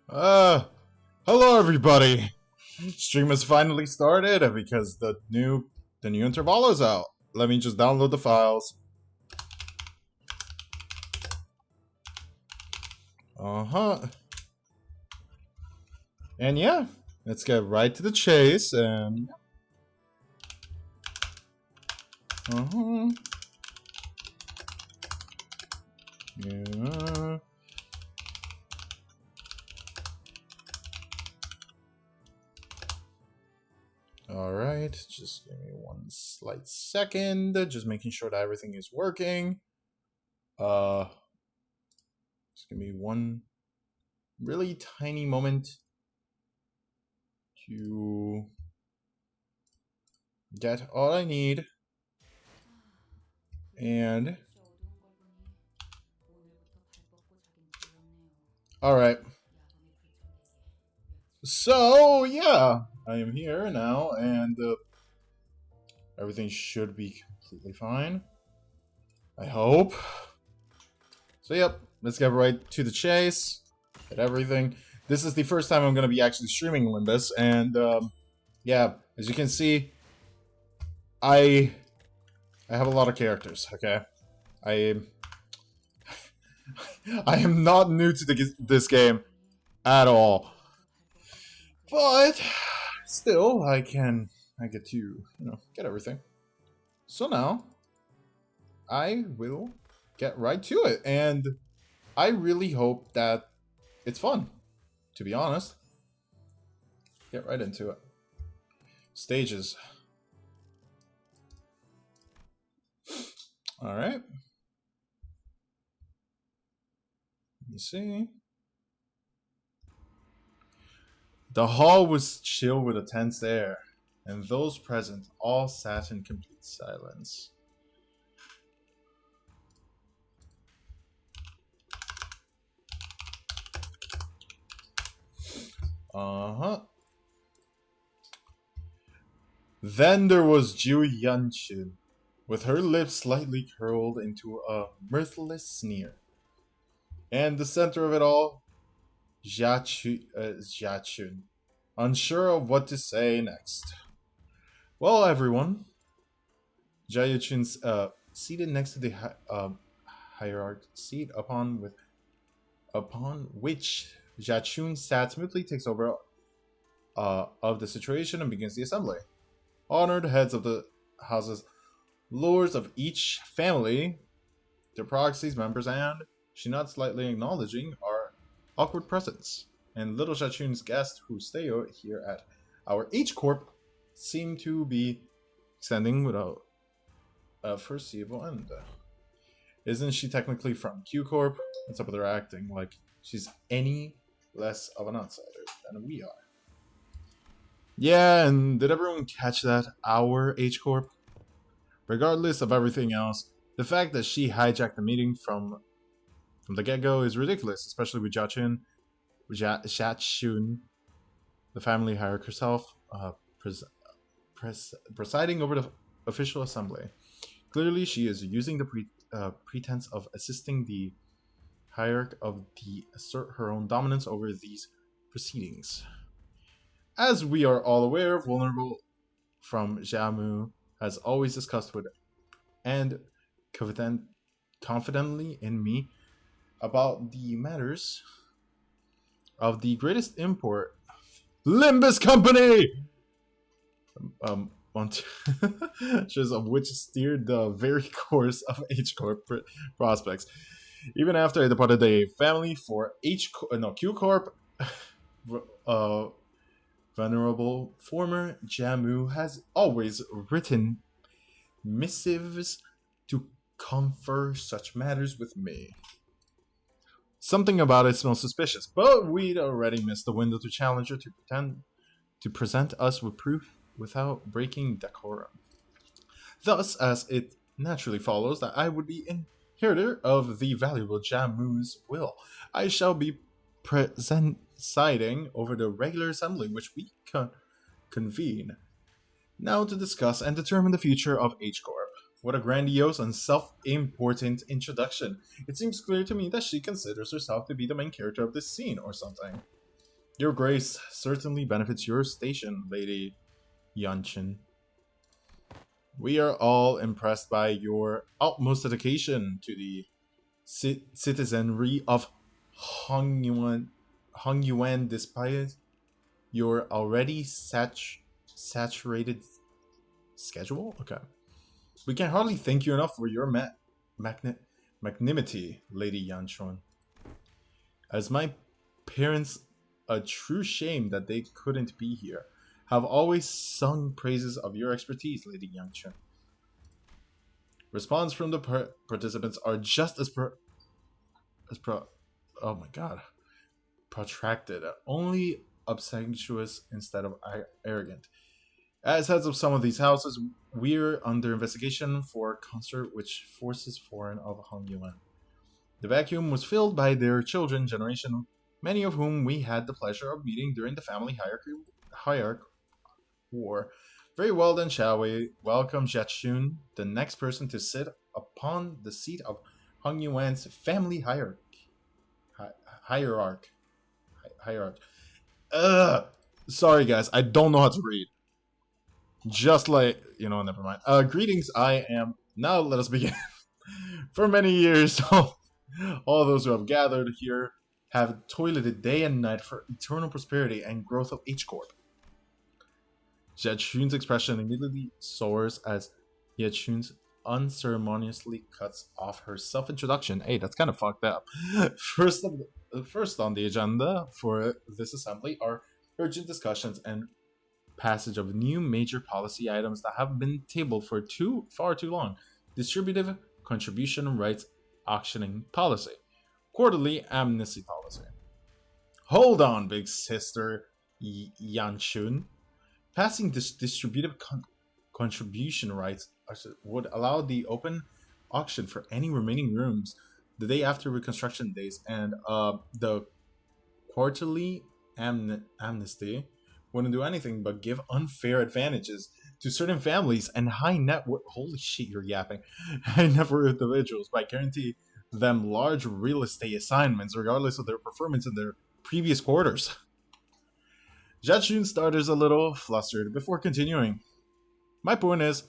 Uh, Hello everybody. Stream has finally started because the new interval is out. Let me just download the files. Uh-huh. And yeah, let's get right to the chase and uh-huh. Yeah. Alright, just give me one slight second. Just making sure that everything is working. Just give me one really tiny moment to get all I need. And alright. So yeah, I am here now, and everything should be completely fine. I hope. So yep, let's get right to the chase. Get everything. This is the first time I'm gonna be actually streaming Limbus, and yeah, as you can see, I have a lot of characters. Okay, I I am not new to this game at all, but still, I get to get everything. So now I will get right to it, and I really hope that it's fun. To be honest, get right into it. Stages. All right. Let me see. The hall was chill with a tense air, and those present all sat in complete silence. Uh-huh. Then there was Ju Yunshin, with her lips slightly curled into a mirthless sneer. And the center of it all, Jiachun, unsure of what to say next. Well, everyone, Jiachun's seated next to the hierarch seat upon which Jiachun sat smoothly takes over of the situation and begins the assembly. Honored heads of the houses, lords of each family, their proxies, members, and she nods slightly acknowledging our awkward presence. And little Jiachun's guests who stay here at our H Corp seem to be extending without a foreseeable end. Isn't she technically from Q Corp? What's up with her acting like she's any less of an outsider than we are? Yeah, and did everyone catch that? Our H Corp? Regardless of everything else, the fact that she hijacked the meeting from the get-go is ridiculous, especially with Jiachun, the family hierarch herself, presiding over the official assembly. Clearly, she is using the pretense of assisting the hierarch of the assert her own dominance over these proceedings. As we are all aware, vulnerable from Jiamu has always discussed with and confidently in me about the matters of the greatest import, Limbus Company. Of which steered the very course of H Corp prospects. Even after I departed the family for Q Corp, venerable former Jamu has always written missives to confer such matters with me. Something about it smells suspicious, but we'd already missed the window to challenge her to present us with proof without breaking decorum. Thus, as it naturally follows that I would be inheritor of the valuable Jamu's will, I shall be presiding over the regular assembly which we convene. Now to discuss and determine the future of H Corp. What a grandiose and self-important introduction. It seems clear to me that she considers herself to be the main character of this scene or something. Your grace certainly benefits your station, Lady Yanchin. We are all impressed by your utmost dedication to the citizenry of Hongyuan despite your already saturated schedule? Okay. We can hardly thank you enough for your magnanimity, Lady Yanchuan. As my parents, a true shame that they couldn't be here, have always sung praises of your expertise, Lady Yanchuan. Response from the participants are just as oh my god, protracted, only obsequious instead of arrogant. As heads of some of these houses, we're under investigation for concert which forces foreign of Hongyuan. The vacuum was filled by their children generation, many of whom we had the pleasure of meeting during the family hierarchy war. Very well then, shall we welcome Jetshun, the next person to sit upon the seat of Hongyuan's family hierarch. Hierarch. Ugh. Sorry, guys, I don't know how to read. Just like, never mind. Greetings, I am. Now let us begin. For many years, all those who have gathered here have toileted day and night for eternal prosperity and growth of H Corp. Jetshun's expression immediately soars as Jetshun's unceremoniously cuts off her self-introduction. Hey, that's kind of fucked up. First on the agenda for this assembly are urgent discussions and passage of new major policy items that have been tabled for far too long. Distributive contribution rights auctioning policy. Quarterly amnesty policy. Hold on, big sister Yanchun. Passing this distributive contribution rights would allow the open auction for any remaining rooms the day after reconstruction days, and the quarterly amnesty wouldn't do anything but give unfair advantages to certain families and high net worth. Holy shit, you're yapping. High net worth individuals by guarantee them large real estate assignments regardless of their performance in their previous quarters. Jetshun started a little flustered before continuing. My point is,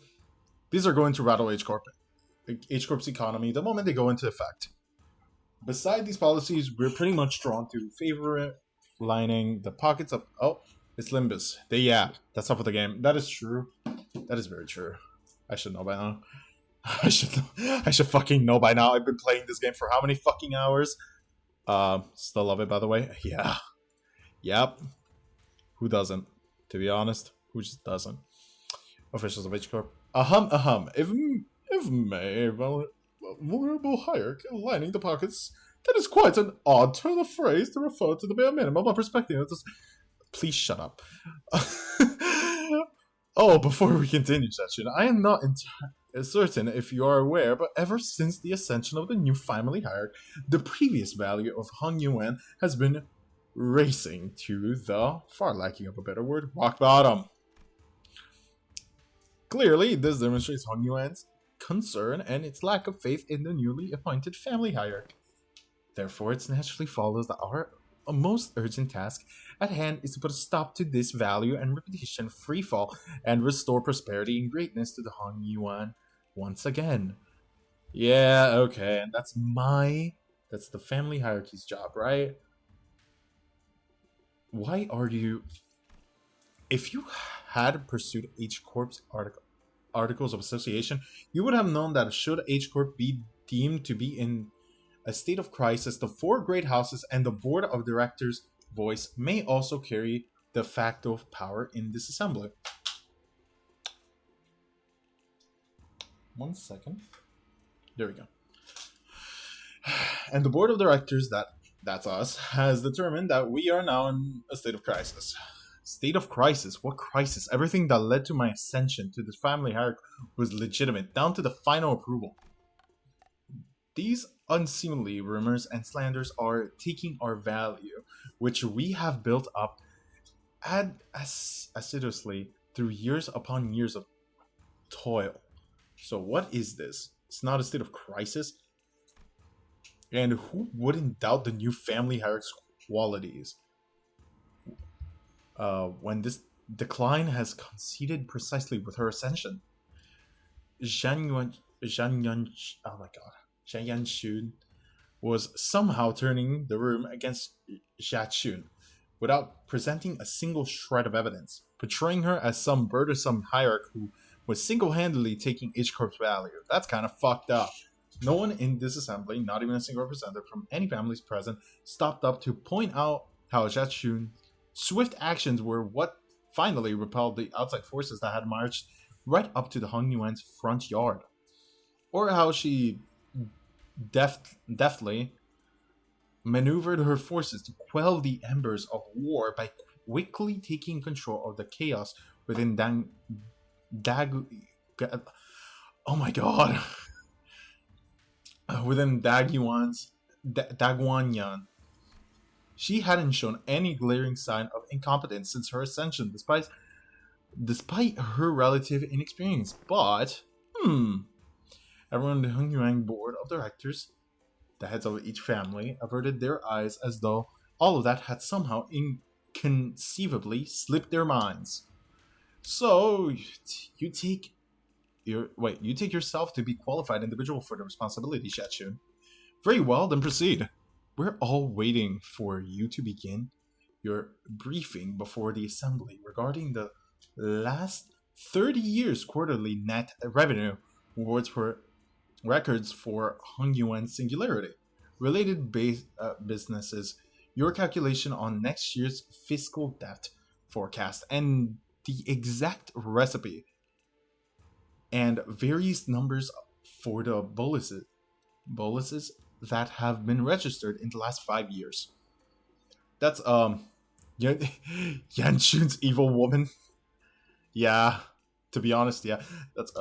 these are going to rattle H Corp's economy the moment they go into effect. Beside these policies, we're pretty much drawn to favor lining the pockets of. Oh, it's Limbus. They yap. That's off of the game. That is true. That is very true. I should know by now. I should fucking know by now. I've been playing this game for how many fucking hours? Still love it, by the way. Yeah. Yep. Who doesn't? To be honest, who just doesn't? Officials of H Corp. If may, vulnerable hierarch lining the pockets. That is quite an odd turn of phrase to refer to the bare minimum of respecting it. Please shut up. Oh, before we continue, Session, I am not certain if you are aware, but ever since the ascension of the new family hierarch, the previous value of Hong Yuan has been racing to the, far lacking of a better word, rock bottom. Clearly, this demonstrates Hong Yuan's concern and its lack of faith in the newly appointed family hierarch. Therefore, it naturally follows that our most urgent task at hand is to put a stop to this value and reputation freefall and restore prosperity and greatness to the Hong Yuan once again. Yeah, okay, and that's the family hierarchy's job, right? Why are you... If you had pursued H Corp's articles of association, you would have known that should H Corp be deemed to be in a state of crisis, the four great houses and the board of directors' voice may also carry de facto power in this assembly. 1 second. There we go. And the board of directors, that's us, has determined that we are now in a state of crisis. State of crisis? What crisis? Everything that led to my ascension to this family hierarchy was legitimate, down to the final approval. These unseemly rumors and slanders are taking our value, which we have built up assiduously through years upon years of toil. So what is this? It's not a state of crisis? And who wouldn't doubt the new family hierarchy's qualities? when this decline has coincided precisely with her ascension. Zhang Yuan, Zhang Yan, oh my god, Zhang Yanxun was somehow turning the room against Xia Chun without presenting a single shred of evidence, portraying her as some burdensome hierarch who was single-handedly taking each corp's value. That's kind of fucked up. No one in this assembly, not even a single representative from any families present, stopped up to point out how Xia Chun's swift actions were what finally repelled the outside forces that had marched right up to the Hung Yuan's front yard. Or how she deftly maneuvered her forces to quell the embers of war by quickly taking control of the chaos within Dag. Oh my god. Within Dagwanyan. She hadn't shown any glaring sign of incompetence since her ascension, despite her relative inexperience. But, everyone on the Hungyuan board of directors, the heads of each family, averted their eyes as though all of that had somehow inconceivably slipped their minds. So, you take yourself to be qualified individual for the responsibility, Shachun. Very well, then proceed. We're all waiting for you to begin your briefing before the assembly regarding the last 30 years quarterly net revenue records for Hongyuan Singularity, related businesses, your calculation on next year's fiscal debt forecast, and the exact recipe and various numbers for the boluses that have been registered in the last 5 years. That's Yanchun's evil woman. Yeah, to be honest, yeah, that's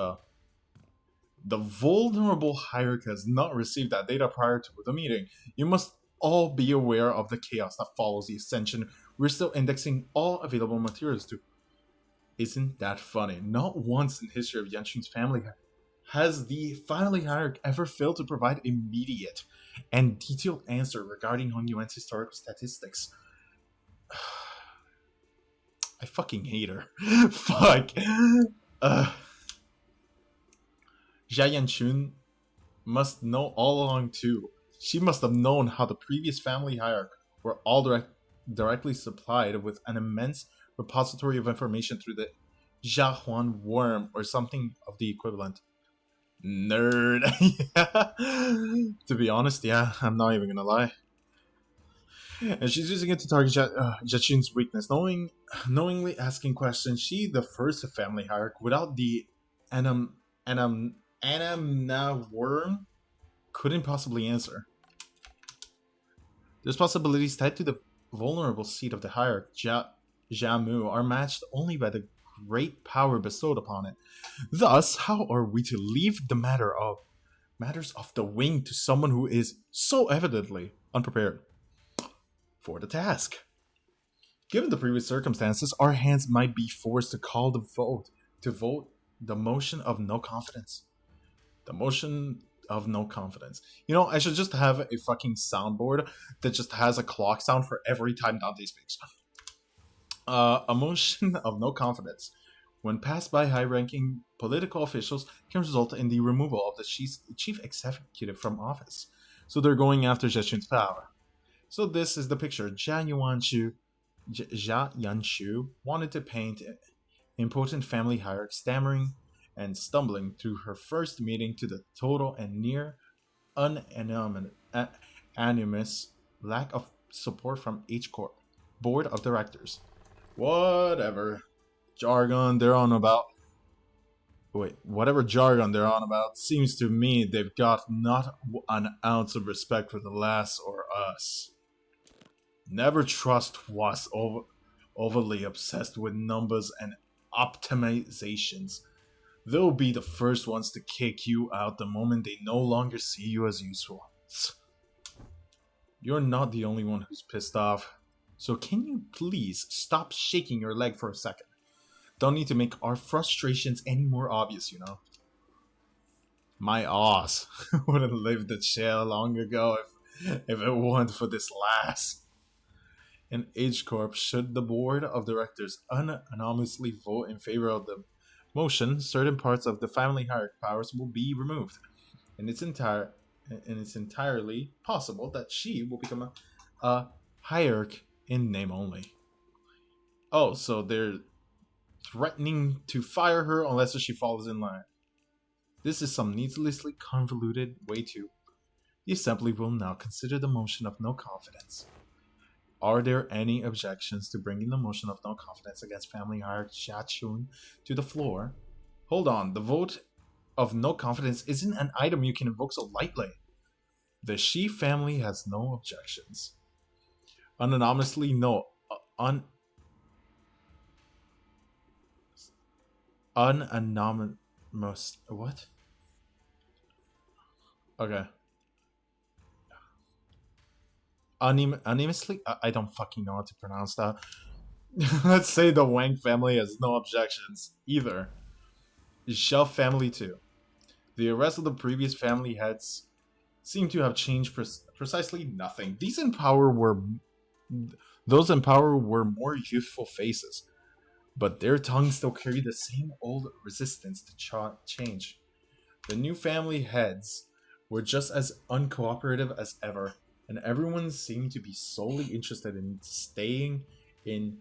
the vulnerable hierarch has not received that data prior to the meeting. You must all be aware of the chaos that follows the ascension. We're still indexing all available materials to. Isn't that funny? Not once in the history of Yanchun's family has the family hierarch ever failed to provide immediate and detailed answer regarding Hong Yuan's historical statistics. I fucking hate her. Fuck. Jia Yanchun must know all along too. She must have known how the previous family hierarch were all directly supplied with an immense repository of information through the Jiahuan worm or something of the equivalent. Nerd. Yeah. To be honest, yeah, I'm not even gonna lie. And she's using it to target Jachin's weakness, knowingly asking questions. She, the first family hierarch, without the Anamna worm, couldn't possibly answer. There's possibilities tied to the vulnerable seat of the hierarch, Jamu, are matched only by the great power bestowed upon it. Thus, how are we to leave the matters of the wing to someone who is so evidently unprepared for the task? Given the previous circumstances, our hands might be forced to call the vote the motion of no confidence. The motion of no confidence. You know, I should just have a fucking soundboard that just has a clock sound for every time Dante speaks. A motion of no confidence, when passed by high-ranking political officials, can result in the removal of the chief executive from office. So they're going after Zheshun's power. So this is the picture. Jia Yanshu wanted to paint an impotent family hierarch stammering and stumbling through her first meeting to the total and near unanimous lack of support from each board of directors. Whatever jargon they're on about. Whatever jargon they're on about, seems to me they've got not an ounce of respect for the lass or us. Never trust was overly obsessed with numbers and optimizations. They'll be the first ones to kick you out the moment they no longer see you as useful. You're not the only one who's pissed off. So can you please stop shaking your leg for a second? Don't need to make our frustrations any more obvious, you know. My ass would have lived the chair long ago if it weren't for this lass. in H Corp, should the board of directors unanimously vote in favor of the motion, certain parts of the family hierarchy powers will be removed, and it's entirely possible that she will become a hierarch in name only. Oh, so they're threatening to fire her unless she falls in line. This is some needlessly convoluted way to. The Assembly will now consider the motion of no confidence. Are there any objections to bringing the motion of no confidence against family hierarch Xia Chun to the floor? Hold on, the vote of no confidence isn't an item you can invoke so lightly. The Shi family has no objections. Unanimously, no. Unanimous. What? Okay. Unanimously? I don't fucking know how to pronounce that. Let's say the Wang family has no objections either. The Shell family too. The rest of the previous family heads seem to have changed precisely nothing. Those in power were more youthful faces, but their tongues still carry the same old resistance to change. The new family heads were just as uncooperative as ever, and everyone seemed to be solely interested in staying in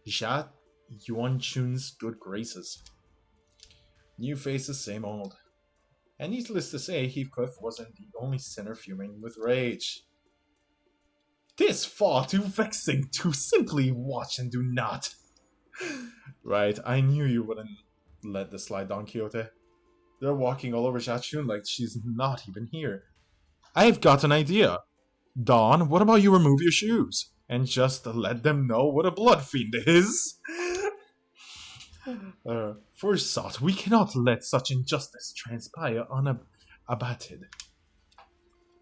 Jia Yuanchun's good graces. New faces, same old. And needless to say, Heathcliff wasn't the only sinner fuming with rage. "'Tis far too vexing to simply watch and do not." Right, I knew you wouldn't let this slide, Don Quixote. They're walking all over Jachun like she's not even here. I've got an idea. Don, what about you remove your shoes? And just let them know what a blood fiend is? Forsooth, we cannot let such injustice transpire unabated.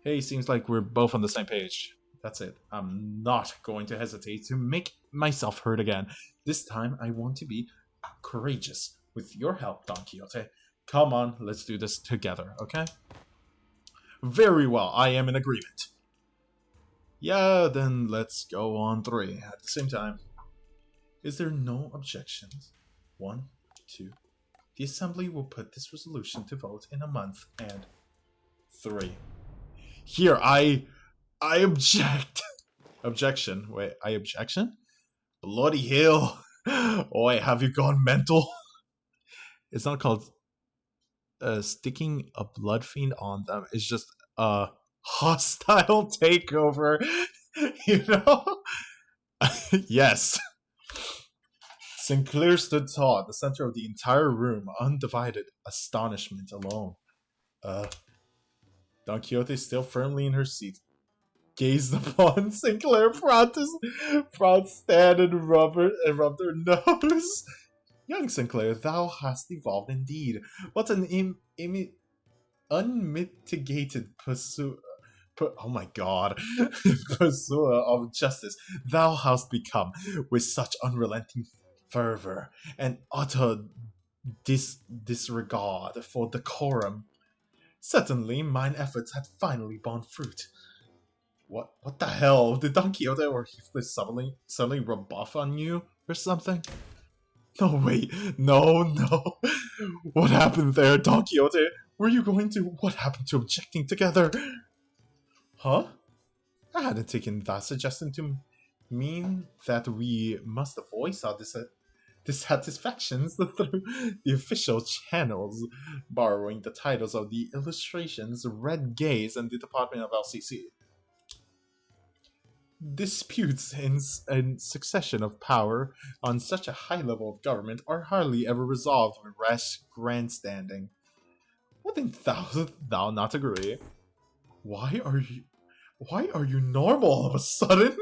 Hey, seems like we're both on the same page. That's it. I'm not going to hesitate to make myself heard again. This time, I want to be courageous. With your help, Don Quixote. Come on, let's do this together, okay? Very well, I am in agreement. Yeah, then let's go on 3 at the same time. Is there no objections? 1, 2. The Assembly will put this resolution to vote in a month, and 3. Here, I object. Objection. Wait, I objection? Bloody hell. Oi, have you gone mental? It's not called sticking a blood fiend on them. It's just a hostile takeover. You know? Yes. Sinclair stood tall at the center of the entire room, undivided astonishment alone. Don Quixote, still firmly in her seat, gazed upon Sinclair, proud stand and rubbed her nose. Young Sinclair, thou hast evolved indeed. What an unmitigated pursuer of justice thou hast become, with such unrelenting fervor and utter disregard for decorum. Certainly, mine efforts had finally borne fruit. What the hell? Did Don Quixote or Heathcliff suddenly rebuff on you or something? No, wait. No. What happened there, Don Quixote? What happened to objecting together? Huh? I hadn't taken that suggestion to mean that we must voice our dissatisfactions through the official channels, borrowing the titles of the illustrations, Red Gaze, and the Department of LCC. Disputes in succession of power on such a high level of government are hardly ever resolved with rash grandstanding. Wouldn't thou not agree? Why are you normal all of a sudden?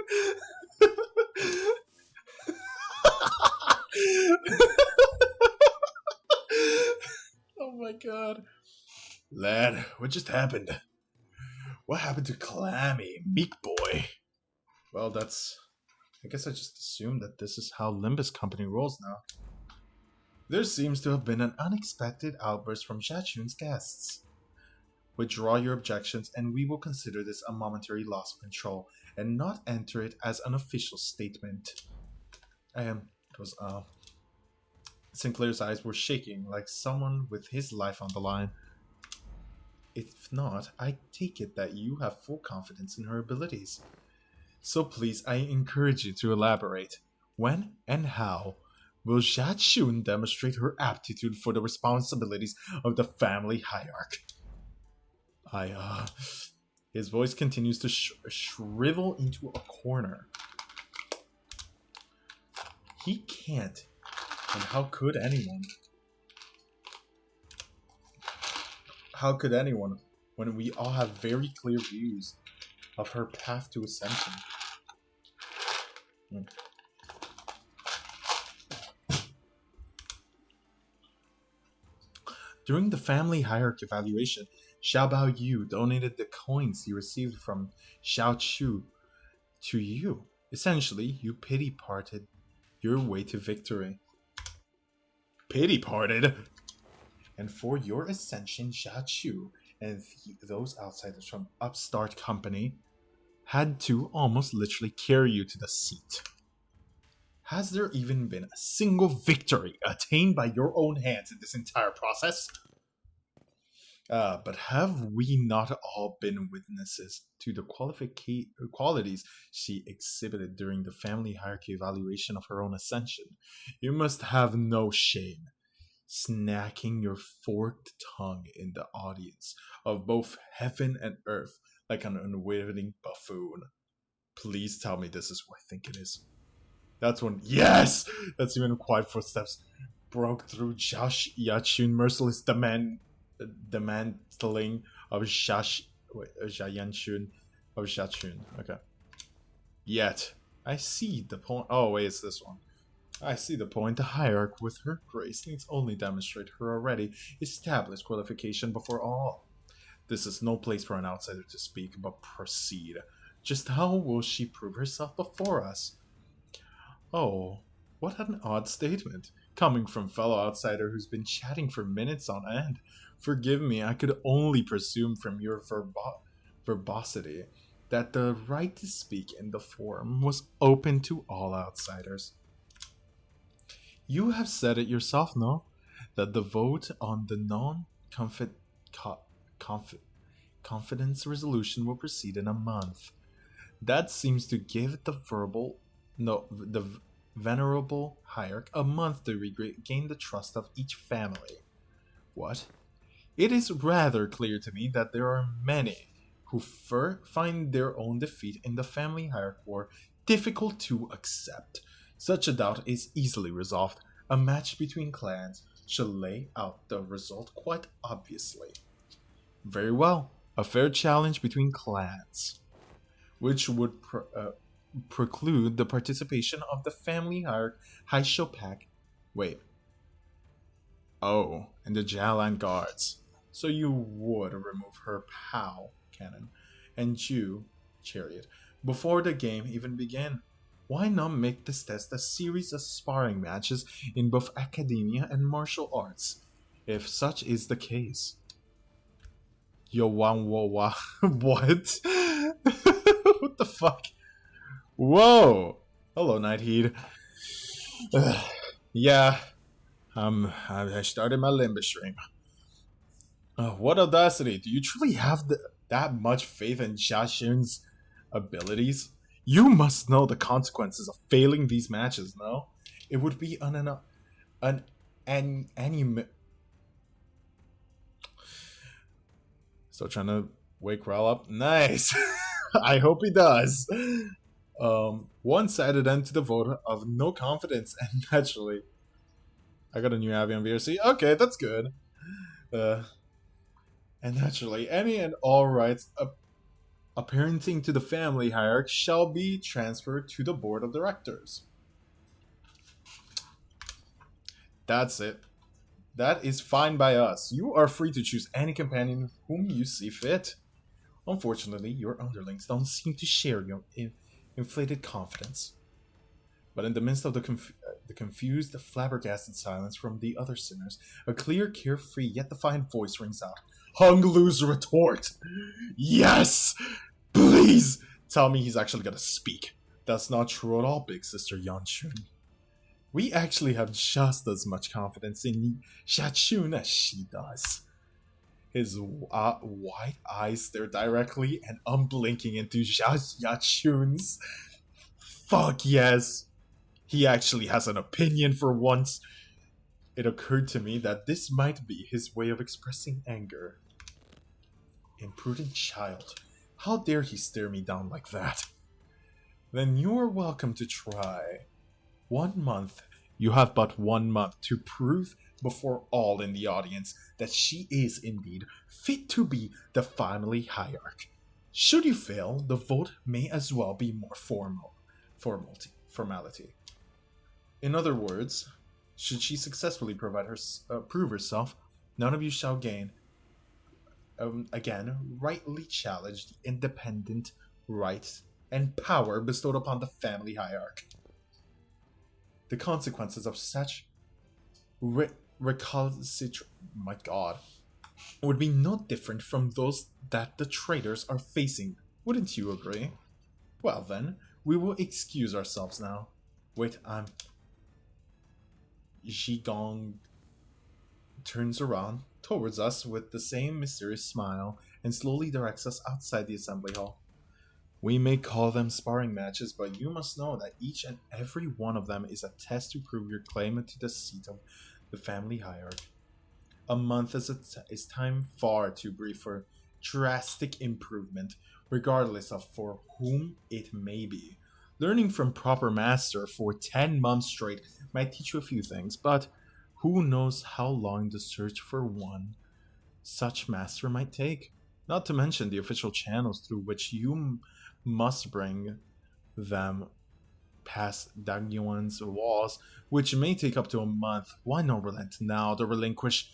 Oh my god. Lad, what just happened? What happened to Clammy, Meek Boy? Well, I guess I just assumed that this is how Limbus Company rolls now. There seems to have been an unexpected outburst from Jachun's guests. Withdraw your objections, and we will consider this a momentary loss of control, and not enter it as an official statement. It was, Sinclair's eyes were shaking like someone with his life on the line. If not, I take it that you have full confidence in her abilities. So please, I encourage you to elaborate. When and how will Jia demonstrate her aptitude for the responsibilities of the family hierarchy? His voice continues to shrivel into a corner. He can't. And how could anyone? How could anyone when we all have very clear views of her path to ascension? During the family hierarchy evaluation, Xiao Bao Yu donated the coins he received from Xiao Chu to you. Essentially, you pity parted your way to victory. Pity parted? And for your ascension, Xiao Chu and those outsiders from upstart company had to almost literally carry you to the seat. Has there even been a single victory attained by your own hands in this entire process? But have we not all been witnesses to the qualities she exhibited during the family hierarchy evaluation of her own ascension? You must have no shame, snacking your forked tongue in the audience of both heaven and earth like an unwitting buffoon. Please tell me this is who I think it is. That's when, yes! That's even quiet footsteps broke through Josh Yachun merciless dismantling of Jayanchun of Shachun. Okay. Yet, I see the point. Oh, wait, it's this one. I see the point. The hierarchy with her grace needs only demonstrate her already established qualification before all. This is no place for an outsider to speak, but proceed. Just how will she prove herself before us? Oh, what an odd statement, coming from fellow outsider who's been chatting for minutes on end. Forgive me, I could only presume from your verbosity that the right to speak in the forum was open to all outsiders. You have said it yourself, no? That the vote on the confidence resolution will proceed in a month. That seems to give the venerable hierarch a month to regain the trust of each family. What? It is rather clear to me that there are many who find their own defeat in the family hierarchy war difficult to accept. Such a doubt is easily resolved. A match between clans shall lay out the result quite obviously. Very well, a fair challenge between clans, which would preclude the participation of the family hierarch Haishopak. Wait. Oh, and the Jalan guards. So you would remove her POW cannon and Ju chariot before the game even began. Why not make this test a series of sparring matches in both academia and martial arts, if such is the case? What? What the fuck? Whoa! Hello, Nightheed. Yeah, I started my Limbus stream. What audacity! Do you truly have that much faith in Xiaxun's abilities? You must know the consequences of failing these matches, no? It would be an anime. Still trying to wake Ral up. Nice. I hope he does. One-sided end to the vote of no confidence, and naturally, I got a new Avian VRC. Okay, that's good. And naturally, any and all rights apparenting to the family hierarchy shall be transferred to the board of directors. That's it. That is fine by us. You are free to choose any companion whom you see fit. Unfortunately, your underlings don't seem to share your inflated confidence. But in the midst of the confused, flabbergasted silence from the other sinners, a clear, carefree, yet defiant voice rings out. Hung Lu's retort! Yes! Please! tell me he's actually gonna speak. That's not true at all, big sister Yanchun. We actually have just as much confidence in Xiachun as she does. His wide eyes stare directly and unblinking into Yachun's. Fuck yes! He actually has an opinion for once. It occurred to me that this might be his way of expressing anger. Imprudent child. How dare he stare me down like that? Then you are welcome to try. 1 month. You have but 1 month to prove before all in the audience that she is indeed fit to be the family hierarch. Should you fail, the vote may as well be more formality. In other words, should she successfully prove herself, none of you shall gain, again, rightly challenge the independent rights and power bestowed upon the family hierarch. The consequences of such recalcitrant, my god, would be no different from those that the traitors are facing. Wouldn't you agree? Well then, we will excuse ourselves now. Wait, Zhigong turns around towards us with the same mysterious smile and slowly directs us outside the assembly hall. We may call them sparring matches, but you must know that each and every one of them is a test to prove your claim to the seat of the family hierarch. A month is time far too brief for drastic improvement, regardless of for whom it may be. Learning from proper master for 10 months straight might teach you a few things, but who knows how long the search for one such master might take? Not to mention the official channels through which you must bring them past Dagyuan's walls, which may take up to a month. Why not relent now to relinquish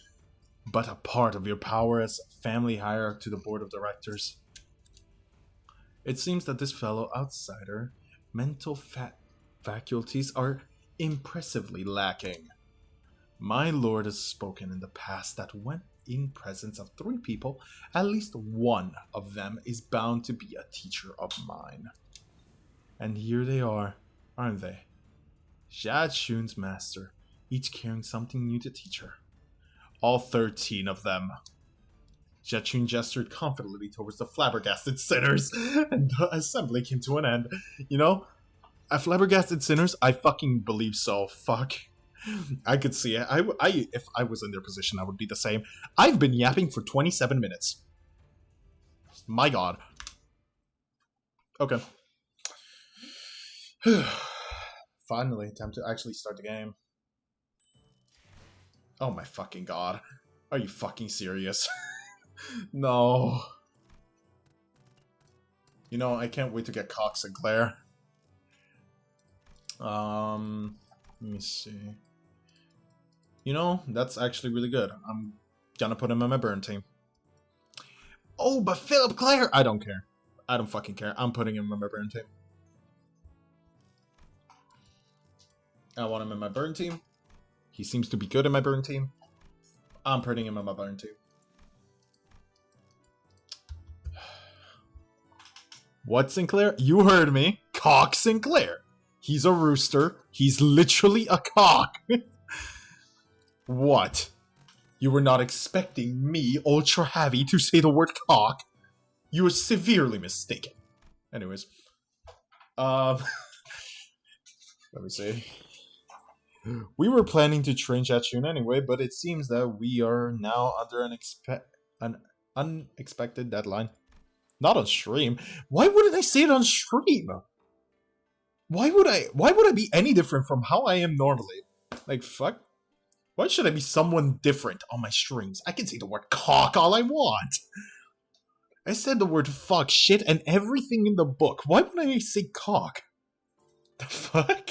but a part of your power as family hierarch to the board of directors? It seems that this fellow outsider mental faculties are impressively lacking. My lord has spoken in the past that when in presence of 3 people, at least one of them is bound to be a teacher of mine. And here they are, aren't they? Xiachun's master, each carrying something new to teach her. All 13 of them. Xiachun gestured confidently towards the flabbergasted sinners, and the assembly came to an end. You know, at flabbergasted sinners, I fucking believe so. Fuck. I could see it. If I was in their position, I would be the same. I've been yapping for 27 minutes. My god. Okay. Finally, time to actually start the game. Oh my fucking god. Are you fucking serious? No. You know, I can't wait to get Cox Sinclair. Let me see. You know, that's actually really good. I'm gonna put him on my burn team. Oh, but Philip Clare! I don't care. I don't fucking care. I'm putting him on my burn team. I want him in my burn team. He seems to be good in my burn team. I'm putting him on my burn team. What Sinclair? You heard me. Cock Sinclair. He's a rooster. He's literally a cock. What? You were not expecting me, Ultra Heavy, to say the word cock? You were severely mistaken. Anyways. Let me see. We were planning to train Xiachun anyway, but it seems that we are now under an unexpected deadline. Not on stream. Why wouldn't I say it on stream? Why would I be any different from how I am normally? Like, fuck. Why should I be someone different on my streams? I can say the word cock all I want. I said the word fuck, shit, and everything in the book. Why would I say cock? The fuck?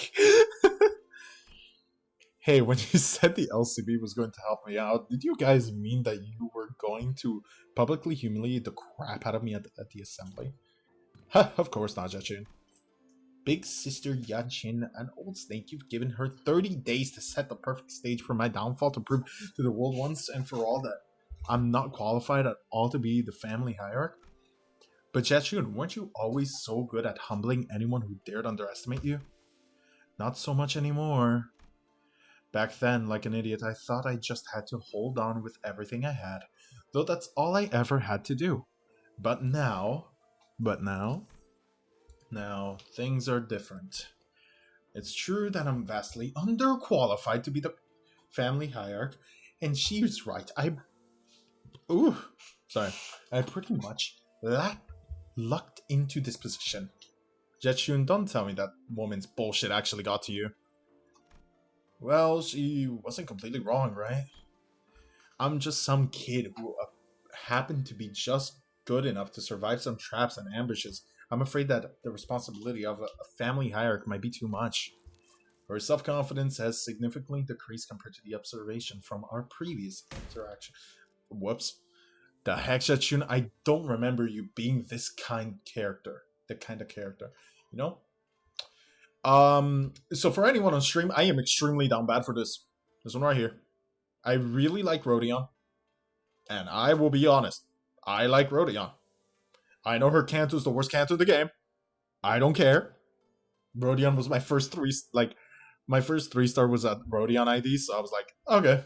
Hey, when you said the LCB was going to help me out, did you guys mean that you were going to publicly humiliate the crap out of me at the assembly? Ha, of course not, Xiachun. Big sister Yanchin, an old snake, you've given her 30 days to set the perfect stage for my downfall to prove to the world once and for all that I'm not qualified at all to be the family hierarch. But Jachun, weren't you always so good at humbling anyone who dared underestimate you? Not so much anymore. Back then, like an idiot, I thought I just had to hold on with everything I had, though that's all I ever had to do. But now, but now, now, things are different. It's true that I'm vastly underqualified to be the family hierarch, and she's right. Ooh, sorry. I pretty much lucked into this position. Jetshun, don't tell me that woman's bullshit actually got to you. Well, she wasn't completely wrong, right? I'm just some kid who happened to be just good enough to survive some traps and ambushes. I'm afraid that the responsibility of a family hierarch might be too much. Her self-confidence has significantly decreased compared to the observation from our previous interaction. Whoops. The heck, Jetshun, I don't remember you being this kind character. The kind of character. You know? So for anyone on stream, I am extremely down bad for this. This one right here. I really like Rodion. And I will be honest. I like Rodion. I know her Kanto is the worst Kanto of the game. I don't care. Rodion was my first my first 3-star was at Rodion ID, so I was like, okay.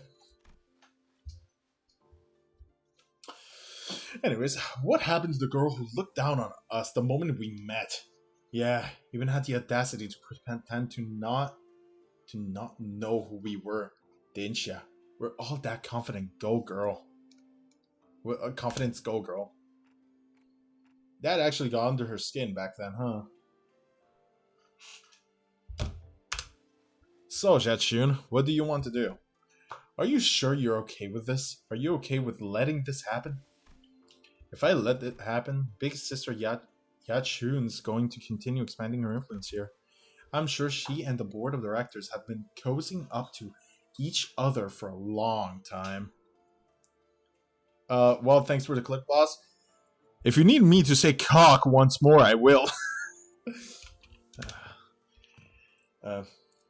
Anyways, what happened to the girl who looked down on us the moment we met? Yeah, even had the audacity to pretend to not know who we were, didn't ya? We're all that confident, go girl. Confidence, go girl. That actually got under her skin back then, huh? So, Jetshun, what do you want to do? Are you sure you're okay with this? Are you okay with letting this happen? If I let it happen, Big Sister Yachun's going to continue expanding her influence here. I'm sure she and the board of directors have been cozying up to each other for a long time. Well, thanks for the clip, boss. If you need me to say cock once more, I will.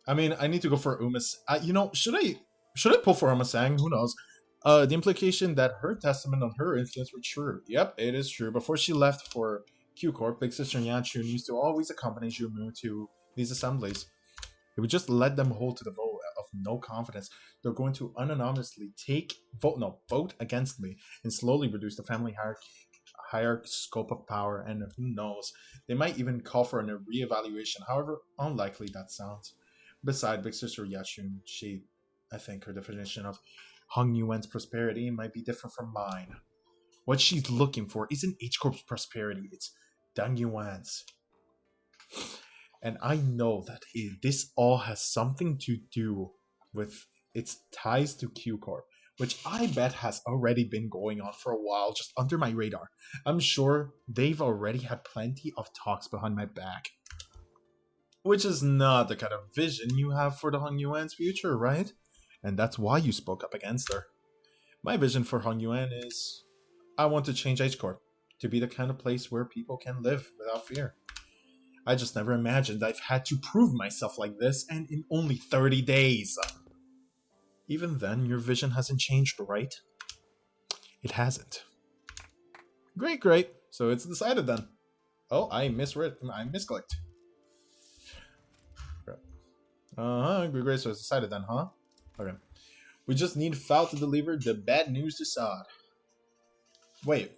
I mean, I need to go for Uma's. You know, should I pull for Umasang? Who knows? The implication that her testament on her influence were true. Yep, it is true. Before she left for Q Corp, Big Sister Yanchun used to always accompany Jumu to these assemblies. If we just let them hold to the vote of no confidence, they're going to unanimously vote against me and slowly reduce the family hierarchy scope of power, and who knows, they might even call for a reevaluation, however unlikely that sounds. Besides, Big Sister Yachun, I think her definition of Hung Yuan's prosperity might be different from mine. What she's looking for isn't H Corp's prosperity, it's Dang Yuan's. And I know that this all has something to do with its ties to Q Corp, which I bet has already been going on for a while, just under my radar. I'm sure they've already had plenty of talks behind my back. Which is not the kind of vision you have for the Hung Yuan's future, right? And that's why you spoke up against her. My vision for Hung Yuan is I want to change H Corp to be the kind of place where people can live without fear. I just never imagined I've had to prove myself like this, and in only 30 days. Even then, your vision hasn't changed, right? It hasn't. Great, great. So it's decided then. Oh, I misclicked. Great, so it's decided then, huh? Okay. We just need Faust to deliver the bad news to Sod. Wait,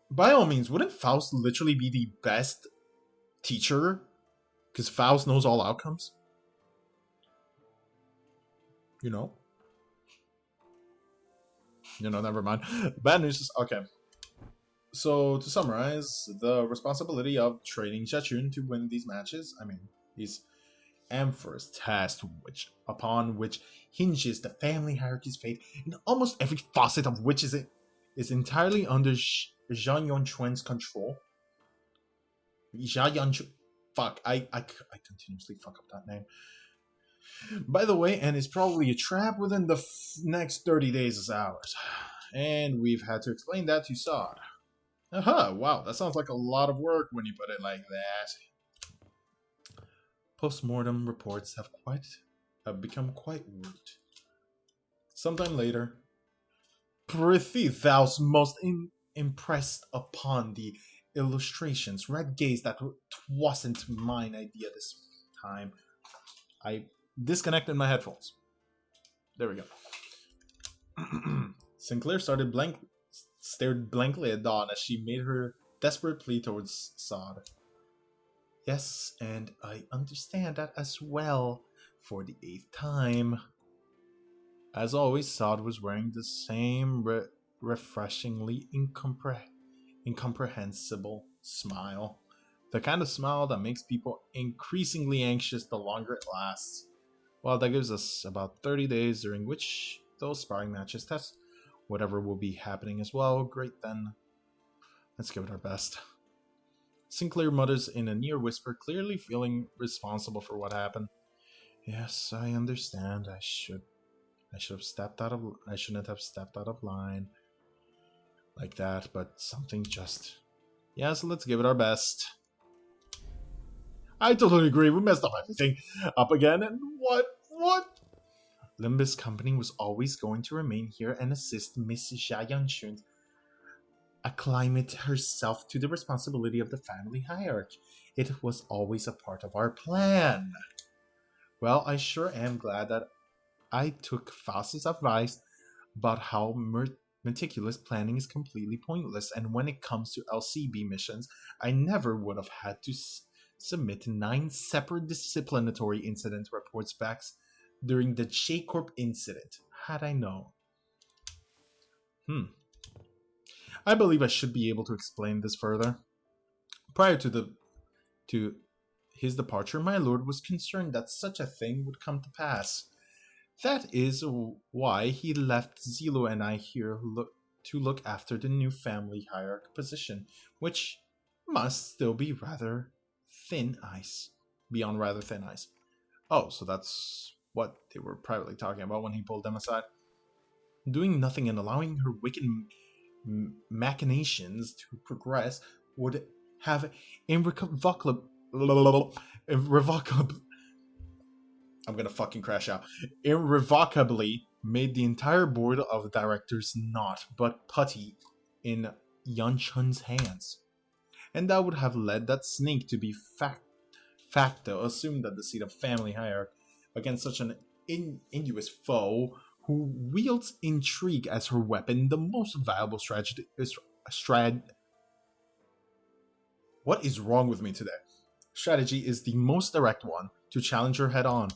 by all means, wouldn't Faust literally be the best teacher? Because Faust knows all outcomes? You know? Never mind. Bad news is... Okay. So, to summarize, the responsibility of training Jachun to win these matches, these Emperor's test, upon which hinges the family hierarchy's fate, in almost every facet of which is entirely under Zhang Yongquan's control. Zhang Yongquan... Fuck, I continuously fuck up that name. By the way, and it's probably a trap within the next 30 days is ours. And we've had to explain that to Sod. Wow, that sounds like a lot of work when you put it like that. Post-mortem reports have become quite root. Sometime later, Prithvi thou's most impressed upon the illustrations, red gaze that wasn't mine idea this time. I disconnected my headphones. There we go. Sinclair stared blankly at Dawn as she made her desperate plea towards Sod. Yes, and I understand that as well, for the 8th time. As always, Sod was wearing the same refreshingly incomprehensible smile. The kind of smile that makes people increasingly anxious the longer it lasts. Well, that gives us about 30 days during which those sparring matches test whatever will be happening as well. Great then. Let's give it our best. Sinclair mutters in a near whisper, clearly feeling responsible for what happened. Yes, I understand. I shouldn't have stepped out of line like that, but something just... Yes, let's give it our best. I totally agree. We messed up everything up again, and what? Limbus Company was always going to remain here and assist Miss Jia Yanxun acclimate herself to the responsibility of the family hierarchy. It was always a part of our plan. Well, I sure am glad that I took Faust's advice about how meticulous planning is completely pointless, and when it comes to LCB missions, I never would have had to submit 9 separate disciplinary incident reports back during the J-Corp incident, had I known. I believe I should be able to explain this further. Prior to his departure, my lord was concerned that such a thing would come to pass. That is why he left Zilo and I here to look after the new family hierarchy position, which must still be rather thin ice. Beyond rather thin ice. Oh, so that's what they were privately talking about when he pulled them aside. Doing nothing and allowing her wicked machinations to progress would have irrevocably... I'm gonna fucking crash out. Irrevocably made the entire board of directors not but putty in Yanchun's hands. And that would have led that snake to be facto assumed at the seat of family hierarchy against such an insidious foe who wields intrigue as her weapon, the most valuable strategy What is wrong with me today? Strategy is the most direct one to challenge her head on.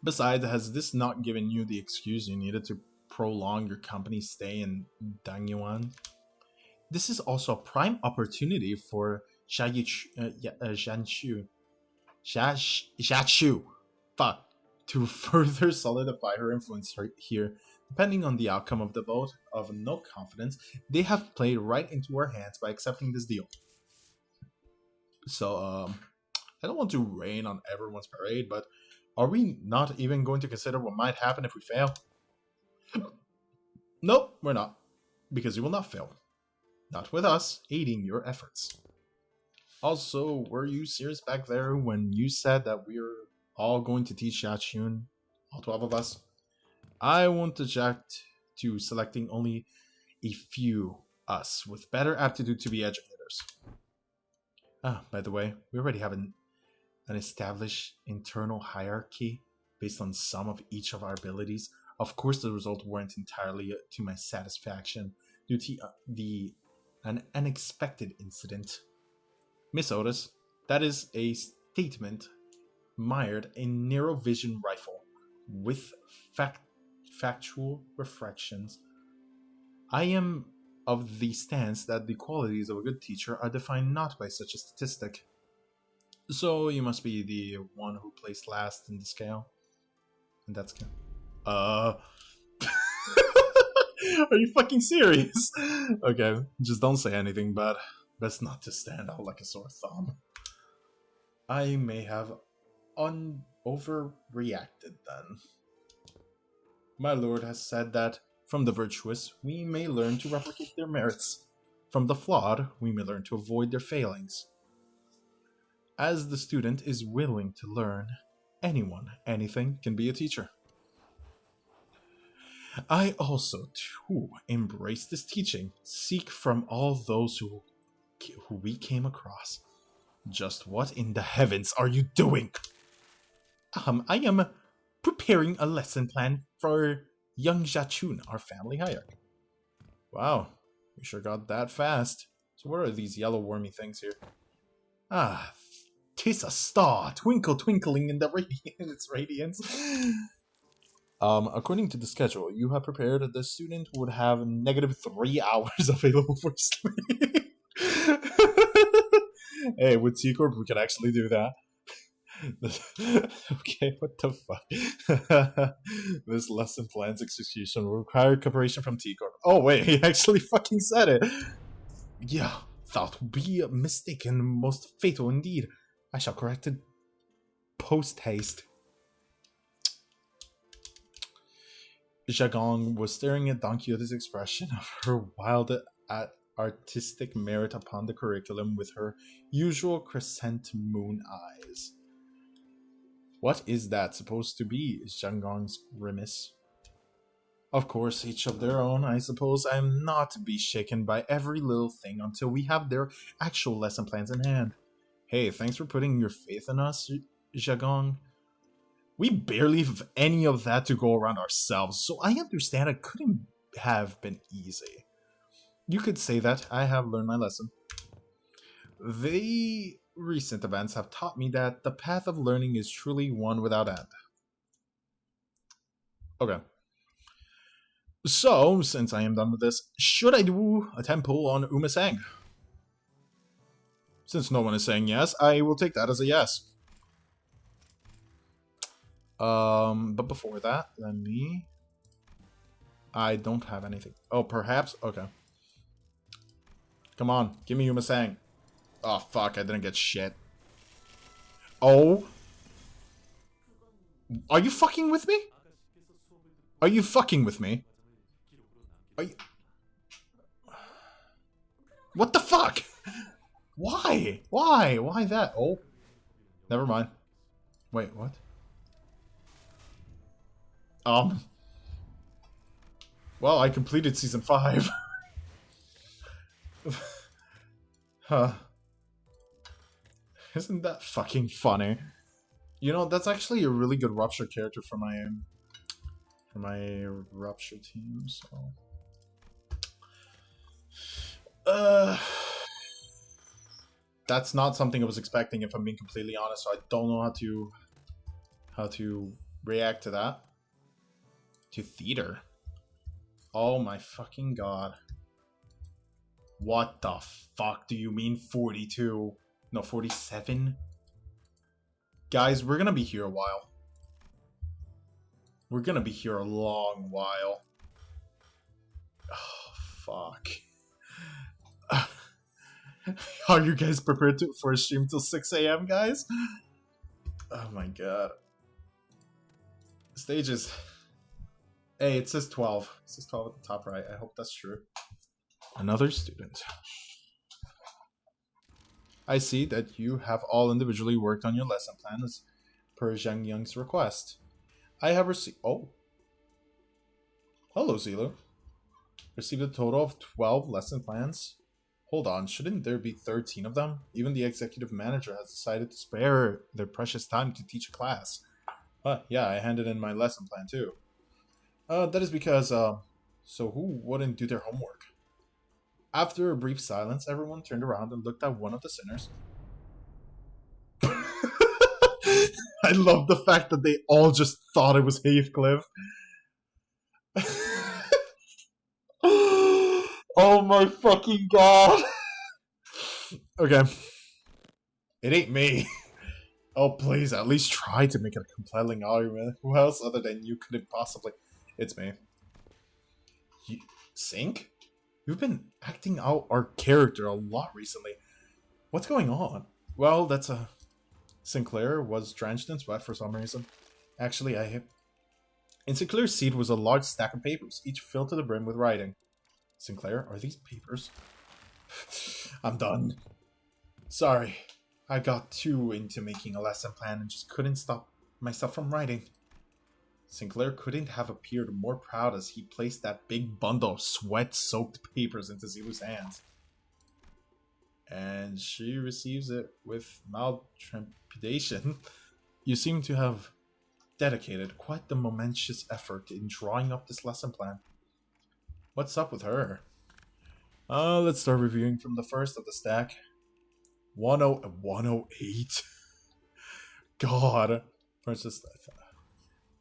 Besides, has this not given you the excuse you needed to prolong your company's stay in Dangyuan? This is also a prime opportunity for Zhanshu to further solidify her influence here. Depending on the outcome of the vote of no confidence, they have played right into our hands by accepting this deal. So, I don't want to rain on everyone's parade, but are we not even going to consider what might happen if we fail? Nope, we're not. Because you will not fail. Not with us aiding your efforts. Also, were you serious back there when you said that we're all going to teach Xiaoqun? All 12 of us? I won't object to selecting only a few us with better aptitude to be educators. Ah, by the way, we already have an established internal hierarchy based on some of each of our abilities. Of course, the result weren't entirely to my satisfaction due to an unexpected incident. Miss Otis, that is a statement mired in narrow vision rifle with factual reflections. I am of the stance that the qualities of a good teacher are defined not by such a statistic. So you must be the one who placed last in the scale? And that's... Are you fucking serious? Okay, just don't say anything, but best not to stand out like a sore thumb. I may have overreacted then. My lord has said that from the virtuous, we may learn to replicate their merits. From the flawed, we may learn to avoid their failings. As the student is willing to learn, anything can be a teacher. I also, too, embrace this teaching, seek from all those who who we came across. Just what in the heavens are you doing? I am preparing a lesson plan for young Jachun, our family hierarch. Wow, we sure got that fast. So what are these yellow wormy things here? Ah, 'tis a star, twinkle twinkling in the its radiance. According to the schedule, you have prepared the student would have -3 hours available for sleep. Hey, with T Corp, we can actually do that. Okay, what the fuck? This lesson plan's execution will require cooperation from T Corp. Oh wait, he actually fucking said it. Yeah, that would be a mistake and most fatal indeed. I shall correct it post haste. Zhagong was staring at Don Quixote's expression of her wild artistic merit upon the curriculum with her usual crescent moon eyes. What is that supposed to be? Is Zhagong's grimace. Of course, each of their own. I suppose I am not to be shaken by every little thing until we have their actual lesson plans in hand. Hey, thanks for putting your faith in us, Zhagong. We barely have any of that to go around ourselves, so I understand it couldn't have been easy. You could say that. I have learned my lesson. The recent events have taught me that the path of learning is truly one without end. Okay. So, since I am done with this, should I do a temple on Umasang? Since no one is saying yes, I will take that as a yes. But before that, let me... I don't have anything. Oh, perhaps? Okay. Come on, give me Umasang. Oh, fuck, I didn't get shit. Oh. Are you fucking with me? Are you fucking with me? Are you... What the fuck? Why? Why? Why that? Oh. Never mind. Wait, what? Well, I completed season 5. Huh. Isn't that fucking funny? You know, that's actually a really good Rupture character for my Rupture team, so... That's not something I was expecting, if I'm being completely honest, so I don't know how to react to that. To theater. Oh my fucking god. What the fuck do you mean 42? No, 47? Guys, we're gonna be here a while. We're gonna be here a long while. Oh, fuck. Are you guys prepared for a stream till 6 AM, guys? Oh my god. Stages. Hey, it says 12. It says 12 at the top right. I hope that's true. Another student. I see that you have all individually worked on your lesson plan as per Zhang Yang's request. I have received... Oh. Hello, Zilo. Received a total of 12 lesson plans. Hold on, shouldn't there be 13 of them? Even the executive manager has decided to spare their precious time to teach a class. Yeah, I handed in my lesson plan too. That is because, so who wouldn't do their homework? After a brief silence, everyone turned around and looked at one of the sinners. I love the fact that they all just thought it was Heathcliff. Oh my fucking god. Okay. It ain't me. Oh, please, at least try to make a compelling argument. Who else other than you could it possibly... It's me. Sink? You've been acting out our character a lot recently. What's going on? Well, that's a... Sinclair was drenched in sweat for some reason. Actually, in Sinclair's seat was a large stack of papers, each filled to the brim with writing. Sinclair, are these papers? I'm done. Sorry. I got too into making a lesson plan and just couldn't stop myself from writing. Sinclair couldn't have appeared more proud as he placed that big bundle of sweat-soaked papers into Zilu's hands. And she receives it with mild trepidation. You seem to have dedicated quite the momentous effort in drawing up this lesson plan. What's up with her? Let's start reviewing from the first of the stack. 108. God. Princess,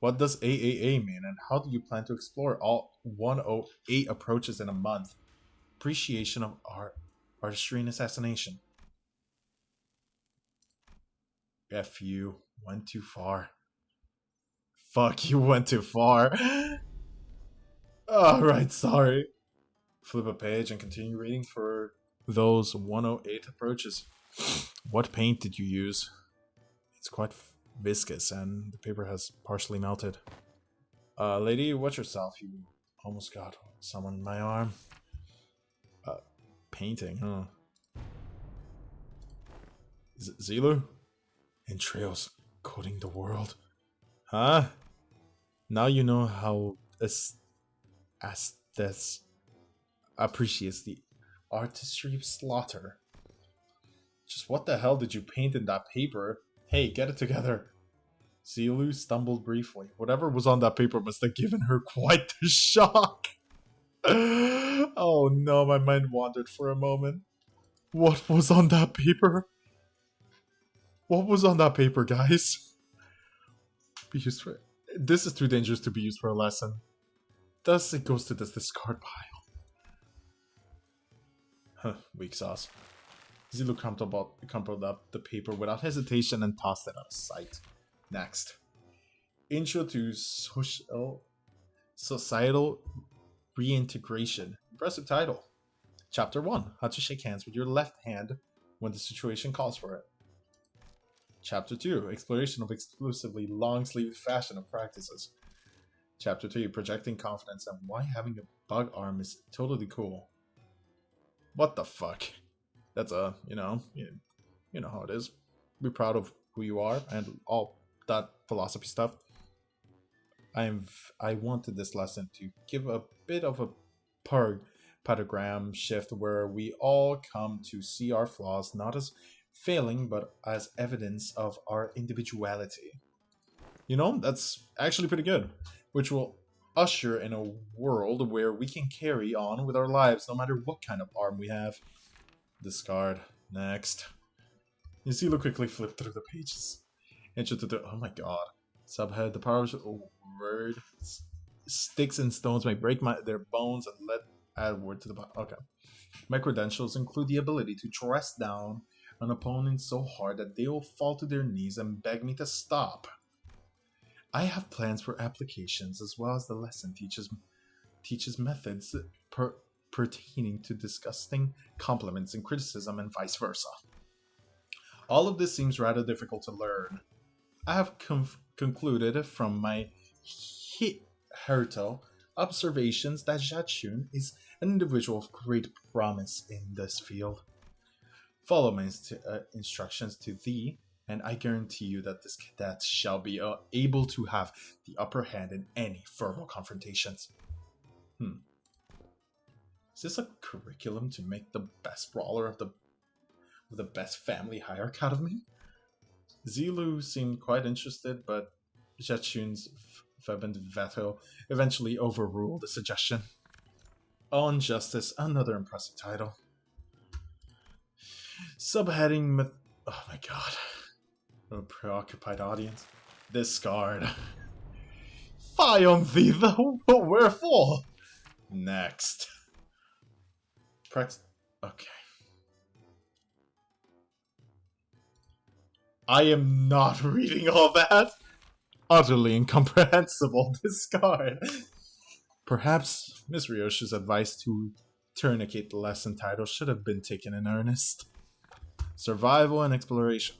what does AAA mean, and how do you plan to explore all 108 approaches in a month? Appreciation of art, artistry, and assassination. F you. Went too far. Fuck, you went too far. Alright, sorry. Flip a page and continue reading for those 108 approaches. What paint did you use? It's quite viscous and the paper has partially melted. Lady, watch yourself. You almost got someone in my arm. Painting, huh? Zilu? Entrails coating the world. Huh? Now you know how Estes appreciates the artistry of slaughter. Just what the hell did you paint in that paper? Hey, get it together. Zilu stumbled briefly. Whatever was on that paper must have given her quite the shock. Oh no, my mind wandered for a moment. What was on that paper? What was on that paper, guys? Be used for... This is too dangerous to be used for a lesson. Thus, it goes to this discard pile. Huh, weak sauce. Zilu crumpled up the paper without hesitation and tossed it out of sight. Next. Intro to Societal Reintegration. Impressive title. Chapter 1. How to shake hands with your left hand when the situation calls for it. Chapter 2. Exploration of exclusively long-sleeved fashion and practices. Chapter 3. Projecting confidence and why having a bug arm is totally cool. What the fuck? That's you know how it is. Be proud of who you are and all that philosophy stuff. I wanted this lesson to give a bit of a paradigm shift where we all come to see our flaws not as failing but as evidence of our individuality. You know, that's actually pretty good, which will usher in a world where we can carry on with our lives no matter what kind of arm we have. Discard. Next. You see, look quickly flip through the pages. Intro to the... Oh my god. Subhead. The powers... Oh, word. Sticks and stones may break their bones and let... Add word to the... Okay. My credentials include the ability to dress down an opponent so hard that they will fall to their knees and beg me to stop. I have plans for applications as well as the lesson teaches methods pertaining to disgusting compliments and criticism and vice versa. All of this seems rather difficult to learn. I have concluded from my Herto observations that Jachun is an individual of great promise in this field. Follow my instructions to thee, and I guarantee you that this cadet shall be able to have the upper hand in any verbal confrontations. Is this a curriculum to make the best brawler of the best family hierarch out of me? Zilu seemed quite interested, but Jachun's fervent veto eventually overruled the suggestion. On Justice, another impressive title. Subheading oh my god. A preoccupied audience. Discard. Fie on thee, though! Wherefore? Next. Okay. I am not reading all that. Utterly incomprehensible. Discard. Perhaps Miss Ryoshi's advice to tourniquet the lesson title should have been taken in earnest. Survival and exploration.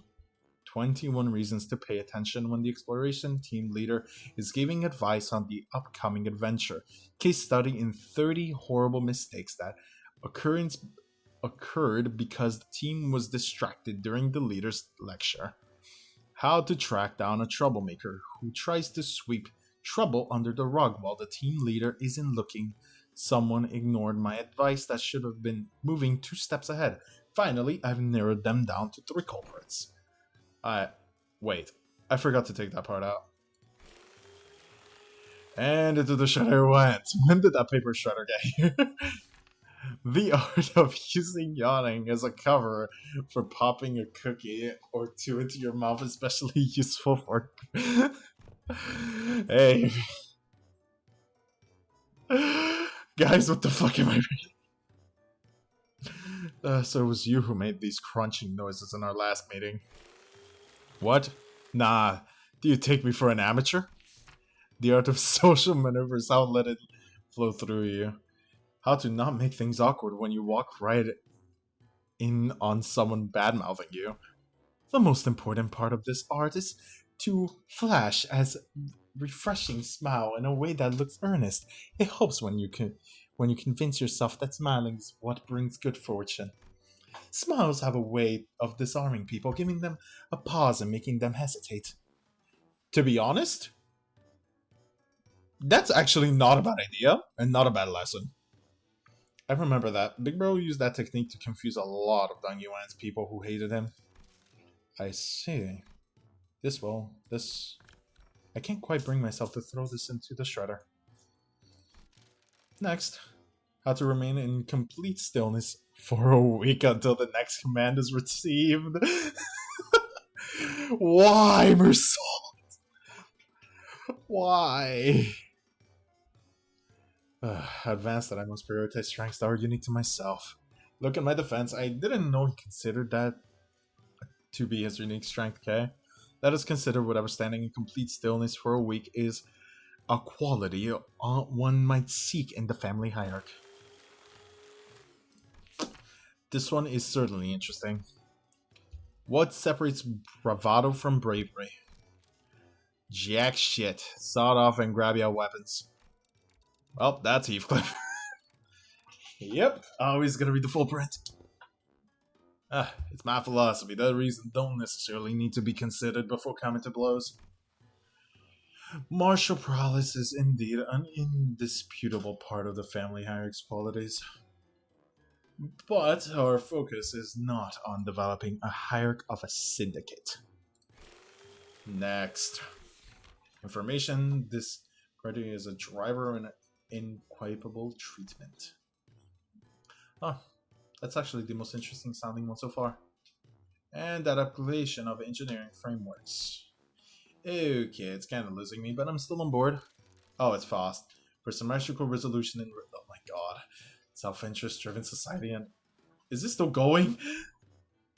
21 reasons to pay attention when the exploration team leader is giving advice on the upcoming adventure. Case study in 30 horrible mistakes that occurred because the team was distracted during the leader's lecture. How to track down a troublemaker who tries to sweep trouble under the rug while the team leader isn't looking. Someone ignored my advice that should have been moving 2 steps ahead. Finally, I've narrowed them down to 3 culprits. Wait, I forgot to take that part out. And into the shredder went. When did that paper shredder get here? The art of using yawning as a cover for popping a cookie or two into your mouth is especially useful for... Hey. Guys, what the fuck am I reading? So it was you who made these crunching noises in our last meeting. What? Nah, do you take me for an amateur? The art of social maneuvers, how to let it flow through you. How to not make things awkward when you walk right in on someone bad-mouthing you. The most important part of this art is to flash as refreshing smile in a way that looks earnest. It helps when you convince yourself that smiling is what brings good fortune. Smiles have a way of disarming people, giving them a pause and making them hesitate. To be honest, that's actually not a bad idea and not a bad lesson. I remember that. Big Bro used that technique to confuse a lot of Dong Yuan's people who hated him. I see. I can't quite bring myself to throw this into the shredder. Next, how to remain in complete stillness for a week until the next command is received. Why, Mersault? Why? Advanced that I must prioritize strengths that are unique to myself. Look at my defense, I didn't know he considered that to be his unique strength, okay? Let us consider whatever standing in complete stillness for a week is a quality one might seek in the family hierarchy. This one is certainly interesting. What separates bravado from bravery? Jack shit. Sawed off and grab your weapons. Well, that's Heathcliff. Yep, always gonna read the full print. It's my philosophy that reason don't necessarily need to be considered before coming to blows. Martial prowess is indeed an indisputable part of the family hierarchy's qualities. But our focus is not on developing a hierarchy of a syndicate. Next. Information. This criteria is a driver and inquipable treatment. Oh, that's actually the most interesting sounding one so far. And adaptation of engineering frameworks. Okay, it's kind of losing me, but I'm still on board. Oh, it's fast. For symmetrical resolution in... Oh my god. Self-interest driven society and... Is this still going?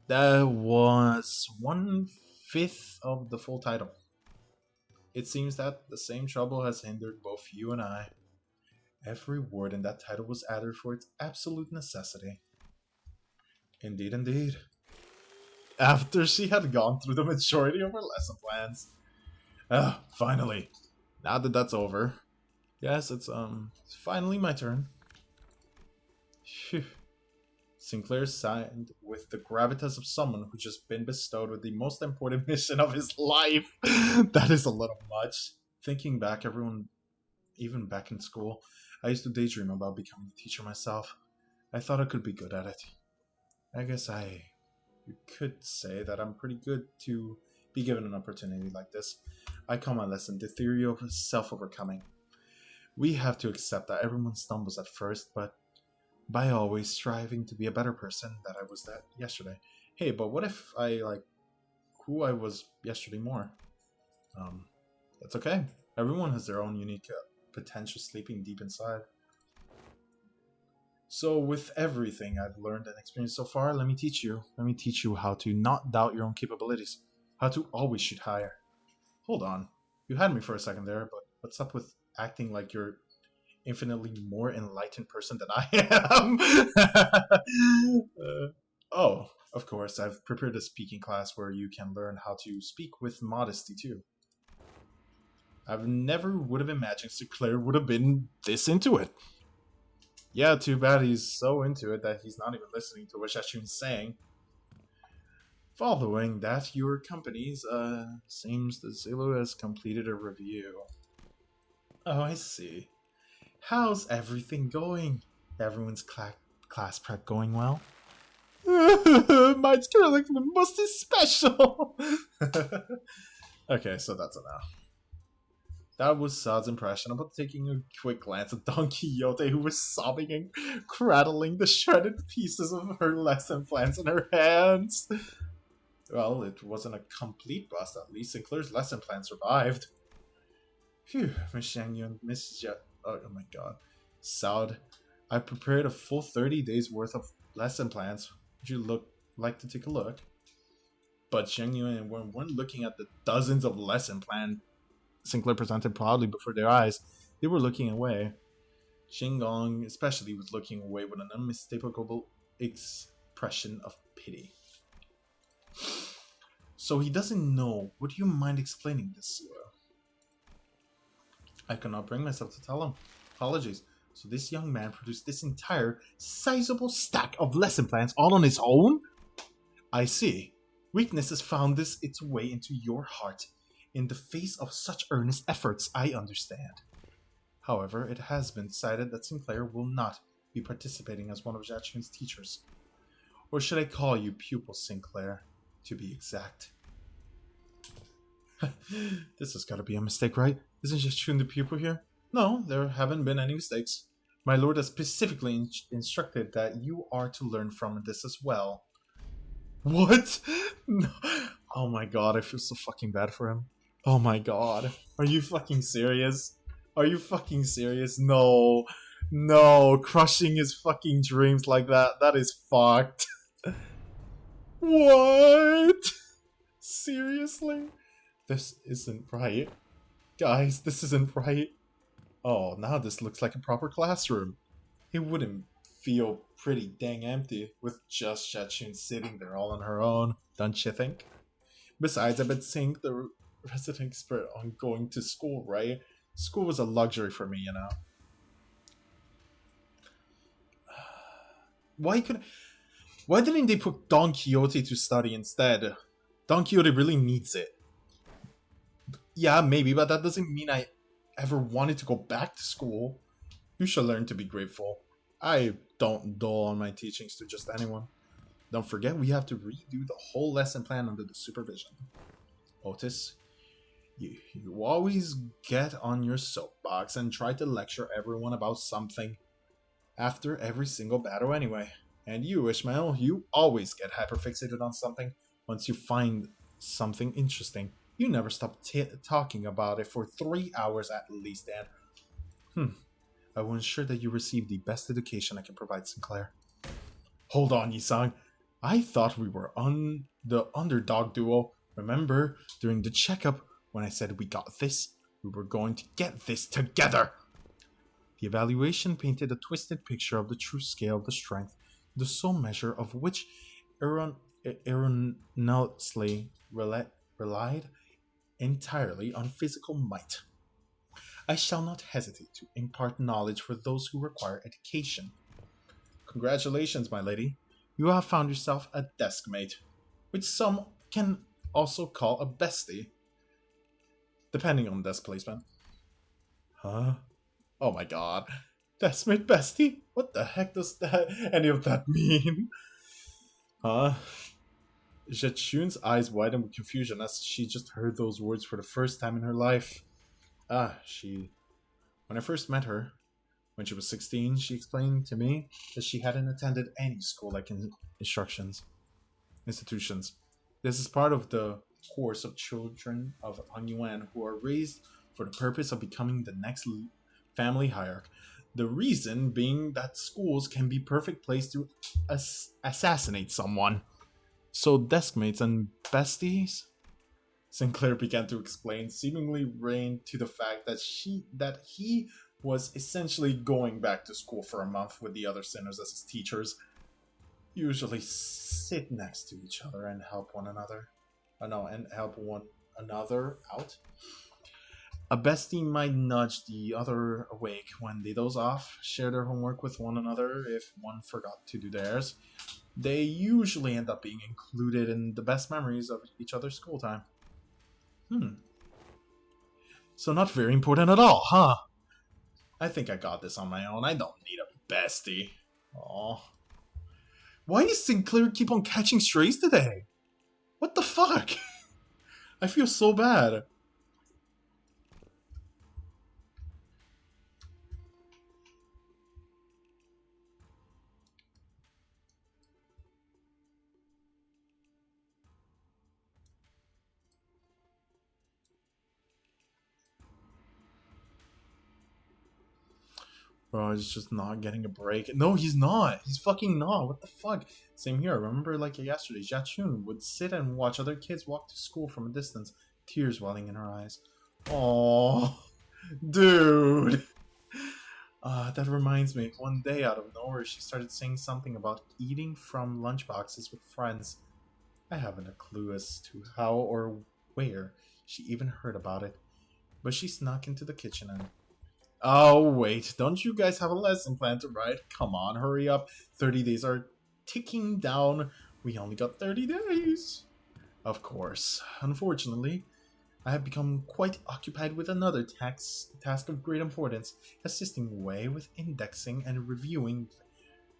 That was 1/5 of the full title. It seems that the same trouble has hindered both you and I. Every word in that title was added for its absolute necessity. Indeed, indeed. After she had gone through the majority of her lesson plans. Finally. Now that that's over. Yes, it's finally my turn. Phew. Sinclair signed with the gravitas of someone who's just been bestowed with the most important mission of his life. That is a little much. Thinking back, even back in school, I used to daydream about becoming a teacher myself. I thought I could be good at it. I guess you could say that I'm pretty good to be given an opportunity like this. I call my lesson the theory of self-overcoming. We have to accept that everyone stumbles at first, but by always striving to be a better person than I was that yesterday. Hey, but what if I like who I was yesterday more? That's okay. Everyone has their own unique potential sleeping deep inside. So with everything I've learned and experienced so far, let me teach you. Let me teach you how to not doubt your own capabilities. How to always shoot higher. Hold on. You had me for a second there, but what's up with acting like you're infinitely more enlightened person than I am? Oh, of course, I've prepared a speaking class where you can learn how to speak with modesty too. I've never would have imagined Sinclair would have been this into it. Yeah, too bad he's so into it that he's not even listening to what Shashun's saying. Following that, your company's, seems the Zulu has completed a review. Oh, I see. How's everything going? Everyone's class prep going well? Mine's curling must be special. Okay, so that's enough. That was Sad's impression about taking a quick glance at Don Quixote, who was sobbing and cradling the shredded pieces of her lesson plans in her hands. Well, it wasn't a complete bust, at least Sinclair's lesson plan survived. Phew, Miss Shang Yun, Miss oh my god. Sad. I prepared a full 30 days worth of lesson plans. Would you like to take a look? But Shang Yun and Wen weren't looking at the dozens of lesson plans Sinclair presented proudly before their eyes. They were looking away. Gong especially was looking away with an unmistakable expression of pity. So he doesn't know. Would you mind explaining this? I could not bring myself to tell him. Apologies. So this young man produced this entire sizable stack of lesson plans all on his own? I see. Weakness has found its way into your heart. In the face of such earnest efforts, I understand. However, it has been decided that Sinclair will not be participating as one of Jachun's teachers. Or should I call you Pupil Sinclair, to be exact? This has got to be a mistake, right? Isn't Jachun the pupil here? No, there haven't been any mistakes. My lord has specifically instructed that you are to learn from this as well. What? No. Oh my god, I feel so fucking bad for him. Oh my god. Are you fucking serious? Are you fucking serious? No. No. Crushing his fucking dreams like that. That is fucked. What? Seriously? This isn't right. Guys, this isn't right. Oh, now this looks like a proper classroom. It wouldn't feel pretty dang empty with just Jachun sitting there all on her own, don't you think? Besides, I've been seeing the resident expert on going to school, right? School was a luxury for me, you know. Why didn't they put Don Quixote to study instead? Don Quixote really needs it. Yeah, maybe, but that doesn't mean I ever wanted to go back to school. You should learn to be grateful. I don't dole on my teachings to just anyone. Don't forget, we have to redo the whole lesson plan under the supervision. Otis, you always get on your soapbox and try to lecture everyone about something after every single battle anyway. And you, Ishmael, you always get hyperfixated on something once you find something interesting. You never stop talking about it for 3 hours at least, Dan. I will ensure that you receive the best education I can provide, Sinclair. Hold on, Yisang. I thought we were on the underdog duo. Remember, during the checkup, when I said we got this, we were going to get this together. The evaluation painted a twisted picture of the true scale of the strength, the sole measure of which erroneously relied entirely on physical might. I shall not hesitate to impart knowledge for those who require education. Congratulations, my lady. You have found yourself a desk mate, which some can also call a bestie, depending on desk placement. Huh? Oh my god. Deskmate bestie? What the heck does any of that mean? Huh? Jachun's eyes widened with confusion as she just heard those words for the first time in her life. When I first met her, when she was 16, she explained to me that she hadn't attended any school-like institutions. This is part of the course of children of Han Yuan who are raised for the purpose of becoming the next family hierarch. The reason being that schools can be perfect place to assassinate someone. So deskmates and besties? Sinclair began to explain, seemingly reined to the fact that he was essentially going back to school for a month with the other sinners as his teachers. Usually sit next to each other and help one another. Help one another out. A bestie might nudge the other awake when they doze off, share their homework with one another if one forgot to do theirs. They usually end up being included in the best memories of each other's school time. So not very important at all, huh? I think I got this on my own. I don't need a bestie. Aww. Why does Sinclair keep on catching strays today? What the fuck? I feel so bad. Bro, he's just not getting a break. No, he's not. He's fucking not. What the fuck? Same here. I remember like yesterday, Jachun would sit and watch other kids walk to school from a distance, tears welling in her eyes. Oh, dude. That reminds me. One day out of nowhere, she started saying something about eating from lunchboxes with friends. I haven't a clue as to how or where she even heard about it, but she snuck into the kitchen and... Oh, wait, don't you guys have a lesson plan to write? Come on, hurry up. 30 days are ticking down. We only got 30 days. Of course. Unfortunately, I have become quite occupied with another task of great importance, assisting Wei with indexing and reviewing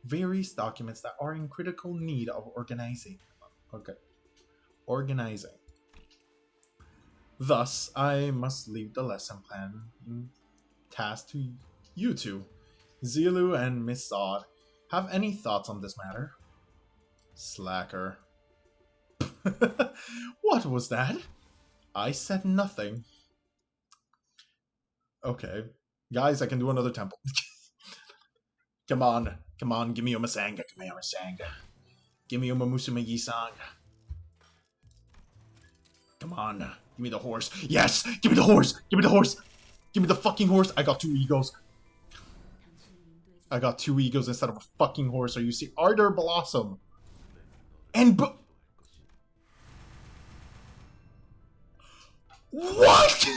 various documents that are in critical need of organizing. Okay. Organizing. Thus, I must leave the lesson plan task to you two. Zilu and Miss Zod. Have any thoughts on this matter? Slacker. What was that? I said nothing. Okay. Guys, I can do another temple. Come on. Come on, give me your Masanga. Give me your Masanga. Give me your Mamusuma Yisang. Come on. Give me the horse. Yes! Give me the horse! Give me the horse! Give me the fucking horse! I got 2 egos. I got 2 egos instead of a fucking horse. Are you see? Ardor Blossom. And what?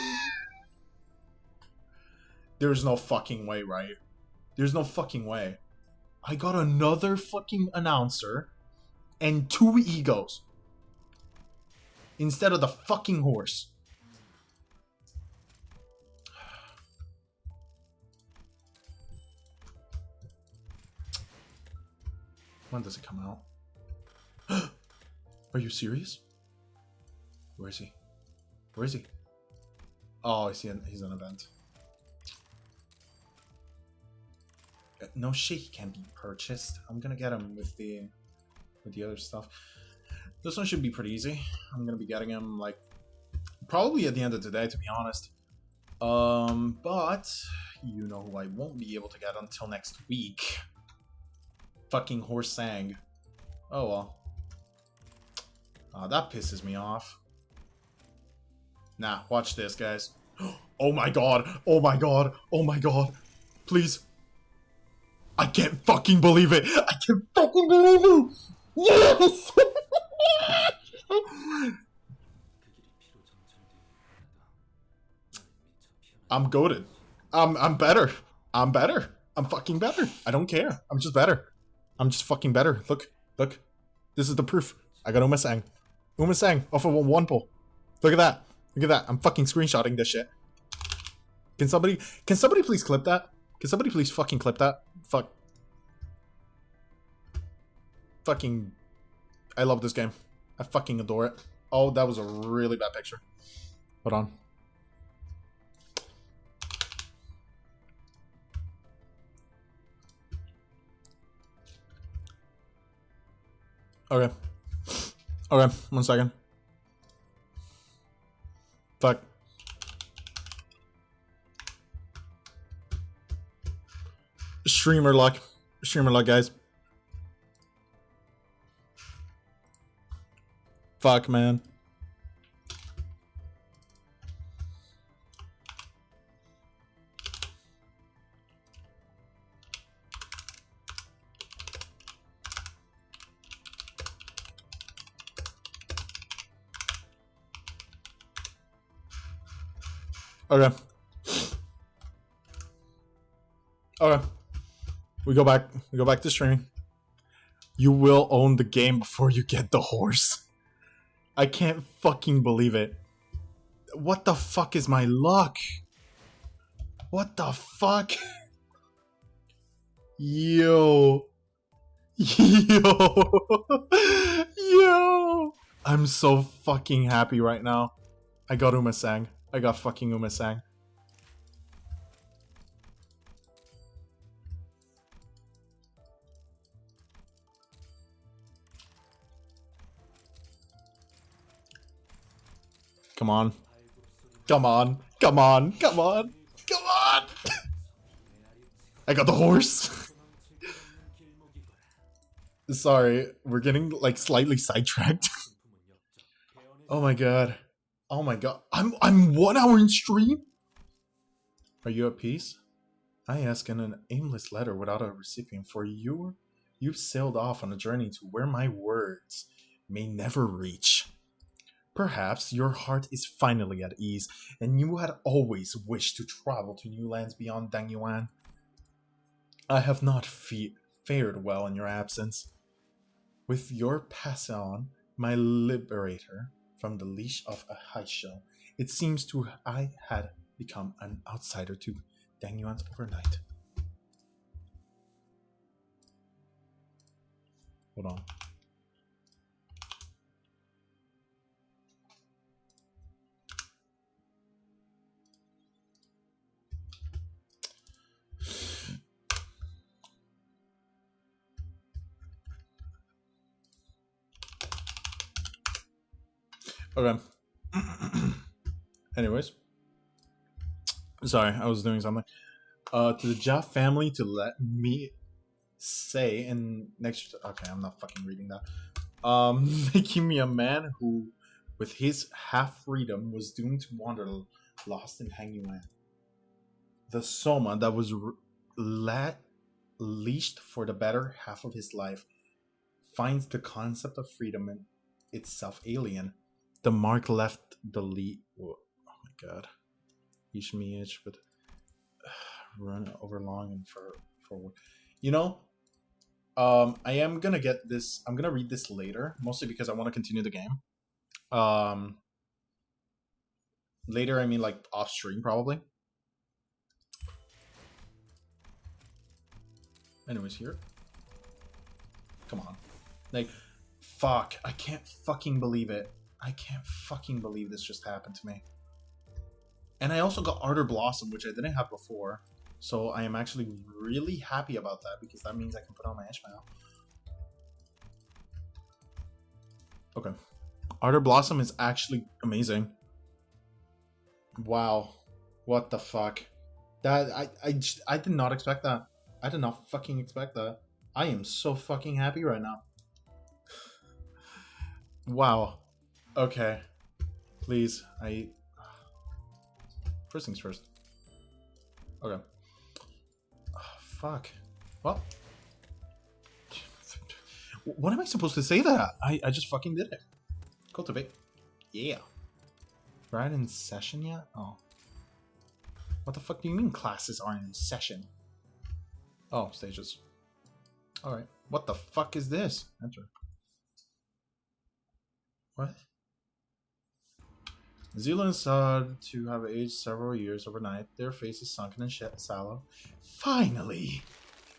There's no fucking way, right? There's no fucking way. I got another fucking announcer and 2 egos instead of the fucking horse. When does it come out? Are you serious? Where is he? Where is he? Oh, I see. He's an event. No shit, he can't be purchased. I'm gonna get him with the other stuff. This one should be pretty easy. I'm gonna be getting him like probably at the end of today, to be honest. But you know who I won't be able to get until next week. Fucking horse sang. Oh well. That pisses me off. Nah, watch this, guys. Oh my god! Oh my god! Oh my god! Please. I can't fucking believe it! I can't fucking believe it! Yes! I'm goated. I'm better. I'm better. I'm fucking better. I don't care. I'm just better. I'm just fucking better. Look. Look. This is the proof. I got Umasang. Umasang off of one pull. Look at that. Look at that. I'm fucking screenshotting this shit. Can somebody please clip that? Can somebody please fucking clip that? Fuck. Fucking. I love this game. I fucking adore it. Oh, that was a really bad picture. Hold on. Okay. Okay, 1 second. Fuck. Streamer luck. Streamer luck, guys. Fuck, man. Okay. Okay. We go back to streaming. You will own the game before you get the horse. I can't fucking believe it. What the fuck is my luck? What the fuck? Yo. Yo! Yo! I'm so fucking happy right now. I got Umasang. I got fucking Umasang. Come on. Come on. Come on. Come on. Come on! I got the horse. Sorry, we're getting like slightly sidetracked. Oh my god. Oh my god. I'm 1 hour in stream? Are you at peace? I ask in an aimless letter without a recipient, for you sailed off on a journey to where my words may never reach. Perhaps your heart is finally at ease, and you had always wished to travel to new lands beyond Dangyuan. I have not fared well in your absence. With your pass on, my liberator from the leash of a Haisho, it seems to I had become an outsider to Dangyuan's overnight. Hold on. Okay. Anyways. Sorry, I was doing something. To the Ja family to let me say in next. Okay, I'm not fucking reading that. Making me a man who, with his half freedom, was doomed to wander lost in Hangyuan. The Soma that was leashed for the better half of his life finds the concept of freedom in itself alien. The mark left the lead. Oh my god. Each me itch, but run over long and forward. You know, I am gonna get this. I'm gonna read this later, mostly because I want to continue the game. Um, later, I mean like off stream, probably. Anyways, here. Come on, like, fuck! I can't fucking believe it. I can't fucking believe this just happened to me. And I also got Ardor Blossom, which I didn't have before. So I am actually really happy about that because that means I can put on my Ishmael. Okay. Ardor Blossom is actually amazing. Wow. What the fuck? That I did not expect that. I did not fucking expect that. I am so fucking happy right now. Wow. Okay. Please, first things first. Okay. Oh, fuck. Well. What am I supposed to say that? I just fucking did it. Cultivate. Yeah. Right in session yet? Oh. What the fuck do you mean classes aren't in session? Oh, stages. Alright. What the fuck is this? Enter. What? Zealand said to have aged several years overnight. Their faces sunken and sallow. Finally!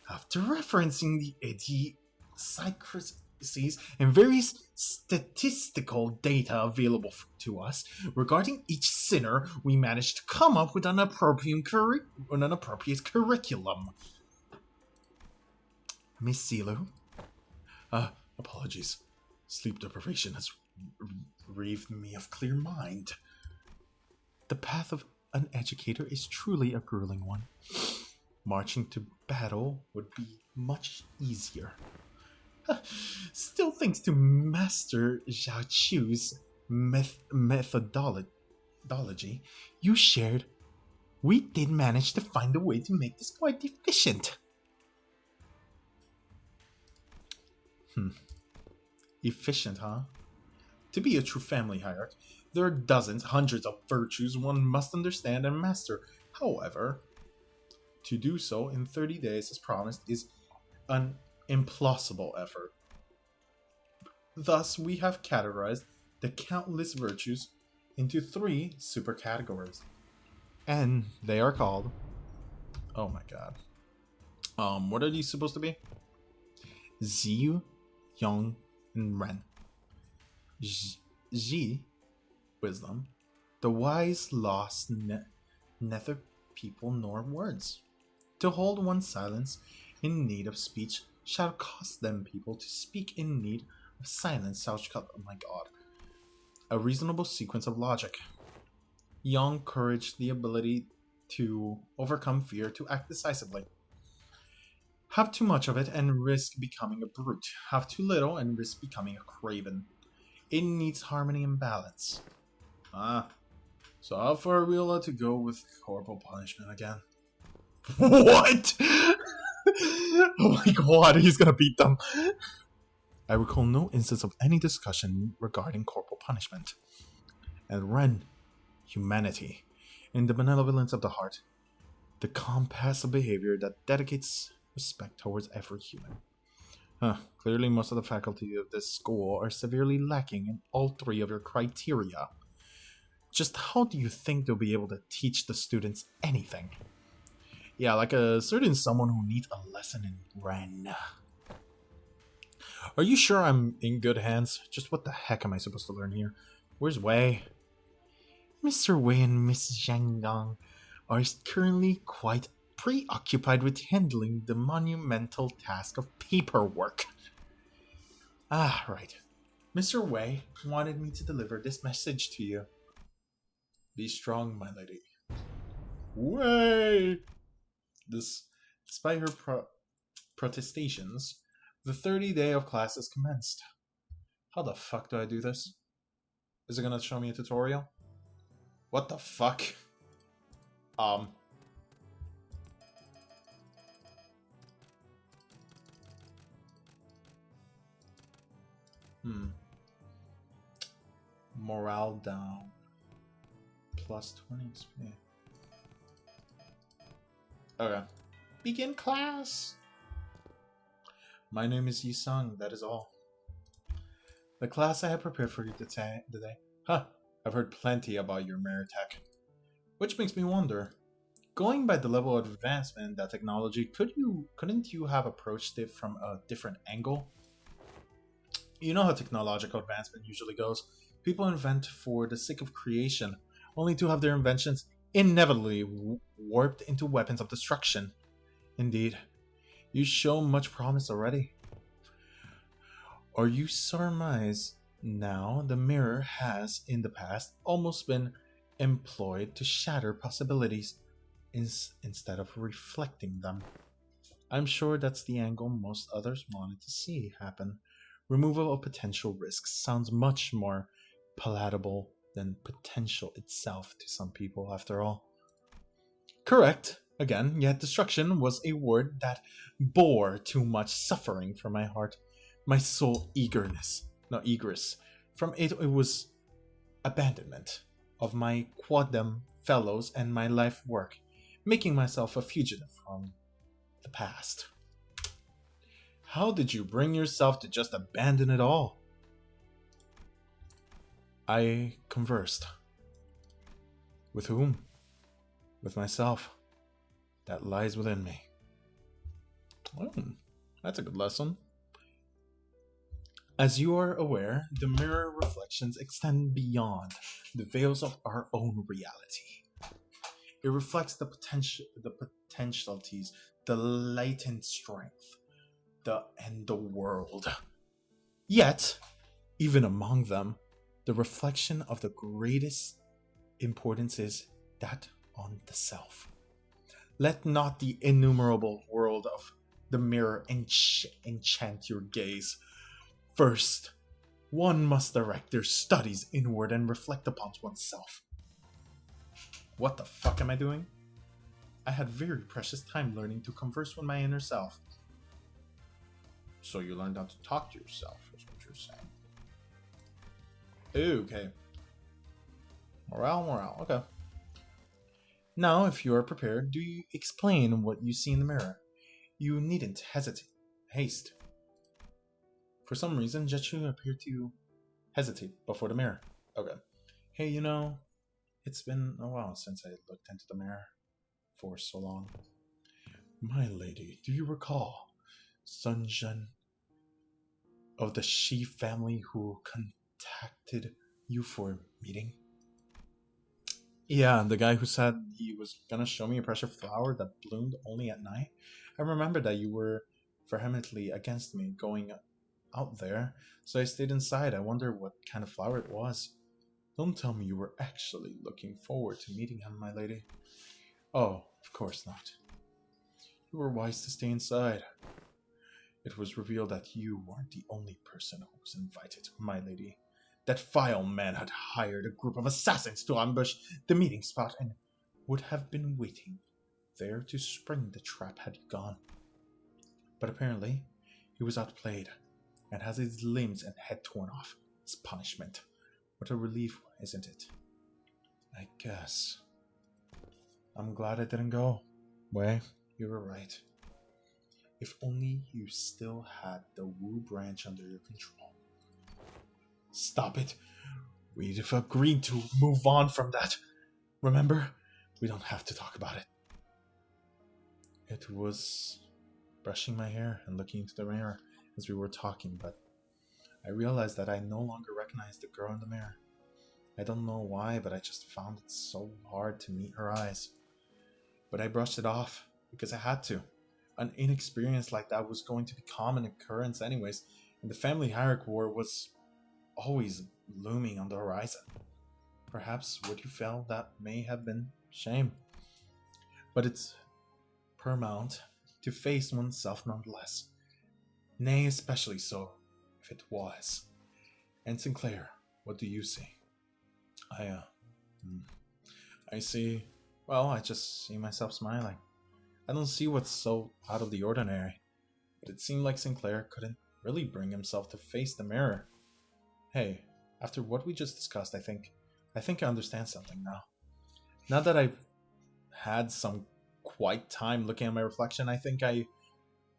After referencing the idiosyncrasies and various statistical data available to us regarding each sinner, we managed to come up with an appropriate curriculum. Miss Silu? Apologies. Sleep deprivation has relieved me of clear mind. The path of an educator is truly a grueling one. Marching to battle would be much easier. Still, thanks to Master Zhao Chu's methodology you shared, we did manage to find a way to make this quite efficient. Efficient, huh? To be a true family hierarch, there are dozens, hundreds of virtues one must understand and master. However, to do so in 30 days as promised is an implausible effort. Thus, we have categorized the countless virtues into 3 super categories. And they are called... Oh my god. What are these supposed to be? Ziyu, Yong, and Ren. Ji, wisdom. The wise lost neither people nor words. To hold one's silence in need of speech shall cause them people to speak in need of silence shall oh my god. A reasonable sequence of logic. Young courage, the ability to overcome fear, to act decisively. Have too much of it and risk becoming a brute. Have too little and risk becoming a craven. It needs harmony and balance. Ah, so how far are we allowed to go with corporal punishment again? What? Oh my god, he's gonna beat them. I recall no instance of any discussion regarding corporal punishment. And Ren, humanity, in the benevolence of the heart, the compass of behavior that dedicates respect towards every human. Clearly, most of the faculty of this school are severely lacking in all three of your criteria. Just how do you think they'll be able to teach the students anything? Yeah, like a certain someone who needs a lesson in Ren. Are you sure I'm in good hands? Just what the heck am I supposed to learn here? Where's Wei? Mr. Wei and Miss Zhang Yang are currently quite preoccupied with handling the monumental task of paperwork. Ah, right. Mr. Wei wanted me to deliver this message to you. Be strong, my lady. Wei! Despite her protestations, the 30-day of class has commenced. How the fuck do I do this? Is it gonna show me a tutorial? What the fuck? Morale down. Plus 20 XP. Okay. Begin class! My name is Yi-sung, that is all. The class I have prepared for you today. I've heard plenty about your Meritech. Which makes me wonder, going by the level of advancement in that technology, couldn't you have approached it from a different angle? You know how technological advancement usually goes. People invent for the sake of creation, only to have their inventions inevitably warped into weapons of destruction. Indeed, you show much promise already. Or you surmise now the mirror has, in the past, almost been employed to shatter possibilities instead of reflecting them. I'm sure that's the angle most others wanted to see happen. Removal of potential risks sounds much more palatable than potential itself to some people, after all. Correct. Again, yet destruction was a word that bore too much suffering from my heart. My soul egress. From it was abandonment of my quadam fellows and my life work, making myself a fugitive from the past. How did you bring yourself to just abandon it all? I conversed. With whom? With myself. That lies within me. Oh, that's a good lesson. As you are aware, the mirror reflections extend beyond the veils of our own reality. It reflects the potentialities, the latent strength, and the world. Yet, even among them, the reflection of the greatest importance is that on the self. Let not the innumerable world of the mirror enchant your gaze. First, one must direct their studies inward and reflect upon oneself. What the fuck am I doing? I had very precious time learning to converse with my inner self. So you learned how to talk to yourself, is what you're saying. Okay. Morale, okay. Now, if you are prepared, do you explain what you see in the mirror? You needn't haste. For some reason, Jetsu appeared to hesitate before the mirror. Okay. Hey, it's been a while since I looked into the mirror for so long. My lady, do you recall Sunjun of the Shi family who contacted you for a meeting? Yeah, the guy who said he was gonna show me a precious flower that bloomed only at night. I remember that you were vehemently against me going out there, so I stayed inside. I wonder what kind of flower it was. Don't tell me you were actually looking forward to meeting him, my lady. Oh, of course not. You were wise to stay inside. It was revealed that you weren't the only person who was invited, my lady. That vile man had hired a group of assassins to ambush the meeting spot and would have been waiting there to spring the trap had you gone. But apparently, he was outplayed and has his limbs and head torn off as punishment. What a relief, isn't it? I guess. I'm glad I didn't go. Wei, you were right. If only you still had the Wu branch under your control. Stop it. We've agreed to move on from that. Remember? We don't have to talk about it. It was brushing my hair and looking into the mirror as we were talking, but I realized that I no longer recognized the girl in the mirror. I don't know why, but I just found it so hard to meet her eyes. But I brushed it off because I had to. An inexperience like that was going to be common occurrence anyways, and the family hierarchy war was always looming on the horizon. Perhaps what you felt that may have been shame. But it's paramount to face oneself nonetheless. Nay, especially so if it was. And Sinclair, what do you see? I see, well, I just see myself smiling. I don't see what's so out of the ordinary. But it seemed like Sinclair couldn't really bring himself to face the mirror. Hey, after what we just discussed, I think I understand something now. Now that I've had some quiet time looking at my reflection, I think I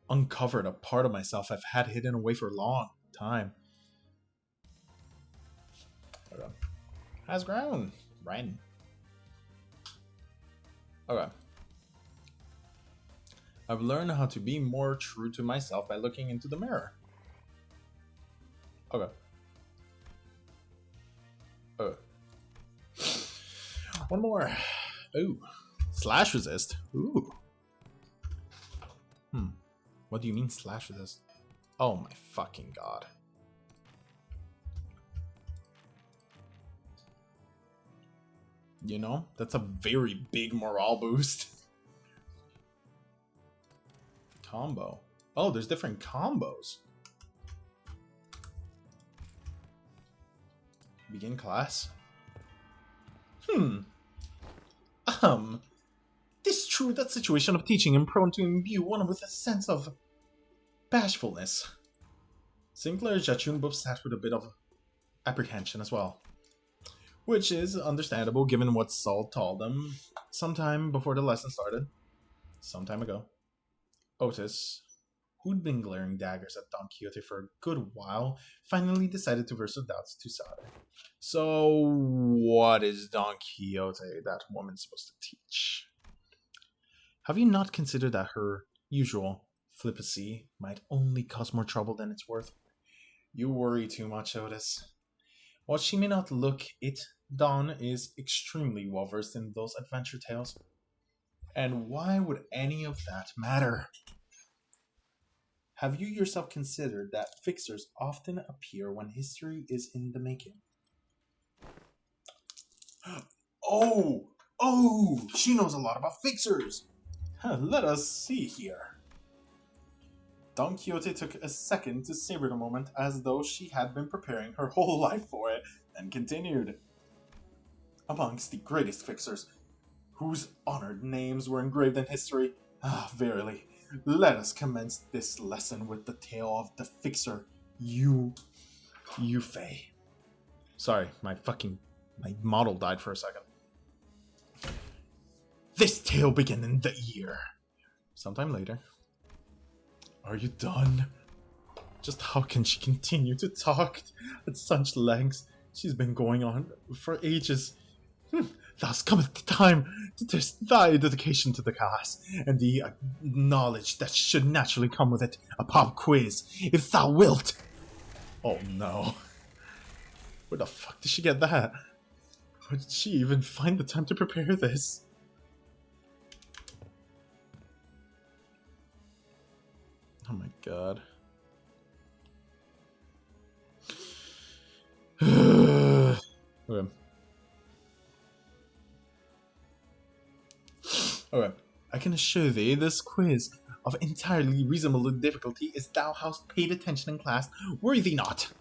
uncovered a part of myself I've had hidden away for a long time. Has grown. Ren. Okay. I've learned how to be more true to myself by looking into the mirror. Okay. One more. Ooh. Slash resist. Ooh. What do you mean slash resist? Oh my fucking god. You know, that's a very big morale boost. Combo. Oh, there's different combos. Begin class. This true that situation of teaching and prone to imbue one with a sense of bashfulness. Sinclair and Jachun both sat with a bit of apprehension as well. Which is understandable given what Saul told them sometime before the lesson started. Some time ago. Otis, who'd been glaring daggers at Don Quixote for a good while, finally decided to verse his doubts to Sade. So, what is Don Quixote that woman supposed to teach? Have you not considered that her usual flippancy might only cause more trouble than it's worth? You worry too much, Otis. While she may not look it, Don is extremely well versed in those adventure tales. And why would any of that matter? Have you yourself considered that fixers often appear when history is in the making? Oh, she knows a lot about fixers. Let us see here. Don Quixote took a second to savor the moment as though she had been preparing her whole life for it, then continued. Amongst the greatest fixers, whose honored names were engraved in history, verily, let us commence this lesson with the tale of the fixer, Yufei. Sorry, my model died for a second. This tale began in the year. Sometime later. Are you done? Just how can she continue to talk at such lengths? She's been going on for ages. Thus cometh the time to test thy dedication to the class, and the knowledge that should naturally come with it, a pop quiz, if thou wilt. Oh no. Where the fuck did she get that? How did she even find the time to prepare this? Oh my god. Okay. Okay. I can assure thee this quiz of entirely reasonable difficulty is thou hast paid attention in class, worry thee not.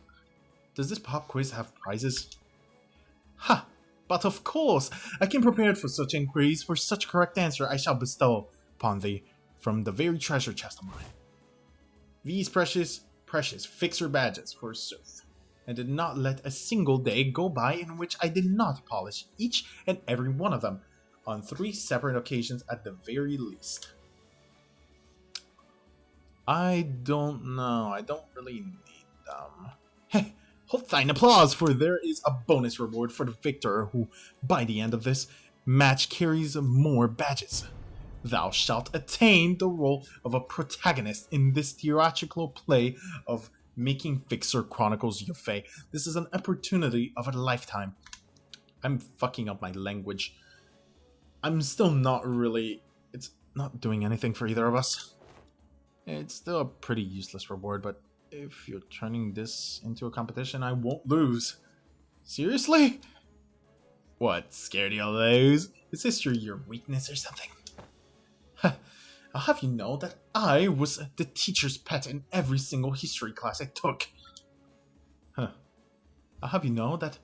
Does this pop quiz have prizes? Ha! But of course, I came prepared for such inquiries. For such correct answer I shall bestow upon thee from the very treasure chest of mine. These precious fixer badges, forsooth. I did not let a single day go by in which I did not polish each and every one of them, on 3 separate occasions at the very least. I don't know. I don't really need them. Heh, hold thine applause, for there is a bonus reward for the victor who, by the end of this match, carries more badges. Thou shalt attain the role of a protagonist in this theatrical play of Making Fixer Chronicles Yufei. This is an opportunity of a lifetime. I'm fucking up my language. I'm still not really... It's not doing anything for either of us. It's still a pretty useless reward, but if you're turning this into a competition, I won't lose. Seriously? What, scared you'll lose? Is this your weakness or something? I'll have you know that I was the teacher's pet in every single history class I took. I'll have you know that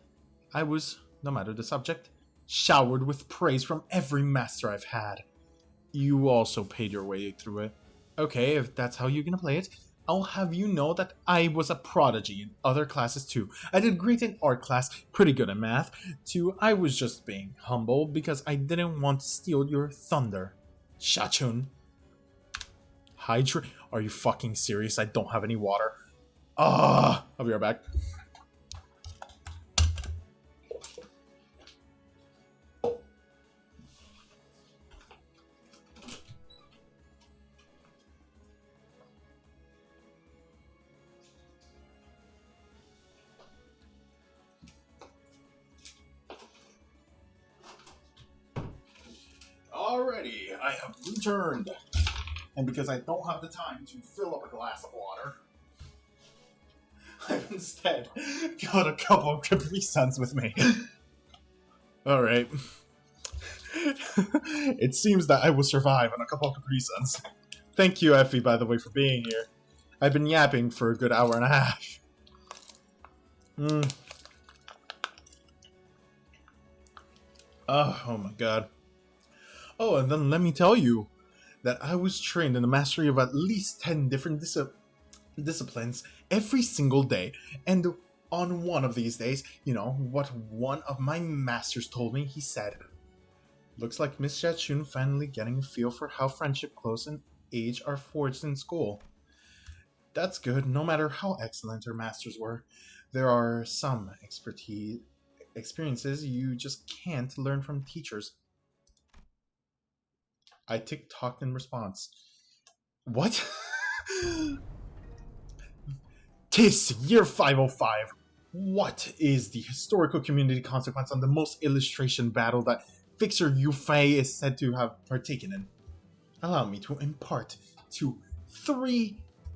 I was, no matter the subject, showered with praise from every master I've had. You also paid your way through it. Okay, if that's how you're gonna play it, I'll have you know that I was a prodigy in other classes too. I did great in art class, pretty good in math too. I was just being humble because I didn't want to steal your thunder. Shachun. Hydra? Are you fucking serious? I don't have any water. I'll be right back. Alrighty, I have returned. And because I don't have the time to fill up a glass of water, I've instead got a couple of Capri Suns with me. Alright. It seems that I will survive on a couple of Capri Suns. Thank you, Effie, by the way, for being here. I've been yapping for a good hour and a half. Oh my god. Oh, and then let me tell you that I was trained in the mastery of at least 10 different disciplines every single day. And on one of these days, you know, what one of my masters told me, he said, "Looks like Miss Shachun finally getting a feel for how friendship, close, and age are forged in school." That's good, no matter how excellent her masters were. There are some experiences you just can't learn from teachers. I tick-tocked in response. What? Tis year 505. What is the historical community consequence on the most illustration battle that Fixer Yufei is said to have partaken in? Allow me to impart to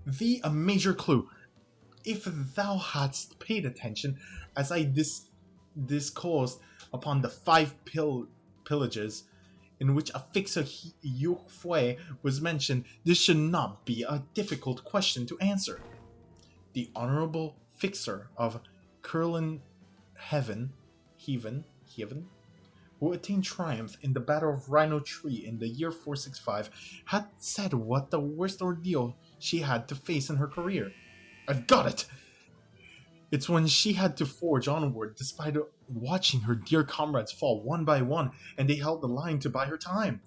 thee a major clue. If thou hadst paid attention as I discoursed upon the 5 pillages in which a Fixer Yufei was mentioned, this should not be a difficult question to answer. The Honorable Fixer of Curlin Heaven, who attained triumph in the Battle of Rhino Tree in the year 465, had said what the worst ordeal she had to face in her career. I've got it! It's when she had to forge onward despite watching her dear comrades fall one by one, and they held the line to buy her time.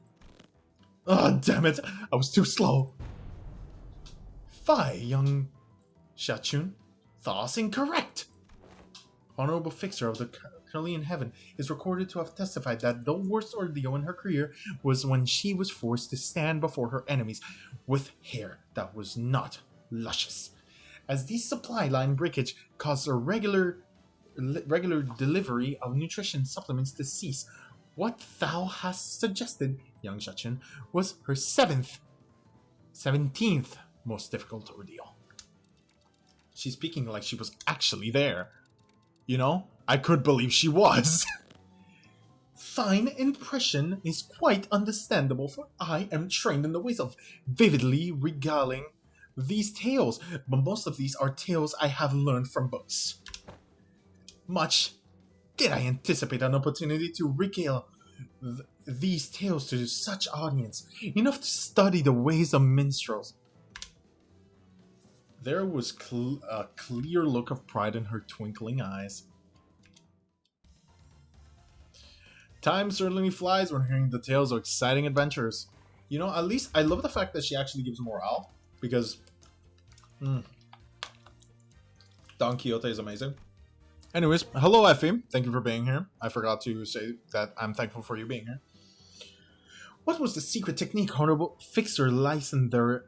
Ah, damn it! I was too slow. Fie, young Shachun, thou's incorrect. Honorable Fixer of the Curlian Heaven is recorded to have testified that the worst ordeal in her career was when she was forced to stand before her enemies with hair that was not luscious, as this supply line breakage caused a regular delivery of nutrition supplements to cease. What thou hast suggested, young Jachin, was her 17th most difficult ordeal. She's speaking like she was actually there. You know, I could believe she was. Thine impression is quite understandable, for I am trained in the ways of vividly regaling these tales, but most of these are tales I have learned from books. Much did I anticipate an opportunity to regale these tales to such audience, enough to study the ways of minstrels. There was a clear look of pride in her twinkling eyes. Time certainly flies when hearing the tales of exciting adventures. You know, at least I love the fact that she actually gives morale, because Don Quixote is amazing. Anyways, hello Effie, thank you for being here. I forgot to say that I'm thankful for you being here. What was the secret technique Honorable Fixer Lysander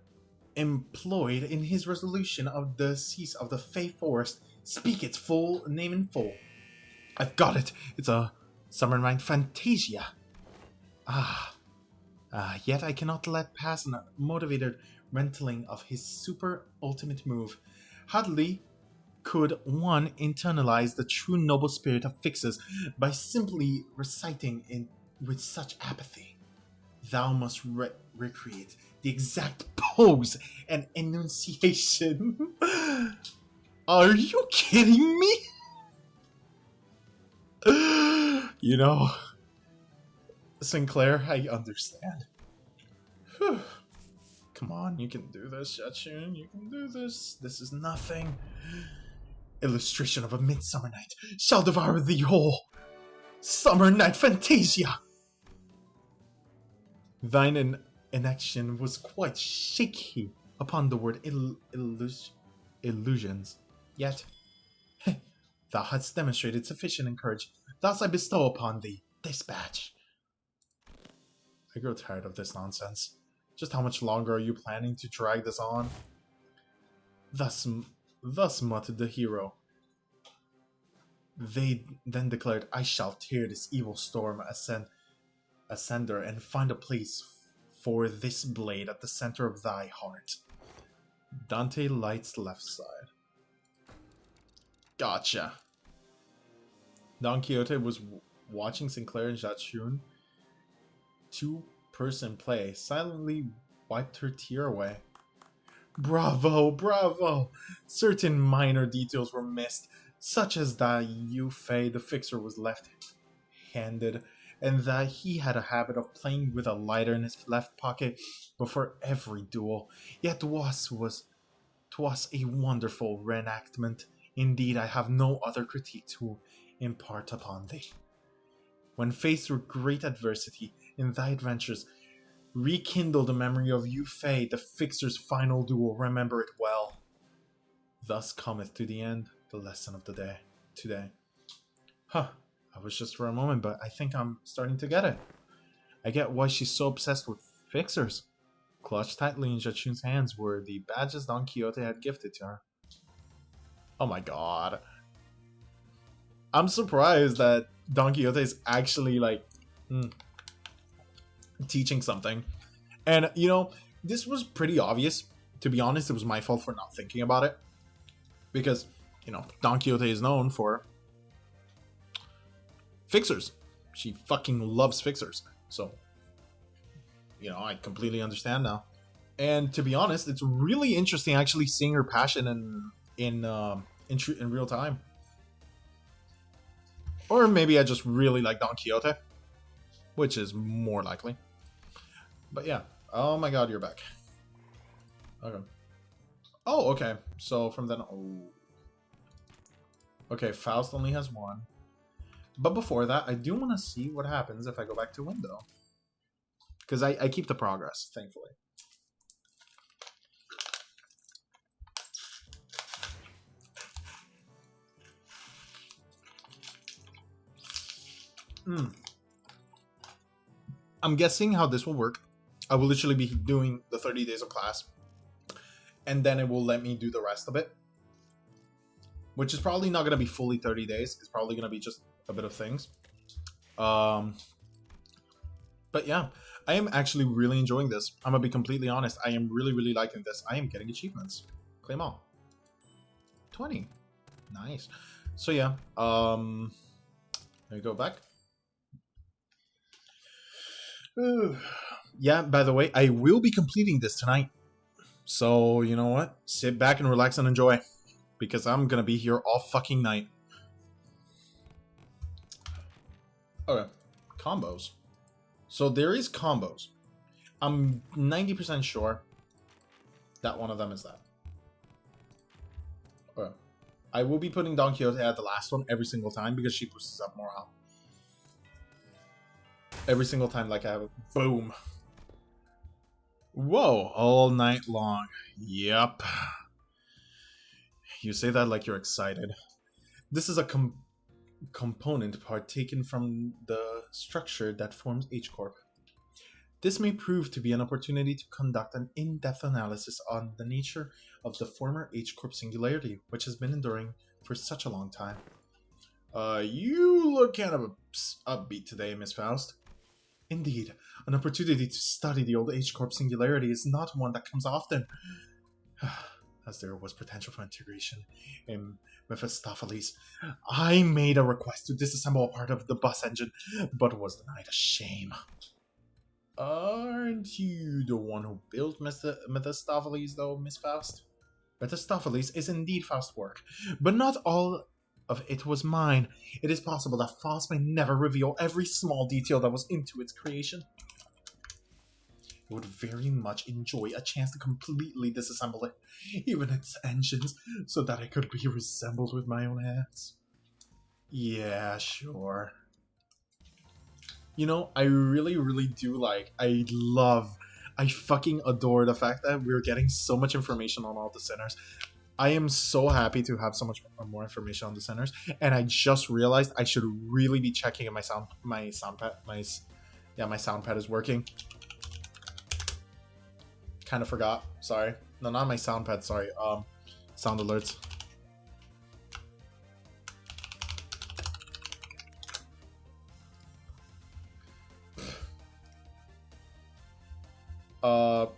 employed in his resolution of the cease of the Fey Forest? Speak its full name in full. I've got it. It's a Summer Night Fantasia. Yet I cannot let pass a motivated rentling of his super ultimate move. Hardly could one internalize the true noble spirit of Fixes by simply reciting it with such apathy. Thou must recreate the exact pose and enunciation. Are you kidding me? You know, Sinclair, I understand. Whew. Come on, you can do this, Jachun. You can do this. This is nothing. Illustration of a midsummer night shall devour thee whole. Summer Night Fantasia! Thine enaction was quite shaky upon the word illusions. Yet, thou hadst demonstrated sufficient courage. Thus I bestow upon thee this badge. I grow tired of this nonsense. Just how much longer are you planning to drag this on? Thus muttered the hero. They then declared, I shall tear this evil storm asunder and find a place for this blade at the center of thy heart. Dante lights left side. Gotcha. Don Quixote was watching Sinclair and Jachun two-person play, silently wiped her tear away. Bravo, bravo! Certain minor details were missed, such as that Yu Fei the Fixer was left-handed, and that he had a habit of playing with a lighter in his left pocket before every duel. Yet twas a wonderful reenactment. Indeed, I have no other critique to impart upon thee. When faced with great adversity in thy adventures, rekindle the memory of Yu Fei, the Fixer's final duel. Remember it well. Thus cometh to the end the lesson of the day today. I was just for a moment, but I think I'm starting to get it. I get why she's so obsessed with Fixers. Clutched tightly in Jachun's hands were the badges Don Quixote had gifted to her. Oh my god. I'm surprised that Don Quixote is actually like teaching something. And you know, this was pretty obvious. To be honest, it was my fault for not thinking about it. Because, you know, Don Quixote is known for Fixers. She fucking loves Fixers. So, you know, I completely understand now. And to be honest, it's really interesting actually seeing her passion in real time. Or maybe I just really like Don Quixote, which is more likely. But yeah. Oh my god, you're back. Okay. Oh, okay. So from then... Oh. Okay, Faust only has one. But before that, I do want to see what happens if I go back to window. Because I keep the progress, thankfully. I'm guessing how this will work. I will literally be doing the 30 days of class. And then it will let me do the rest of it. which is probably not going to be fully 30 days. It's probably going to be just a bit of things. But yeah, I am actually really enjoying this. I'm going to be completely honest. I am really, really liking this. I am getting achievements. Claim all. 20. Nice. So yeah, let me go back. Yeah, by the way, I will be completing this tonight. So, you know what? Sit back and relax and enjoy. Because I'm gonna be here all fucking night. Okay. Combos. So there is combos. I'm 90% sure that one of them is that. Okay. I will be putting Don Quixote at the last one every single time because she boosts up morale. Every single time, like I have a boom. Whoa, all night long. Yep. You say that like you're excited. This is a component partaken from the structure that forms H-Corp. This may prove to be an opportunity to conduct an in-depth analysis on the nature of the former H-Corp singularity, which has been enduring for such a long time. You look kind of upbeat today, Miss Faust. Indeed, an opportunity to study the old H-Corp singularity is not one that comes often. As there was potential for integration in Mephistopheles, I made a request to disassemble a part of the bus engine, but was denied. A shame. Aren't you the one who built Mephistopheles, though, Miss Faust? Mephistopheles is indeed Faust's work, but not all of it was mine. It is possible that Faust may never reveal every small detail that was into its creation. I would very much enjoy a chance to completely disassemble it, even its engines, so that it could be reassembled with my own hands. Yeah, sure. You know, I really, really do like, I fucking adore the fact that we're getting so much information on all the centers. I am so happy to have so much more information on the centers, and I just realized I should really be checking if my soundpad is working. Kind of forgot. Sorry. No, not my soundpad. Sorry. Sound alerts.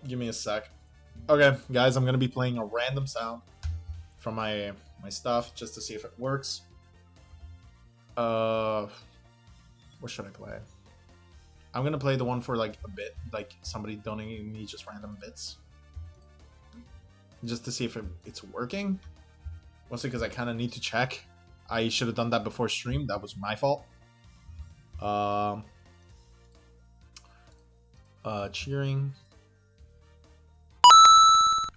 Give me a sec. Okay, guys, I'm gonna be playing a random sound from my stuff just to see if it works. What should I play? I'm gonna play the one for like a bit, like somebody donating me just random bits, just to see if it's working. Mostly because I kind of need to check. I should have done that before stream. That was my fault. Cheering.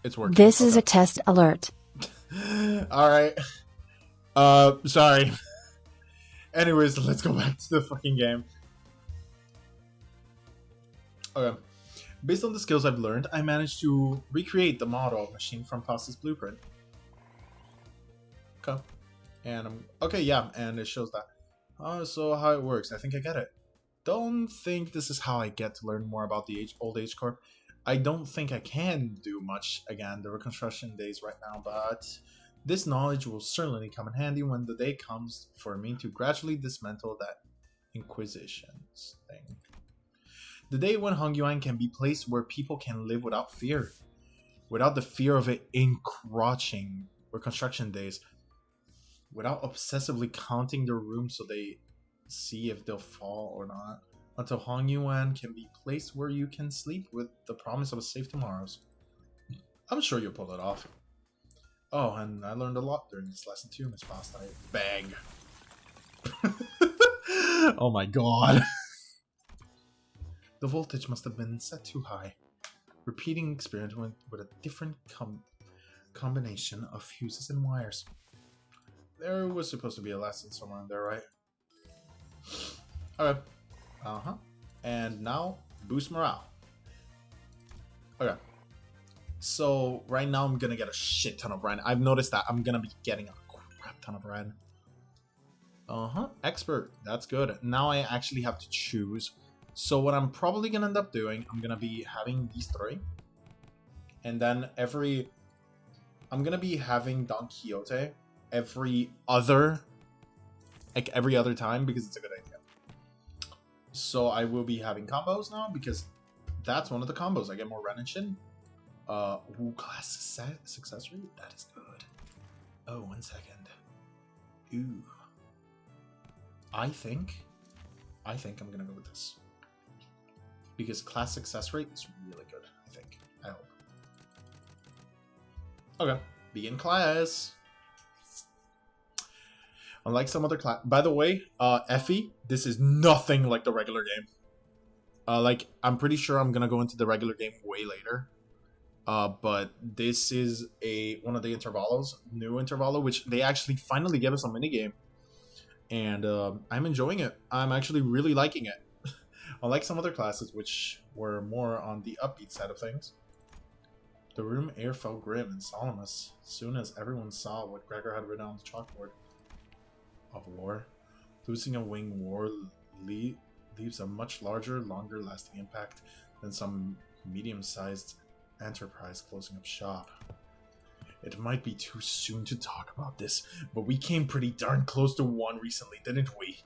It's working. This is a test alert. All right. Sorry. Anyways, let's go back to the fucking game. Okay. Based on the skills I've learned, I managed to recreate the model machine from Faust's blueprint. Okay. And okay, yeah, and it shows that. So how it works, I think I get it. Don't think this is how I get to learn more about the old H-Corp. I don't think I can do much again the reconstruction days right now, but this knowledge will certainly come in handy when the day comes for me to gradually dismantle that Inquisitions thing. The day when Hongyuan can be placed where people can live without fear. Without the fear of it encroaching reconstruction days. Without obsessively counting their rooms so they see if they'll fall or not. Until Hongyuan can be placed where you can sleep with the promise of a safe tomorrows. I'm sure you'll pull it off. Oh, and I learned a lot during this lesson too, Miss Faust. I beg. Oh my god. The voltage must have been set too high. Repeating experiment with a different combination of fuses and wires. There was supposed to be a lesson somewhere in there, right? Okay. And now, boost morale. Okay. So, right now I'm gonna get a shit ton of red. I've noticed that I'm gonna be getting a crap ton of red. Expert. That's good. Now I actually have to choose. So what I'm probably gonna end up doing, I'm gonna be having these three. And then I'm gonna be having Don Quixote every other time because it's a good idea. So I will be having combos now because that's one of the combos. I get more Renation. Class success rate? That is good. Oh, 1 second. Ooh. I think I'm gonna go with this. Because class success rate is really good, I think. I hope. Okay. Begin class. Unlike some other class. By the way, Effie, this is nothing like the regular game. I'm pretty sure I'm gonna go into the regular game way later. But this is one of the new intervallo, which they actually finally gave us a minigame. And I'm enjoying it. I'm actually really liking it. Unlike some other classes, which were more on the upbeat side of things. The room air felt grim and solemn as soon as everyone saw what Gregor had written on the chalkboard. Of war. Losing a wing war leaves a much larger, longer-lasting impact than some medium-sized enterprise closing up shop. It might be too soon to talk about this, but we came pretty darn close to one recently, didn't we?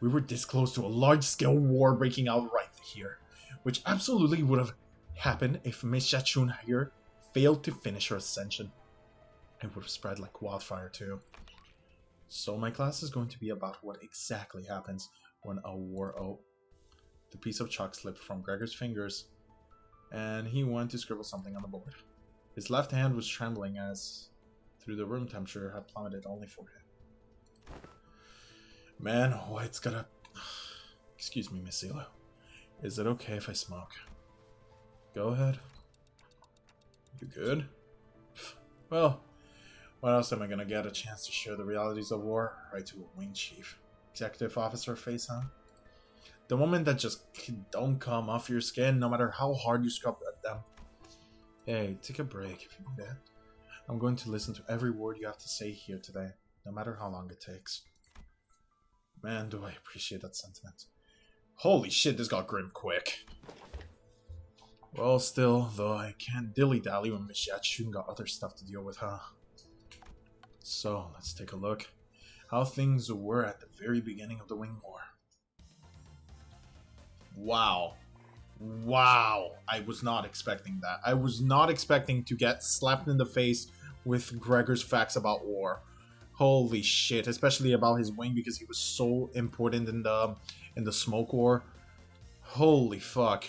We were this close to a large-scale war breaking out right here, which absolutely would have happened if Miss Jachun here failed to finish her ascension. It would have spread like wildfire too. So my class is going to be about what exactly happens when a war... Oh, the piece of chalk slipped from Gregor's fingers, and he went to scribble something on the board. His left hand was trembling as through the room temperature had plummeted only for him. Man, White's gotta... Excuse me, Miss Zila. Is it okay if I smoke? Go ahead. You good? Well, what else am I gonna get? A chance to share the realities of war? Right to a wing chief. Executive officer face, huh? The moment that just don't come off your skin, no matter how hard you scrub at them. Hey, take a break if you need it. I'm going to listen to every word you have to say here today, no matter how long it takes. Man, do I appreciate that sentiment. Holy shit, this got grim quick. Well, still, though, I can't dilly-dally when Miss Yachun got other stuff to deal with, huh? So, let's take a look. How things were at the very beginning of the Wing War. Wow. Wow. I was not expecting that. I was not expecting to get slapped in the face with Gregor's facts about war. Holy shit. Especially about his wing because he was so important in the smoke war. Holy fuck.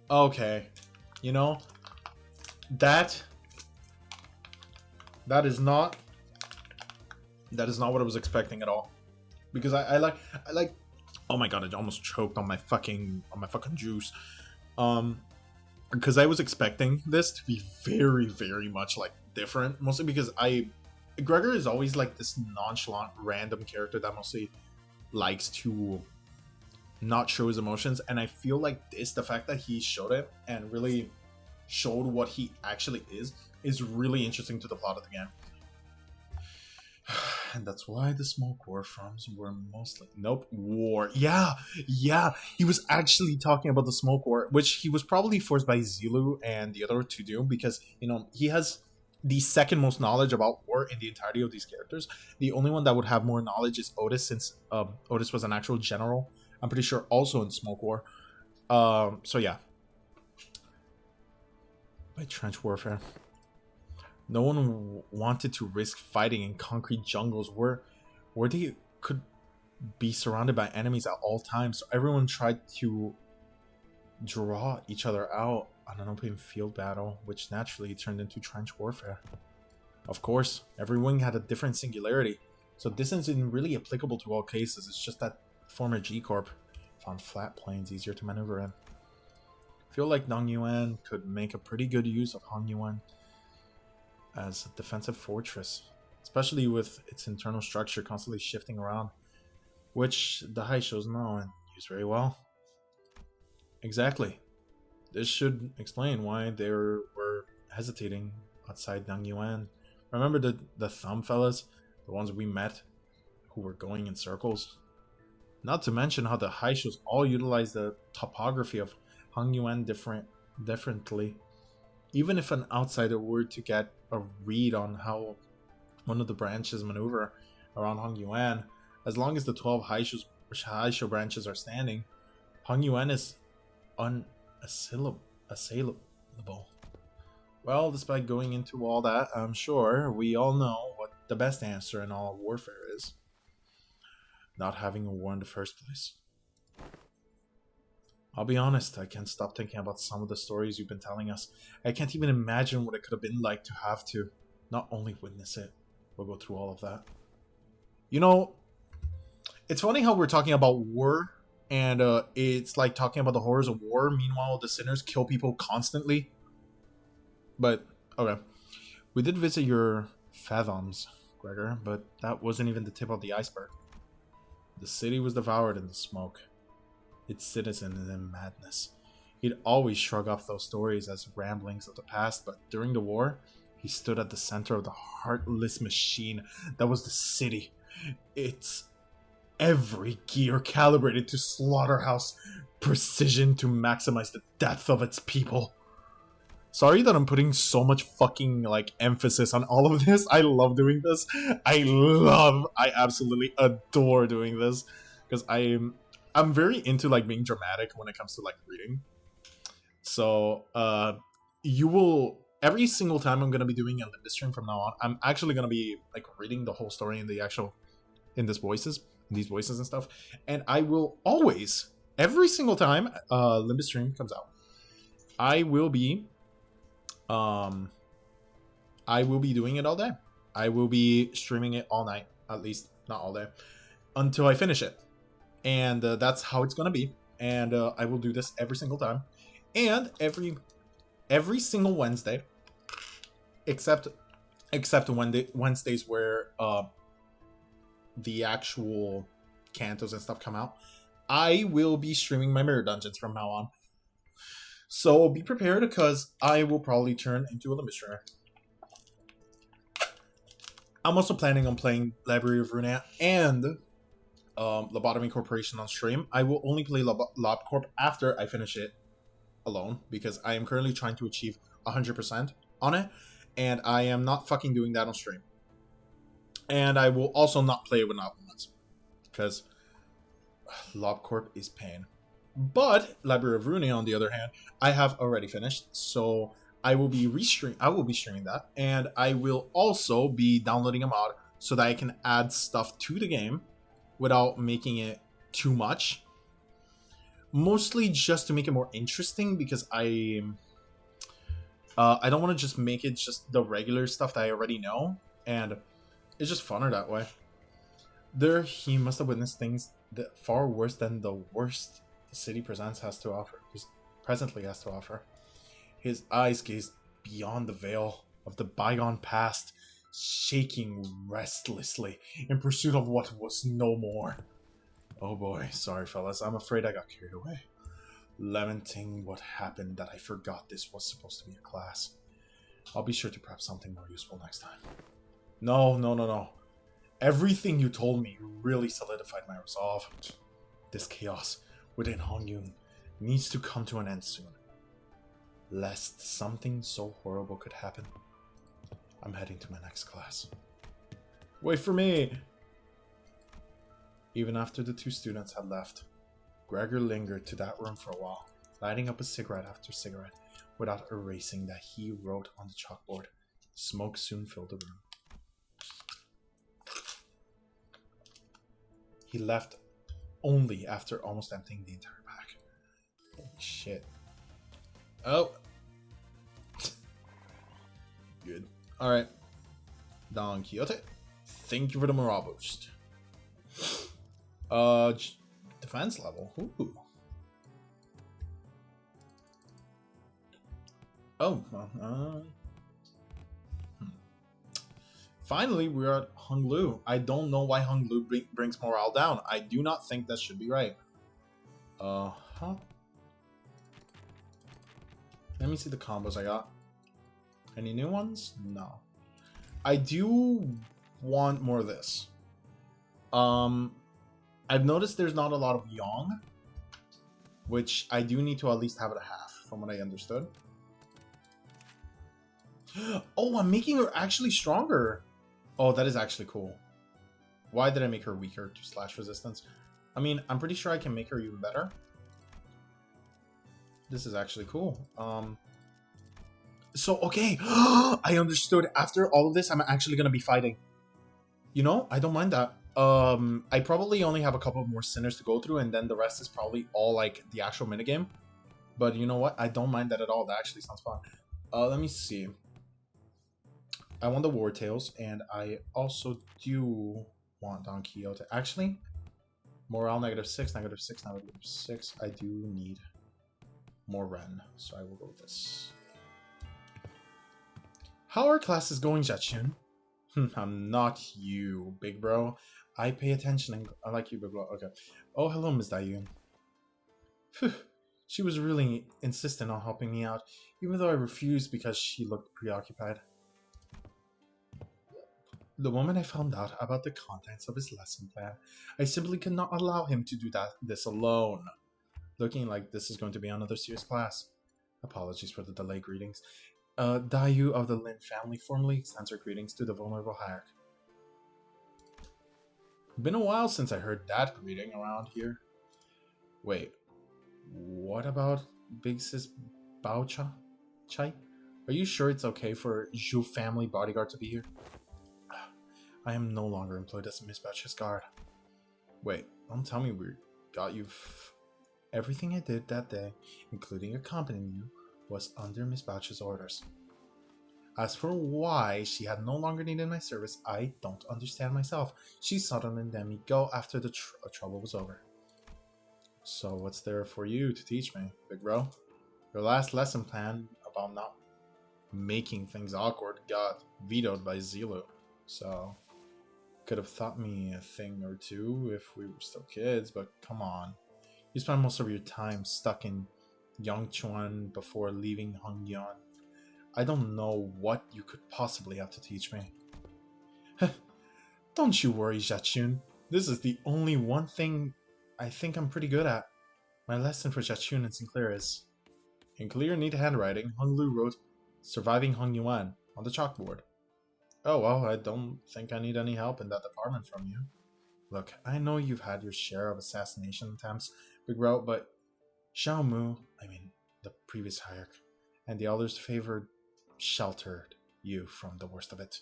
Okay. You know, that is not what I was expecting at all. Because I like oh my god, I almost choked on my fucking juice. Because I was expecting this to be very, very much like different, mostly because Gregor is always like this nonchalant random character that mostly likes to not show his emotions, and I feel like the fact that he showed it and really showed what he actually is really interesting to the plot of the game. And that's why the smoke war farms were mostly... Nope, war. Yeah, he was actually talking about the smoke war, which he was probably forced by Zilu and the other to do, because, you know, he has the second most knowledge about war in the entirety of these characters. The only one that would have more knowledge is Otis, since Otis was an actual general. I'm pretty sure also in smoke war. So yeah. By trench warfare. No one wanted to risk fighting in concrete jungles where they could be surrounded by enemies at all times. So everyone tried to draw each other out on an open field battle, which naturally turned into trench warfare. Of course, every wing had a different singularity, so this isn't really applicable to all cases. It's just that former G-Corp found flat plains easier to maneuver in. I feel like Dong Yuan could make a pretty good use of Hong Yuan as a defensive fortress, especially with its internal structure constantly shifting around, which the Haishos know and use very well. Exactly. This should explain why they were hesitating outside Dong Yuan. Remember the thumb fellas? The ones we met who were going in circles? Not to mention how the Haishos all utilize the topography of Hong Yuan differently. Even if an outsider were to get a read on how one of the branches maneuver around Hong Yuan. As long as the 12 Haisho branches are standing, Hong Yuan is unassailable. Well, despite going into all that, I'm sure we all know what the best answer in all warfare is. Not having a war in the first place. I'll be honest, I can't stop thinking about some of the stories you've been telling us. I can't even imagine what it could have been like to have to not only witness it, but go through all of that. You know, it's funny how we're talking about war, and it's like talking about the horrors of war. Meanwhile, the sinners kill people constantly. But, okay. We did visit your fathoms, Gregor, but that wasn't even the tip of the iceberg. The city was devoured in the smoke. Its citizens in madness. He'd always shrug off those stories as ramblings of the past, but during the war, he stood at the center of the heartless machine that was the city. Its every gear calibrated to slaughterhouse precision to maximize the death of its people. Sorry that I'm putting so much fucking like emphasis on all of this. I love doing this. I absolutely adore doing this because I'm very into like being dramatic when it comes to like reading. So you will every single time I'm gonna be doing a Limbus stream from now on, I'm actually gonna be like reading the whole story in these voices and stuff. And I will always, every single time Limbus stream comes out, I will be doing it all day. I will be streaming it all night, at least not all day, until I finish it. And that's how it's gonna be. And I will do this every single time, and every single Wednesday, except Wednesdays where the actual cantos and stuff come out. I will be streaming my mirror dungeons from now on. So be prepared because I will probably turn into a Limbus streamer. I'm also planning on playing Library of Runeia and Lobotomy Corporation on stream. I will only play LobCorp after I finish it alone because I am currently trying to achieve 100% on it, and I am not fucking doing that on stream. And I will also not play it with Noblements because LobCorp is pain. But Library of Runeia, on the other hand, I have already finished, so I will be streaming that, and I will also be downloading a mod so that I can add stuff to the game without making it too much. Mostly just to make it more interesting because I don't want to just make it just the regular stuff that I already know, and it's just funner that way. There, he must have witnessed things that far worse than the worst the city presently has to offer. His eyes gazed beyond the veil of the bygone past, shaking restlessly in pursuit of what was no more. Oh boy, sorry fellas, I'm afraid I got carried away. Lamenting what happened that I forgot this was supposed to be a class. I'll be sure to prep something more useful next time. No. Everything you told me really solidified my resolve. This chaos within Hongyun needs to come to an end soon, lest something so horrible could happen. I'm heading to my next class. Wait for me! Even after the two students had left, Gregor lingered to that room for a while, lighting up a cigarette after cigarette without erasing that he wrote on the chalkboard. Smoke soon filled the room. He left only after almost emptying the entire pack. Holy shit. Oh. Good. Alright. Don Quixote. Thank you for the morale boost. Defense level. Ooh. Oh. Finally, we're at Hung Lu. I don't know why Hung Lu brings morale down. I do not think that should be right. Let me see the combos I got. Any new ones? No. I do want more of this. I've noticed there's not a lot of Yong, which I do need to at least have it a half, from what I understood. Oh, I'm making her actually stronger. Oh, that is actually cool. Why did I make her weaker to slash resistance? I mean, I'm pretty sure I can make her even better. This is actually cool. So, okay. I understood. After all of this, I'm actually going to be fighting. You know, I don't mind that. I probably only have a couple more sinners to go through, and then the rest is probably all, like, the actual minigame. But you know what? I don't mind that at all. That actually sounds fun. Let me see. I want the War Tales, and I also do want Don Quixote. Actually, morale -6, -6, -6. I do need more Ren, so I will go with this. How are classes going, Jachun? I'm not you, big bro. I pay attention and I like you, big bro. Okay. Oh, hello, Miss Dayun. She was really insistent on helping me out, even though I refused because she looked preoccupied. The moment I found out about the contents of his lesson plan, I simply could not allow him to do this alone. Looking like this is going to be another serious class. Apologies for the delay. Greetings. Dayu of the Lin family formally extends her greetings to the vulnerable hierarch. Been a while since I heard that greeting around here. Wait, what about Big Sis Bao Chai? Are you sure it's okay for Zhu family bodyguard to be here? I am no longer employed as Miss Batch's guard. Wait, don't tell me we got you. Everything I did that day, including accompanying you, was under Miss Batch's orders. As for why she had no longer needed my service, I don't understand myself. She suddenly let me go after the trouble was over. So what's there for you to teach me, big bro? Your last lesson plan about not making things awkward got vetoed by Zilu, so could have taught me a thing or two if we were still kids, but come on. You spent most of your time stuck in Yangchuan before leaving Hongyuan. I don't know what you could possibly have to teach me. Don't you worry, Jachun. This is the only one thing I think I'm pretty good at. My lesson for Jachun and Sinclair is... In clear, neat handwriting, Honglu wrote Surviving Hongyuan on the chalkboard. Oh well, I don't think I need any help in that department from you. Look, I know you've had your share of assassination attempts, Big Bro, but Xiao Mu, the previous hierarch, and the others sheltered you from the worst of it.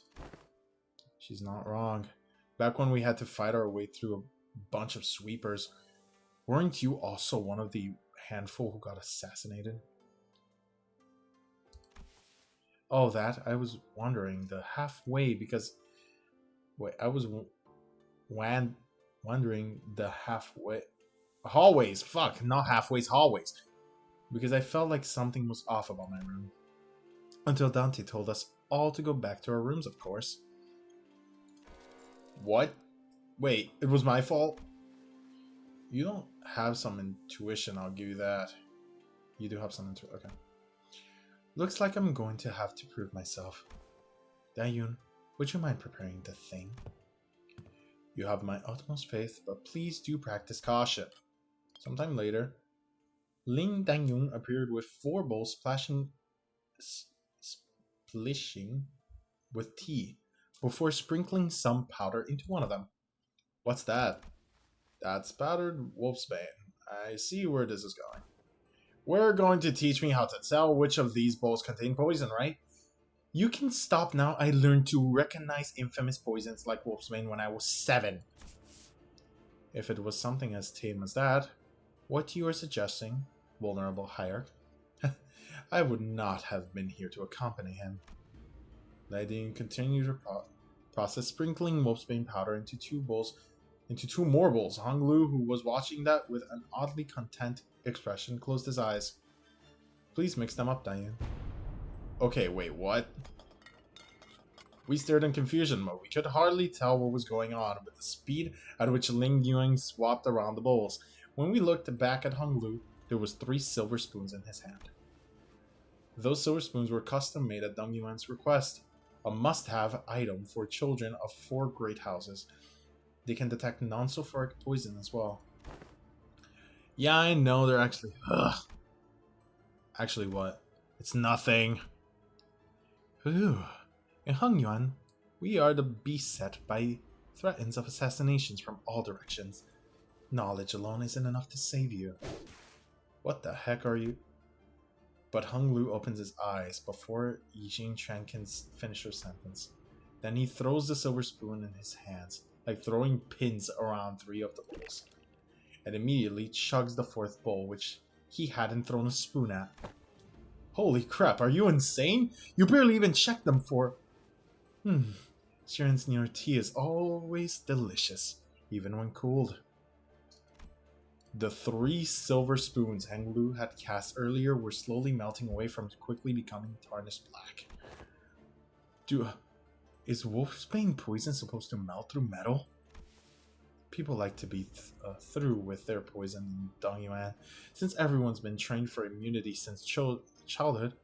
She's not wrong. Back when we had to fight our way through a bunch of sweepers, weren't you also one of the handful who got assassinated? Oh, that? I was wondering. The halfway, because... Wait, I was wondering the halfway... Hallways! Fuck, not halfways, hallways. Because I felt like something was off about my room. Until Dante told us all to go back to our rooms, of course. What? Wait, it was my fault? You don't have some intuition, I'll give you that. You do have some intuition, okay. Looks like I'm going to have to prove myself. Dayun, would you mind preparing the thing? You have my utmost faith, but please do practice caution. Sometime later, Ling Danyun appeared with 4 bowls splishing with tea, before sprinkling some powder into one of them. What's that? That's powdered wolfsbane. I see where this is going. We're going to teach me how to tell which of these bowls contain poison, right? You can stop now. I learned to recognize infamous poisons like wolfsbane when I was 7. If it was something as tame as that, what you are suggesting, vulnerable hierarch, I would not have been here to accompany him. Lady continued her process, sprinkling wolfsbane powder into 2 more bowls. Hong Lu, who was watching that with an oddly content expression, closed his eyes. Please mix them up, Diane. Okay, wait, what? We stared in confusion, but we could hardly tell what was going on with the speed at which Ling Yuan swapped around the bowls. When we looked back at Hong Lu, there was 3 silver spoons in his hand. Those silver spoons were custom made at Dong Yuan's request, a must-have item for children of 4 great houses. They can detect non-sulfuric poison as well. Yeah, I know they're actually... Ugh. Actually what? It's nothing. Ooh. In Hongyuan, We are the beset by threats of assassinations from all directions. Knowledge alone isn't enough to save you. What the heck are you? But Hung Lu opens his eyes before Yijing Chuan can finish her sentence. Then he throws the silver spoon in his hands, like throwing pins around 3 of the bowls, and immediately chugs the 4th bowl, which he hadn't thrown a spoon at. Holy crap, are you insane? You barely even checked them for... Sharon's near tea is always delicious, even when cooled. The 3 silver spoons Hang Lu had cast earlier were slowly melting away from quickly becoming tarnished black. Is wolfsbane poison supposed to melt through metal? People like to be through with their poison in Dongyuan. Since everyone's been trained for immunity since childhood,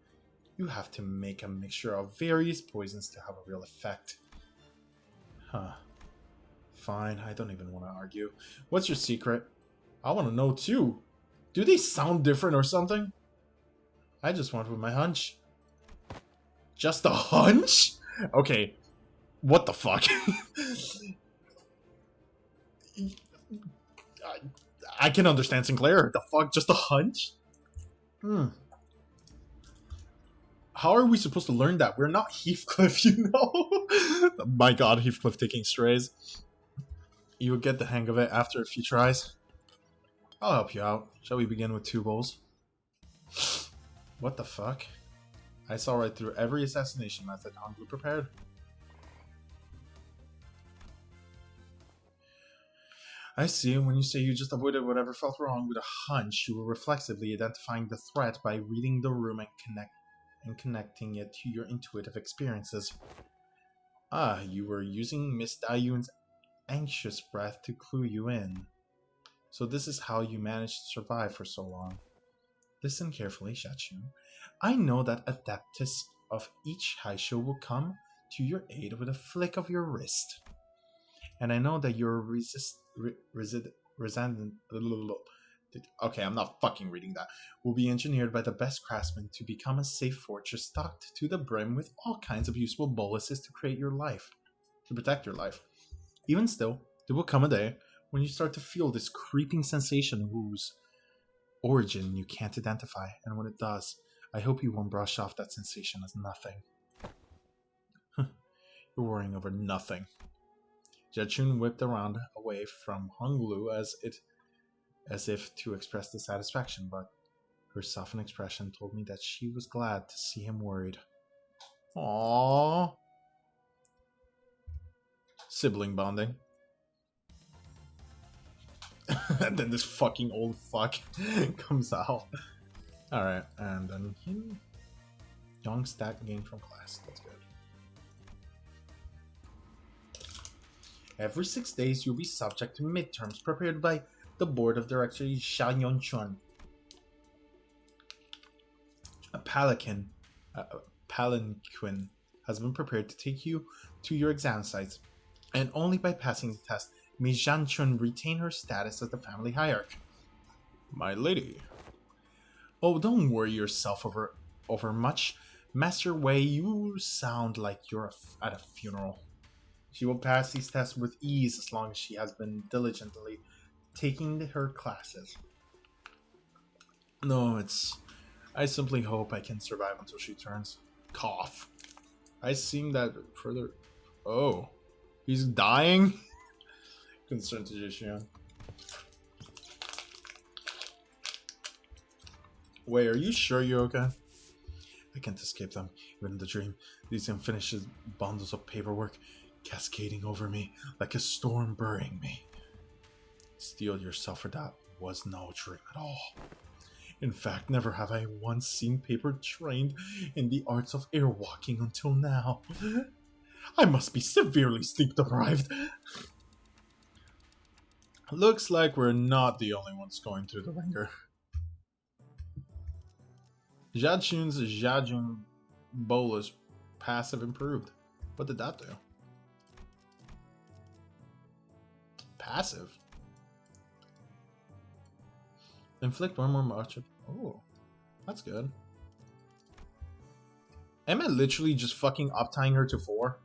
you have to make a mixture of various poisons to have a real effect. Huh. Fine, I don't even want to argue. What's your secret? I want to know too. Do they sound different or something? I just went with my hunch. Just a hunch? Okay. What the fuck? I can understand Sinclair. The fuck? Just a hunch? How are we supposed to learn that? We're not Heathcliff, you know? My god, Heathcliff taking strays. You will get the hang of it after a few tries. I'll help you out. Shall we begin with 2 bowls? What the fuck? I saw right through every assassination method Hong Lu prepared. I see. When you say you just avoided whatever felt wrong with a hunch, you were reflexively identifying the threat by reading the room and connecting it to your intuitive experiences. Ah, you were using Miss Dayun's anxious breath to clue you in. So this is how you managed to survive for so long. Listen carefully, Xiaqun. I know that adeptus of each Haisho will come to your aid with a flick of your wrist. And I know that your okay, I'm not fucking reading that. Will be engineered by the best craftsmen to become a safe fortress stocked to the brim with all kinds of useful boluses to protect your life. Even still, there will come a day when you start to feel this creeping sensation whose origin you can't identify, and when it does, I hope you won't brush off that sensation as nothing. You're worrying over nothing. Xiaqun whipped around away from Hong Lu as if to express dissatisfaction, but her softened expression told me that she was glad to see him worried. Aww. Sibling bonding. And then this fucking old fuck comes out. Alright, and then young stat gained from class. That's good. Every 6 days, you'll be subject to midterms prepared by the board of directors Sha Yonchuan. A palanquin has been prepared to take you to your exam sites, and only by passing the test may Zhanchun retain her status as the family hierarch. My lady. Oh, don't worry yourself over much. Master Wei, you sound like you're at a funeral. She will pass these tests with ease as long as she has been diligently taking her classes. No, I simply hope I can survive until she turns. Cough. I seem that further... Oh. He's dying? Concerned to Jishian. Wait, are you sure you're okay? I can't escape them, even in the dream. These unfinished bundles of paperwork cascading over me like a storm burying me. Steel yourself, for that was no dream at all. In fact, never have I once seen paper trained in the arts of airwalking until now. I must be severely sleep deprived. Looks like we're not the only ones going through the ringer. Xiaqun's Xiajun bolus passive improved. What did that do? Passive? Inflict one more march. Oh, that's good. Am I literally just fucking uptying her to 4?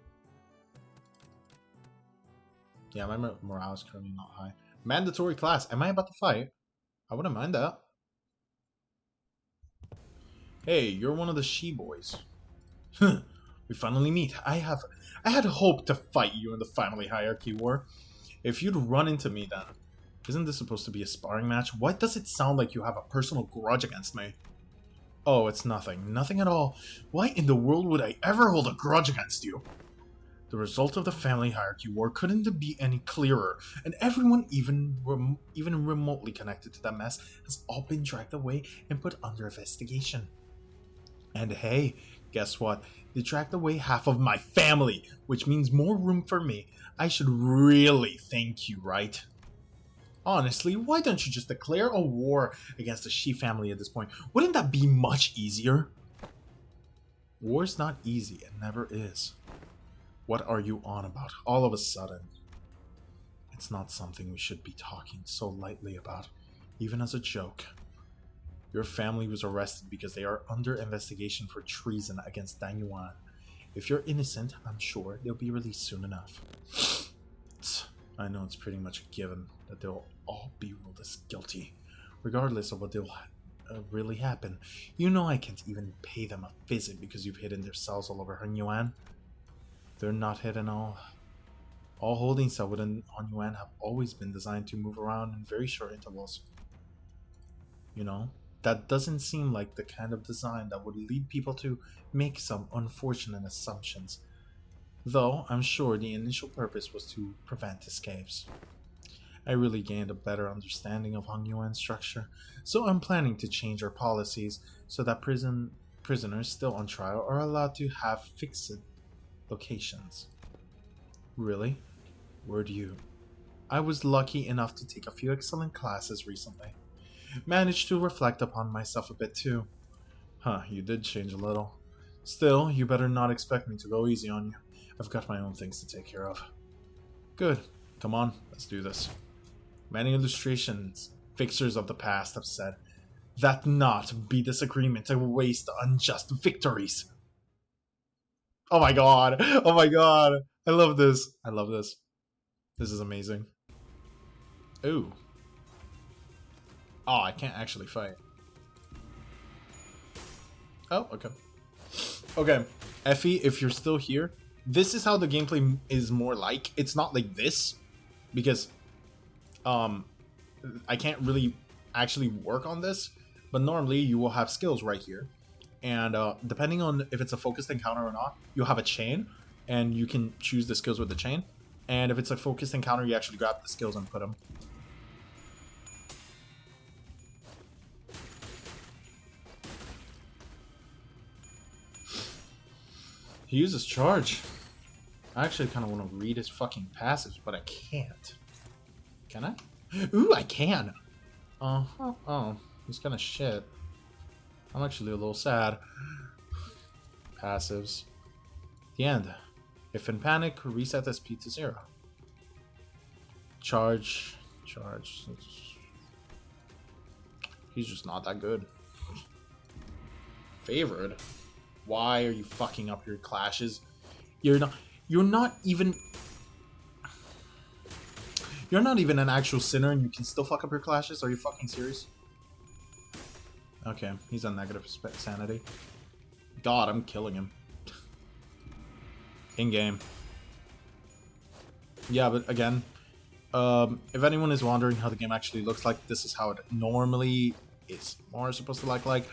Yeah, my morale is currently not high. Mandatory class. Am I about to fight? I wouldn't mind that. Hey, you're one of the she-boys. We finally meet. I had hoped to fight you in the family hierarchy war. If you'd run into me then, isn't this supposed to be a sparring match? Why does it sound like you have a personal grudge against me? Oh, it's nothing. Nothing at all. Why in the world would I ever hold a grudge against you? The result of the family hierarchy war couldn't be any clearer, and everyone even remotely connected to that mess has all been dragged away and put under investigation. And hey, guess what? They dragged away half of my family, which means more room for me. I should really thank you, right? Honestly, why don't you just declare a war against the Shi family at this point? Wouldn't that be much easier? War's not easy, it never is. What are you on about? All of a sudden. It's not something we should be talking so lightly about, even as a joke. Your family was arrested because they are under investigation for treason against Dan Yuan. If you're innocent, I'm sure they'll be released soon enough. I know it's pretty much a given that they'll all be ruled as guilty, regardless of what they'll really happen. You know I can't even pay them a visit because you've hidden their cells all over Hunyuan. They're not hidden all. All holding cells within Hunyuan have always been designed to move around in very short intervals. You know, that doesn't seem like the kind of design that would lead people to make some unfortunate assumptions. Though, I'm sure the initial purpose was to prevent escapes. I really gained a better understanding of Hunyuan's structure, so I'm planning to change our policies so that prisoners still on trial are allowed to have fixed locations. Really? Where'd you? I was lucky enough to take a few excellent classes recently. Managed to reflect upon myself a bit too. Huh, you did change a little. Still, you better not expect me to go easy on you. I've got my own things to take care of. Good. Come on, let's do this. Many illustrations, fixers of the past have said, that not be disagreement and waste unjust victories. Oh my god! Oh my god! I love this. I love this. This is amazing. Ooh. Oh, I can't actually fight. Oh, okay. Okay, Effie, if you're still here, this is how the gameplay is more like. It's not like this, because I can't really actually work on this, but normally you will have skills right here. And depending on if it's a focused encounter or not, you'll have a chain, and you can choose the skills with the chain. And if it's a focused encounter, you actually grab the skills and put them. He uses charge. I actually kind of want to read his fucking passives, but I can't. Can I? Ooh, I can! Oh, he's kind of shit. I'm actually a little sad. Passives. The end. If in panic, reset SP to 0. Charge. He's just not that good. Favored? Why are you fucking up your clashes? You're not even an actual sinner and you can still fuck up your clashes? Are you fucking serious? Okay, he's on negative sanity. God, I'm killing him. In-game. Yeah, but again, if anyone is wondering how the game actually looks like, this is how it normally is more supposed to look like.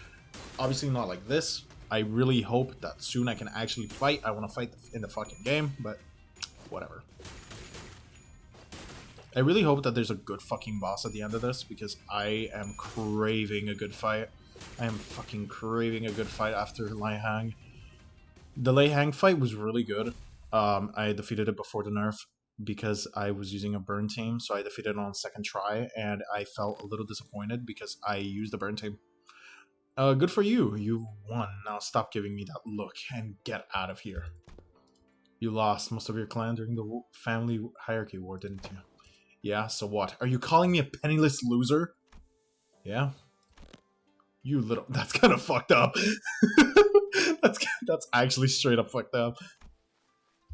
Obviously not like this. I really hope that soon I can actually fight. I want to fight in the fucking game, but whatever. I really hope that there's a good fucking boss at the end of this, because I am craving a good fight. I am fucking craving a good fight after Lei Hang. The Lei Hang fight was really good. I defeated it before the nerf because I was using a burn team, so I defeated it on second try, and I felt a little disappointed because I used the burn team. Good for you. You won. Now stop giving me that look and get out of here. You lost most of your clan during the family hierarchy war, didn't you? Yeah, so what? Are you calling me a penniless loser? Yeah? You little... That's kind of fucked up. That's actually straight up fucked up.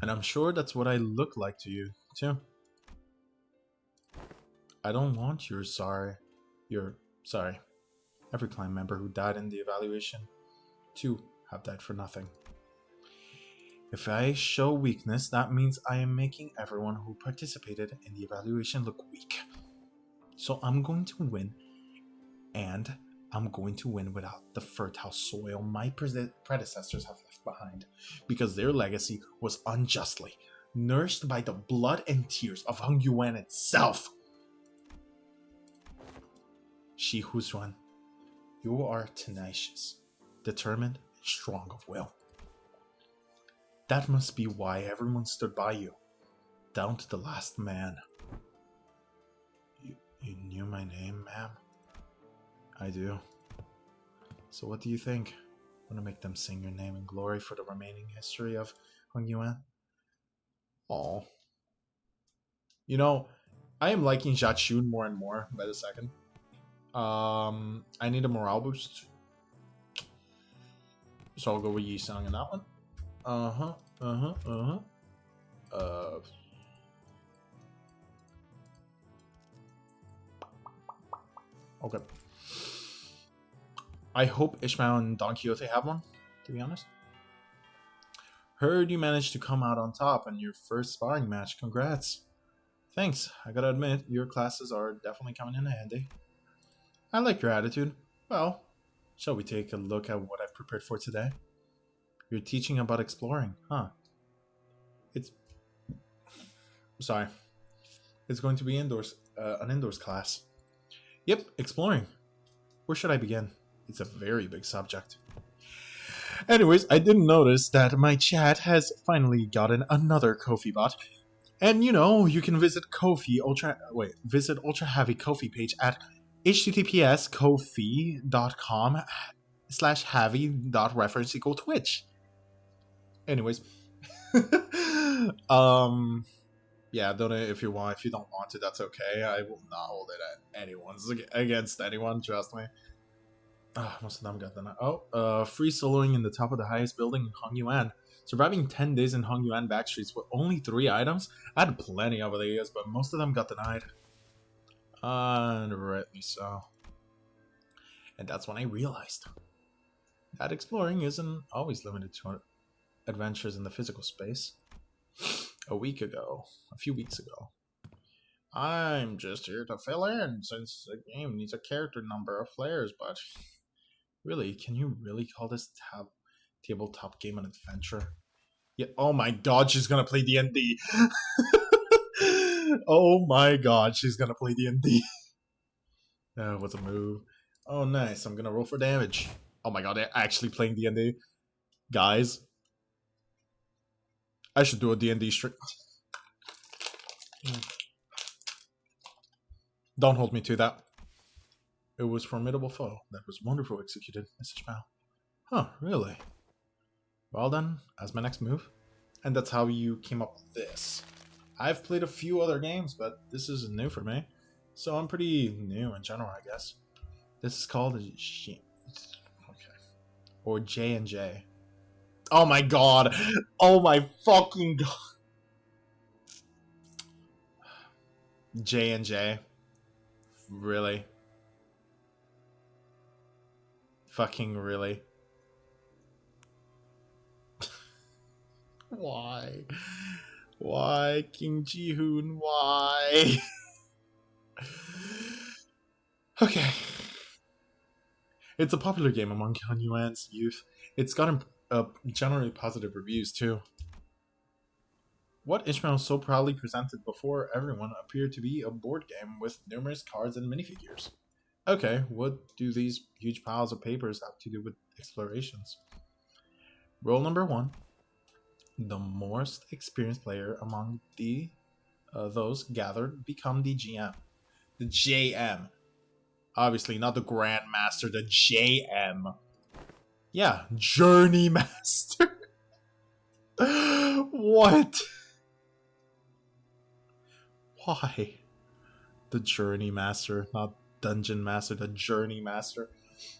And I'm sure that's what I look like to you, too. I don't want your sorry. You're sorry. Every clan member who died in the evaluation, too, have died for nothing. If I show weakness, that means I am making everyone who participated in the evaluation look weak. So I'm going to win, and I'm going to win without the fertile soil my predecessors have left behind, because their legacy was unjustly nourished by the blood and tears of Hung Yuan itself. Shi Huzuan, you are tenacious, determined, and strong of will. That must be why everyone stood by you, down to the last man. You knew my name, ma'am? I do. So what do you think? Want to make them sing your name in glory for the remaining history of Hung Yuan? Oh. You know, I am liking Jachun more and more by the second. I need a morale boost. So I'll go with Yi Sang in that one. Okay. I hope Ishmael and Don Quixote have one, to be honest. Heard you managed to come out on top in your first sparring match. Congrats. Thanks. I gotta admit, your classes are definitely coming in handy. I like your attitude. Well, shall we take a look at what I've prepared for today? You're teaching about exploring, huh? Sorry. It's going to be indoors, an indoors class. Yep, exploring. Where should I begin? It's a very big subject. Anyways, I didn't notice that my chat has finally gotten another Ko-fi bot. And you know, you can visit visit Ultra Heavy Ko-fi page at https://kofi.com/heavy.reference=twitch. Anyways. Yeah, donate if you want. If you don't want to, that's okay. I will not hold it at anyone's against anyone, trust me. Most of them got the free soloing in the top of the highest building in Hung Yuan. Surviving 10 days in Hung Yuan backstreets with only 3 items. I had plenty over the years, but most of them got denied. And rightly so. And that's when I realized that exploring isn't always limited to adventures in the physical space. A few weeks ago, I'm just here to fill in since the game needs a character number of players, but really, can you really call this tabletop game an adventure? Yeah, oh my god, she's gonna play D&D. Oh my god, she's gonna play D&D. What's a move? Oh nice, I'm gonna roll for damage. Oh my god, they're actually playing D&D. Guys, I should do a D&D stream. Don't hold me to that. It was a formidable foe that was wonderfully executed, Mrs. Mao. Huh, really? Well then, as my next move. And that's how you came up with this. I've played a few other games, but this is new for me. So I'm pretty new in general, I guess. This is called a okay. Or J&J. Oh my god! Oh my fucking god! J&J. Really? Fucking really? Why? Why, King Ji-hoon? Why? Okay. It's a popular game among Hung Yuan's youth. It's gotten generally positive reviews, too. What Ishmael so proudly presented before everyone appeared to be a board game with numerous cards and minifigures. Okay, what do these huge piles of papers have to do with explorations? Rule number 1. The most experienced player among those gathered become the GM. The JM. Obviously, not the Grandmaster, the JM. Yeah, Journey Master. What? Why? The Journey Master, not Dungeon Master, the Journey Master.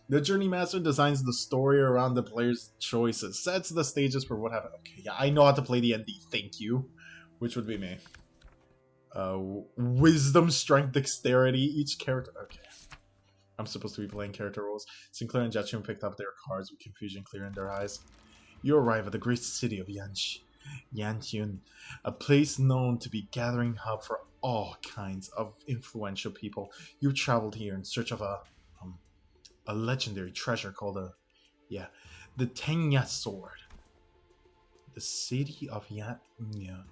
The Journey Master designs the story around the player's choices, sets the stages for what happens. Okay, yeah, I know how to play D&D, thank you. Which would be me. Wisdom, strength, dexterity. Each character. Okay. I'm supposed to be playing character roles. Sinclair and Jachun picked up their cards with confusion clear in their eyes. You arrive at the great city of Yantian, a place known to be gathering hub for all kinds of influential people. You traveled here in search of a legendary treasure called the Tenya sword. The city of Yanya.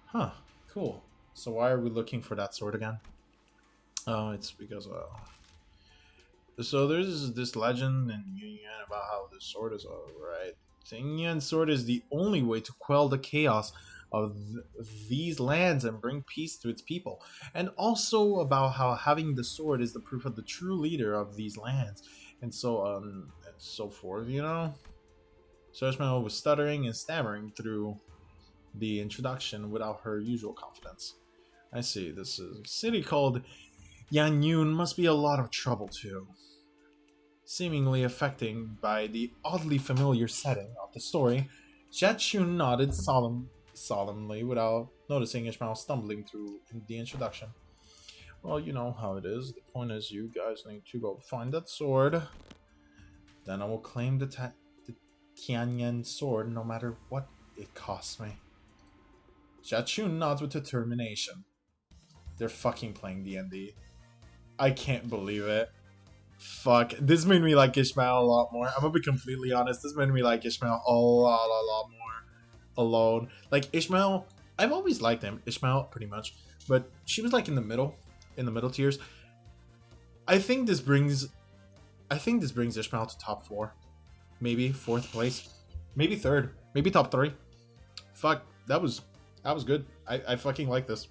Huh, cool. So why are we looking for that sword again? Oh, it's because so there's this legend in Yunyan about how the sword is alright. Tengyan sword is the only way to quell the chaos of these lands and bring peace to its people. And also about how having the sword is the proof of the true leader of these lands. And so forth, you know? So Ishmael was stuttering and stammering through the introduction without her usual confidence. I see, this is a city called Yanyun must be a lot of trouble too. Seemingly affected by the oddly familiar setting of the story, Jachun nodded solemnly without noticing Ishmael stumbling through the introduction. Well, you know how it is. The point is you guys need to go find that sword. Then I will claim the Tianyan sword no matter what it costs me. Jachun nods with determination. They're fucking playing D&D. I can't believe it. Fuck. This made me like Ishmael a lot more. I'm gonna be completely honest. This made me like Ishmael a lot more alone. Like, Ishmael, I've always liked him. Ishmael, pretty much. But she was like in the middle tiers. I think this brings Ishmael to top 4. Maybe 4th place. Maybe 3rd. Maybe top 3. Fuck. That was good. I fucking like this.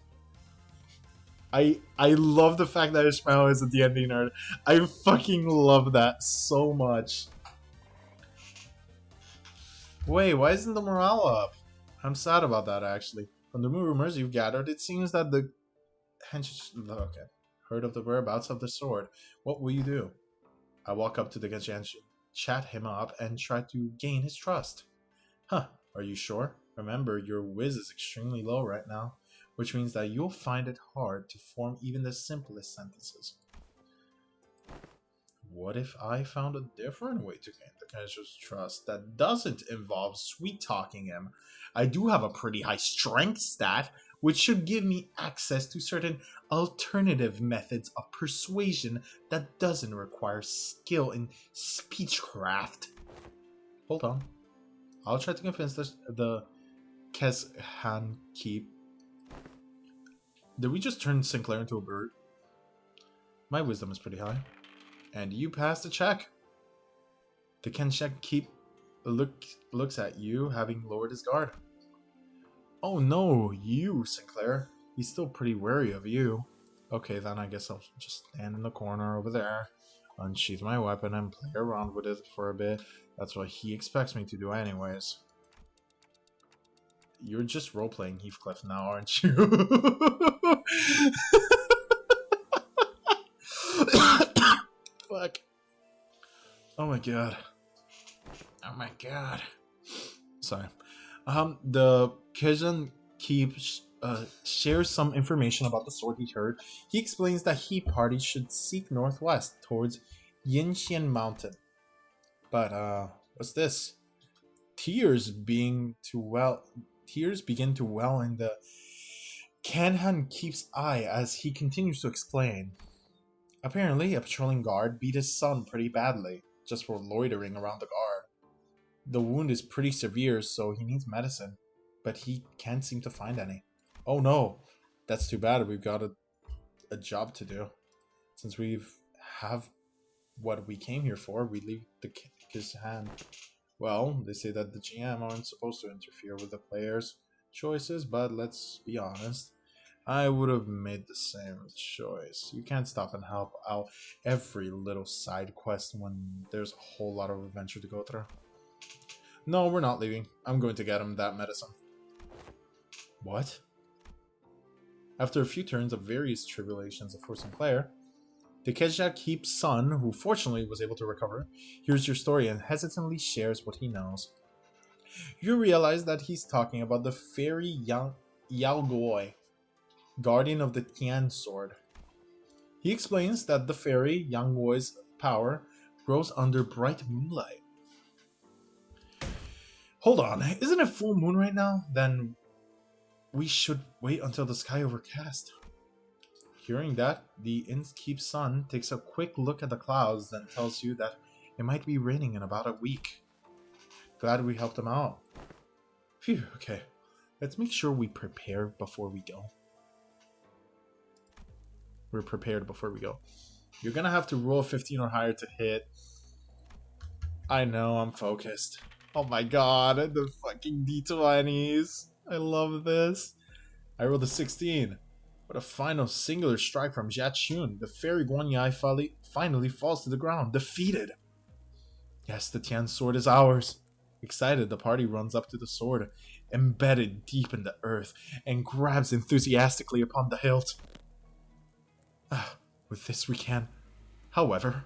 I love the fact that Ishmael is a D&D nerd. I fucking love that so much. Wait, why isn't the morale up? I'm sad about that, actually. From the rumors you've gathered, it seems that the okay, heard of the whereabouts of the sword. What will you do? I walk up to the Genshin, chat him up, and try to gain his trust. Huh, are you sure? Remember, your whiz is extremely low right now, which means that you'll find it hard to form even the simplest sentences. What if I found a different way to gain the Kenshin's trust that doesn't involve sweet-talking him? I do have a pretty high strength stat, which should give me access to certain alternative methods of persuasion that doesn't require skill in speechcraft. Hold on. I'll try to convince the Keshan Keep. Did we just turn Sinclair into a bird? My wisdom is pretty high. And you passed the check. The Kenshek Keep looks at you, having lowered his guard. Oh no, you, Sinclair. He's still pretty wary of you. Okay, then I guess I'll just stand in the corner over there, unsheath my weapon, and play around with it for a bit. That's what he expects me to do anyways. You're just role-playing Heathcliff now, aren't you? Fuck. Oh my god. Oh my god. Sorry. The Kizan keeps shares some information about the sword he heard. He explains that he parties should seek northwest towards Yinxian Mountain. But what's this? Tears begin to well in the Kanhan Keep's eye as he continues to explain. Apparently, a patrolling guard beat his son pretty badly, just for loitering around the guard. The wound is pretty severe, so he needs medicine, but he can't seem to find any. Oh no, that's too bad. We've got a job to do. Since have what we came here for, we leave his hand. Well, they say that the GM aren't supposed to interfere with the players' choices, but let's be honest. I would have made the same choice. You can't stop and help out every little side quest when there's a whole lot of adventure to go through. No, we're not leaving. I'm going to get him that medicine. What? After a few turns of various tribulations for Sinclair, Takeja Keep's son, who fortunately was able to recover, hears your story and hesitantly shares what he knows. You realize that he's talking about the fairy Yaogoi. guardian of the Tian sword. He explains that the fairy Yang Woi's power grows under bright moonlight. Hold on, isn't it full moon right now? Then we should wait until the sky overcast. Hearing that, the innkeep's son takes a quick look at the clouds, then tells you that it might be raining in about a week. Glad we helped him out. Phew, okay. Let's make sure we prepare before we go. We're prepared before we go. You're gonna have to roll 15 or higher to hit. I know, I'm focused. Oh my god, the fucking D20s. I love this. I rolled a 16. What a final singular strike from Jia-chun. The fairy Guanyai finally falls to the ground, defeated. Yes, the Tian sword is ours. Excited, the party runs up to the sword, embedded deep in the earth, and grabs enthusiastically upon the hilt. With this we can. However,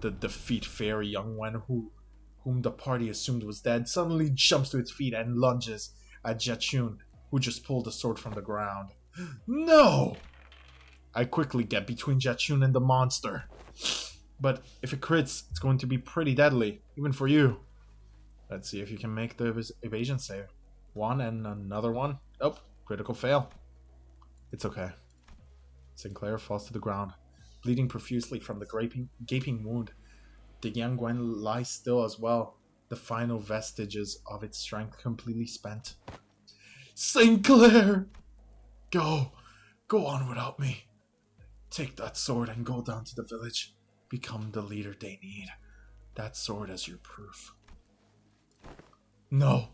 the defeat fairy Young Wen, whom the party assumed was dead, suddenly jumps to its feet and lunges at Jia-chun, who just pulled the sword from the ground. No! I quickly get between Jia-chun and the monster. But if it crits, it's going to be pretty deadly, even for you. Let's see if you can make the evasion save. One and another one. Oh, critical fail. It's okay. Sinclair falls to the ground, bleeding profusely from the gaping wound. The Yang Guan lies still as well, the final vestiges of its strength completely spent. Sinclair! Go on without me. Take that sword and go down to the village. Become the leader they need. That sword as your proof. No,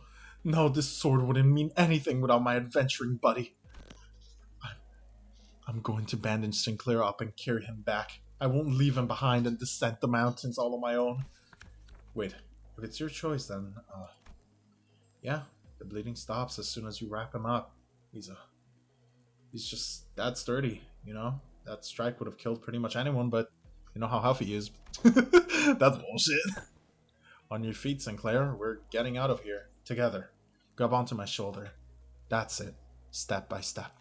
this sword wouldn't mean anything without my adventuring buddy. I'm going to bandage Sinclair up and carry him back. I won't leave him behind and descend the mountains all on my own. Wait, if it's your choice, then, yeah, the bleeding stops as soon as you wrap him up. He's just that sturdy, you know? That strike would have killed pretty much anyone, but you know how healthy he is. That's bullshit. On your feet, Sinclair. We're getting out of here. Together. Grab onto my shoulder. That's it. Step by step.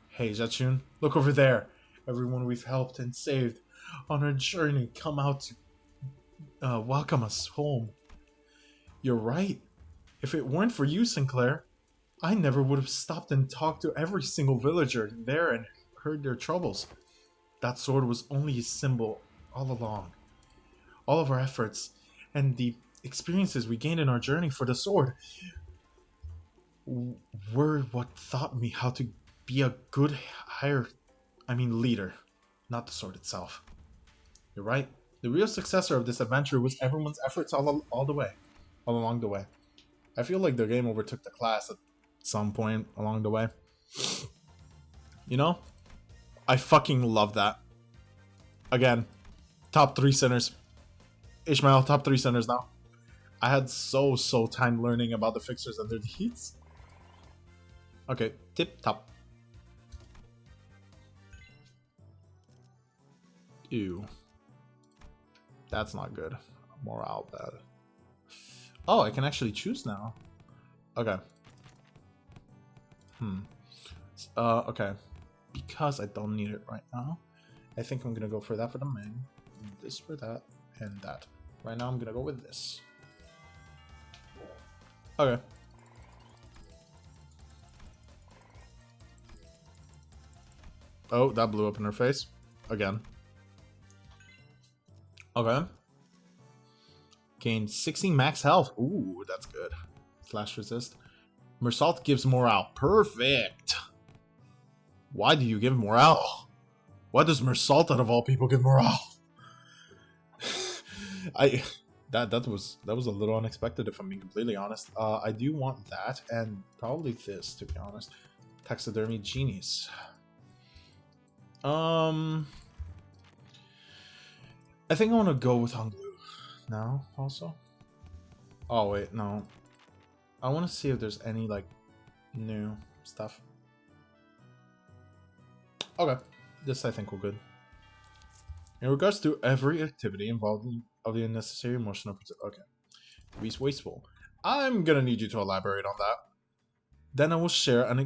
Hey, Jia-chun, look over there. Everyone we've helped and saved on our journey come out to welcome us home. You're right. If it weren't for you, Sinclair, I never would have stopped and talked to every single villager there and heard their troubles. That sword was only a symbol all along. All of our efforts and the experiences we gained in our journey for the sword were what taught me how to be a good leader, not the sword itself. You're right. The real successor of this adventure was everyone's efforts all along the way. I feel like the game overtook the class at some point along the way. You know? I fucking love that. Again, top 3 sinners. Ishmael, top 3 sinners now. I had so time learning about the fixers and their deeds. Okay, tip top. Ew. That's not good. Morale bad. Oh, I can actually choose now. Okay. Okay. Because I don't need it right now, I think I'm gonna go for that for the main, this for that, and that. Right now I'm gonna go with this. Okay. Oh, that blew up in her face. Again. Okay. Gain 16 max health. Ooh, that's good. Slash resist. Mersault gives morale. Perfect. Why do you give morale? Why does Mersault out of all people give morale? That was a little unexpected if I'm being completely honest. I do want that and probably this, to be honest. Taxidermy Genies. I think I want to go with Honglu now also. Oh wait, no. I want to see if there's any like new stuff. Okay, this I think we're good. In regards to every activity involving of the unnecessary emotional okay. To be wasteful. I'm gonna need you to elaborate on that. Then I will share an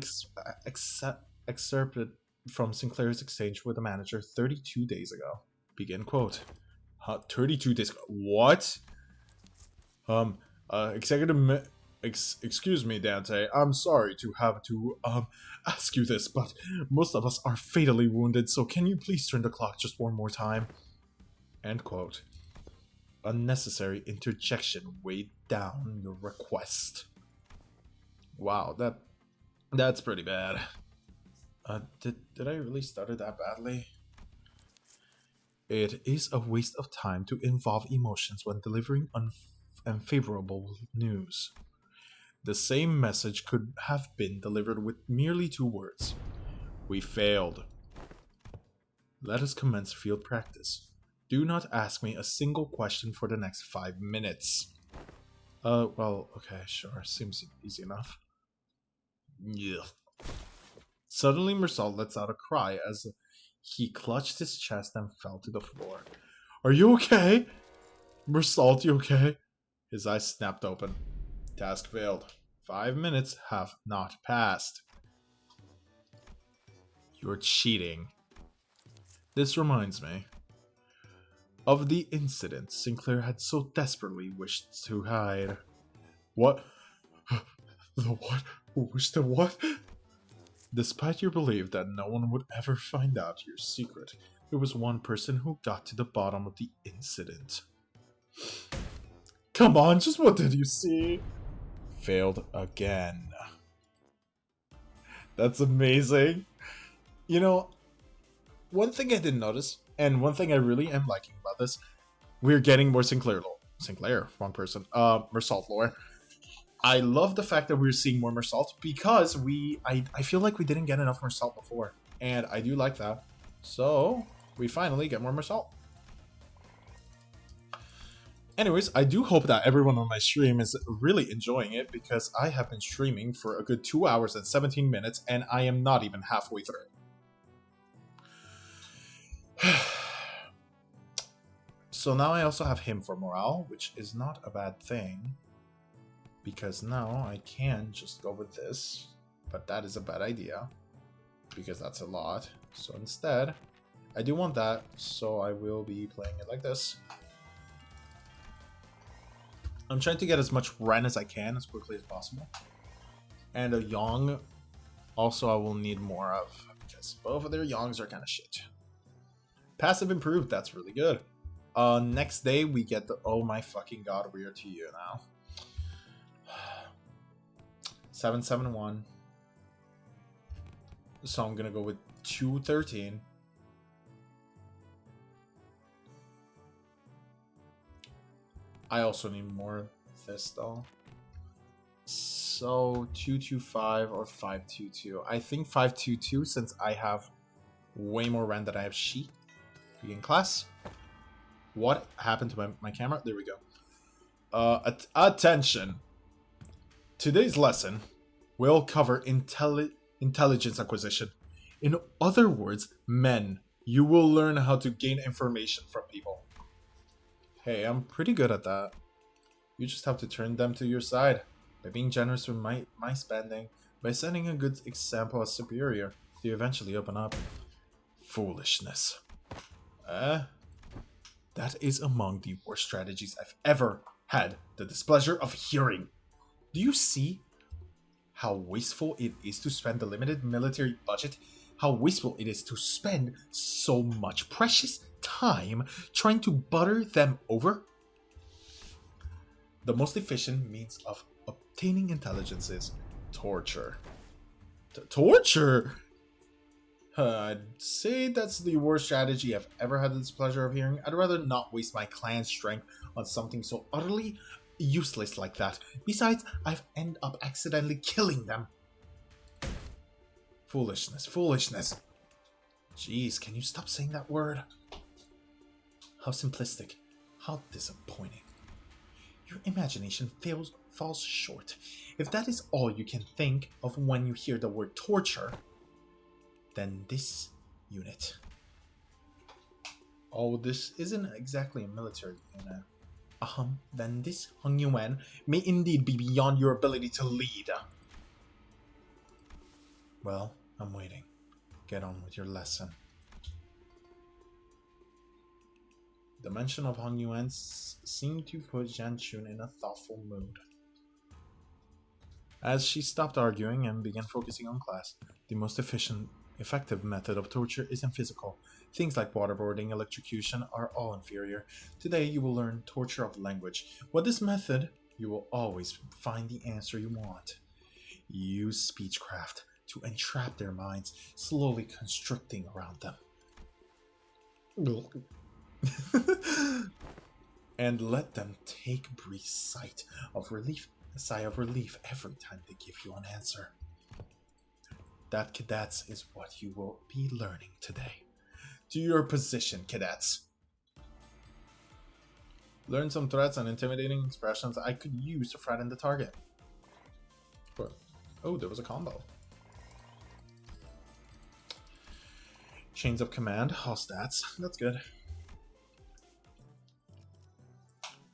excerpted from Sinclair's exchange with the manager 32 days ago. Begin quote. 32 days ago. What? Excuse me, Dante. I'm sorry to have to, ask you this, but most of us are fatally wounded, so can you please turn the clock just one more time? End quote. Unnecessary interjection weighed down your request. Wow, that's pretty bad. Did I really stutter that badly? It is a waste of time to involve emotions when delivering unfavorable news. The same message could have been delivered with merely 2 words. We failed. Let us commence field practice. Do not ask me a single question for the next 5 minutes. Well, okay, sure. Seems easy enough. Yeah. Suddenly, Mersal lets out a cry as he clutched his chest and fell to the floor. Are you okay? Mersal, you okay? His eyes snapped open. Task failed. 5 minutes have not passed. You're cheating. This reminds me of the incident Sinclair had so desperately wished to hide. What? The what? Wished to what? Despite your belief that no one would ever find out your secret, there was one person who got to the bottom of the incident. Come on, just what did you see? Failed again. That's amazing. You know, one thing I didn't notice, and one thing I really am liking about this, we're getting more Sinclair, wrong person, Mersalt lore. I love the fact that we're seeing more Mersalt because I feel like we didn't get enough Mersalt before, and I do like that. So we finally get more Mersalt. Anyways, I do hope that everyone on my stream is really enjoying it because I have been streaming for a good 2 hours and 17 minutes and I am not even halfway through. So now I also have him for morale, which is not a bad thing. Because now I can just go with this. But that is a bad idea. Because that's a lot. So instead, I do want that. So I will be playing it like this. I'm trying to get as much Ren as I can as quickly as possible. And a Yong also I will need more of. Because both of their Yongs are kind of shit. Passive improved, that's really good. Next day we get the oh my fucking god, we are to you now. 771. So I'm gonna go with 213. I also need more of this though. So 225 or 522. I think 522 since I have way more Ren than I have She. Begin class. What happened to my camera? There we go. Attention. Today's lesson will cover intelligence acquisition. In other words, men, you will learn how to gain information from people. Hey, I'm pretty good at that. You just have to turn them to your side. By being generous with my spending, by setting a good example as superior, they eventually open up. Foolishness. That is among the worst strategies I've ever had the displeasure of hearing. Do you see how wasteful it is to spend the limited military budget? How wasteful it is to spend so much precious time trying to butter them over? The most efficient means of obtaining intelligence is torture. Torture? I'd say that's the worst strategy I've ever had the displeasure of hearing. I'd rather not waste my clan's strength on something so utterly useless like that. Besides, I've end up accidentally killing them. Foolishness, foolishness. Jeez, can you stop saying that word? How simplistic. How disappointing. Your imagination falls short. If that is all you can think of when you hear the word torture, then this unit. Oh, this isn't exactly a military unit. Then this Hung Yuan may indeed be beyond your ability to lead. Well, I'm waiting. get on with your lesson. The mention of Hong Yuan seemed to put Jianchun in a thoughtful mood. As she stopped arguing and began focusing on class, the most effective method of torture isn't physical. Things like waterboarding, electrocution are all inferior. Today you will learn torture of language. With this method, you will always find the answer you want. Use speechcraft to entrap their minds, slowly constricting around them. And let them take a brief sigh of relief every time they give you an answer. That, cadets, is what you will be learning today. To your position, cadets. Learn some threats and intimidating expressions I could use to frighten the target. Oh, there was a combo. Chains of command, all stats. That's good.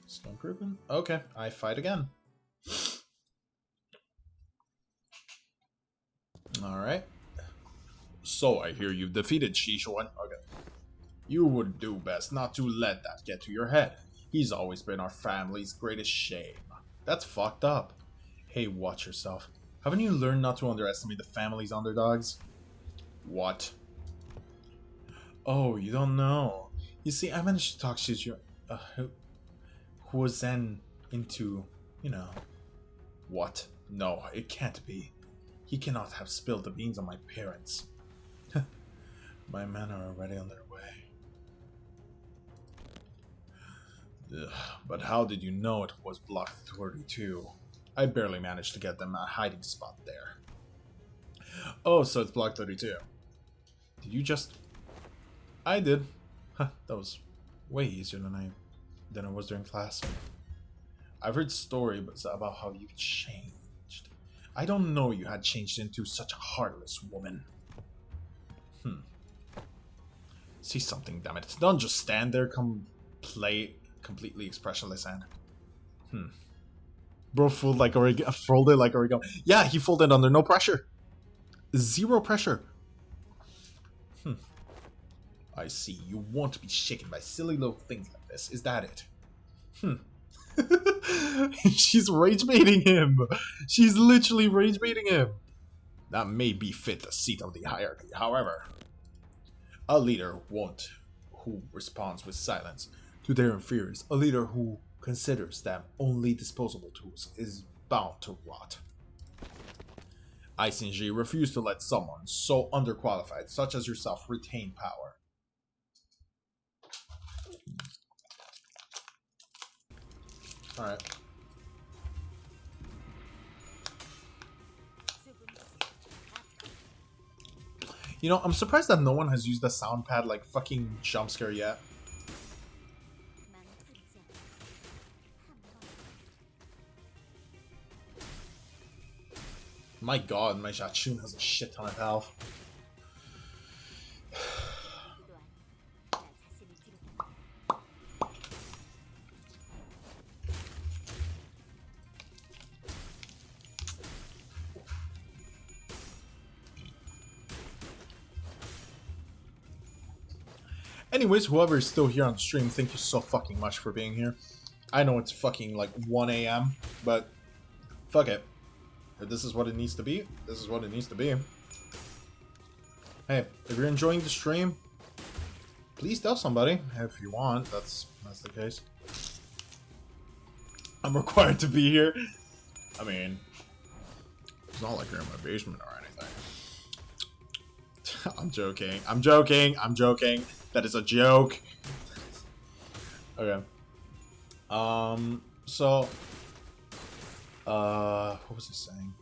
Skill improvement. Okay, I fight again. Alright. So I hear you've defeated Shishuan. Okay. You would do best not to let that get to your head. He's always been our family's greatest shame. That's fucked up. Hey, watch yourself. Haven't you learned not to underestimate the family's underdogs? What? Oh, you don't know. You see, I managed to talk Shishuan, who was then into, you know... What? No, it can't be. He cannot have spilled the beans on my parents. My men are already on their way. Ugh, but how did you know it was Block 32? I barely managed to get them a hiding spot there. Oh, so it's Block 32. Did you just... I did. Huh, that was way easier than it was during class. I've heard stories about how you changed. I don't know you had changed into such a heartless woman. See something, damn it. Don't just stand there, completely expressionless and... Bro folded like origami. Yeah, he folded under no pressure. Zero pressure. I see. You want to be shaken by silly little things like this. Is that it? She's rage baiting him. She's literally rage baiting him. That may befit the seat of the hierarchy. However, a leader who responds with silence to their inferiors. A leader who considers them only disposable tools is bound to rot. ICNG refused to let someone so underqualified, such as yourself, retain power. Alright. You know, I'm surprised that no one has used the sound pad like fucking jump scare yet. My god, my Jianchun has a shit ton of health. Anyways, whoever is still here on the stream, thank you so fucking much for being here. I know it's fucking like 1 a.m., but fuck it. If this is what it needs to be, this is what it needs to be. Hey, if you're enjoying the stream, please tell somebody if you want. That's the case. I'm required to be here. I mean, it's not like you're in my basement or anything. I'm joking. I'm joking. I'm joking. That is a joke. Okay. So, what was he saying?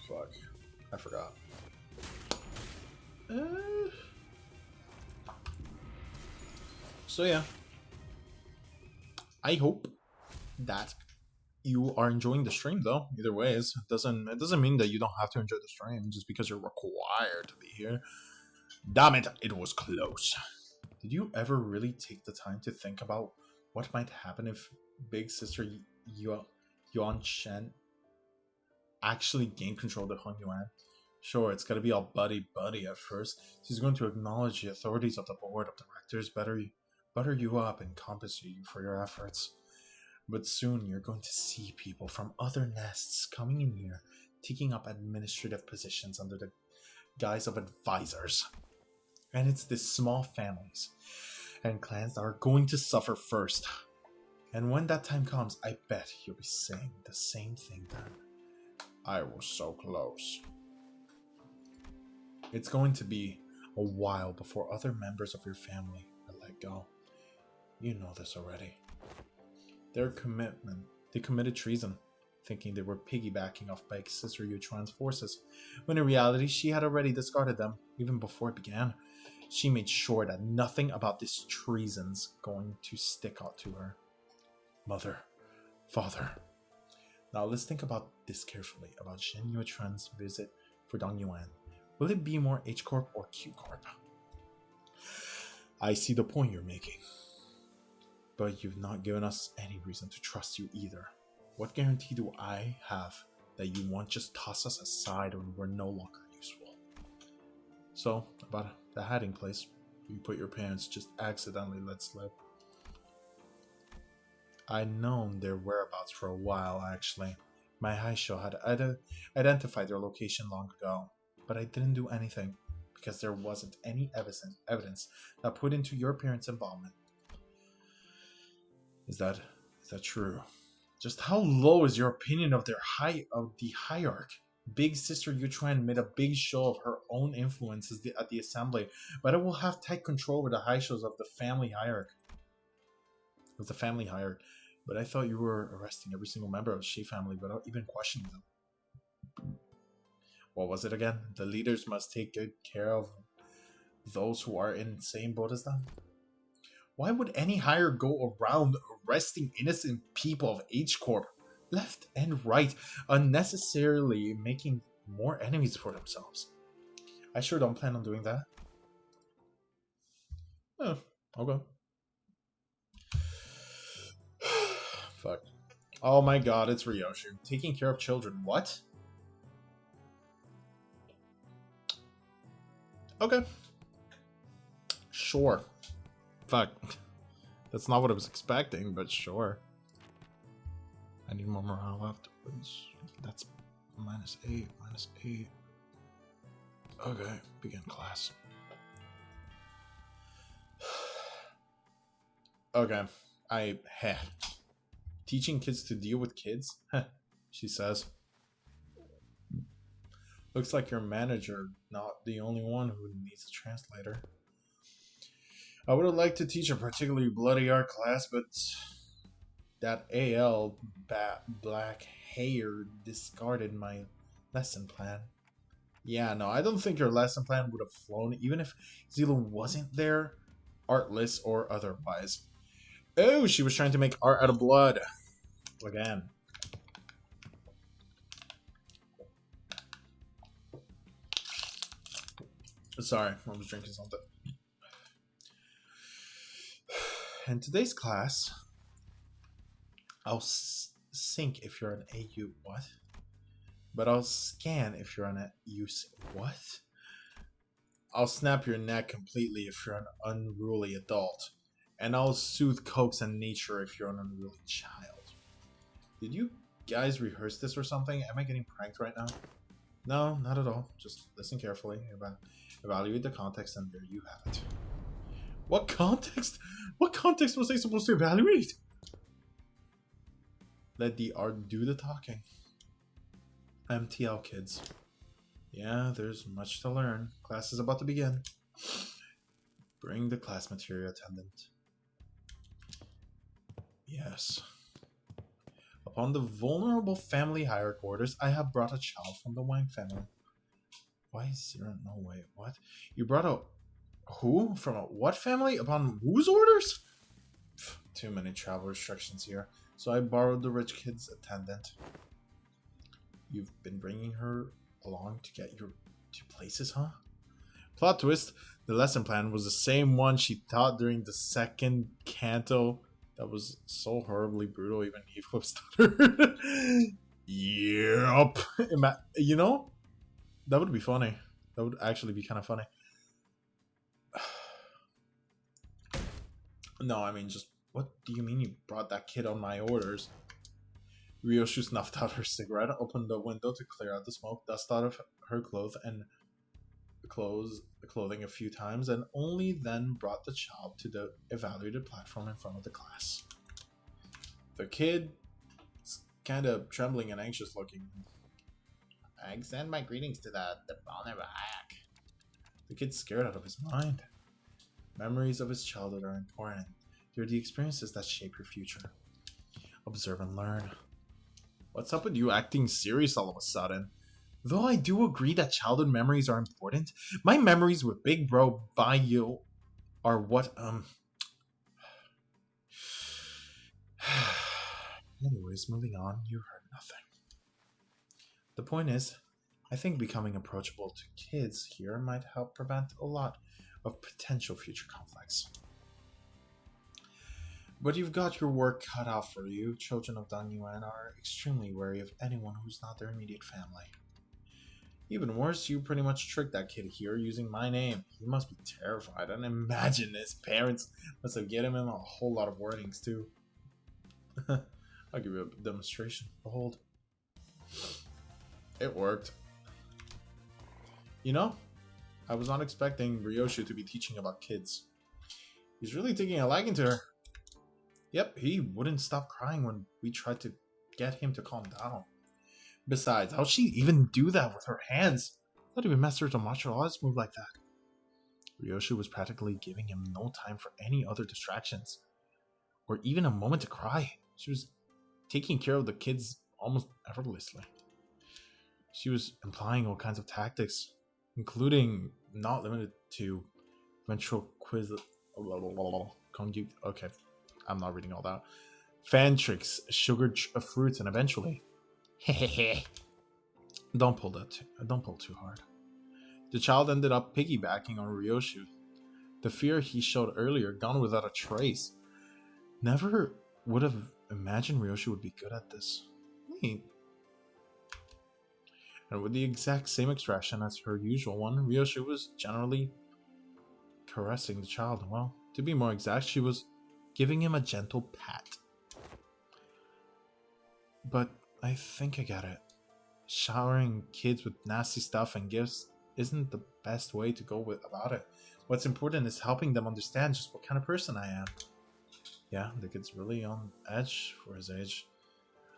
Fuck. I forgot. So yeah. I hope that you are enjoying the stream though. Either ways, it doesn't mean that you don't have to enjoy the stream just because you're required to be here. Damn it, it was close. Did you ever really take the time to think about what might happen if Big Sister Yuan Shen actually gained control of the Hun Yuan? Sure, it's gonna be all buddy-buddy at first. She's going to acknowledge the authorities of the board of directors, butter you up and compensate you for your efforts. But soon you're going to see people from other nests coming in here, taking up administrative positions under the guise of advisors. And it's the small families and clans that are going to suffer first. And when that time comes, I bet you'll be saying the same thing then. I was so close. It's going to be a while before other members of your family are let go. You know this already. They committed treason, thinking they were piggybacking off by Sister Yuchuan's forces, when in reality she had already discarded them, even before it began. She made sure that nothing about this treason's going to stick out to her. Mother, father. Now let's think about this carefully, about Shen Yuchuan's visit for Dong Yuan. Will it be more H Corp or Q Corp? I see the point you're making. But you've not given us any reason to trust you either. What guarantee do I have that you won't just toss us aside when we're no longer useful? So, about the hiding place you put your parents just accidentally let slip. I'd known their whereabouts for a while, actually. My high show had identified their location long ago, but I didn't do anything because there wasn't any evidence that put into your parents' involvement. Is that true? Just how low is your opinion of the hierarch? Big Sister Yuchuan made a big show of her own influences at the assembly, but it will have tight control over the high shows of the family hierarch. But I thought you were arresting every single member of the Shi family without even questioning them. What was it again? The leaders must take good care of those who are in the same boat as them? Why would any hire go around arresting innocent people of H Corp, left and right, unnecessarily making more enemies for themselves? I sure don't plan on doing that. Oh, okay. Fuck. Oh my god, it's Ryoshi. Taking care of children. What? Okay. Sure. Fuck. That's not what I was expecting, but sure. I need more morale afterwards. That's -8, -8. Okay, begin class. Okay, teaching kids to deal with kids? She says. Looks like your manager, not the only one who needs a translator. I would have liked to teach a particularly bloody art class, but that AL black hair discarded my lesson plan. Yeah, no, I don't think your lesson plan would have flown, even if Zila wasn't there, artless or otherwise. Oh, she was trying to make art out of blood. Again. Sorry, I was drinking something. In today's class, I'll sync if you're an AU. What? But I'll scan if you're an AU. What? I'll snap your neck completely if you're an unruly adult. And I'll soothe coax and nature if you're an unruly child. Did you guys rehearse this or something? Am I getting pranked right now? No, not at all. Just listen carefully. Evaluate the context, and there you have it. What context? What context was I supposed to evaluate? Let the art do the talking. MTL, kids. Yeah, there's much to learn. Class is about to begin. Bring the class material, attendant. Yes. Upon the vulnerable family hierarch orders, I have brought a child from the Wang family. Why is there no way? What? You brought a... Who? From a what family? Upon whose orders? Too many travel restrictions here. So I borrowed the rich kid's attendant. You've been bringing her along to get your to places, huh? Plot twist, the lesson plan was the same one she taught during the second canto. That was so horribly brutal, even Eclipse stuttered. Yup. You know? That would be funny. That would actually be kind of funny. No, I mean, just what do you mean you brought that kid on my orders? Ryoshu snuffed out her cigarette, opened the window to clear out the smoke, dust out of her clothes and clothing a few times, and only then brought the child to the evaluated platform in front of the class. The kid is kind of trembling and anxious looking. I extend my greetings to the vulnerable Hayek. The kid's scared out of his mind. Memories of his childhood are important. They're the experiences that shape your future. Observe and learn. What's up with you acting serious all of a sudden? Though I do agree that childhood memories are important, my memories with Big Bro Bayou are what, Anyways, moving on, you heard nothing. The point is, I think becoming approachable to kids here might help prevent a lot of potential future conflicts. But you've got your work cut out for you. Children of Dong Yuan are extremely wary of anyone who's not their immediate family. Even worse, you pretty much tricked that kid here using my name. He must be terrified, and imagine his parents must have given him a whole lot of warnings too. I'll give you a demonstration. Behold. It worked. You know, I was not expecting Ryoshu to be teaching about kids. He's really taking a liking to her. Yep, he wouldn't stop crying when we tried to get him to calm down. Besides, how'd she even do that with her hands? Not even mastered a martial arts move like that. Ryoshu was practically giving him no time for any other distractions, or even a moment to cry. She was taking care of the kids almost effortlessly. She was employing all kinds of tactics, including not limited to ventriloquism. Okay, I'm not reading all that. Fan tricks, sugared fruits, and eventually, don't pull too hard. The child ended up piggybacking on Ryoshu. The fear he showed earlier gone without a trace. Never would have imagined Ryoshu would be good at this. Neat. And with the exact same expression as her usual one, Ryoshu was generally caressing the child. Well, to be more exact, she was giving him a gentle pat. But I think I get it. Showering kids with nasty stuff and gifts isn't the best way to go about it. What's important is helping them understand just what kind of person I am. Yeah, the kid's really on edge for his age.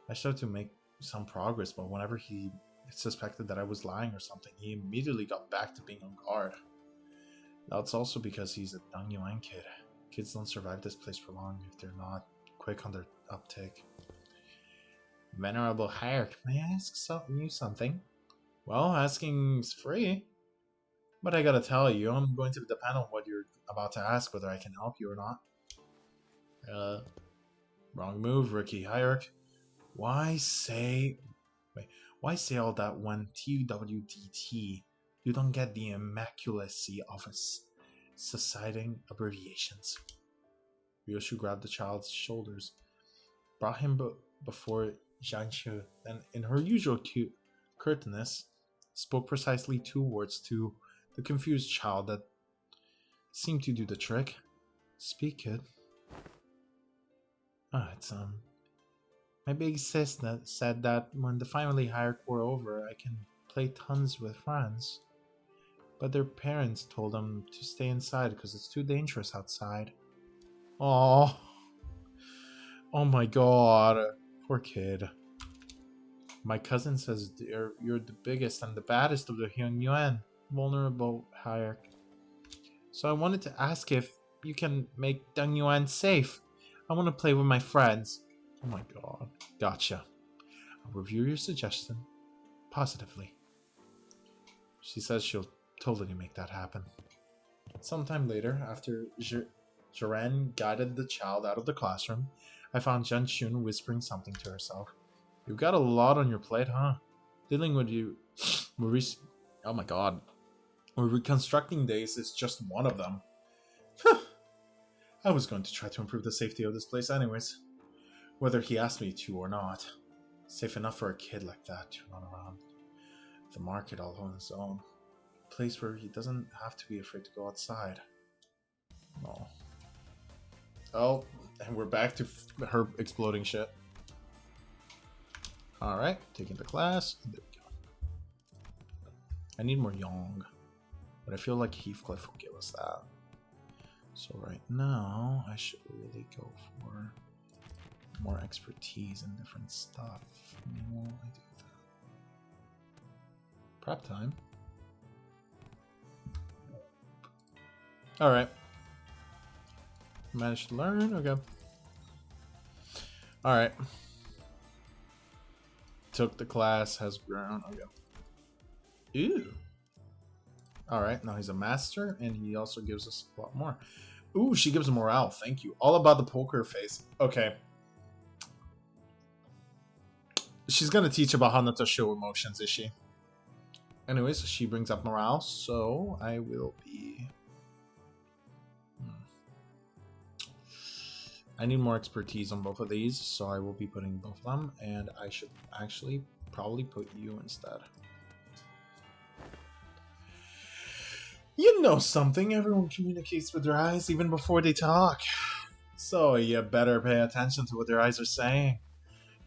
I started to make some progress, but whenever he suspected that I was lying or something, he immediately got back to being on guard. That's also because he's a Dong Yuan kid. Kids don't survive this place for long if they're not quick on their uptake. Venerable Hierarch, may I ask you something? Well, asking's free. But I gotta tell you, I'm going to depend on what you're about to ask, whether I can help you or not. Wrong move, Ricky Hierarch. Why say all that when TWDT you don't get the immaculacy of succeeding abbreviations? Ryoshu grabbed the child's shoulders, brought him before Jianshu, then in her usual curtness, spoke precisely 2 words to the confused child that seemed to do the trick. Speak, kid. It's my big sis that said that when the family hierarchy were over, I can play tons with friends. But their parents told them to stay inside because it's too dangerous outside. Oh my god, poor kid. My cousin says you're the biggest and the baddest of the Hyung Yuan, vulnerable hierarchy. So I wanted to ask if you can make Dong Yuan safe. I want to play with my friends. Oh my god. Gotcha. I'll review your suggestion positively. She says she'll totally make that happen. Sometime later, after Jiren guided the child out of the classroom, I found Zhen Xun whispering something to herself. You've got a lot on your plate, huh? Dealing with you... Oh my god. Reconstructing days is just one of them. I was going to try to improve the safety of this place anyways. Whether he asked me to or not. Safe enough for a kid like that to run around. The market all on his own. A place where he doesn't have to be afraid to go outside. No. Oh, and we're back to her exploding shit. Alright, taking the class. There we go. I need more Young. But I feel like Heathcliff will give us that. So right now, I should really go for more expertise in different stuff. Will I do that? Prep time. Alright. Managed to learn? Okay. Alright. Took the class, has grown. Okay. Ooh. Alright, now he's a master, and he also gives us a lot more. Ooh, she gives morale. Thank you. All about the poker face. Okay. She's gonna teach about how not to show emotions, is she? Anyways, she brings up morale, so I will be... I need more expertise on both of these, so I will be putting both of them, and I should actually probably put you instead. You know something, everyone communicates with their eyes even before they talk. So you better pay attention to what their eyes are saying.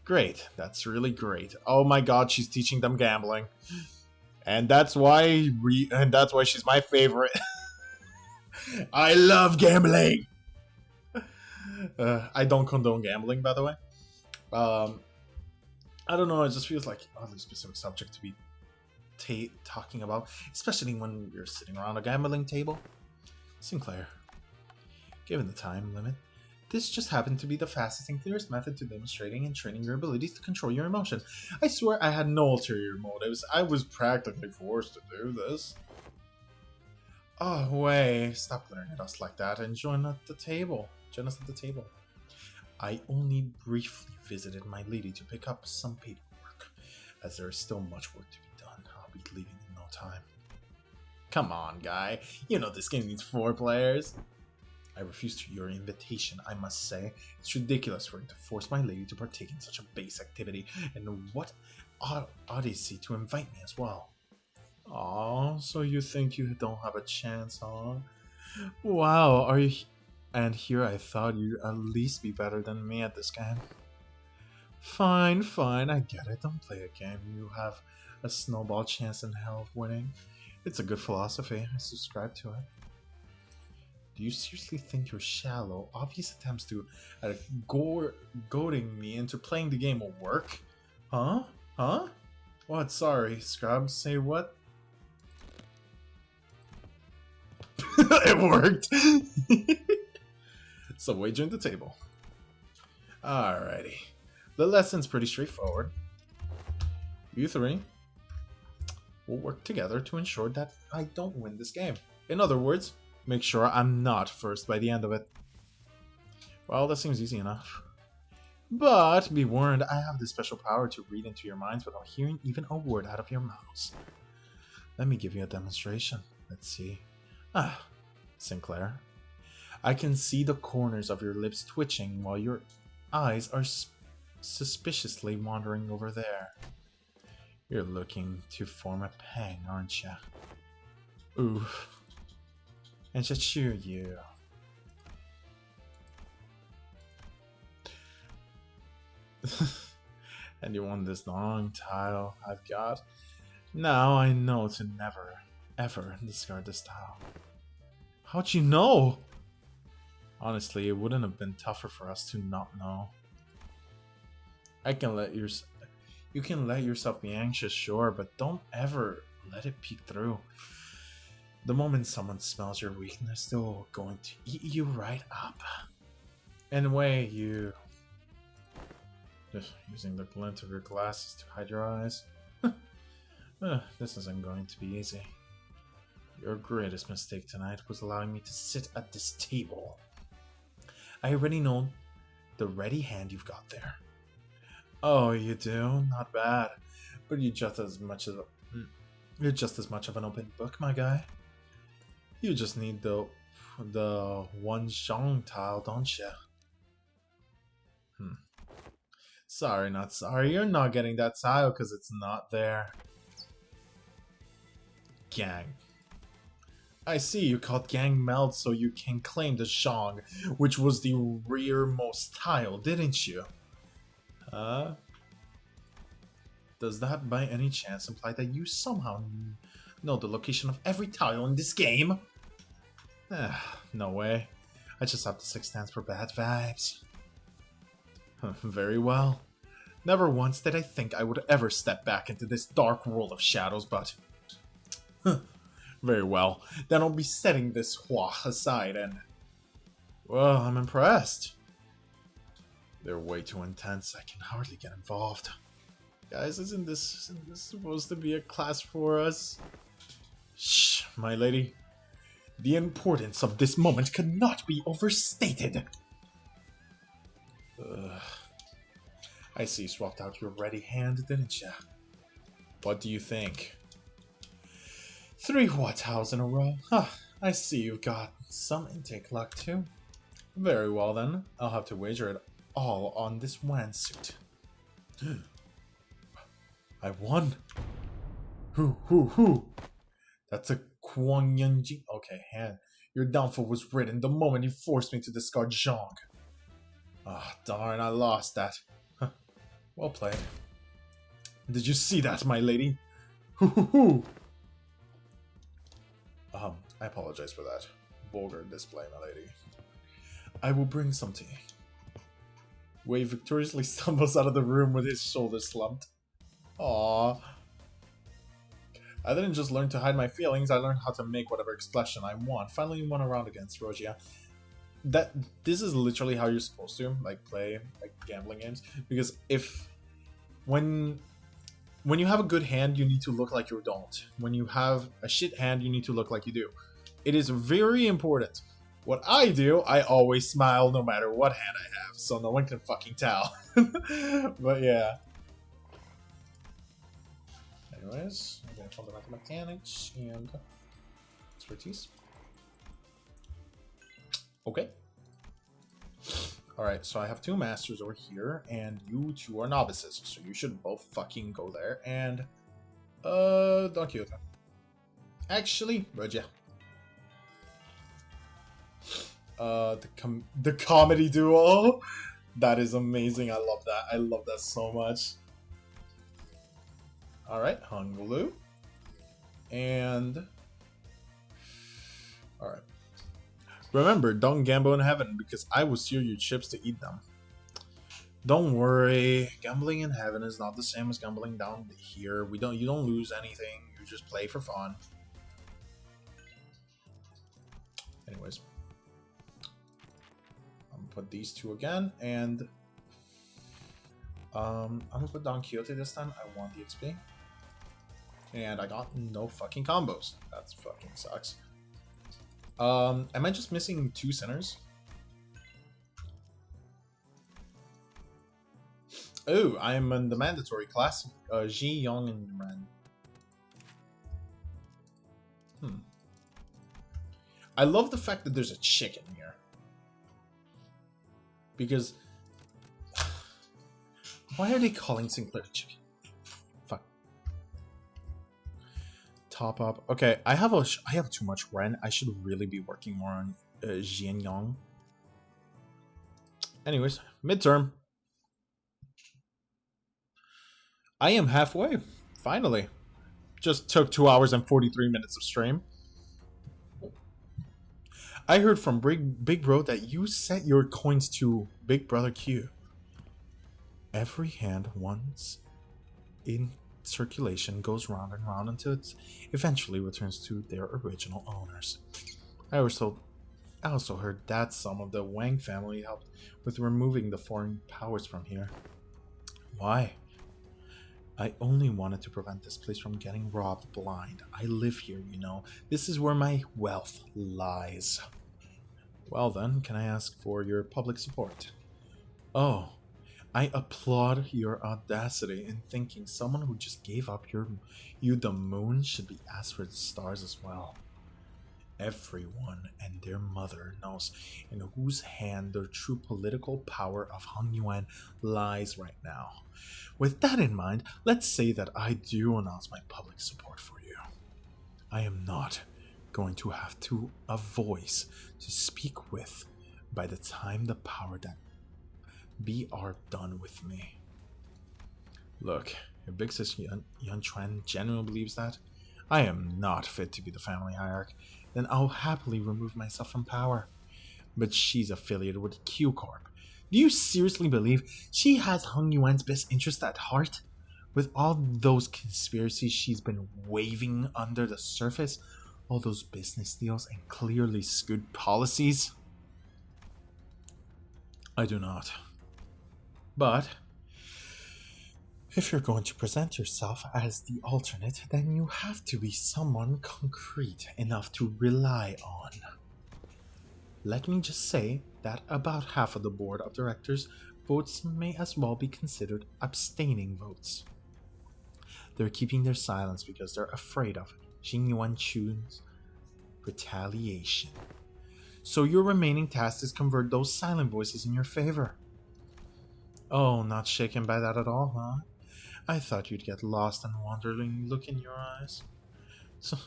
Great, that's really great. Oh my god, she's teaching them gambling. And that's why she's my favorite. I love gambling. I don't condone gambling, by the way. I don't know, it just feels like a specific subject to be talking about, especially when you're sitting around a gambling table. Sinclair, given the time limit, this just happened to be the fastest and clearest method to demonstrating and training your abilities to control your emotion. I swear I had no ulterior motives. I was practically forced to do this. Oh, wait, stop glaring at us like that and join us at the table. I only briefly visited my lady to pick up some paperwork. As there is still much work to be done, I'll be leaving in no time. Come on, guy. You know this game needs 4 players. I refuse to your invitation, I must say. It's ridiculous for him to force my lady to partake in such a base activity, and what odyssey to invite me as well. Aw, so you think you don't have a chance, huh? Wow, are you... And here I thought you'd at least be better than me at this game. Fine, I get it. Don't play a game. You have a snowball chance in hell of winning. It's a good philosophy. I subscribe to it. Do you seriously think your shallow, obvious attempts to goading me into playing the game will work? Huh? What? Sorry, Scrub. Say what? It worked! So wager the table. Alrighty. The lesson's pretty straightforward. You three will work together to ensure that I don't win this game. In other words, make sure I'm not first by the end of it. Well, that seems easy enough. But be warned, I have this special power to read into your minds without hearing even a word out of your mouths. Let me give you a demonstration. Let's see. Sinclair. I can see the corners of your lips twitching while your eyes are suspiciously wandering over there. You're looking to form a pang, aren't you? Oof. And to cheer you. And you want this long tile I've got? Now I know to never, ever discard this tile. How'd you know? Honestly, it wouldn't have been tougher for us to not know. You can let yourself be anxious, sure, but don't ever let it peek through. The moment someone smells your weakness, they're going to eat you right up. Anyway, you... Just using the glint of your glasses to hide your eyes. This isn't going to be easy. Your greatest mistake tonight was allowing me to sit at this table. I already know the ready hand you've got there. Oh, you do? Not bad. But you're just as much of an open book, my guy. You just need the one Zhang tile, don't you? Sorry, not sorry. You're not getting that tile because it's not there. gang. I see you called gang meld so you can claim the Zhang, which was the rearmost tile, didn't you? Does that by any chance imply that you somehow know the location of every tile in this game? No way. I just have the sixth sense for bad vibes. Very well. Never once did I think I would ever step back into this dark world of shadows, but... Very well. Then I'll be setting this hua aside and... Well, I'm impressed. They're way too intense. I can hardly get involved. Guys, isn't this supposed to be a class for us? Shh, my lady. The importance of this moment cannot be overstated. I see you swapped out your ready hand, didn't ya? What do you think? 3 hua tiles in a row. Huh, I see you've got some intake luck too. Very well then, I'll have to wager it all on this wetsuit. I won! Who? That's a Kwang Yunji. Okay, hand. Your downfall was written the moment you forced me to discard Zhang. Ah, darn, I lost that. Huh. Well played. Did you see that, my lady? Hoo. I apologize for that. Vulgar display, my lady. I will bring some tea. Wei victoriously stumbles out of the room with his shoulders slumped. Aww. I didn't just learn to hide my feelings, I learned how to make whatever expression I want. Finally won a round against Rogia. This is literally how you're supposed to play gambling games, because when you have a good hand, you need to look like you don't. When you have a shit hand, you need to look like you do. It is very important. What I do, I always smile no matter what hand I have, so no one can fucking tell. But yeah. Anyways, I'm going to fundamental mechanics and expertise. Okay. Alright, so I have 2 masters over here, and you 2 are novices, so you should both fucking go there, and... Don Quixote. Actually, Roger. The comedy duo! That is amazing, I love that. I love that so much. Alright, Hunglu. And... Alright. Remember, don't gamble in heaven, because I will steal your chips to eat them. Don't worry, gambling in heaven is not the same as gambling down here. You don't lose anything, you just play for fun. Anyways. I'm gonna put these 2 again, and... I'm gonna put Don Quixote this time, I want the XP. And I got no fucking combos. That fucking sucks. Am I just missing 2 sinners? Oh, I'm in the mandatory class. Ji, Young, and Ren. I love the fact that there's a chicken here. Because... Why are they calling Sinclair chicken? Fuck. Top up. Okay, I have too much Ren. I should really be working more on Jian Yang. Anyways, midterm. I am halfway. Finally. Just took 2 hours and 43 minutes of stream. I heard from Big Bro that you set your coins to Big Brother Q. Every hand once in circulation goes round and round until it eventually returns to their original owners. I also heard that some of the Wang family helped with removing the foreign powers from here. Why? I only wanted to prevent this place from getting robbed blind. I live here, you know. This is where my wealth lies. Well then, can I ask for your public support? Oh, I applaud your audacity in thinking someone who just gave up you the moon should be asked for the stars as well. Everyone and their mother knows in whose hand the true political power of Hong Yuan lies right now. With that in mind, let's say that I do announce my public support for you. I am not going to have a voice to speak with by the time the power that be are done with me. Look, if Big Sis Yun Chuan genuinely believes that I am not fit to be the family hierarch, then I'll happily remove myself from power. But she's affiliated with Q Corp. Do you seriously believe she has Hung Yuan's best interest at heart? With all those conspiracies she's been waving under the surface, all those business deals and clearly skewed policies? I do not. But if you're going to present yourself as the alternate, then you have to be someone concrete enough to rely on. Let me just say that about half of the board of directors' votes may as well be considered abstaining votes. They're keeping their silence because they're afraid of Jing Yuanchu's retaliation. So your remaining task is convert those silent voices in your favor. Oh, not shaken by that at all, huh? I thought you'd get lost and wandering look in your eyes. So,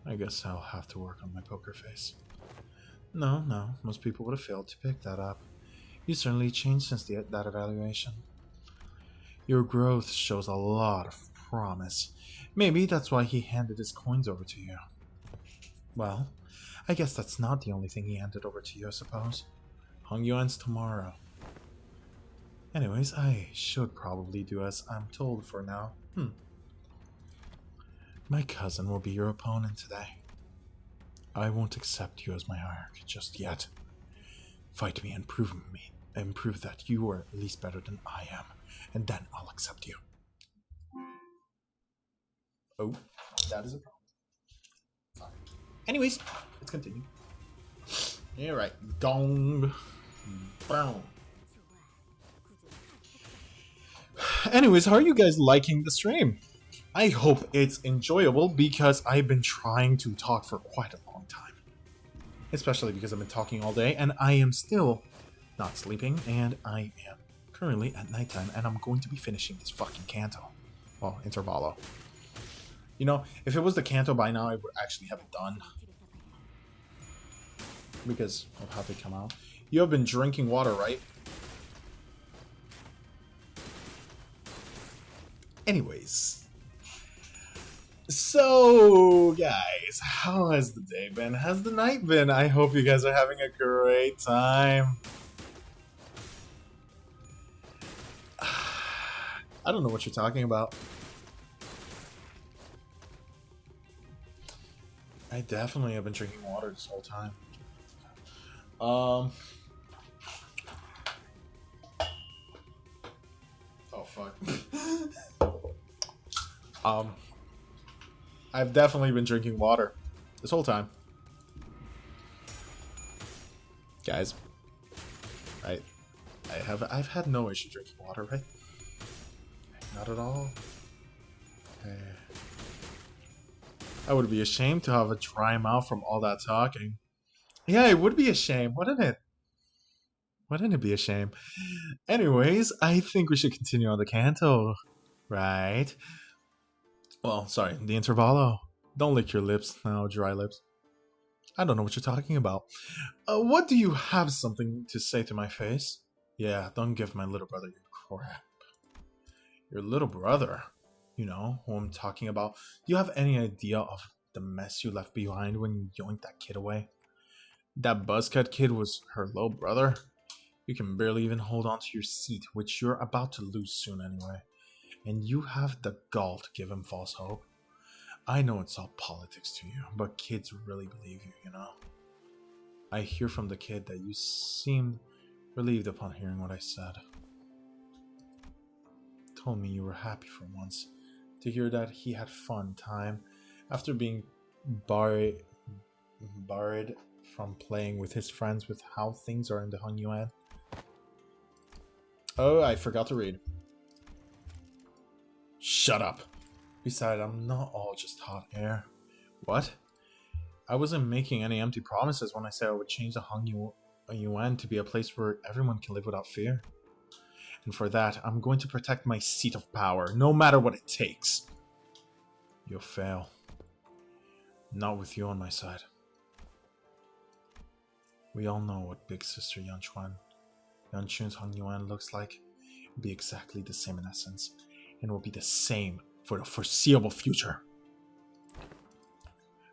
I guess I'll have to work on my poker face. No, most people would have failed to pick that up. You certainly changed since that evaluation. Your growth shows a lot of promise. Maybe that's why he handed his coins over to you. Well, I guess that's not the only thing he handed over to you, I suppose. Hung Yuan's tomorrow. Anyways, I should probably do as I'm told for now. My cousin will be your opponent today. I won't accept you as my hierarch just yet. Fight me and prove that you are at least better than I am, and then I'll accept you. Oh, that is a problem. Sorry. Anyways, let's continue. Alright, gong. Boom. Anyways, how are you guys liking the stream? I hope it's enjoyable because I've been trying to talk for quite a long time. Especially because I've been talking all day and I am still not sleeping and I am currently at nighttime and I'm going to be finishing this fucking canto. Well, intervallo. You know, if it was the canto by now, I would actually have it done. Because of how they come out. You have been drinking water, right? Anyways. So, guys, how has the day been? How's the night been? I hope you guys are having a great time. I don't know what you're talking about. I definitely have been drinking water this whole time. Oh, fuck. I've definitely been drinking water this whole time. Guys, I've had no issue drinking water, right? Not at all. I would be ashamed to have a dry mouth from all that talking. Yeah, it would be a shame, wouldn't it? Wouldn't it be a shame? Anyways, I think we should continue on the canto, right? Well, sorry, the intervallo. Don't lick your lips now, dry lips. I don't know what you're talking about. What do you have something to say to my face? Yeah, don't give my little brother your crap. Your little brother? You know who I'm talking about. Do you have any idea of the mess you left behind when you yoinked that kid away? That buzzcut kid was her little brother? You can barely even hold on to your seat, which you're about to lose soon anyway. And you have the gall to give him false hope. I know it's all politics to you, but kids really believe you, you know? I hear from the kid that you seemed relieved upon hearing what I said. Told me you were happy for once to hear that he had fun time after being barred from playing with his friends with how things are in the Hung Yuan. Oh, I forgot to read. Shut up. Besides, I'm not all just hot air. What? I wasn't making any empty promises when I said I would change the Hung Yuan to be a place where everyone can live without fear. And for that, I'm going to protect my seat of power, no matter what it takes. You'll fail. Not with you on my side. We all know what Big Sister Yanchun's Hong Yuan looks like. It'll be exactly the same in essence, and will be the same for the foreseeable future.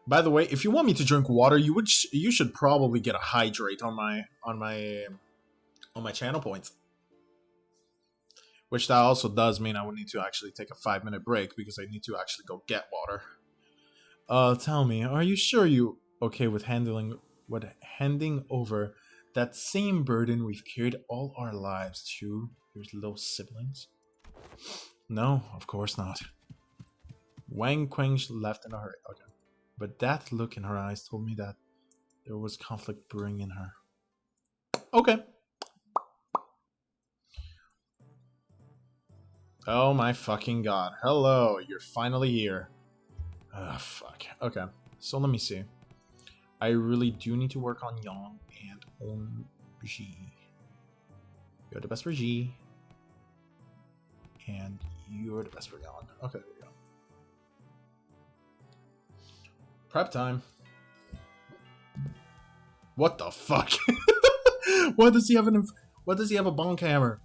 By the way, if you want me to drink water, you should probably get a hydrate on my channel points. Which that also does mean I would need to actually take a 5-minute break because I need to actually go get water. Tell me, are you sure you okay with handing over that same burden we've carried all our lives to your little siblings? No, of course not. Wang Quang left in a hurry. Okay. But that look in her eyes told me that there was conflict brewing in her. Okay. Oh my fucking god. Hello, you're finally here. Ah, fuck. Okay, so let me see. I really do need to work on Yang and on Ji. You're the best for Ji. And you're the best for Yang. Okay, there we go. Prep time. What the fuck? Why does he have a bonk hammer?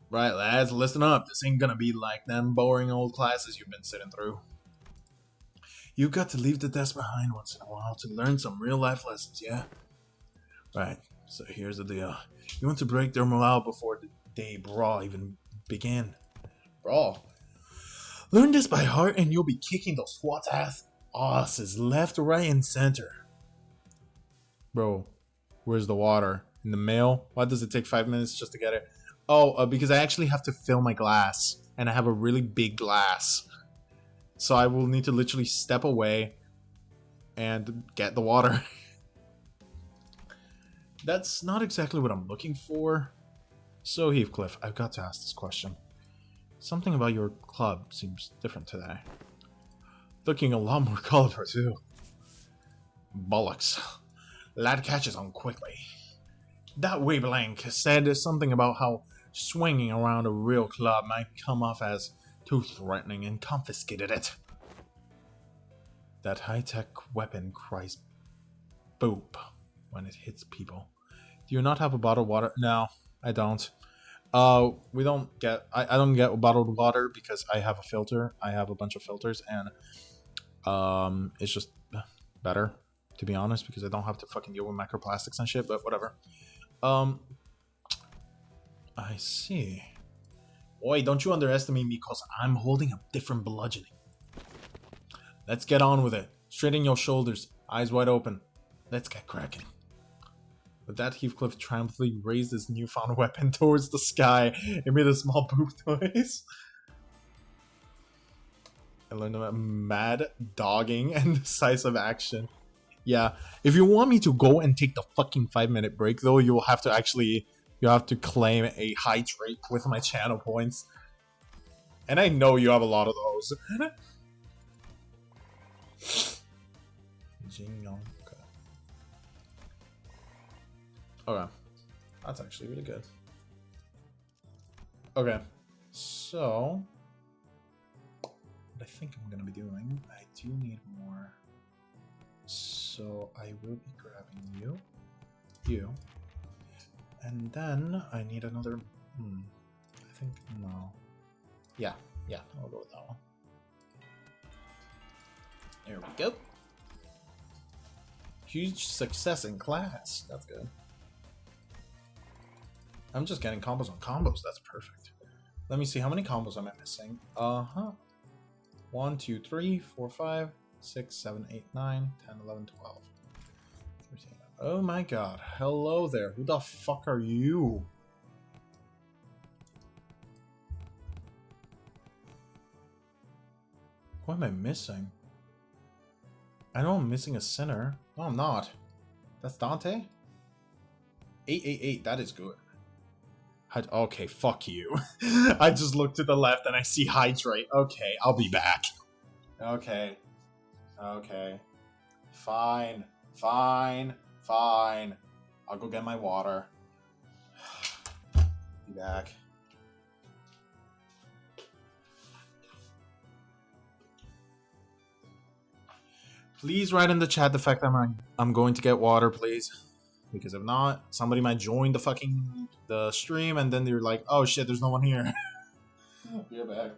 Right, lads, listen up. This ain't gonna be like them boring old classes you've been sitting through. You've got to leave the desk behind once in a while to learn some real life lessons, yeah? Right, so here's the deal. You want to break their morale before the day brawl even begin. Brawl? Learn this by heart and you'll be kicking those swats' asses left, right, and center. Bro, where's the water? In the mail? Why does it take 5 minutes just to get it? Oh, because I actually have to fill my glass. And I have a really big glass. So I will need to literally step away and get the water. That's not exactly what I'm looking for. So Heathcliff, I've got to ask this question. Something about your club seems different today. Looking a lot more colorful too. Bollocks. Lad catches on quickly. That Weeblank said something about how swinging around a real club might come off as too threatening and confiscated it. That high-tech weapon cries boop when it hits people. Do you not have a bottled water? No, I don't. We don't get... I don't get bottled water because I have a filter. I have a bunch of filters and it's just better, to be honest, because I don't have to fucking deal with microplastics and shit, but whatever. I see. Oi, don't you underestimate me because I'm holding a different bludgeoning. Let's get on with it. Straighten your shoulders, eyes wide open. Let's get cracking. With that, Heathcliff triumphantly raised his newfound weapon towards the sky and made a small boop noise. I learned about mad dogging and decisive action. Yeah, if you want me to go and take the fucking 5-minute break, though, you will have to actually... You have to claim a hydrate with my channel points. And I know you have a lot of those. Okay. That's actually really good. Okay. So... what I think I'm going to be doing... I do need more. So I will be grabbing you. You. And then I need another... I think... no. Yeah, I'll go with that one. There we go. Huge success in class. That's good. I'm just getting combos on combos. That's perfect. Let me see, how many combos am I missing? 1, 2, 3, 4, 5, 6, 7, 8, 9, 10, 11, 12. 13. Oh my god. Hello there. Who the fuck are you? What am I missing? I know I'm missing a sinner. No, I'm not. That's Dante? 888. That is good. Okay, fuck you. I just looked to the left and I see hydrate. Okay, I'll be back. Okay. Fine. I'll go get my water. Be back. Please write in the chat the fact that I'm going to get water, please. Because if not, somebody might join the stream and then they're like, oh shit, there's no one here. We're back.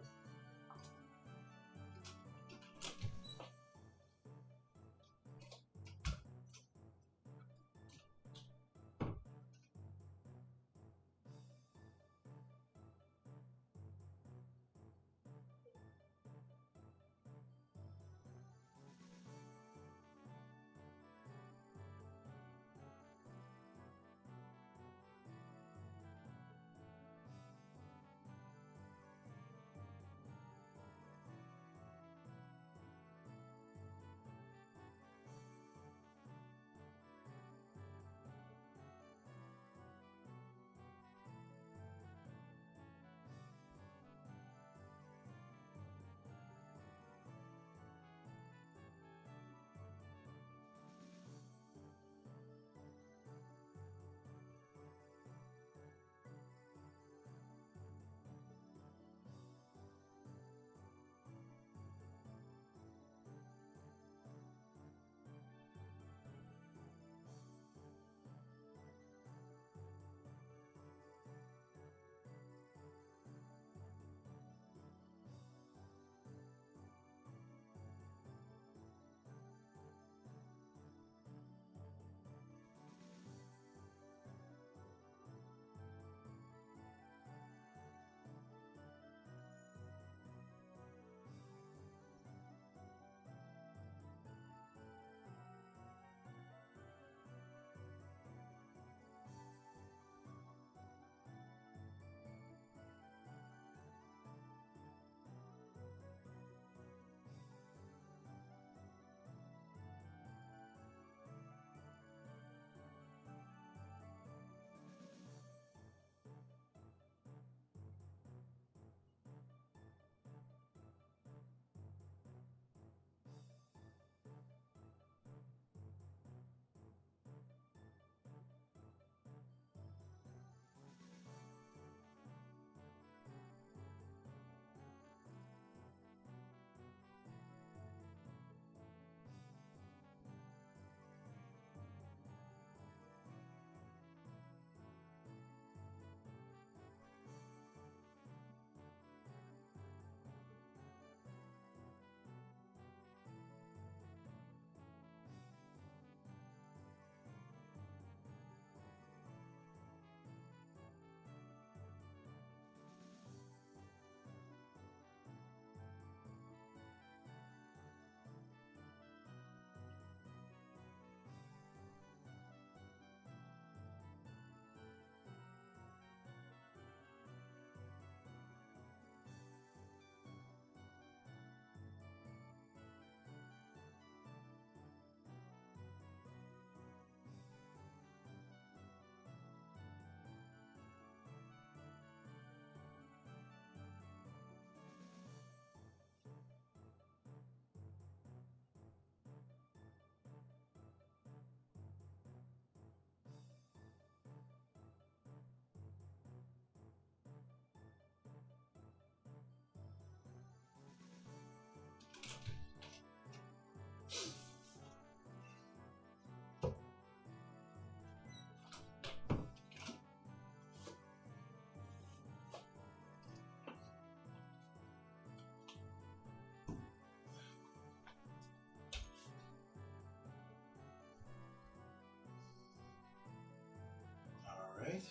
Alright.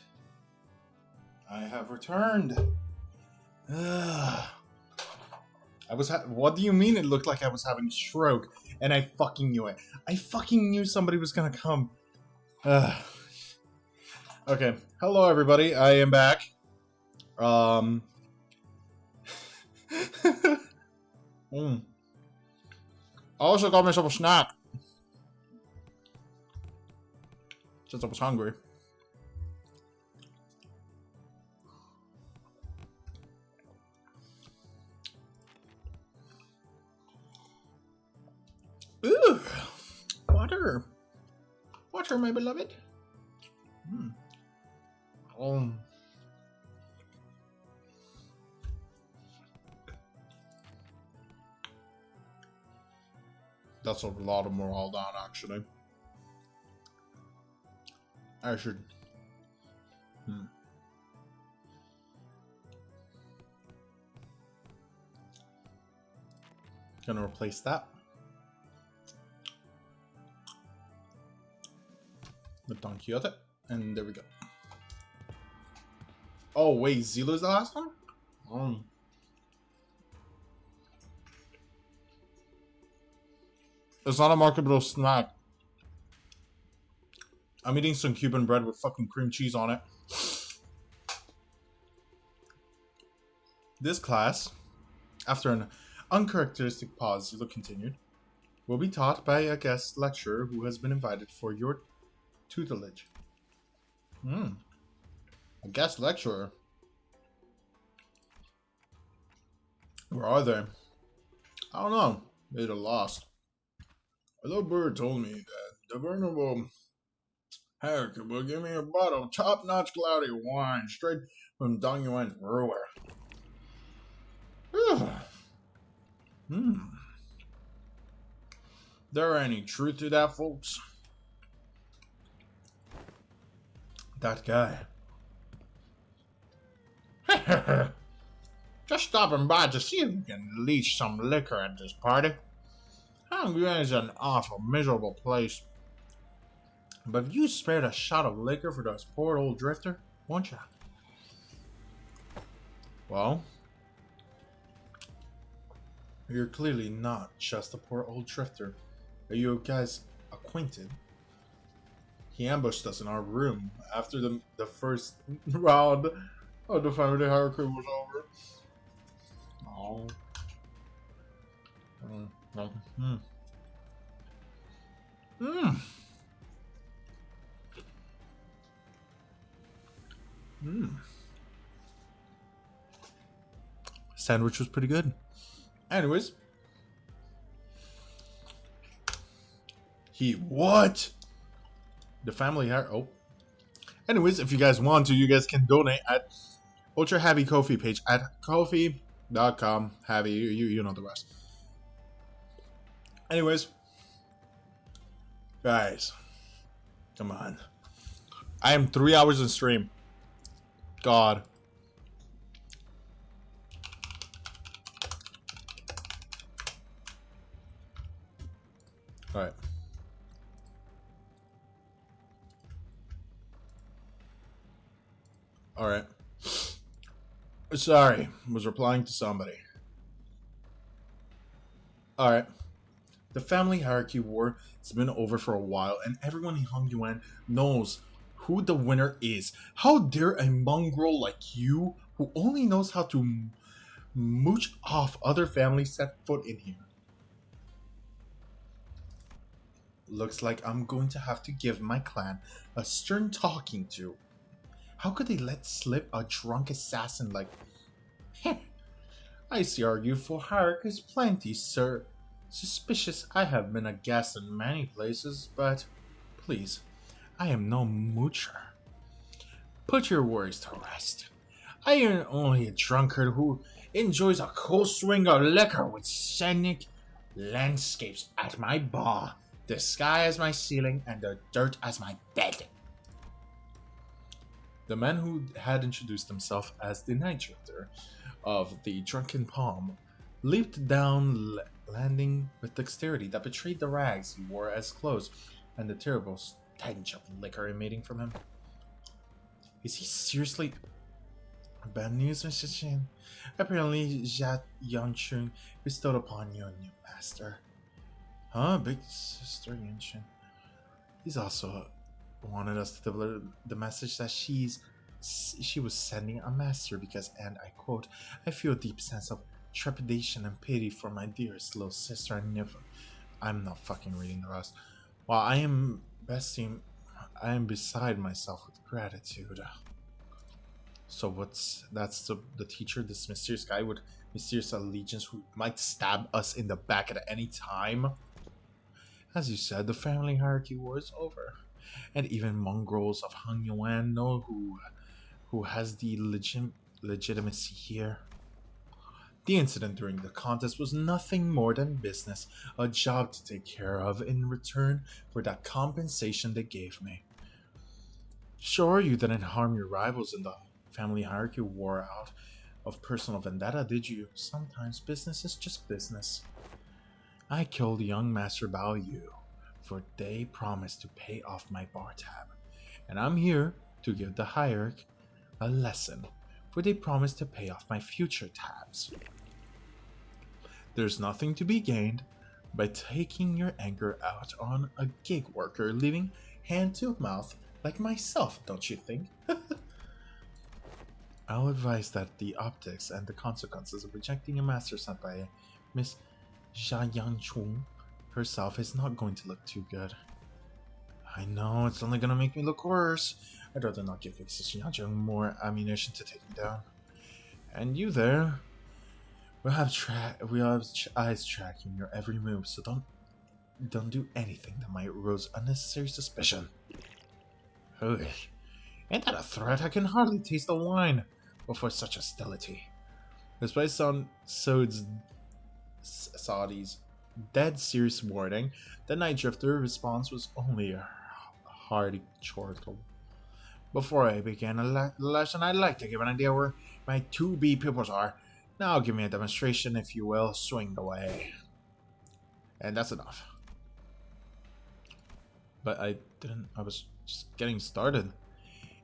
I have returned. What do you mean it looked like I was having a stroke? And I fucking knew it. I fucking knew somebody was gonna come. Okay. Hello, everybody. I am back. I also got myself a snack. Since I was hungry. Ooh, water, water, my beloved. That's a lot of morale down, actually. I should... Gonna replace that with Don Quixote, and there we go. Oh wait, Zila's the last one? It's not a marketable snack. I'm eating some Cuban bread with fucking cream cheese on it. This class, after an uncharacteristic pause, Zila continued, will be taught by a guest lecturer who has been invited for your tutelage. A guest lecturer? Where are they? I don't know. They're lost. A little bird told me that the venerable Herrick will give me a bottle of top-notch cloudy wine straight from Dong Yuan's brewer. There any truth to that, folks? That guy. Just stopping by to see if we can leach some liquor at this party. Hongyuan is an awful, miserable place. But if you spared a shot of liquor for this poor old drifter, won't ya? Well, you're clearly not just a poor old drifter. Are you guys acquainted? He ambushed us in our room after the first round of the family hierarchy was over. Oh. Sandwich was pretty good. Anyways. What? The family oh. Anyways, if you guys want to, you guys can donate at Ultra Happy Ko-fi page at ko-fi.com. Happy, you know the rest. Anyways. Guys. Come on. I am 3 hours in stream. God. Alright. Alright. Sorry, was replying to somebody. Alright. The family hierarchy war has been over for a while, and everyone in Hongyuan knows who the winner is. How dare a mongrel like you, who only knows how to mooch off other families, set foot in here? Looks like I'm going to have to give my clan a stern talking to. How could they let slip a drunk assassin like... I see argue for hierarchies plenty, sir. Suspicious I have been a guest in many places, but please, I am no moocher. Put your worries to rest. I am only a drunkard who enjoys a cool swing of liquor with scenic landscapes at my bar, the sky as my ceiling, and the dirt as my bed. The man who had introduced himself as the night drifter of the Drunken Palm leaped down, landing with dexterity that betrayed the rags he wore as clothes and the terrible stench of liquor emanating from him. Is he seriously... Bad news, Mr. Chin. Apparently, Jat Yangchun bestowed upon you a new master. Huh? Big sister Yangchun. He's also wanted us to deliver the message that she was sending a master because, and I quote, I feel a deep sense of trepidation and pity for my dearest little sister and nephew. I'm not fucking reading the rest. While I am beside myself with gratitude. So that's the teacher, this mysterious guy with mysterious allegiance who might stab us in the back at any time? As you said, the family hierarchy war is over. And even mongrels of Hongyuan know who has the legitimacy here. The incident during the contest was nothing more than business, a job to take care of in return for that compensation they gave me. Sure, you didn't harm your rivals in the family hierarchy war out of personal vendetta, did you? Sometimes business is just business. I killed young Master Bao Yu, for they promised to pay off my bar tab. And I'm here to give the hierarch a lesson, for they promised to pay off my future tabs. There's nothing to be gained by taking your anger out on a gig worker living hand to mouth like myself, don't you think? I'll advise that the optics and the consequences of rejecting a master sent by Miss Xia Yangchung herself is not going to look too good. I know, it's only gonna make me look worse. I'd rather not give Mrs. Yangchung more ammunition to take me down. And you there? We'll have eyes tracking your every move, so don't do anything that might arouse unnecessary suspicion. Ugh. Ain't that a threat? I can hardly taste the wine before such hostility. Despite Saudi's dead serious warning, the Night Drifter's response was only a hearty chortle. Before I begin a lesson, I'd like to give an idea where my 2B pupils are. Now give me a demonstration, if you will. Swing away. And that's enough. But I was just getting started.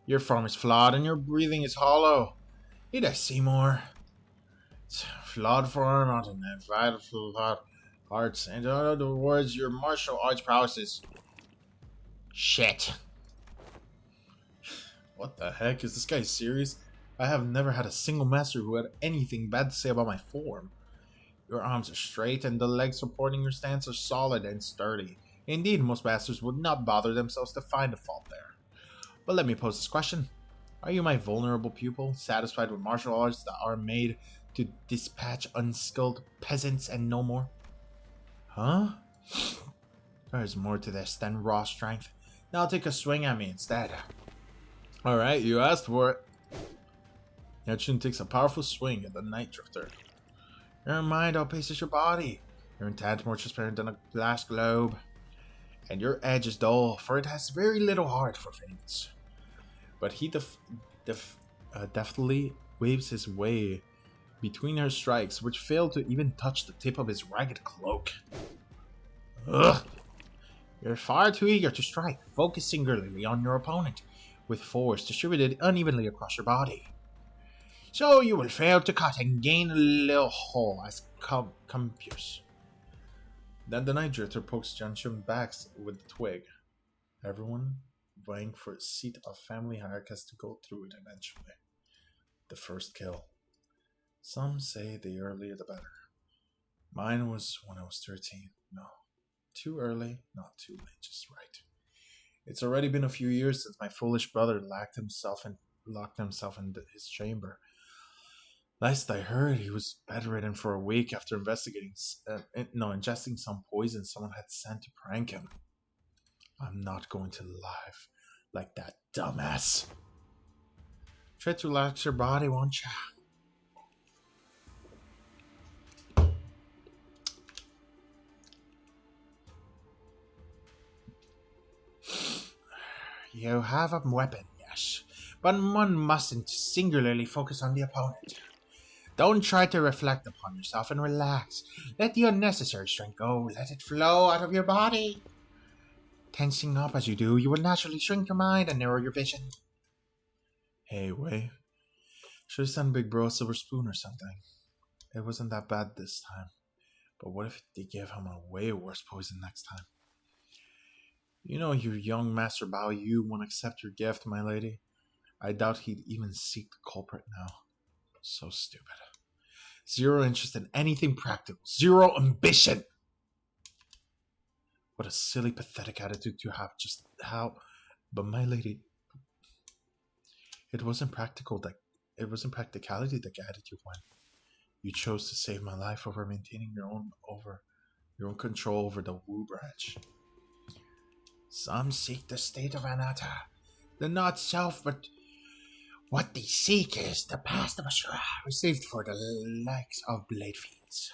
Your form is flawed and your breathing is hollow. Need I see more? It's flawed form, not an vital flawed arts. And in other words, your martial arts prowess is shit. What the heck? Is this guy serious? I have never had a single master who had anything bad to say about my form. Your arms are straight and the legs supporting your stance are solid and sturdy. Indeed, most masters would not bother themselves to find a fault there. But let me pose this question. Are you my vulnerable pupil, satisfied with martial arts that are made to dispatch unskilled peasants and no more? Huh? There's more to this than raw strength. Now take a swing at me instead. Alright, you asked for it. Yachun takes a powerful swing at the Night Drifter. Your mind outpaces your body. Your intent more transparent than a glass globe. And your edge is dull, for it has very little heart for feints. But he deftly waves his way between her strikes, which fail to even touch the tip of his ragged cloak. Ugh! You're far too eager to strike. Focus singularly on your opponent, with force distributed unevenly across your body. So you will fail to cut and gain a little hole as compures. Then the Night Drifter pokes Janshun back with the twig. Everyone vying for a seat of family hierarchy has to go through it eventually. The first kill. Some say the earlier the better. Mine was when I was 13. No. Too early, not too late, just right. It's already been a few years since my foolish brother locked himself in his chamber. Last I heard, he was bedridden for a week after ingesting some poison someone had sent to prank him. I'm not going to live like that dumbass. Try to relax your body, won't ya? You have a weapon, yes, but one mustn't singularly focus on the opponent. Don't try to reflect upon yourself and relax. Let the unnecessary strength go. Let it flow out of your body. Tensing up as you do, you will naturally shrink your mind and narrow your vision. Hey, Wei. Should have sent Big Bro a silver spoon or something. It wasn't that bad this time. But what if they gave him a way worse poison next time? You know your young Master Bao Yu won't accept your gift, my lady. I doubt he'd even seek the culprit now. So stupid. Zero interest in anything practical. Zero ambition! What a silly, pathetic attitude to have. Just how... But my lady... It wasn't practicality that guided you when you chose to save my life over maintaining your own control over the Wu branch. Some seek the state of Anatta, the not self, but What they seek is the past of Ashura, received for the likes of blade fiends.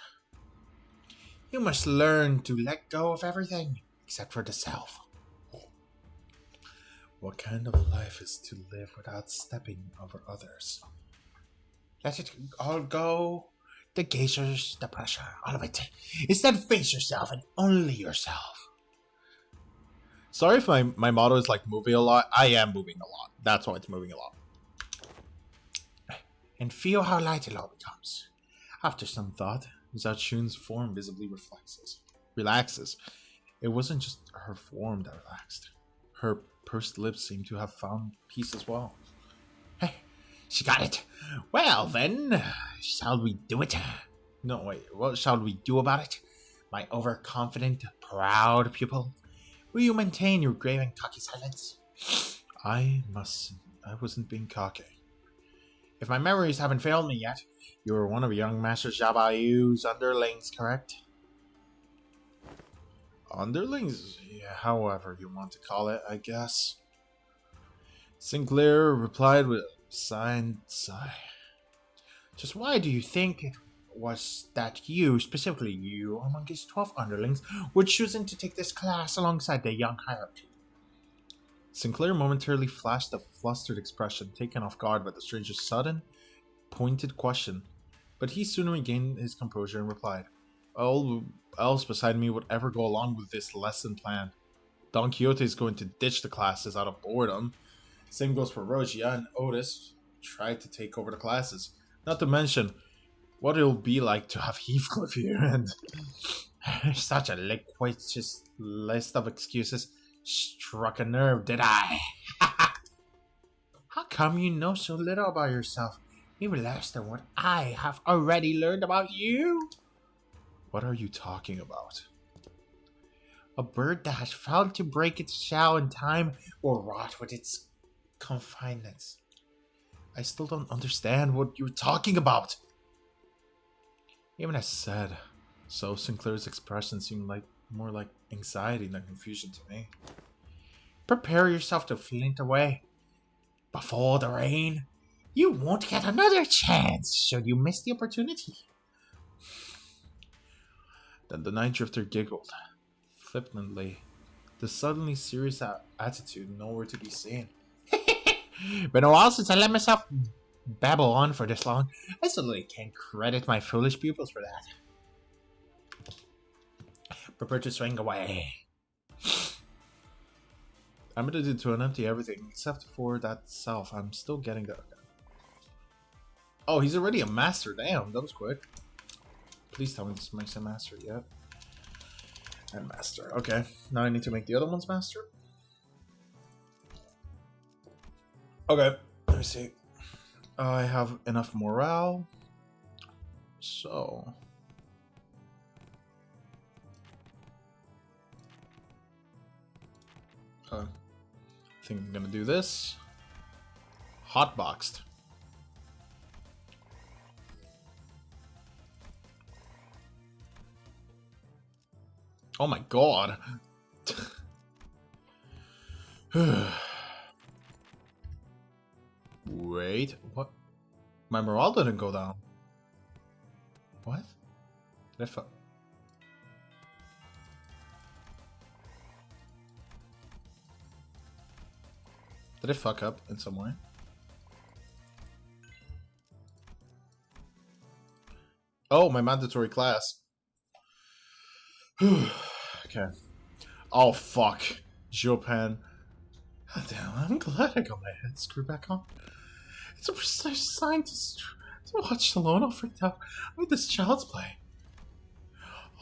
You must learn to let go of everything, except for the self. What kind of life is to live without stepping over others? Let it all go. The geysers, the pressure, all of it. Instead, face yourself and only yourself. Sorry if my model is like moving a lot. I am moving a lot. That's why it's moving a lot. And feel how light it all becomes. After some thought, Zhao Chun's form visibly relaxes. It wasn't just her form that relaxed. Her pursed lips seemed to have found peace as well. Hey, she got it. Well then, shall we do it? No, wait, what shall we do about it? My overconfident, proud pupil? Will you maintain your grave and cocky silence? I wasn't being cocky. If my memories haven't failed me yet, you were one of young Master Jabayu's underlings, correct? Underlings? Yeah, however you want to call it, I guess. Sinclair replied with a signed sigh. Just why do you think it was that you, specifically you, among his 12 underlings, were choosing to take this class alongside the young hierarchy? Sinclair momentarily flashed a flustered expression, taken off guard by the stranger's sudden, pointed question. But he soon regained his composure and replied, all else beside me would ever go along with this lesson plan. Don Quixote is going to ditch the classes out of boredom. Same goes for Rogia and Otis tried to take over the classes. Not to mention what it'll be like to have Heathcliff here and such a liquidous list of excuses. Struck a nerve, did I? How come you know so little about yourself? Even less than what I have already learned about you? What are you talking about? A bird that has failed to break its shell in time will rot with its confinements. I still don't understand what you're talking about. Even as said, so Sinclair's expression seemed like more like anxiety than confusion to me. Prepare yourself to faint away. Before the rain, you won't get another chance should you miss the opportunity. Then the night drifter giggled, flippantly, the suddenly serious attitude nowhere to be seen. Been a while since I let myself babble on for this long. I certainly can't credit my foolish pupils for that. Prepare to swing away. I'm admitted to an empty everything except for that self. I'm still getting that. Oh, he's already a master. Damn, that was quick. Please tell me this makes a master yet. And master. Okay, now I need to make the other ones master. Okay, let me see. I have enough morale. So... I think I'm gonna do this. Hotboxed. Oh my god. Wait, what? My morale didn't go down. What? Did I Did I fuck up in some way? Oh, my mandatory class. Okay. Oh, fuck. Chopin. Oh, damn, I'm glad I got my head screwed back on. It's a precise sign to watch alone. I'll freak out with this child's play.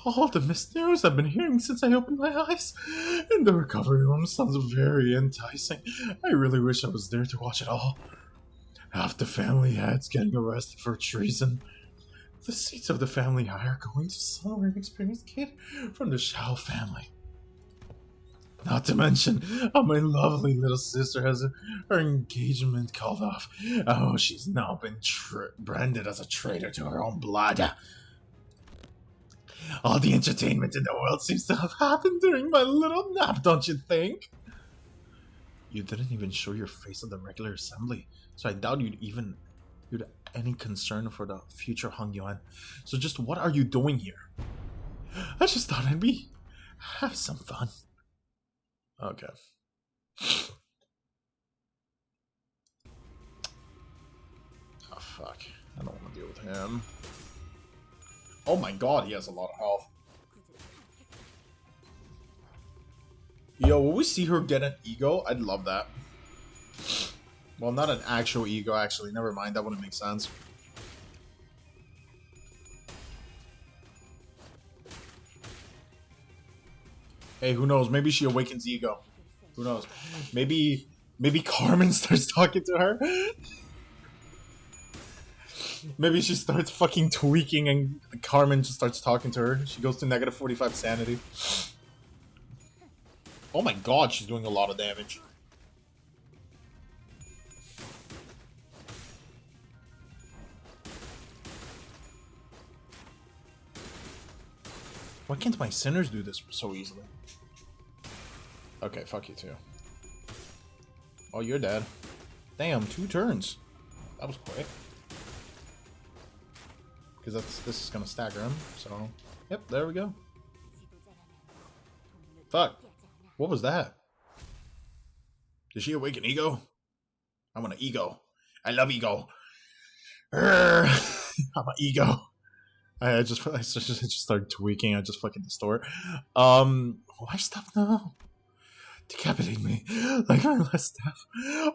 All the missed news I've been hearing since I opened my eyes in the recovery room sounds very enticing. I really wish I was there to watch it all. Half the family heads getting arrested for treason. The seats of the family hire going to some inexperienced kid from the Shao family. Not to mention, how my lovely little sister has her engagement called off. Oh, she's now been branded as a traitor to her own blood. All the entertainment in the world seems to have happened during my little nap, don't you think? You didn't even show your face at the regular assembly. So I doubt you'd have any concern for the future Hung Yuan. So just what are you doing here? I just thought have some fun. Okay. Oh fuck. I don't want to deal with him. Oh my god, he has a lot of health. Yo, will we see her get an ego? I'd love that. Well, not an actual ego, actually. Never mind, that wouldn't make sense. Hey, who knows? Maybe she awakens ego. Who knows? Maybe Carmen starts talking to her. Maybe she starts fucking tweaking and Carmen just starts talking to her. She goes to negative 45 sanity. Oh my god, she's doing a lot of damage. Why can't my sinners do this so easily? Okay, fuck you too. Oh, you're dead. Damn, 2 turns. That was quick. Because this is gonna stagger him, so... Yep, there we go. Fuck. What was that? Did she awaken ego? I want an ego. I love ego. I'm an ego. I just started tweaking. I just fucking distort. Why stop now? Decapitate me like my last staff,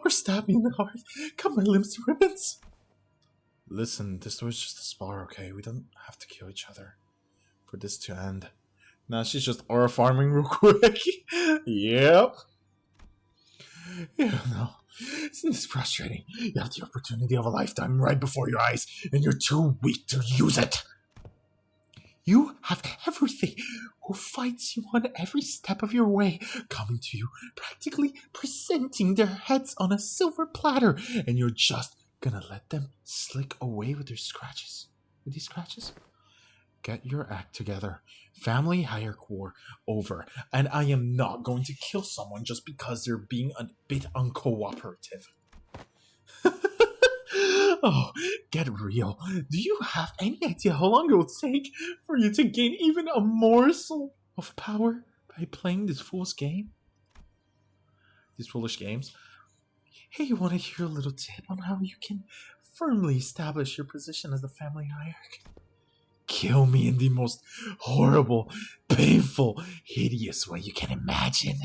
or stab me in the heart. Cut my limbs to ribbons. Listen, this was just a spar, okay? We don't have to kill each other for this to end. Now she's just aura farming real quick. Yep. Yeah, no. Isn't this frustrating? You have the opportunity of a lifetime right before your eyes, and you're too weak to use it. You have everything. Who fights you on every step of your way, coming to you, practically presenting their heads on a silver platter, and you're just gonna let them slick away with their scratches? With these scratches? Get your act together. Family hierarchy war over, and I am not going to kill someone just because they're being a bit uncooperative. Oh, get real. Do you have any idea how long it will take for you to gain even a morsel of power by playing this fool's game? These foolish games? Hey, you want to hear a little tip on how you can firmly establish your position as the family hierarchy? Kill me in the most horrible, painful, hideous way you can imagine.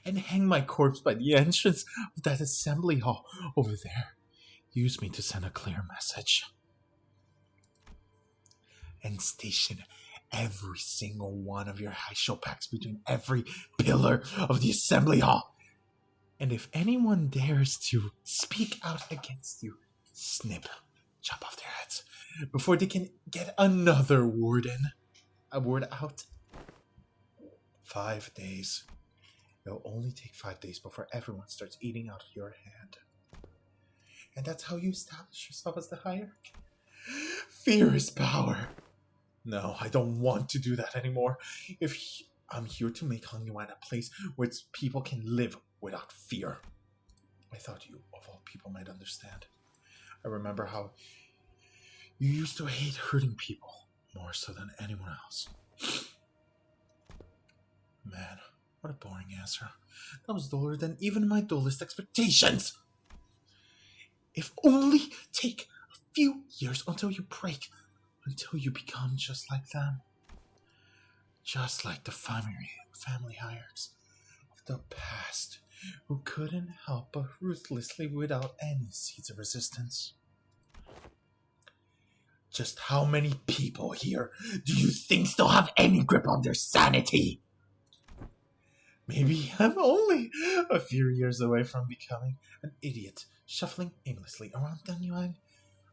And hang my corpse by the entrance of that assembly hall over there. Use me to send a clear message. And station every single one of your Haisho packs between every pillar of the assembly hall. And if anyone dares to speak out against you, snip, chop off their heads before they can get another word in. A word out. 5 days. It'll only take 5 days before everyone starts eating out of your hand. And that's how you establish yourself as the hierarchy. Fear is power. No, I don't want to do that anymore. I'm here to make Hung Yuan a place where its people can live without fear. I thought you, of all people, might understand. I remember how you used to hate hurting people more so than anyone else. Man, what a boring answer. That was duller than even my dullest expectations. If only take a few years until you break, until you become just like them. Just like the family hierarchs of the past, who couldn't help but ruthlessly without any seeds of resistance. Just how many people here do you think still have any grip on their sanity? Maybe I'm only a few years away from becoming an idiot, shuffling aimlessly around Danyuan.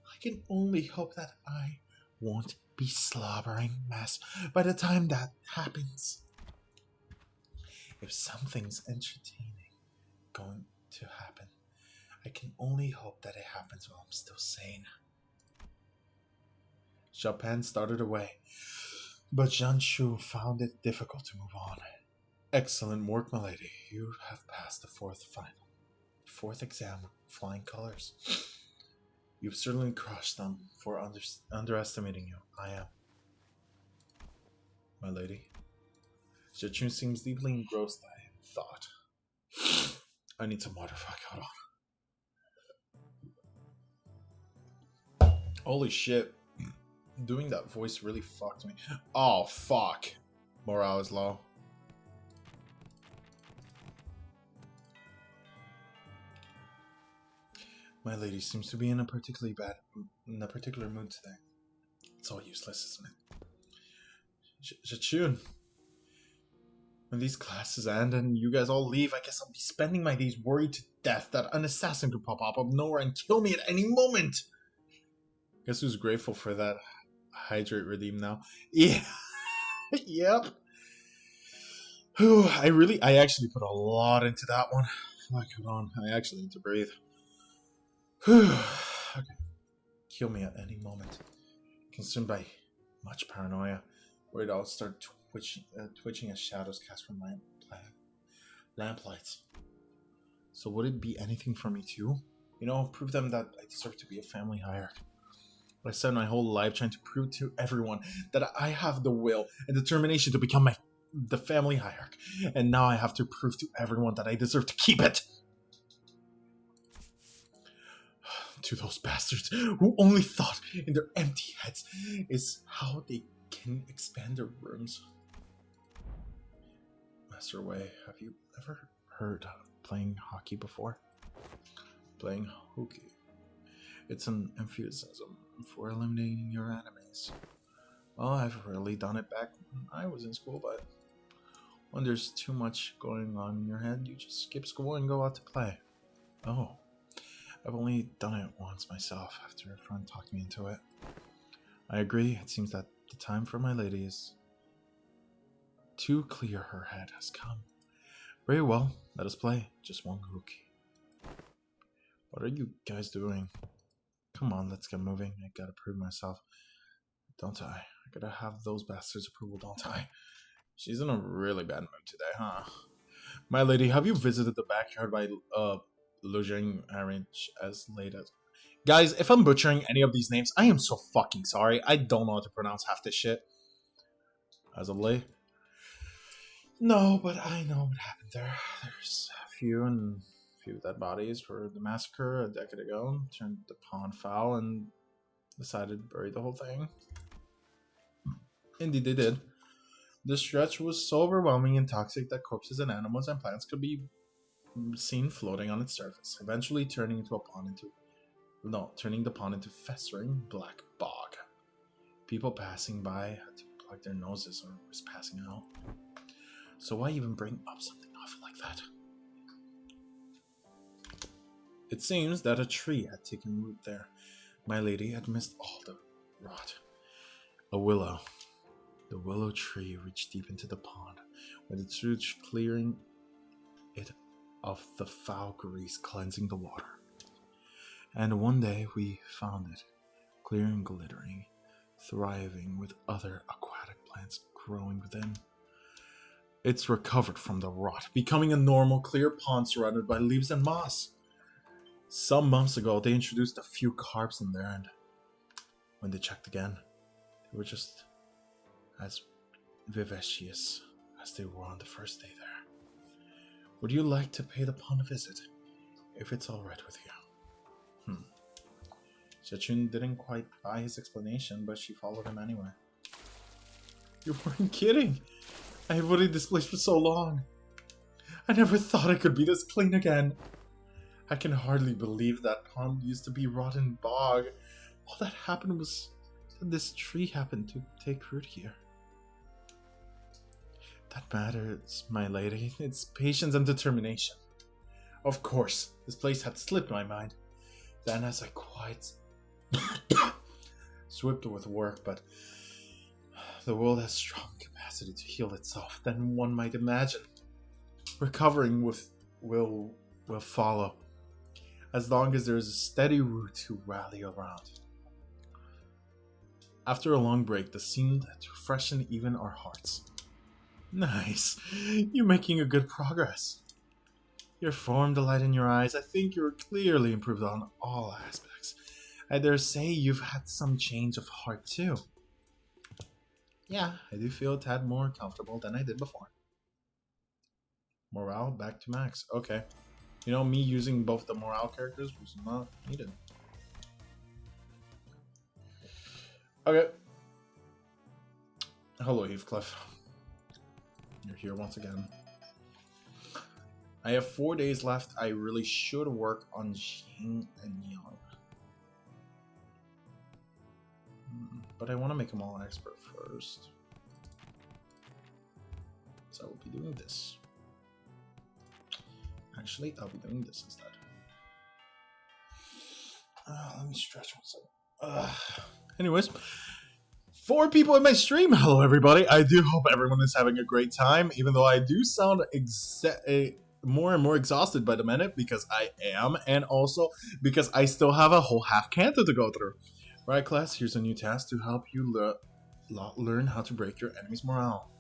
I can only hope that I won't be slobbering mess by the time that happens. If something's entertaining going to happen, I can only hope that it happens while I'm still sane. Chopin started away, but Zhan Shu found it difficult to move on. Excellent work, milady. You have passed the fourth exam flying colors. You've certainly crushed them for underestimating you. I am. My lady. Jachun seems deeply engrossed by thought. I need some water. Fuck, hold on. Holy shit. Doing that voice really fucked me. Oh, fuck. Morale is low. My lady seems to be in a particular mood today. It's all useless, isn't it? Jachun. When these classes end and you guys all leave, I guess I'll be spending my days worried to death that an assassin could pop up of nowhere and kill me at any moment. Guess who's grateful for that hydrate redeem now? Yeah. Yep. Whew, I actually put a lot into that one. Fuck, hold on. I actually need to breathe. Whew. Okay. Kill me at any moment. Consumed by much paranoia. Worried I'll start twitching as shadows cast from my lamplights. So would it be anything for me too? You know, prove them that I deserve to be a family hierarch. I spent my whole life trying to prove to everyone that I have the will and determination to become the family hierarch. And now I have to prove to everyone that I deserve to keep it. To those bastards who only thought in their empty heads is how they can expand their rooms. Master Wei, have you ever heard of playing hockey before? Playing hockey. It's an euphemism for eliminating your enemies. Well, I've rarely done it back when I was in school, but when there's too much going on in your head, you just skip school and go out to play. Oh, I've only done it once myself after a friend talked me into it. I agree, it seems that the time for my lady is to clear her head has come. Very well, let us play. Just one hookey. What are you guys doing? Come on, let's get moving. I gotta prove myself. Don't I? I gotta have those bastards' approval, don't I? She's in a really bad mood today, huh? My lady, have you visited the backyard by Lujing Arrange as late as... Guys, if I'm butchering any of these names, I am so fucking sorry. I don't know how to pronounce half this shit. As of late? No, but I know what happened there. There's a few dead bodies for the massacre a decade ago. Turned the pond foul and decided to bury the whole thing. Indeed they did. The stretch was so overwhelming and toxic that corpses and animals and plants could be seen floating on its surface, eventually turning the pond into festering black bog. People passing by had to plug their noses or was passing out. So why even bring up something awful like that? It seems that a tree had taken root there. My lady had missed all the rot. A willow. The willow tree reached deep into the pond, with its roots clearing it of the foul grease cleansing the water. And one day we found it, clear and glittering, thriving with other aquatic plants growing within. It's recovered from the rot, becoming a normal clear pond surrounded by leaves and moss. Some months ago, they introduced a few carps in there, and when they checked again, they were just as vivacious as they were on the first day there. Would you like to pay the pond a visit, if it's all right with you? Jachun didn't quite buy his explanation, but she followed him anyway. You weren't kidding! I avoided this place for so long. I never thought it could be this clean again. I can hardly believe that pond used to be rotten bog. All that happened was that this tree happened to take root here. That matters, my lady. It's patience and determination. Of course, this place had slipped my mind. Then as I quite swept with work, but the world has strong capacity to heal itself than one might imagine. Recovering will follow, as long as there is a steady root to rally around. After a long break, this seemed to freshen even our hearts. Nice. You're making a good progress. Your form, the light in your eyes, I think you're clearly improved on all aspects. I dare say you've had some change of heart too. Yeah, I do feel a tad more comfortable than I did before. Morale back to max. Okay. You know, me using both the morale characters was not needed. Okay. Hello, Heathcliff. You're here once again. I have 4 days left. I really should work on Xing and Yang. But I want to make them all expert first. So I will be doing this. Actually, I'll be doing this instead. Let me stretch one second. Anyways, 4 people in my stream. Hello, everybody. I do hope everyone is having a great time, even though I do sound more and more exhausted by the minute, because I am, and also because I still have a whole half canto to go through. Right, class, here's a new task to help you learn how to break your enemy's morale.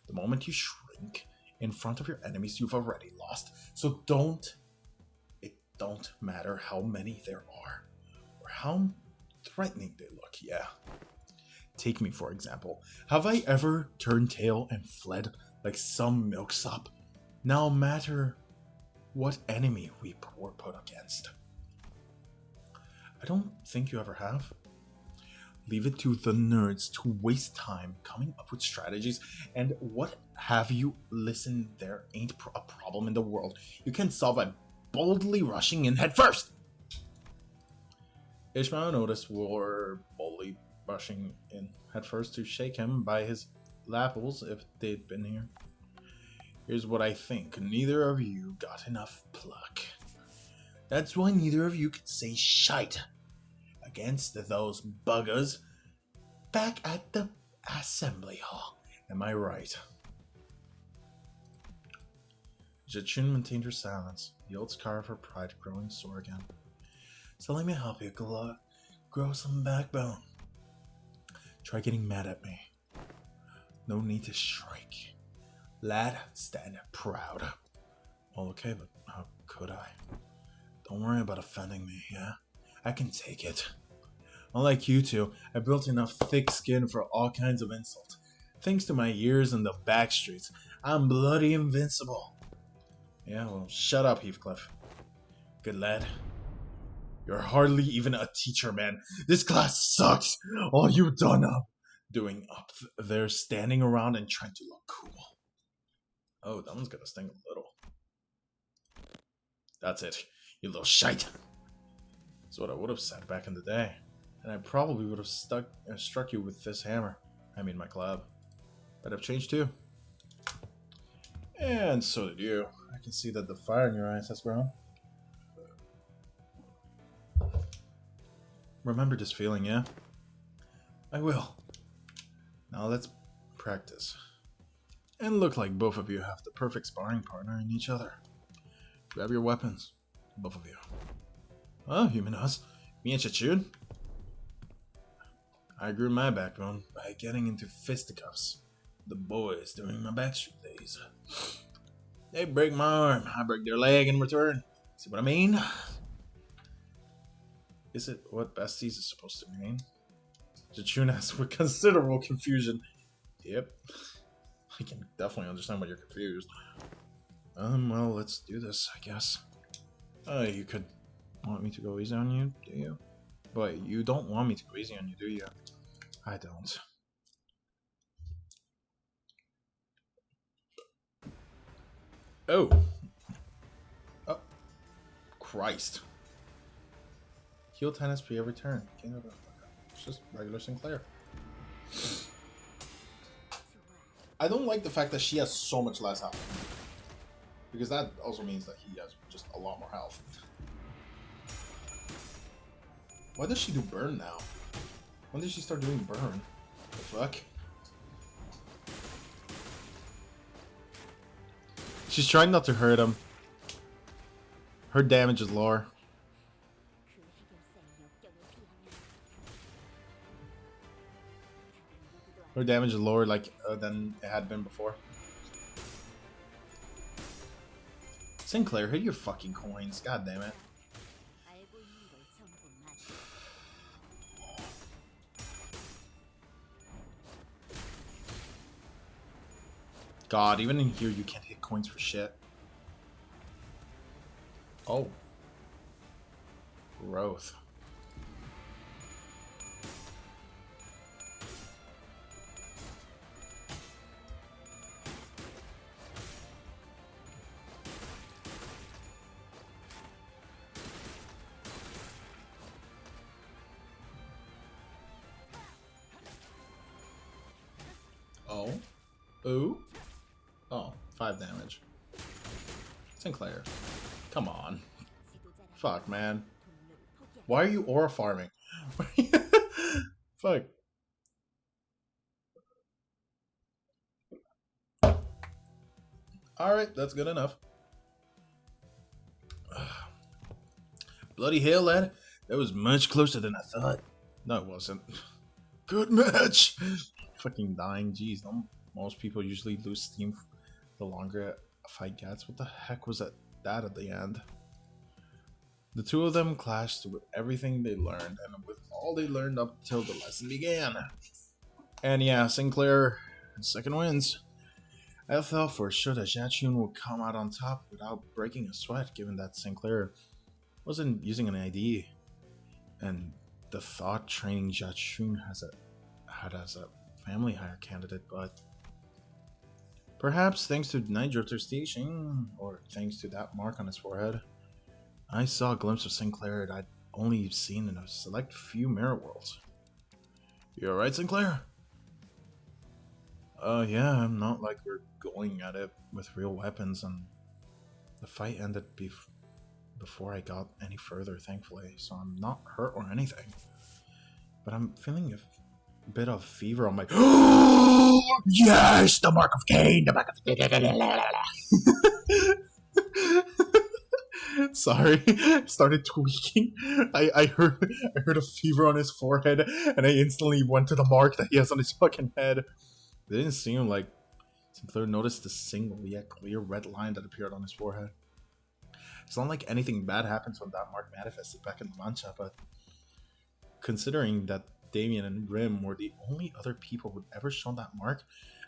The moment you shrink in front of your enemies, you've already lost. So it don't matter how many there are, or how threatening they look, yeah. Take me, for example. Have I ever turned tail and fled like some milksop? No matter what enemy we were put against. I don't think you ever have. Leave it to the nerds to waste time coming up with strategies, and what have you? Listen, there ain't a problem in the world you can solve by boldly rushing in head first. Ishmael noticed were boldly rushing in head first to shake him by his lapels if they'd been here. Here's what I think. Neither of you got enough pluck. That's why neither of you could say shite against those buggers back at the assembly hall. Am I right? Jachun maintained her silence, the old scar of her pride growing sore again. So let me help you, grow some backbone. Try getting mad at me. No need to shrink. Lad, stand proud. Well, okay, but how could I? Don't worry about offending me, yeah? I can take it. Unlike you two, I built enough thick skin for all kinds of insult. Thanks to my years in the back streets, I'm bloody invincible. Yeah, well, shut up, Heathcliff. Good lad. You're hardly even a teacher, man. This class sucks. All you doing up there standing around and trying to look cool. Oh, that one's gonna sting a little. That's it, you little shite. That's what I would have said back in the day. And I probably would have struck you with this hammer. I mean my club. But I've changed too. And so did you. I can see that the fire in your eyes has grown. Remember this feeling, yeah? I will. Now let's practice. And look like both of you have the perfect sparring partner in each other. Grab your weapons, both of you. Oh, Humanos. Me and Chachun? I grew my backbone by getting into fisticuffs. The boys during my backstreet days. They break my arm, I break their leg in return. See what I mean? Is it what besties is supposed to mean? Jachun asked with considerable confusion. Yep. I can definitely understand why you're confused. Well, let's do this, I guess. You could want me to go easy on you, do you? But you don't want me to go easy on you, do you? I don't. Oh. Oh. Christ. Heal 10 SP every turn. It's just regular Sinclair. I don't like the fact that she has so much less health. Because that also means that he has just a lot more health. Why does she do burn now? When did she start doing burn? The fuck? She's trying not to hurt him. Her damage is lower. Her damage is lower than it had been before. Sinclair, hit your fucking coins. God damn it. God, even in here you can't hit coins for shit. Oh. Growth. Oh. Ooh. Oh, 5 damage. Sinclair. Come on. Fuck, man. Why are you aura farming? Fuck. Alright, that's good enough. Bloody hell, lad. That was much closer than I thought. No, it wasn't. Good match! Fucking dying, jeez. Most people usually lose steam the longer a fight gets. What the heck was that at the end? The two of them clashed with everything they learned, and with all they learned up till the lesson began. And yeah, Sinclair, second wins. I thought for sure that Jachun would come out on top without breaking a sweat, given that Sinclair wasn't using an ID, and the thought training Jachun had as a family hire candidate, but perhaps thanks to Night Drifter's teaching, or thanks to that mark on his forehead, I saw a glimpse of Sinclair that I'd only seen in a select few mirror worlds. You alright, Sinclair? Yeah, I'm not like we're going at it with real weapons, and the fight ended before I got any further, thankfully, so I'm not hurt or anything. But I'm feeling a bit of fever on my... Yes! The mark of Cain! The mark of... Sorry, started tweaking. I heard a fever on his forehead, and I instantly went to the mark that he has on his fucking head. It didn't seem like Sinclair noticed the single yet clear red line that appeared on his forehead. It's not like anything bad happens when that mark manifested back in the mancha, but considering that Damien and Rim were the only other people who'd ever shown that mark,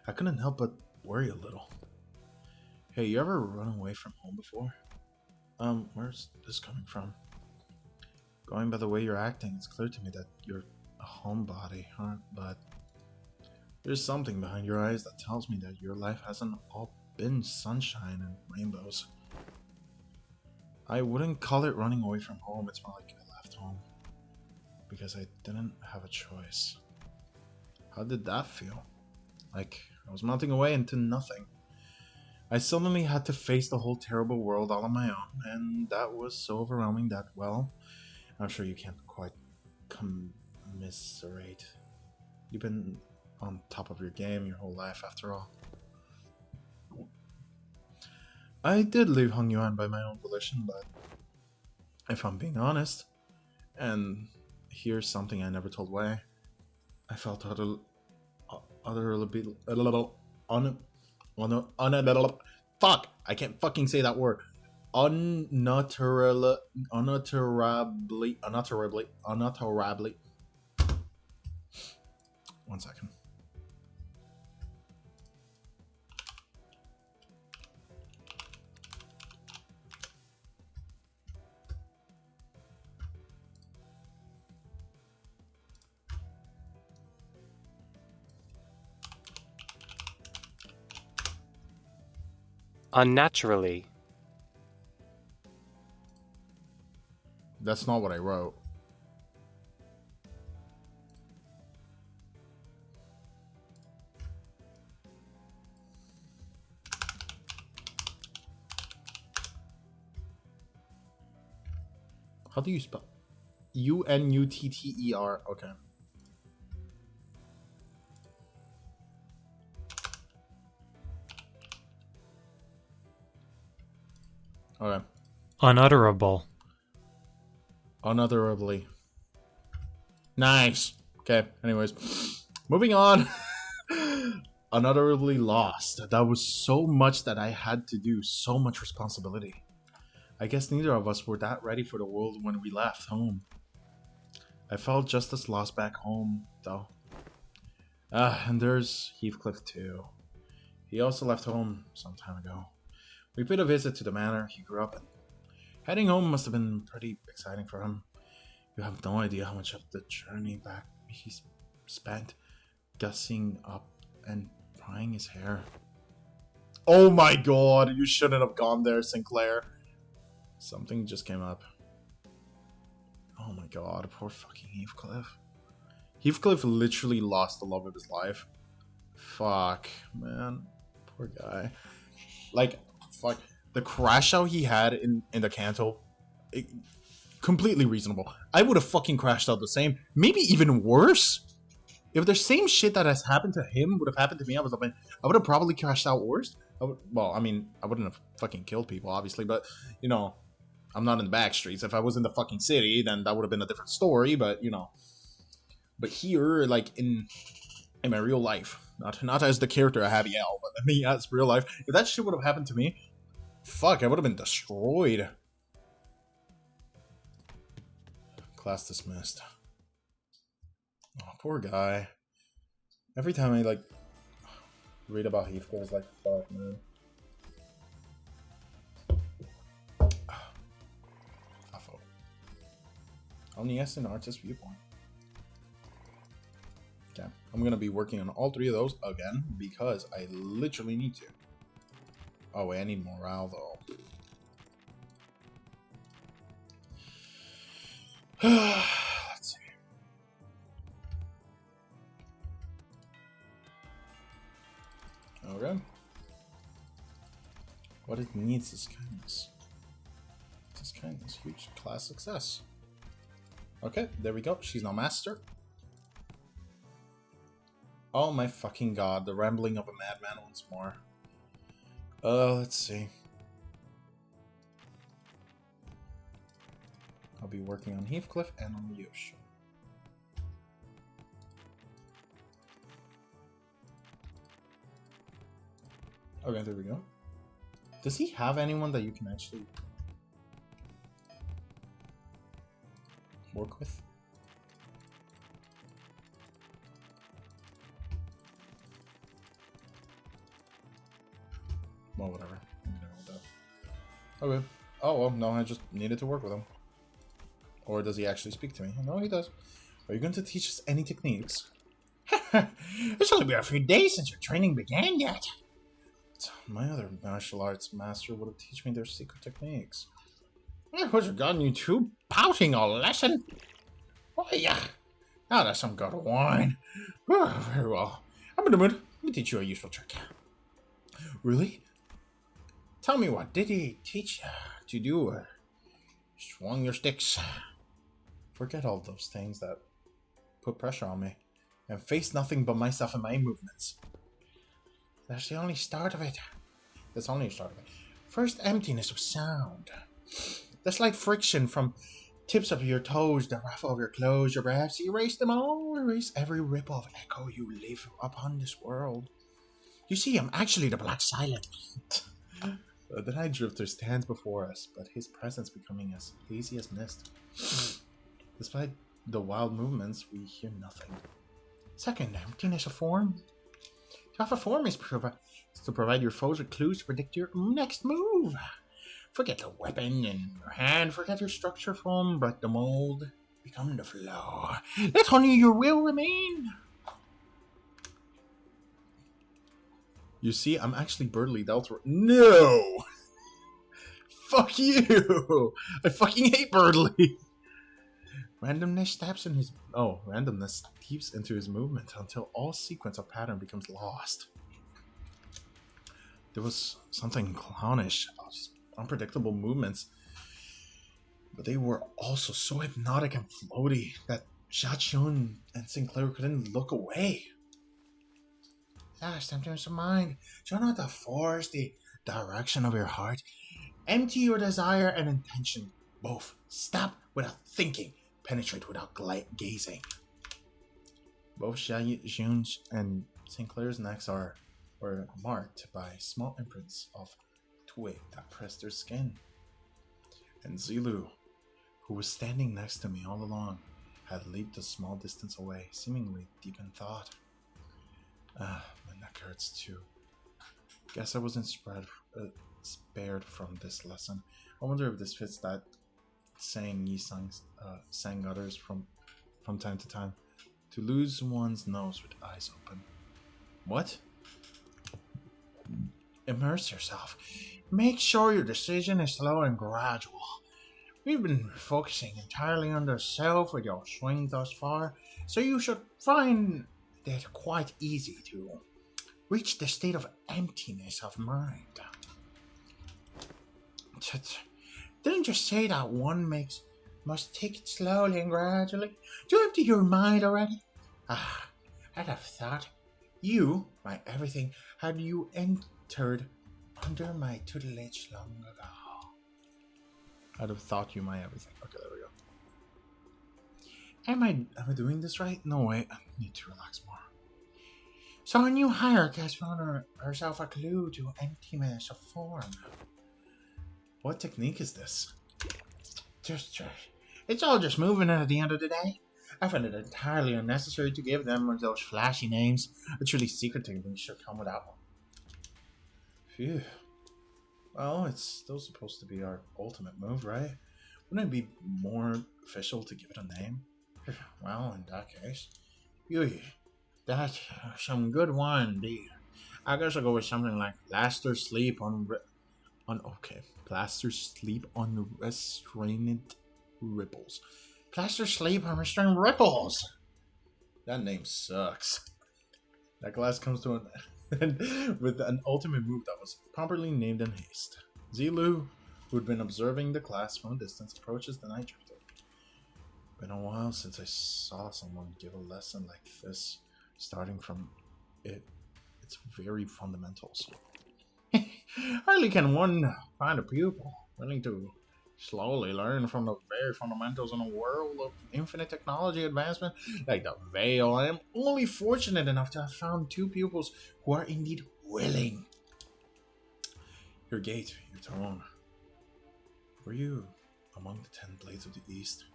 I couldn't help but worry a little. Hey, you ever run away from home before? Where's this coming from? Going by the way you're acting, it's clear to me that you're a homebody, huh? But there's something behind your eyes that tells me that your life hasn't all been sunshine and rainbows. I wouldn't call it running away from home, it's more like I left home. Because I didn't have a choice. How did that feel? Like, I was melting away into nothing. I suddenly had to face the whole terrible world all on my own, and that was so overwhelming that, well, I'm sure you can't quite commiserate. You've been on top of your game your whole life, after all. I did leave Hong Yuan by my own volition, but if I'm being honest, and here's something I never told Wei, I felt fuck! I can't fucking say that word. Unutterably. One second. Unnaturally. That's not what I wrote. How do you spell? Unutterer. Okay. Okay. Unutterable. Unutterably. Nice. Okay, anyways. Moving on. Unutterably lost. That was so much that I had to do. So much responsibility. I guess neither of us were that ready for the world when we left home. I felt just as lost back home, though. And there's Heathcliff, too. He also left home some time ago. We paid a visit to the manor he grew up in. Heading home must have been pretty exciting for him. You have no idea how much of the journey back he's spent gussing up and drying his hair. Oh my god, you shouldn't have gone there, Sinclair. Something just came up. Oh my god, poor fucking Heathcliff. Heathcliff literally lost the love of his life. Fuck, man. Poor guy. Like, fuck. The crash out he had in the canto, completely reasonable. I would have fucking crashed out the same. Maybe even worse. If the same shit that has happened to him would have happened to me, I would have probably crashed out worse. I wouldn't have fucking killed people, obviously, but, you know, I'm not in the back streets. If I was in the fucking city, then that would have been a different story, but, you know. But here, like, in my real life, not as the character I have Yell, but me as real life, if that shit would have happened to me, fuck, I would have been destroyed. Class dismissed. Oh, poor guy. Every time I, like, read about Heathcliff, it's like, fuck, man. Omnius and Artist Viewpoint. Okay, I'm going to be working on all three of those again, because I literally need to. Oh, wait, I need morale, though. Let's see. Okay. What it needs is kindness. This kindness, huge class success. Okay, there we go. She's now master. Oh my fucking god, the rambling of a madman once more. Let's see. I'll be working on Heathcliff and on Yosh. Okay, there we go. Does he have anyone that you can actually work with? Well, whatever. Okay. Oh, well, no, I just needed to work with him. Or does he actually speak to me? No, he does. Are you going to teach us any techniques? It's only been a few days since your training began yet. My other martial arts master would have taught me their secret techniques. I would have gotten you two pouting a lesson. Oh, yeah. Now that's some good wine. Oh, very well. I'm in the mood. Let me teach you a useful trick. Really? Tell me, what did he teach you to do? Swung your sticks. Forget all those things that put pressure on me, and face nothing but myself and my movements. That's the only start of it. That's only the start of it. First, emptiness of sound. The slight friction from tips of your toes, the ruffle of your clothes, your breaths, erase them all. Erase every ripple of echo you live upon this world. You see, I'm actually the Black Silent. The Night Drifter stands before us, but his presence becoming as hazy as mist. Despite the wild movements, we hear nothing. Second, emptiness of form. To have a form is to provide your foes with clues to predict your next move. Forget the weapon in your hand, forget your structure form, break the mold, become the flow. Let only your will remain. You see, I'm actually Birdly Delta. No! Fuck you! I fucking hate Birdly! Randomness steeps into his movement until all sequence of pattern becomes lost. There was something clownish about his unpredictable movements, but they were also so hypnotic and floaty that Jachun and Sinclair couldn't look away. Last emptiness of mind. Show not the force, the direction of your heart. Empty your desire and intention. Both. Stop without thinking. Penetrate without gazing. Both Jachun's and Sinclair's necks were marked by small imprints of twig that pressed their skin. And Zilu, who was standing next to me all along, had leaped a small distance away, seemingly deep in thought. My neck hurts too. Guess I wasn't spared from this lesson. I wonder if this fits that saying Yi sang others from time to time. To lose one's nose with eyes open. What? Immerse yourself. Make sure your decision is slow and gradual. We've been focusing entirely on the self with your swing thus far, so you should find it quite easy to reach the state of emptiness of mind. Didn't you say that one must take it slowly and gradually to empty your mind already? I'd have thought you, my everything, had you entered under my tutelage long ago. I'd have thought you my everything. Okay, there we go. Am I doing this right? No, wait. I need to relax more. So our new hierarch has found herself a clue to emptiness of form. What technique is this? It's all just moving at the end of the day. I find it entirely unnecessary to give them those flashy names. A truly secret technique should come without one. Phew. Well, it's still supposed to be our ultimate move, right? Wouldn't it be more official to give it a name? Well, in that case, that's some good wine indeed. I guess I'll go with something like Plaster Sleep Plaster Sleep on Restrained Ripples. Plaster Sleep on Restrained Ripples! That name sucks. That glass comes to an end with an ultimate move that was properly named in haste. Zilu, who had been observing the class from a distance, approaches the night drifter. Been a while since I saw someone give a lesson like this, starting from its very fundamentals. Hardly can one find a pupil willing to slowly learn from the very fundamentals in a world of infinite technology advancement like the Veil. I am only fortunate enough to have found two pupils who are indeed willing. Your gait, your tone. Were you among the 10 Blades of the East?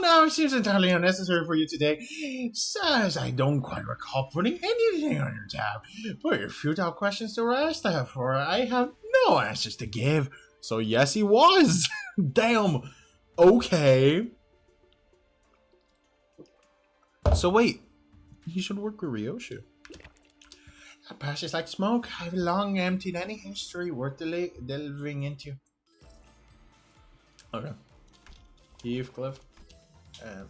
No, it seems entirely unnecessary for you today. Says I don't quite recall putting anything on your tab. Put your futile questions to rest, for I have no answers to give. So yes, he was. Damn. Okay. So wait, he should work with Ryoshu. That passes like smoke. I've long emptied any history worth delving into. Okay. Heathcliff. And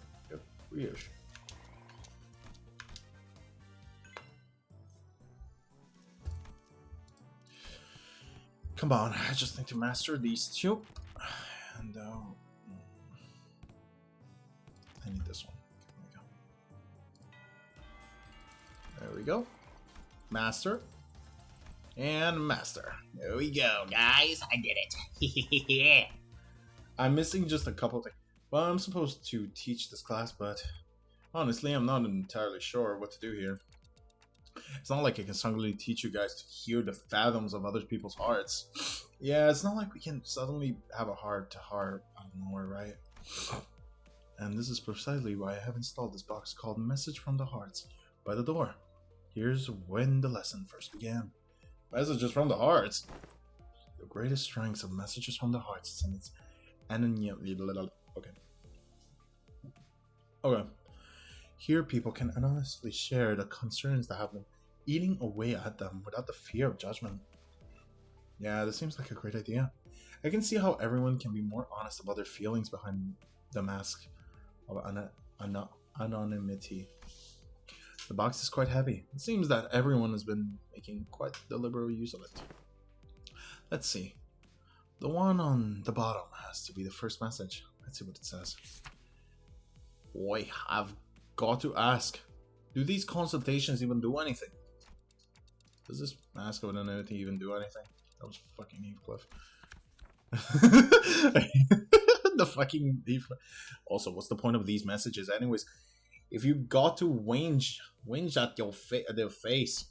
Ryoshu. Come on, I just need to master these two. And I need this one. There we go. Master. And master. There we go, guys. I did it. Yeah. I'm missing just a couple things. Well, I'm supposed to teach this class, but honestly, I'm not entirely sure what to do here. It's not like I can suddenly teach you guys to hear the fathoms of other people's hearts. Yeah, it's not like we can suddenly have a heart-to-heart out of nowhere, right? And this is precisely why I have installed this box called Message from the Hearts by the door. Here's when the lesson first began. Messages from the Hearts? The greatest strengths of Messages from the Hearts is in its anonymity. Okay. Here people can honestly share the concerns that have been eating away at them without the fear of judgment. Yeah, this seems like a great idea. I can see how everyone can be more honest about their feelings behind the mask of anonymity. The box is quite heavy. It seems that everyone has been making quite deliberate use of it. Let's see. The one on the bottom has to be the first message. Let's see what it says. Boy, I've got to ask. Do these consultations even do anything? Does this mask of anonymity even do anything? That was fucking Heathcliff. The fucking Heathcliff. Also, what's the point of these messages? Anyways, if you got to whinge at their face,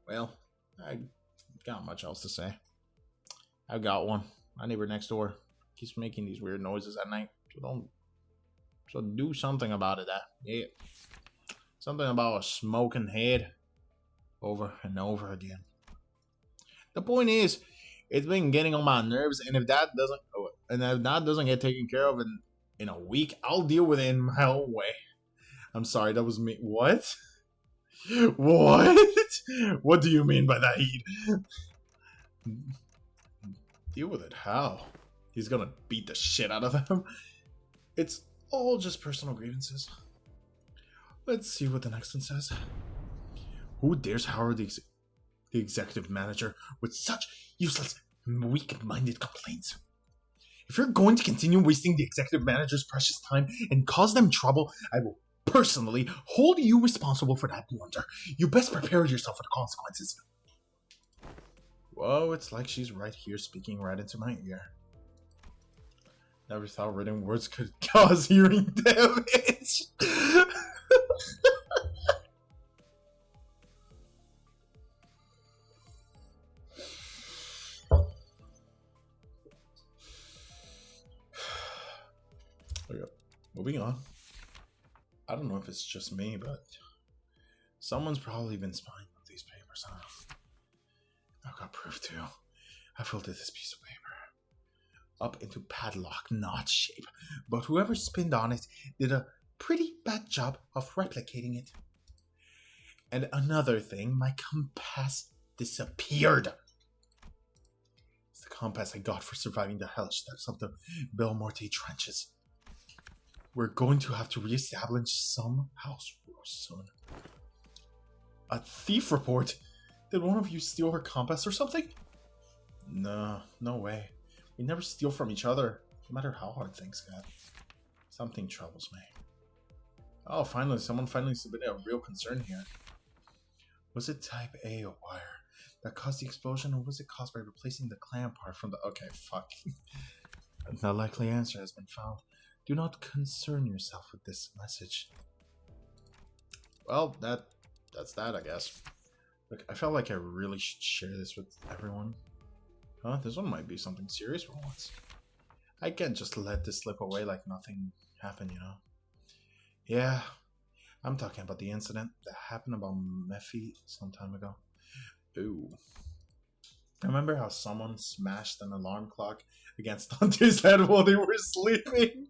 well, I got much else to say. I got one. My neighbor next door. keeps making these weird noises at night. So do something about it. Yeah. Something about a smoking head over and over again. The point is, it's been getting on my nerves, and if that doesn't get taken care of in a week, I'll deal with it in my own way. I'm sorry, that was me. What? What? What do you mean by that, Heat? Deal with it? How? He's gonna beat the shit out of them? It's all just personal grievances. Let's see what the next one says. Who dares hire the executive manager with such useless, weak-minded complaints? If you're going to continue wasting the executive manager's precious time and cause them trouble, I will personally hold you responsible for that blunder. You best prepare yourself for the consequences. Whoa, it's like she's right here speaking right into my ear. Never thought written words could cause hearing damage. Okay, moving on. I don't know if it's just me, but someone's probably been spying on these papers, huh? I've got proof too. I folded this piece of paper up into padlock knot shape, but whoever spinned on it did a pretty bad job of replicating it. And another thing, my compass disappeared. It's the compass I got for surviving the hellish depths of the Belmorte trenches. We're going to have to reestablish some house rules soon. A thief report? Did one of you steal her compass or something? No way. We never steal from each other, no matter how hard things get. Something troubles me. Oh, finally, someone submitted a real concern here. Was it type A or wire that caused the explosion, or was it caused by replacing the clamp part from the... Okay, fuck. The likely answer has been found. Do not concern yourself with this message. Well, that's that, I guess. Look, I felt like I really should share this with everyone. Huh? This one might be something serious for once. I can't just let this slip away like nothing happened, you know? Yeah, I'm talking about the incident that happened about Mephi some time ago. Ooh. Remember how someone smashed an alarm clock against Hunter's head while they were sleeping?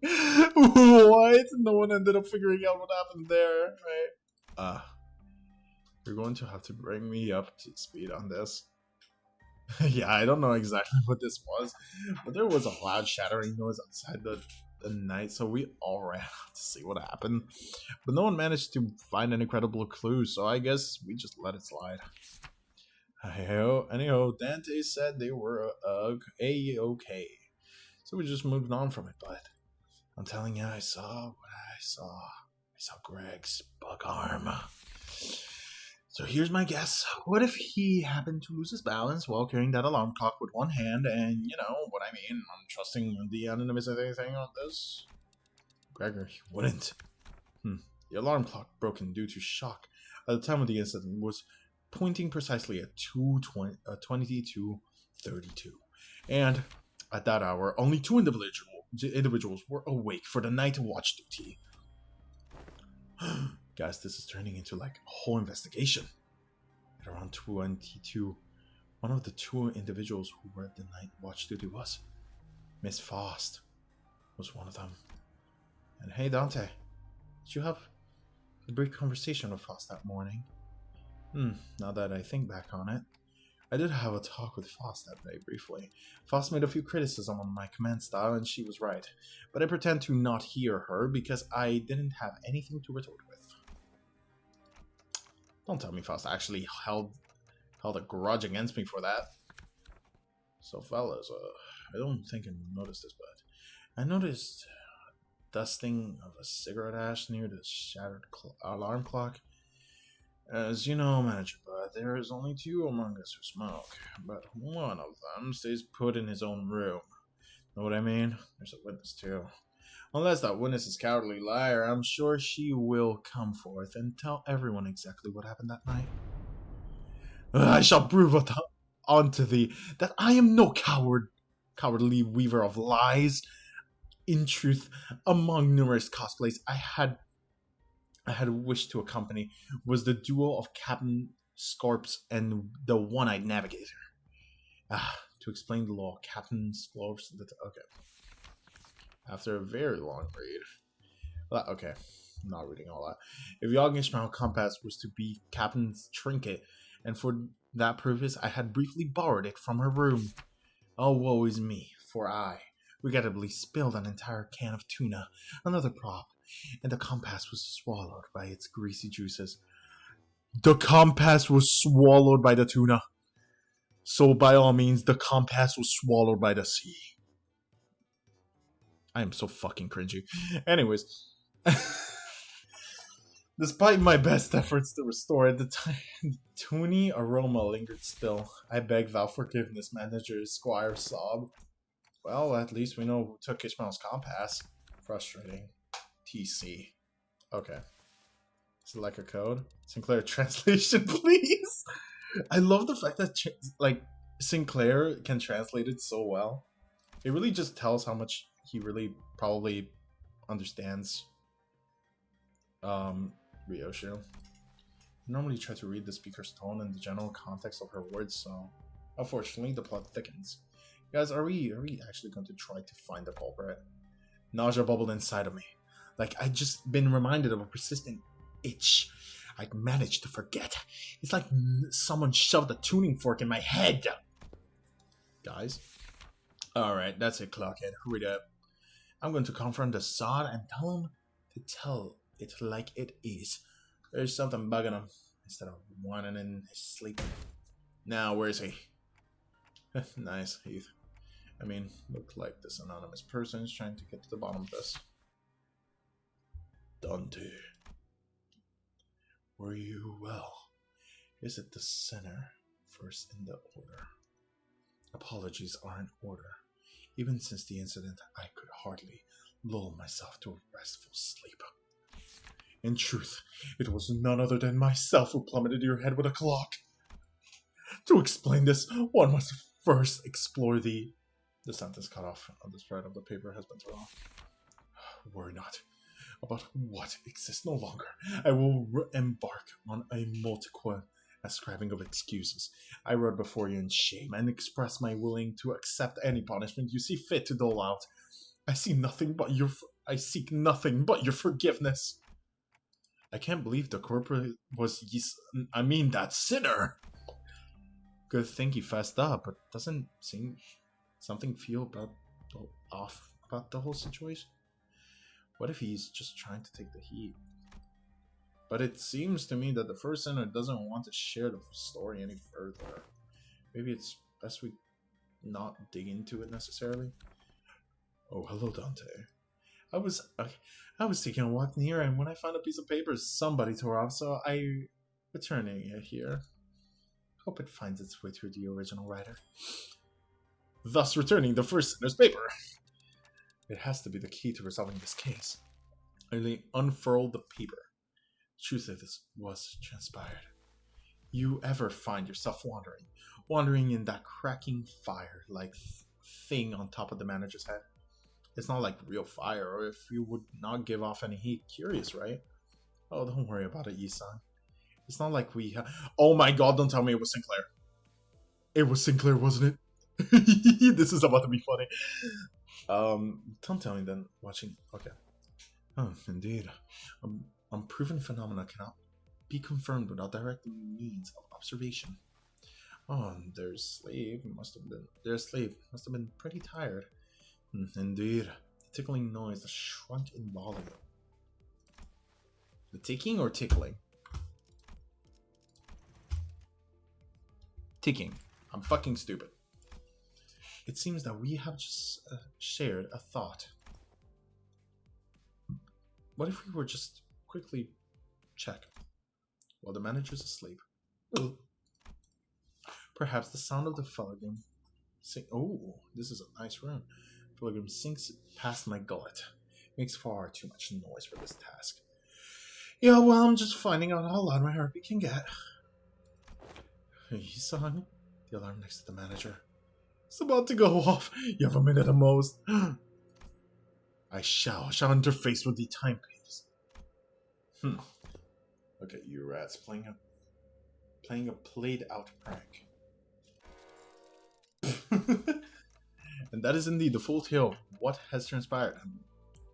What? No one ended up figuring out what happened there, right? You're going to have to bring me up to speed on this. Yeah, I don't know exactly what this was, but there was a loud shattering noise outside the night, so we all ran out to see what happened. But no one managed to find any credible clues, so I guess we just let it slide. Anyhow, Dante said they were A-okay. So we just moved on from it, but I'm telling you, I saw what I saw. I saw Greg's bug arm. So here's my guess. What if he happened to lose his balance while carrying that alarm clock with one hand, and you know what I mean? I'm trusting the anonymity thing on this. Gregor, he wouldn't. The alarm clock broken due to shock at the time of the incident was pointing precisely at 22:32. And at that hour, only two individuals were awake for the night watch duty. Guys, this is turning into like a whole investigation. At around 22, one of the two individuals who were at the night watch duty was Miss Faust. Was one of them. And hey, Dante, did you have a brief conversation with Faust that morning? Now that I think back on it, I did have a talk with Faust that day briefly. Faust made a few criticisms on my command style, and she was right. But I pretend to not hear her because I didn't have anything to retort with. Don't tell me Faust actually held a grudge against me for that. So fellas, I don't think I noticed this, but I noticed dusting of a cigarette ash near the shattered alarm clock. As you know, Manager Bud, there is only two among us who smoke, but one of them stays put in his own room. Know what I mean? There's a witness too. Unless that witness is a cowardly liar, I'm sure she will come forth and tell everyone exactly what happened that night. I shall prove unto thee that I am no coward. cowardly weaver of lies. In truth, among numerous cosplays I had wished to accompany was the duo of Captain Scorps and the One-Eyed Navigator. To explain the law, Captain Scorps. Okay. After a very long read. Okay, I'm not reading all that. If Yogg-Ishmael Compass was to be Captain's trinket, and for that purpose I had briefly borrowed it from her room. Oh, woe is me, for I regrettably spilled an entire can of tuna, another prop, and the compass was swallowed by its greasy juices. The compass was swallowed by the tuna. So by all means, the compass was swallowed by the sea. I am so fucking cringy. Anyways, despite my best efforts to restore it, the toony aroma lingered still. I beg thou forgiveness, Manager Squire sobbed. Well, at least we know who took Ishmael's compass. Frustrating. TC. Okay. Select a code. Sinclair translation, please. I love the fact that Sinclair can translate it so well. It really just tells how much he really probably understands Ryoshu. I normally try to read the speaker's tone and the general context of her words, so unfortunately the plot thickens. Guys, are we actually going to try to find the culprit? Nausea bubbled inside of me. Like I'd just been reminded of a persistent itch I'd managed to forget. It's like someone shoved a tuning fork in my head. Guys? Alright, that's it, Clockhead. Hurry up. I'm going to confront the sod and tell him to tell it like it is. There's something bugging him, instead of whining in his sleep. Now, where is he? Nice, Heath. I mean, look like this anonymous person is trying to get to the bottom of this. Dante. Were you well? Is it the sinner first in the order? Apologies are in order. Even since the incident, I could hardly lull myself to a restful sleep. In truth, it was none other than myself who plummeted your head with a clock. To explain this, one must first explore the sentence cut off on the spread of the paper has been thrown off. Worry not about what exists no longer. I will embark on a multiple ascribing of excuses. I wrote before you in shame and express my willing to accept any punishment you see fit to dole out. I seek nothing but your forgiveness. I can't believe the corporate was that sinner. Good thing he fessed up, but doesn't seem something feel off about the whole situation? What if he's just trying to take the heat? But it seems to me that the first sinner doesn't want to share the story any further. Maybe it's best we not dig into it necessarily. Oh, hello, Dante. I was taking a walk near, and when I found a piece of paper somebody tore off, so I returning it here. Hope it finds its way to the original writer. Thus returning the first sinner's paper. It has to be the key to resolving this case. I unfurled the paper. Truth of this was transpired. You ever find yourself wandering in that cracking fire-like thing on top of the manager's head? It's not like real fire, or if you would not give off any heat. Curious, right? Oh, don't worry about it, Yi-san. It's not like we oh my god, don't tell me it was Sinclair. It was Sinclair, wasn't it? This is about to be funny. Don't tell me then. Watching. Okay. Oh, indeed. Unproven phenomena cannot be confirmed without direct means of observation. Oh, their slave must have been pretty tired. Indeed. The tickling noise that shrunk in volume. The ticking or tickling? Ticking. I'm fucking stupid. It seems that we have just shared a thought. What if we were just quickly check while the manager's asleep? Perhaps the sound of the filigree oh, this is a nice room. Filigree sinks past my gullet. Makes far too much noise for this task. Yeah, well, I'm just finding out how loud my heartbeat can get. He sung the alarm next to the manager. It's about to go off. You have a minute at most. I shall interface with the timepiece. Look at you rats playing a played out prank. And that is indeed the full tale of what has transpired.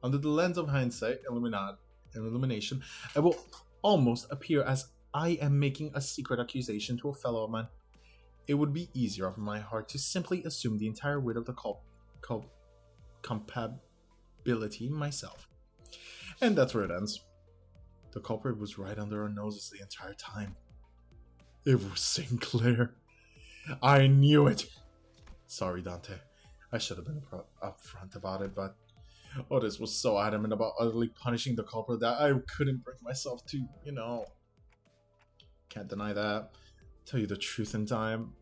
Under the lens of hindsight, illumination, I will almost appear as I am making a secret accusation to a fellow of mine. It would be easier for my heart to simply assume the entire weight of the culpability myself. And that's where it ends. The culprit was right under our noses the entire time. It was Sinclair. I knew it. Sorry, Dante. I should have been upfront about it, but Otis was so adamant about utterly punishing the culprit that I couldn't bring myself to, Can't deny that. Tell you the truth in time.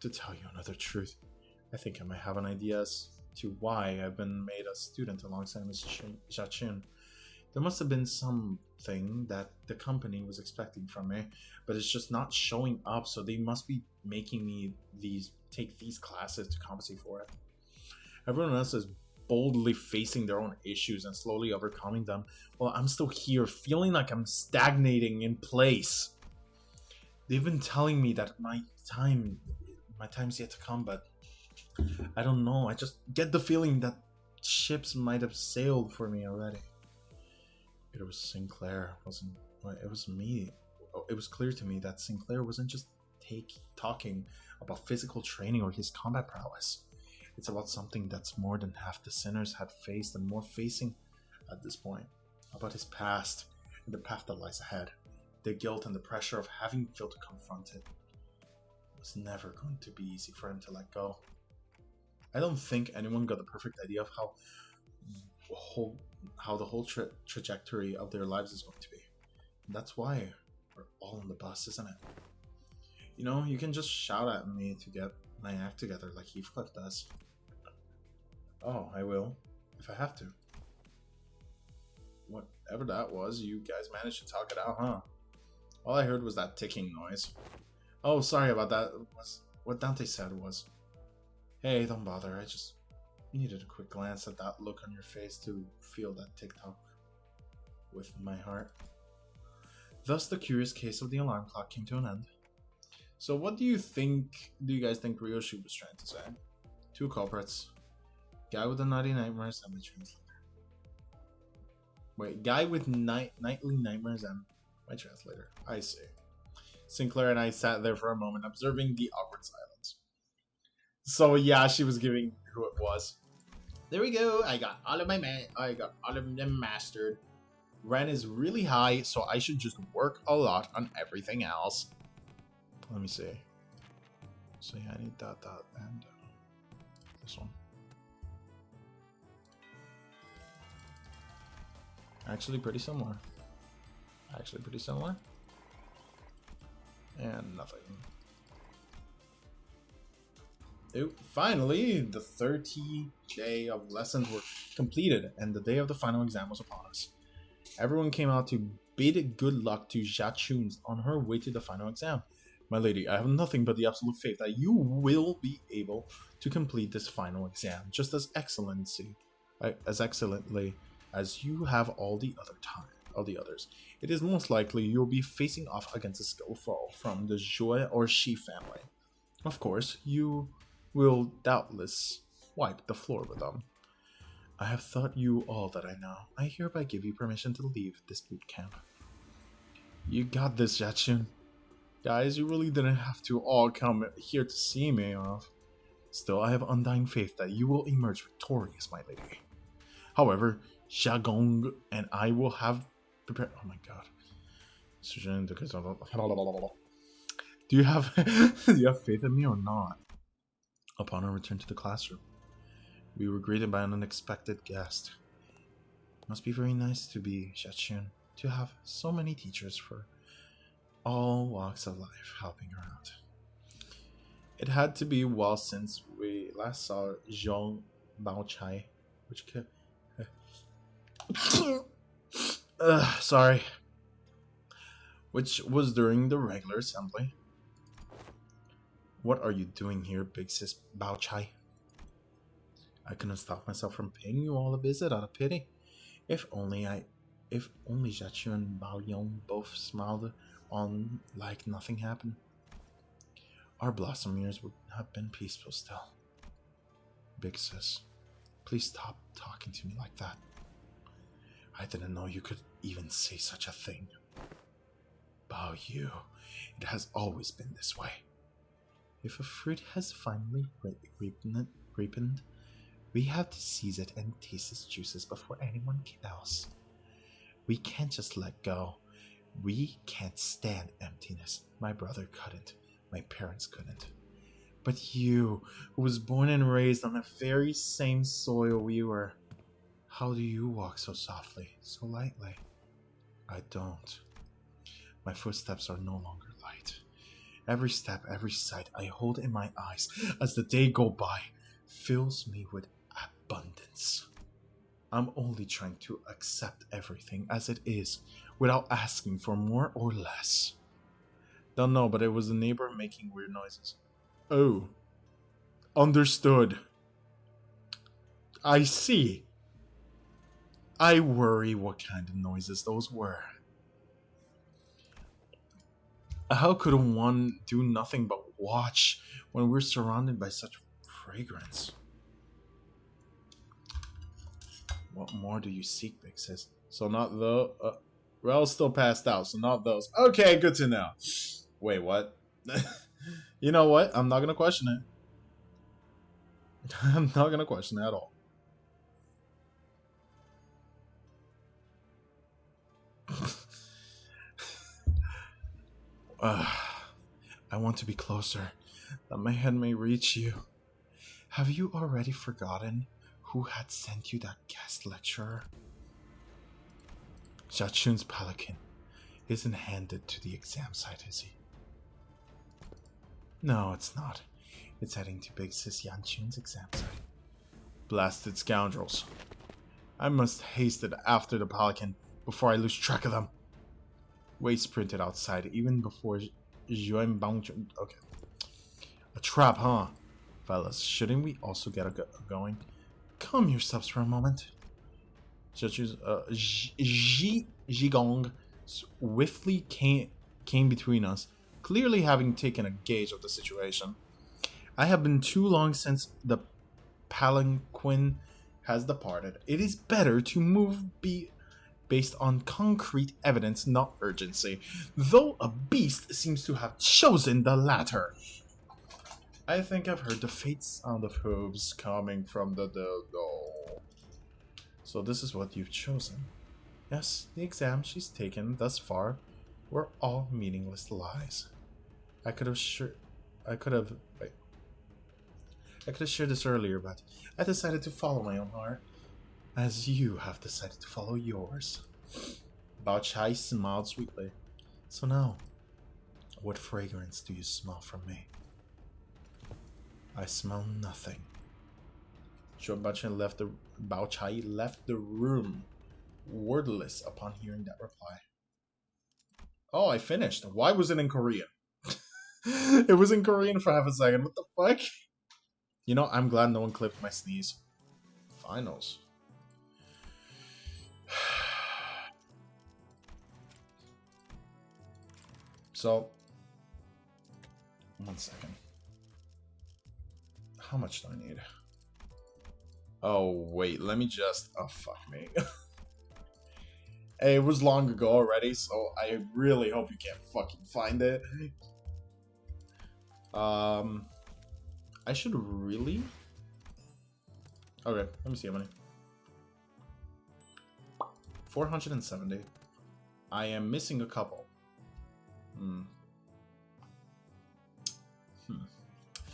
To tell you another truth, I think I might have an idea as to why I've been made a student alongside Miss Jachun. There must have been something that the company was expecting from me, but it's just not showing up, so they must be making me take these classes to compensate for it. Everyone else is boldly facing their own issues and slowly overcoming them, while I'm still here feeling like I'm stagnating in place. They've been telling me that my time's yet to come, but I don't know. I just get the feeling that ships might have sailed for me already. It was Sinclair, wasn't it? Was me. It was clear to me that Sinclair wasn't just talking about physical training or his combat prowess. It's about something that's more than half the sinners had faced and more facing at this point. About his past and the path that lies ahead. The guilt and the pressure of having failed to confront it. It was never going to be easy for him to let go. I don't think anyone got the perfect idea of how the whole trajectory of their lives is going to be. And that's why we're all on the bus, isn't it? You can just shout at me to get my act together like Heathcliff does. Oh, I will, if I have to. Whatever that was, you guys managed to talk it out, huh? All I heard was that ticking noise. Oh, sorry about that. What Dante said was, hey, don't bother, I just needed a quick glance at that look on your face to feel that tick-tock with my heart. Thus, the curious case of the alarm clock came to an end. So what do you guys think Ryoshi was trying to say? Two culprits. Guy with the naughty nightmares and my translator. Wait, guy with nightly nightmares and my translator. I see. Sinclair and I sat there for a moment, observing the awkward silence. So yeah, she was giving who it was. There we go. I got all of them mastered. Ren is really high, so I should just work a lot on everything else. Let me see. So yeah, I need that, and this one. Actually pretty similar. And nothing. Ooh, finally, the 30 day of lessons were completed, and the day of the final exam was upon us. Everyone came out to bid good luck to Jachun on her way to the final exam. My lady, I have nothing but the absolute faith that you will be able to complete this final exam just as excellently as you have all the others. It is most likely you'll be facing off against a skilled foe from the Joy or Shi family. Of course, you will doubtless wipe the floor with them. I have taught you all that I know. I hereby give you permission to leave this boot camp. You got this, Jachun. Guys, you really didn't have to all come here to see me off. Still, I have undying faith that you will emerge victorious, my lady. However, Xiaogong and I will have prepared... Oh my god. Do you have faith in me or not? Upon our return to the classroom, we were greeted by an unexpected guest. Must be very nice to be Jachun, to have so many teachers for all walks of life helping her out. It had to be a while since we last saw Zhong Baochai, which could... sorry. Which was during the regular assembly. What are you doing here, big sis Bao Chai? I couldn't stop myself from paying you all a visit out of pity. If only Jiachu and Bao Yong both smiled on like nothing happened. Our blossom years would have been peaceful still. Big sis, please stop talking to me like that. I didn't know you could even say such a thing. Bao Yu, it has always been this way. If a fruit has finally ripened, we have to seize it and taste its juices before anyone else. We can't just let go. We can't stand emptiness. My brother couldn't. My parents couldn't. But you, who was born and raised on the very same soil we were, how do you walk so softly, so lightly? I don't. My footsteps are no longer light. Every step, every sight I hold in my eyes as the day go by fills me with abundance. I'm only trying to accept everything as it is without asking for more or less. Don't know, but it was the neighbor making weird noises. Oh. Understood. I see. I worry what kind of noises those were. How could one do nothing but watch when we're surrounded by such fragrance? What more do you seek, Big Sis? So not the... Rel's still passed out, so not those. Okay, good to know. Wait, what? You know what? I'm not gonna question it. I'm not gonna question it at all. I want to be closer, that my head may reach you. Have you already forgotten who had sent you that guest lecturer? Jiachun's pelican isn't handed to the exam site, is he? No, it's not. It's heading to Big Sis Yanchun's exam site. Blasted scoundrels. I must haste it after the pelican before I lose track of them. Waste printed outside even before Yuan Bangchun. Okay. A trap, huh? Fellas, shouldn't we also get going? Calm yourselves for a moment. Jigong swiftly came between us, clearly having taken a gauge of the situation. I have been too long since the palanquin has departed. It is better to move based on concrete evidence, not urgency, though a beast seems to have chosen the latter. I think I've heard the faint sound of hooves coming from the door. So this is what you've chosen. Yes, the exams she's taken thus far were all meaningless lies. I could have shared this earlier, but I decided to follow my own heart, as you have decided to follow yours. Bao Chai smiled sweetly. So now, what fragrance do you smell from me? I smell nothing. Bao Chai left the room, wordless upon hearing that reply. Oh, I finished. Why was it in Korean? It was in Korean for half a second. What the fuck? You know, I'm glad no one clipped my sneeze. Finals. So, 1 second. How much do I need? Oh, wait, let me just... Oh, fuck me. Hey, it was long ago already, so I really hope you can't fucking find it. I should really... Okay, let me see how many. 470. I am missing a couple.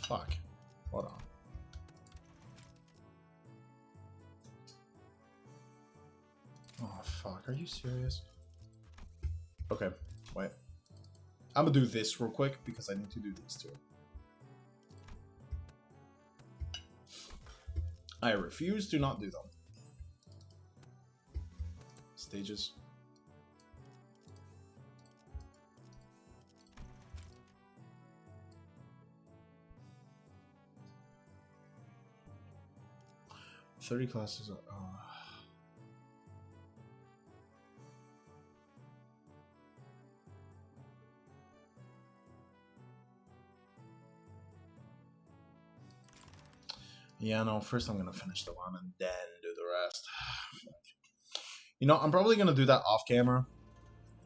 Fuck. Hold on. Oh, fuck. Are you serious? Okay, wait. I'm gonna do this real quick because I need to do these two. I refuse to not do them. Stages. 30 classes. Yeah, no, first I'm gonna finish the one and then do the rest. You know, I'm probably gonna do that off camera,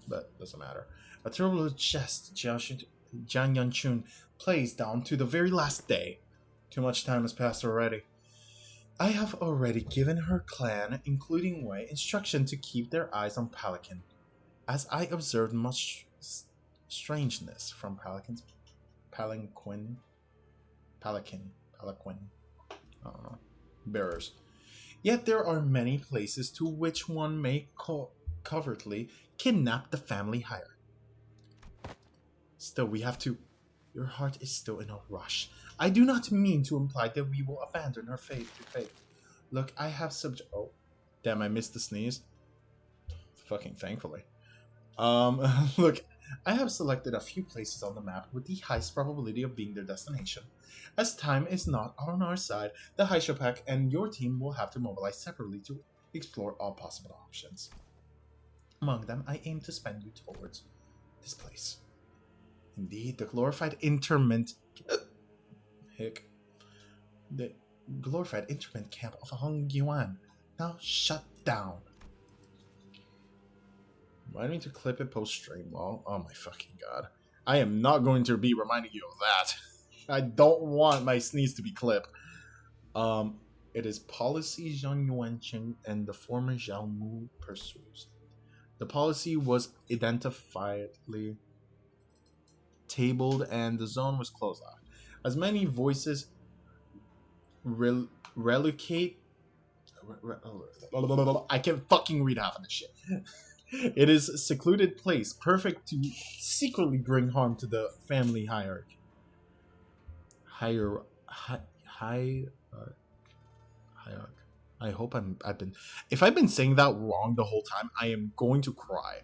but doesn't matter. A terrible jest Jiang Yanchun plays down to the very last day. Too much time has passed already. I have already given her clan, including Wei, instruction to keep their eyes on Pelican, as I observed much strangeness from Pelican, I don't know, bearers. Yet there are many places to which one may covertly kidnap the family hire. Still, we have to. Your heart is still in a rush. I do not mean to imply that we will abandon her faith to fate. Look, I have Oh, damn! I missed the sneeze. Fucking thankfully. Look, I have selected a few places on the map with the highest probability of being their destination. As time is not on our side, the Haisha Pack and your team will have to mobilize separately to explore all possible options. Among them, I aim to spend you towards this place. Indeed, the glorified interment... The glorified interment camp of Hong Yuan. Now shut down. Remind me to clip it post-stream. Well, oh my fucking god. I am not going to be reminding you of that. I don't want my sneeze to be clipped. It is policy Zhang Yuanqing and the former Zhao Mu pursues. The policy was identifiably tabled and the zone was closed off. As many voices relocate... I can't fucking read half of this shit. It is a secluded place, perfect to secretly bring harm to the family hierarchy. Hierarchy. I hope if I've been saying that wrong the whole time, I am going to cry.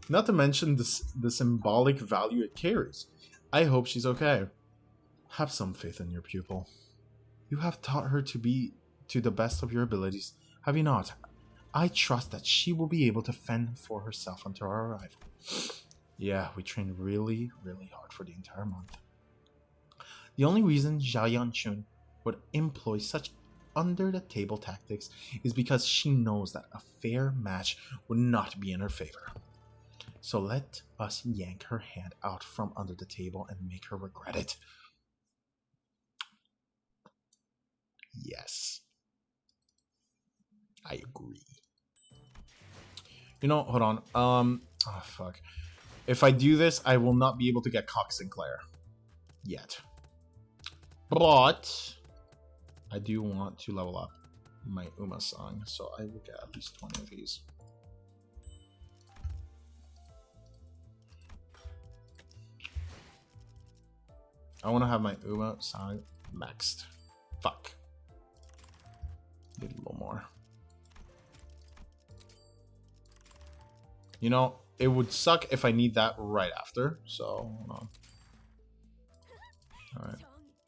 Not to mention the symbolic value it carries. I hope she's okay. Have some faith in your pupil. You have taught her to be to the best of your abilities, have you not? I trust that she will be able to fend for herself until our arrival. Yeah, we trained really, really hard for the entire month. The only reason Zhao Yanchun would employ such under-the-table tactics is because she knows that a fair match would not be in her favor. So let us yank her hand out from under the table and make her regret it. Yes. I agree. You know, hold on. Oh, fuck. If I do this, I will not be able to get Cox Sinclair. Yet. But I do want to level up my Uma song, so I will get at least 20 of these. I want to have my Uma song maxed. Fuck. Need a little more. You know, it would suck if I need that right after. So, hold on. All right,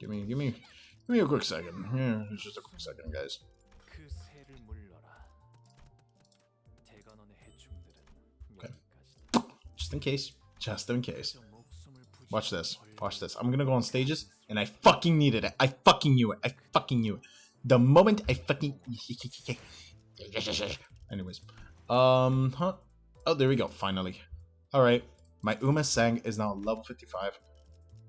give me a quick second. Yeah, it's just a quick second, guys. Okay. Just in case. Just in case. Watch this. Watch this. I'm gonna go on stages, and I fucking needed it. I fucking knew it. I fucking knew it. The moment I fucking... Anyways. Huh? Oh, there we go. Finally. Alright. My Uma Sang is now level 55.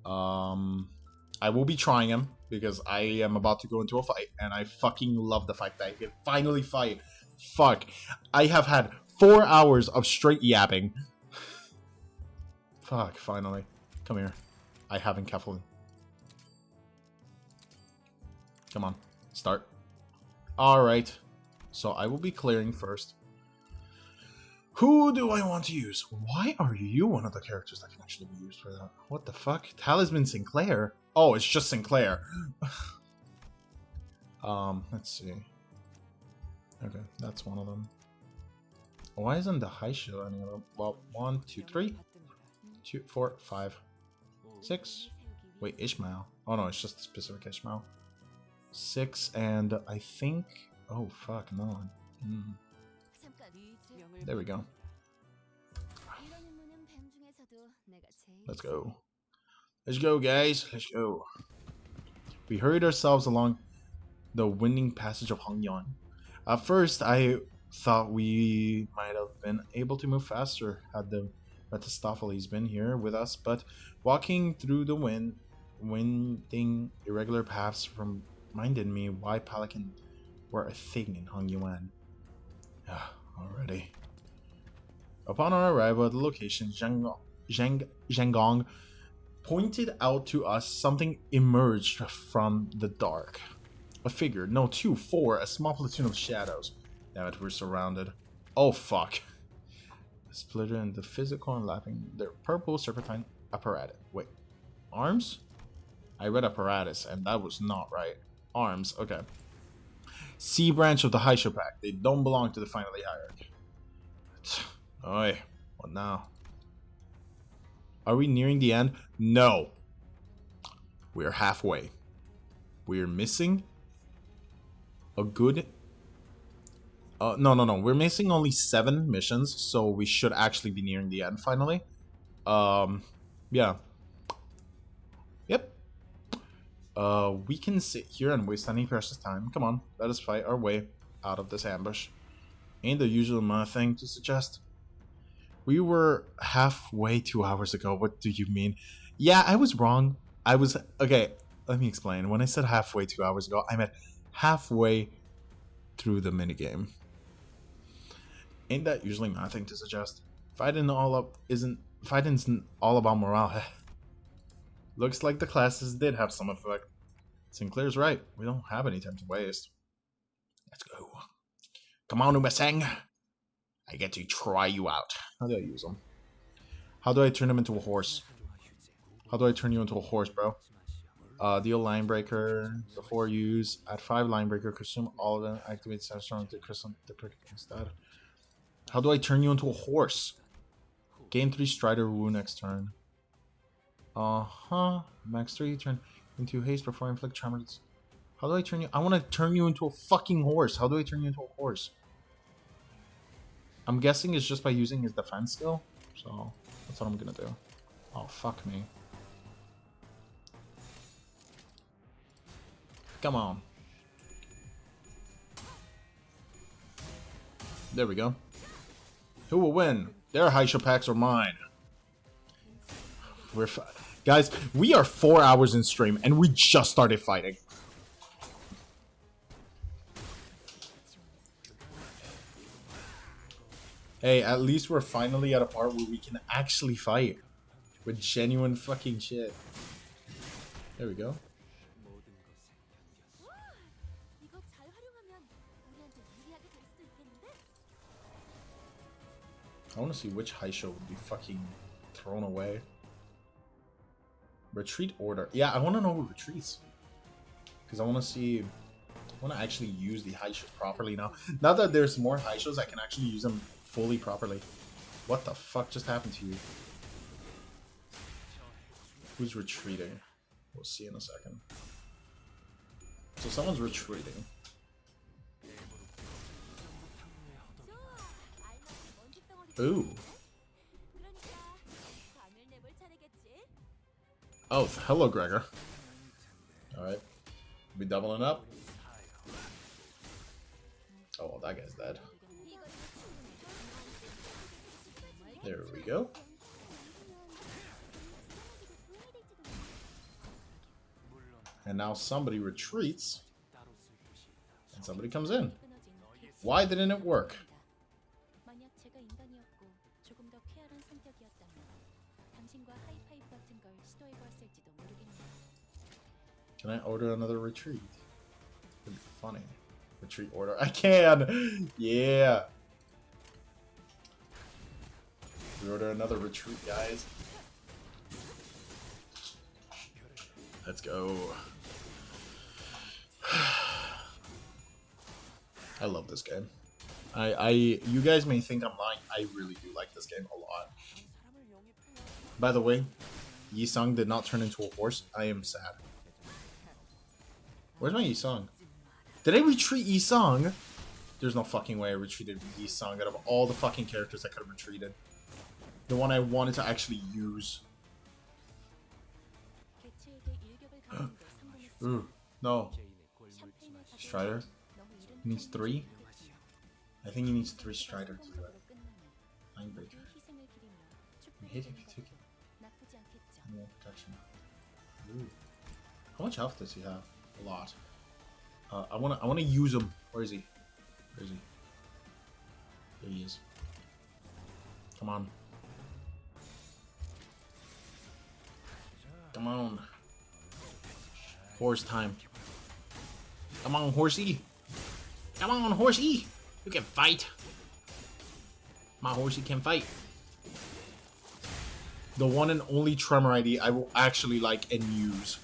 I will be trying him, because I am about to go into a fight, and I fucking love the fact that I can finally fight. Fuck. I have had 4 hours of straight yapping. Fuck, finally. Come here. I haven't Keflin. Come on. Start. Alright. So I will be clearing first. Who do I want to use? Why are you one of the characters that can actually be used for that? What the fuck? Talisman Sinclair? Oh, it's just Sinclair. Let's see. Okay, that's one of them. Why isn't the Haisha any of them? Well, 1, 2, 3, 2, 4, 5, 6. Wait, Ishmael. Oh no, it's just a specific Ishmael. 6, and I think Oh fuck no. Mm. There we go. Let's go. Let's go, guys. Let's go. We hurried ourselves along the winding passage of Hongyan. At first, I thought we might have been able to move faster had the Mephistopheles been here with us, but walking through the winding, irregular paths reminded me why pelican were a thing in Hongyuan. Already. Upon our arrival at the location, Zhang pointed out to us something emerged from the dark. A figure, no, two, four, a small platoon of shadows. Now that we're surrounded. Oh fuck. Split into physical and lapping their purple serpentine apparatus. Wait, arms? I read apparatus and that was not right. Arms, okay. C branch of the Haisho pack. They don't belong to the finally hierarchy. Oi, what now? Are we nearing the end? No. We're halfway. We're missing a good... no. We're missing only 7 missions, so we should actually be nearing the end finally. Yeah. Yep. We can sit here and waste any precious time. Come on, let us fight our way out of this ambush. Ain't the usual thing to suggest? We were halfway 2 hours ago. What do you mean? Yeah, I was wrong. Okay, let me explain. When I said halfway 2 hours ago, I meant halfway through the minigame. Ain't that usually my thing to suggest? Fighting's all about morale. Looks like the classes did have some effect. Sinclair's right. We don't have any time to waste. Let's go. Come on, Umaseng. I get to try you out. How do I use them? How do I turn him into a horse? How do I turn you into a horse, bro? Deal line breaker. Before use, add 5 line breaker. Consume all of them. Activate Sandstorm to crystal the cricket instead. How do I turn you into a horse? Gain 3 Strider wound next turn. Max 3. Turn into haste before I inflict tremors. How do I turn you? I want to turn you into a fucking horse. How do I turn you into a horse? I'm guessing it's just by using his defense skill. So that's what I'm gonna do. Oh, fuck me. Come on. There we go. Who will win? Their Haisho packs or mine? Guys, we are 4 hours in stream and we just started fighting. Hey, at least we're finally at a part where we can actually fight. With genuine fucking shit. There we go. I want to see which Haisho would be fucking thrown away. Retreat order. Yeah, I want to know who retreats. Because I want to see... I want to actually use the Haishos properly now. Now that there's more Haishos, I can actually use them fully properly. What the fuck just happened to you? Who's retreating? We'll see in a second. So someone's retreating. Ooh. Oh, hello, Gregor. Alright. Be doubling up. Oh, well, that guy's dead. There we go. And now somebody retreats. And somebody comes in. Why didn't it work? Can I order another retreat? It'd be funny. Retreat order. I can! Yeah! We order another retreat, guys. Let's go. I love this game. You guys may think I'm lying. I really do like this game a lot. By the way, Yi-Sung did not turn into a horse. I am sad. Where's my Yi-Sung? Did I retreat Yi-Sung? There's no fucking way I retreated Yi-Sung out of all the fucking characters I could have retreated. The one I wanted to actually use. Ooh, no. Strider? He needs 3? I think he needs 3 Strider to do it. Linebreaker. You hit if you take it. More protection. Ooh. How much health does he have? A lot. I wanna use him. Where is he? Where is he? There he is. Come on. Come on. Horse time. Come on, horsey. Come on, horsey. You can fight. My horsey can fight. The one and only Tremor ID I will actually like and use.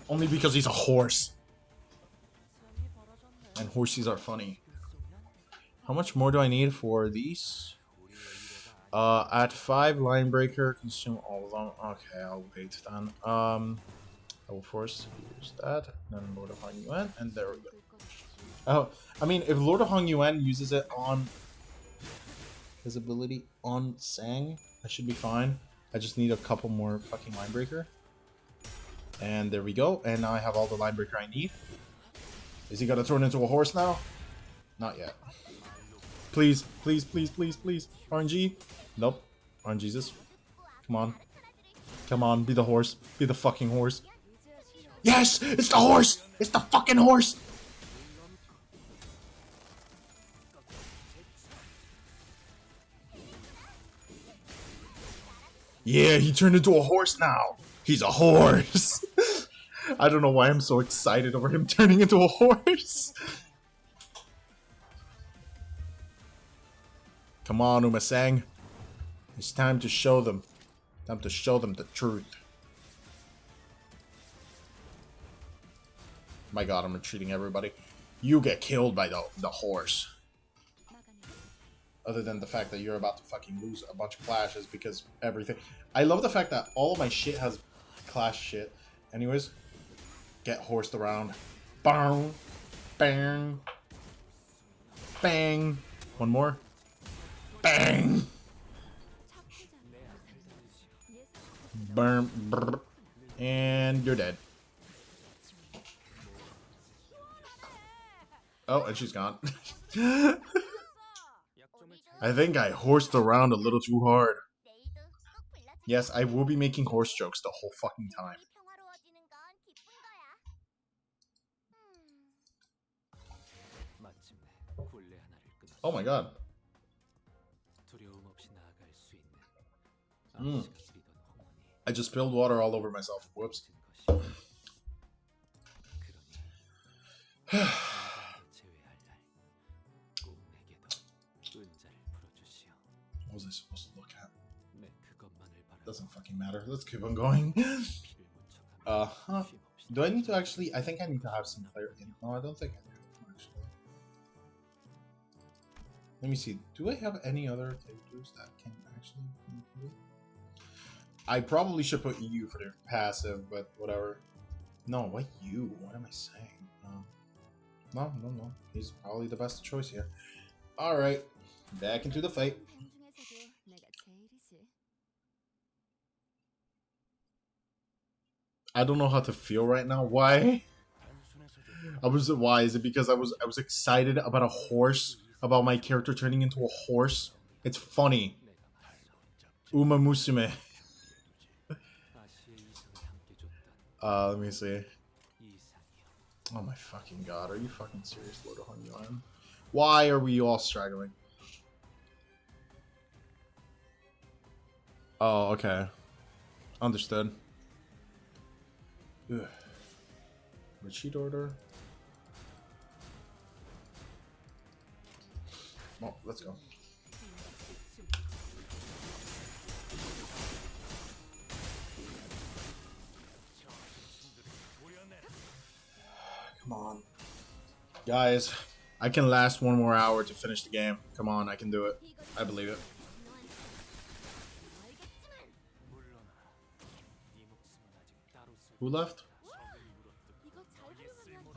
Only because he's a horse. And horses are funny. How much more do I need for these? At 5 line breaker, consume all of them. Okay, I'll wait then. I will force use that. Then Lord of Hong Yuan, and there we go. Oh, I mean, if Lord of Hong Yuan uses it on his ability on Sang, I should be fine. I just need a couple more fucking line breaker. And there we go. And now I have all the line breaker I need. Is he gonna turn into a horse now? Not yet. Please, please, please, please, please. RNG? Nope. RNGesus. Come on. Come on, be the horse. Be the fucking horse. Yes! It's the horse! It's the fucking horse! Yeah, he turned into a horse now. He's a horse. I don't know why I'm so excited over him turning into a horse. Come on, Umasang. It's time to show them. Time to show them the truth. My god, I'm retreating everybody. You get killed by the horse. Other than the fact that you're about to fucking lose a bunch of clashes because everything. I love the fact that all of my shit has clash shit. Anyways, get horsed around. Bang, bang, bang. One more. Bang. Burn. Brr. And you're dead. Oh, and she's gone. I think I horsed around a little too hard. Yes, I will be making horse jokes the whole fucking time. Oh my god. I just spilled water all over myself. Whoops. What was I supposed to look at? Doesn't fucking matter. Let's keep on going. Do I need to actually... I think I need to have some player in. No, I don't think I do, actually. Let me see. Do I have any other characters that can actually improve? I probably should put you for their passive, but whatever. No, why you? What am I saying? No. He's probably the best choice here. Alright. Back into the fight. I don't know how to feel right now. Why? Why? Is it because I was excited about a horse? About my character turning into a horse? It's funny. Uma Musume. Let me see. Oh my fucking god, are you fucking serious, Lord of Hong Yuan? Why are we all struggling? Oh, okay. Understood. Ugh. Retreat order. Oh, let's go. Come on. Guys, I can last one more hour to finish the game. Come on, I can do it. I believe it. Who left?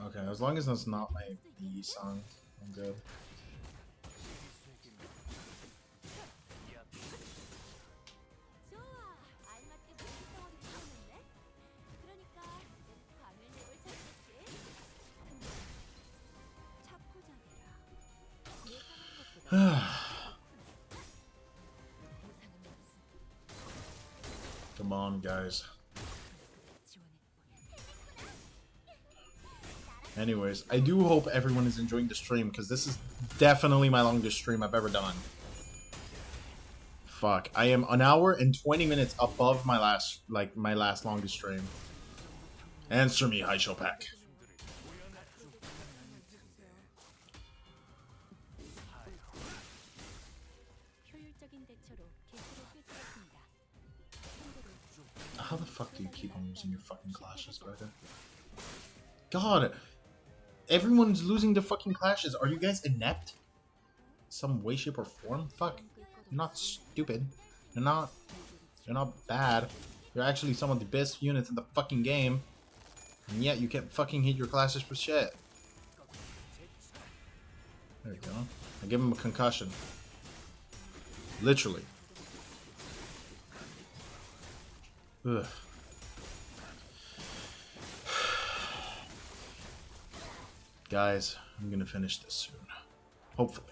Okay, as long as that's not my B song, I'm good. Come on, guys. Anyways, I do hope everyone is enjoying the stream, because this is definitely my longest stream I've ever done. Fuck, I am an hour and 20 minutes above my last longest stream. Answer me, Haisho Pack. How the fuck do you keep on losing your fucking clashes, brother? God, everyone's losing their fucking clashes. Are you guys inept? Some way, shape, or form? Fuck. You're not stupid. You're not bad. You're actually some of the best units in the fucking game. And yet you can't fucking hit your classes for shit. There you go. I give him a concussion. Literally. Ugh. Guys, I'm gonna finish this soon. Hopefully.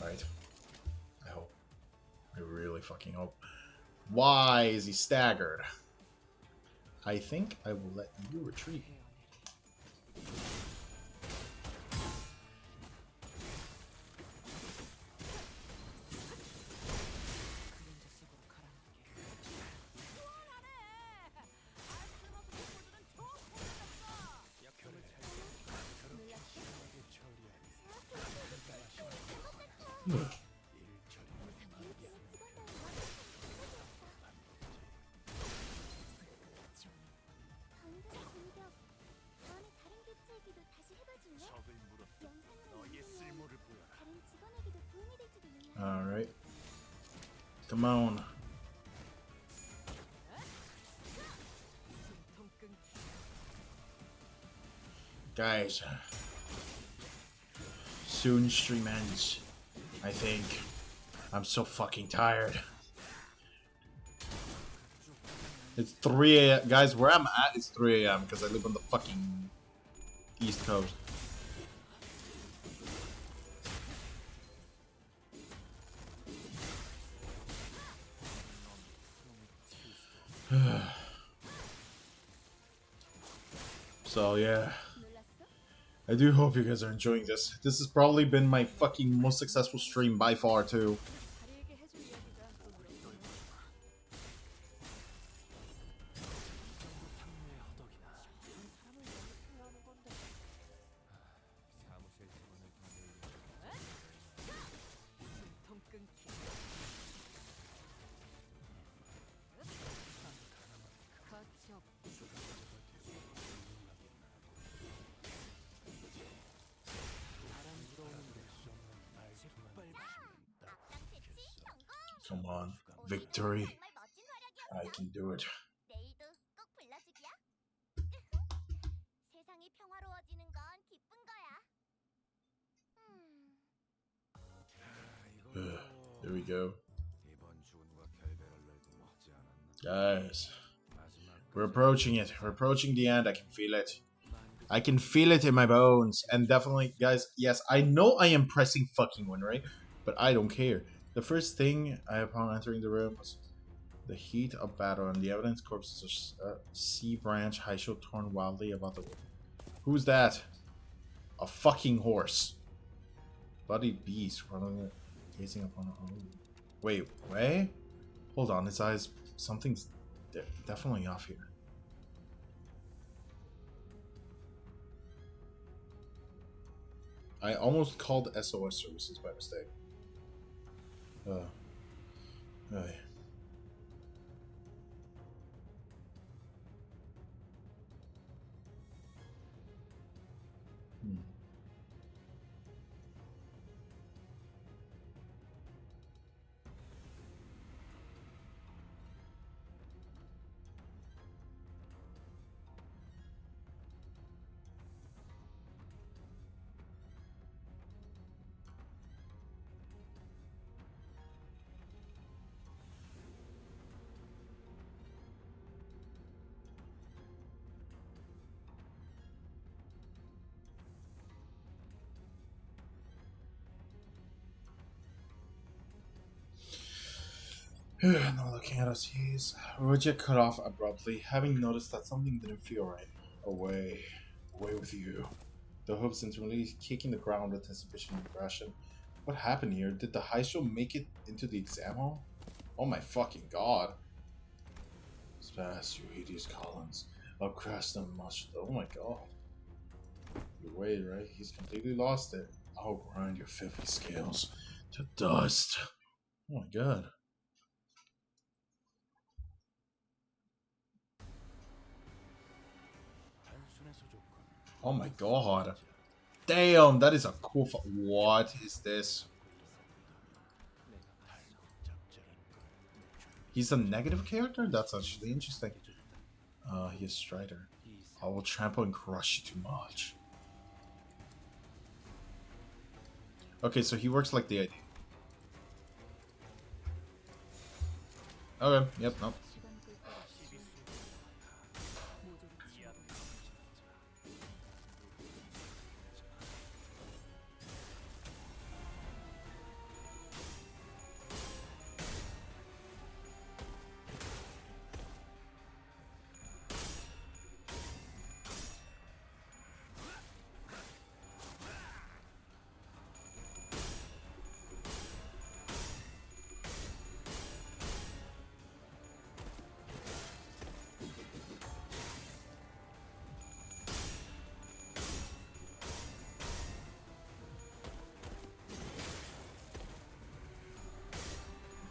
Right? I hope. I really fucking hope. Why is he staggered? I think I will let you retreat. Alright. Come on. Guys. Soon stream ends. I think. I'm so fucking tired. It's 3 a.m. Guys, where I'm at, it's 3 a.m. because I live on the fucking East Coast. So, yeah. I do hope you guys are enjoying this. This has probably been my fucking most successful stream by far, too. Come on. Victory. I can do it. There we go. Guys. We're approaching it. We're approaching the end. I can feel it. I can feel it in my bones. And definitely, guys, yes, I know I am pressing fucking one, right? But I don't care. The first thing I upon entering the room was the heat of battle and the evidence corpses of sea branch Haisho torn wildly about the wood. Who's that? A fucking horse. Bloodied beast running, gazing upon it. Wait, wait? Hold on, its eyes. Something's definitely off here. I almost called SOS services by mistake. Hey. No looking at us, he's. Roger cut off abruptly, having noticed that something didn't feel right. Away. Away with you. The hooves instantly kicking the ground with anticipation and aggression. What happened here? Did the high show make it into the exam hall? Oh my fucking god. Spaz, you hideous Collins. I'll crush them much. Oh my god. You wait, right? He's completely lost it. I'll grind your filthy scales to dust. Oh my god. Oh my god. Damn, that is a cool. What is this? He's a negative character? That's actually interesting. He is Strider. I will trample and crush you too much. Okay, so he works like the ID. Okay, yep, nope.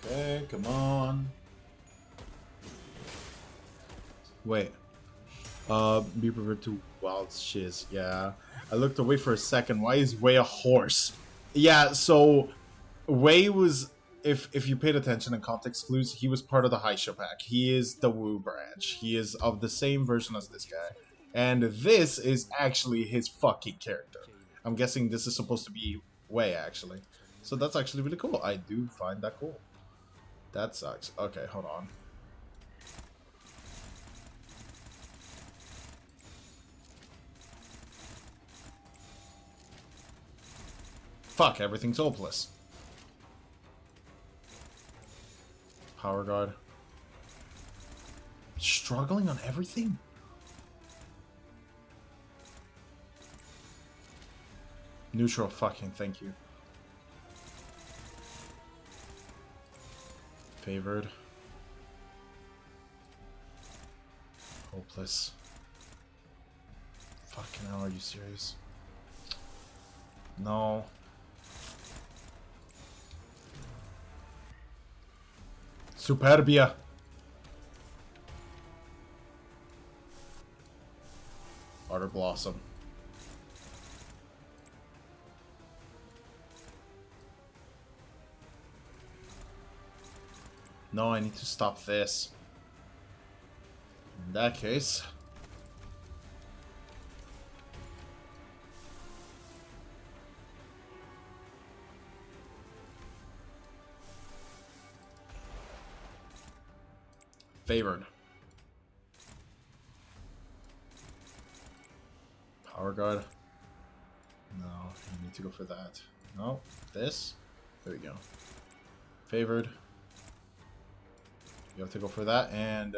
Okay, come on. Wait. Be prepared to wild shiz. Yeah. I looked away for a second. Why is Wei a horse? Yeah, so Wei was, if you paid attention in context clues, he was part of the Haisha pack. He is the Wu branch. He is of the same version as this guy. And this is actually his fucking character. I'm guessing this is supposed to be Wei, actually. So that's actually really cool. I do find that cool. That sucks. Okay, hold on. Fuck, everything's hopeless. Power guard. Struggling on everything? Neutral, fucking thank you. Favored. Hopeless. Fucking hell, are you serious? No. Superbia. Ardor Blossom. No, I need to stop this. In that case... Favored. Power guard. No, you need to go for that. No, this. There we go. Favored. You have to go for that, and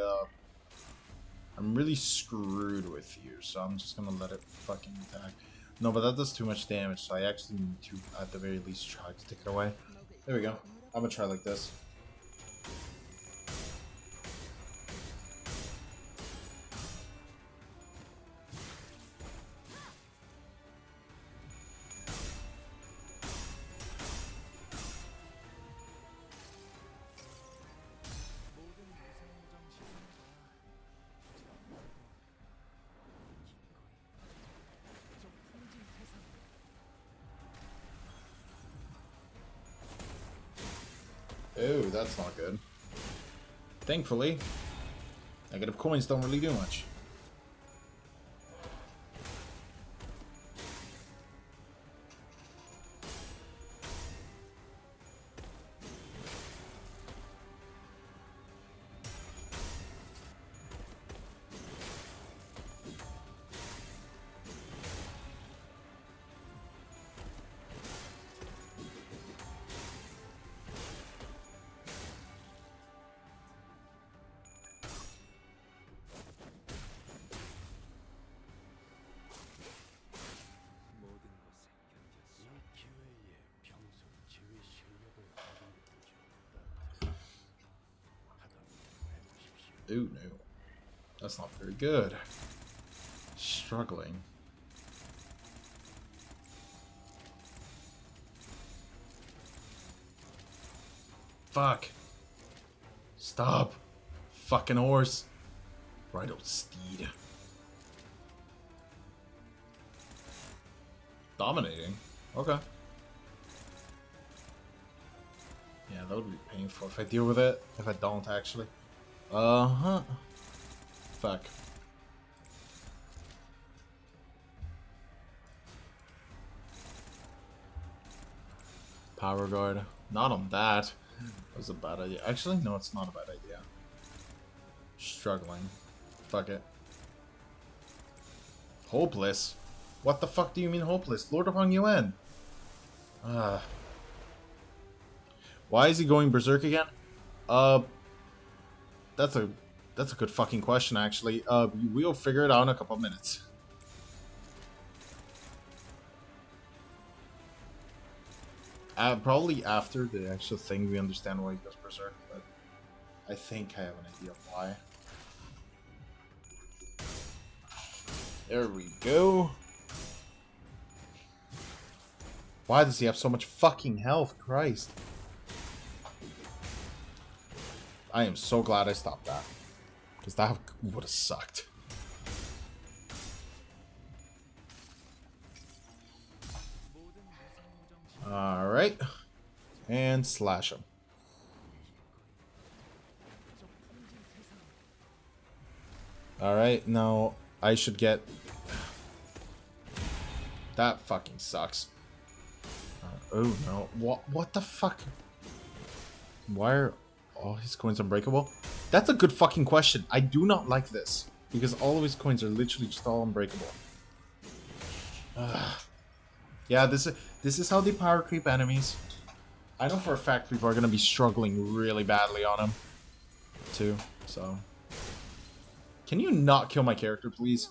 I'm really screwed with you, so I'm just gonna let it fucking attack. No, but that does too much damage, so I actually need to, at the very least, try to take it away. There we go. I'm gonna try like this. Oh, that's not good. Thankfully, negative coins don't really do much. Ooh, no. That's not very good. Struggling. Fuck. Stop. Fucking horse. Right, old steed. Dominating. Okay. Yeah, that would be painful if I deal with it. If I don't, actually. Uh-huh. Fuck. Power guard. Not on that. That was a bad idea. Actually, no, it's not a bad idea. Struggling. Fuck it. Hopeless? What the fuck do you mean hopeless? Lord of Hong Yuan. Why is he going berserk again? That's a good fucking question, actually. We'll figure it out in a couple of minutes. Probably after the actual thing, we understand why he goes berserk, but I think I have an idea of why. There we go. Why does he have so much fucking health? Christ. I am so glad I stopped that. Because that would have sucked. Alright. And slash him. Alright, now I should get... That fucking sucks. Oh no. What the fuck? Why are all his coins unbreakable? That's a good fucking question. I do not like this. Because all of his coins are literally just all unbreakable. Yeah, this is how they power creep enemies. I know for a fact people are going to be struggling really badly on him. Too, so... Can you not kill my character, please?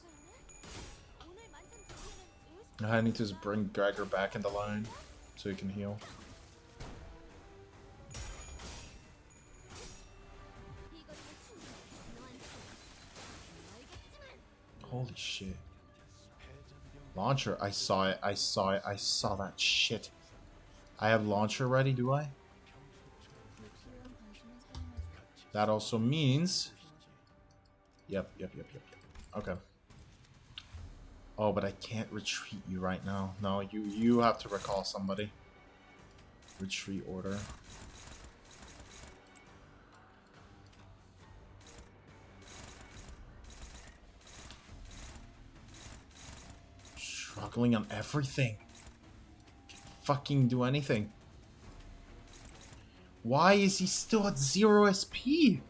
I need to just bring Gregor back into line so he can heal. Holy shit. Launcher, I saw it, I saw it, I saw that shit. I have launcher ready, do I? That also means... Yep. Okay. Oh, but I can't retreat you right now. No, you have to recall somebody. Retreat order. Struggling on everything. Can't fucking do anything. Why is he still at 0 SP?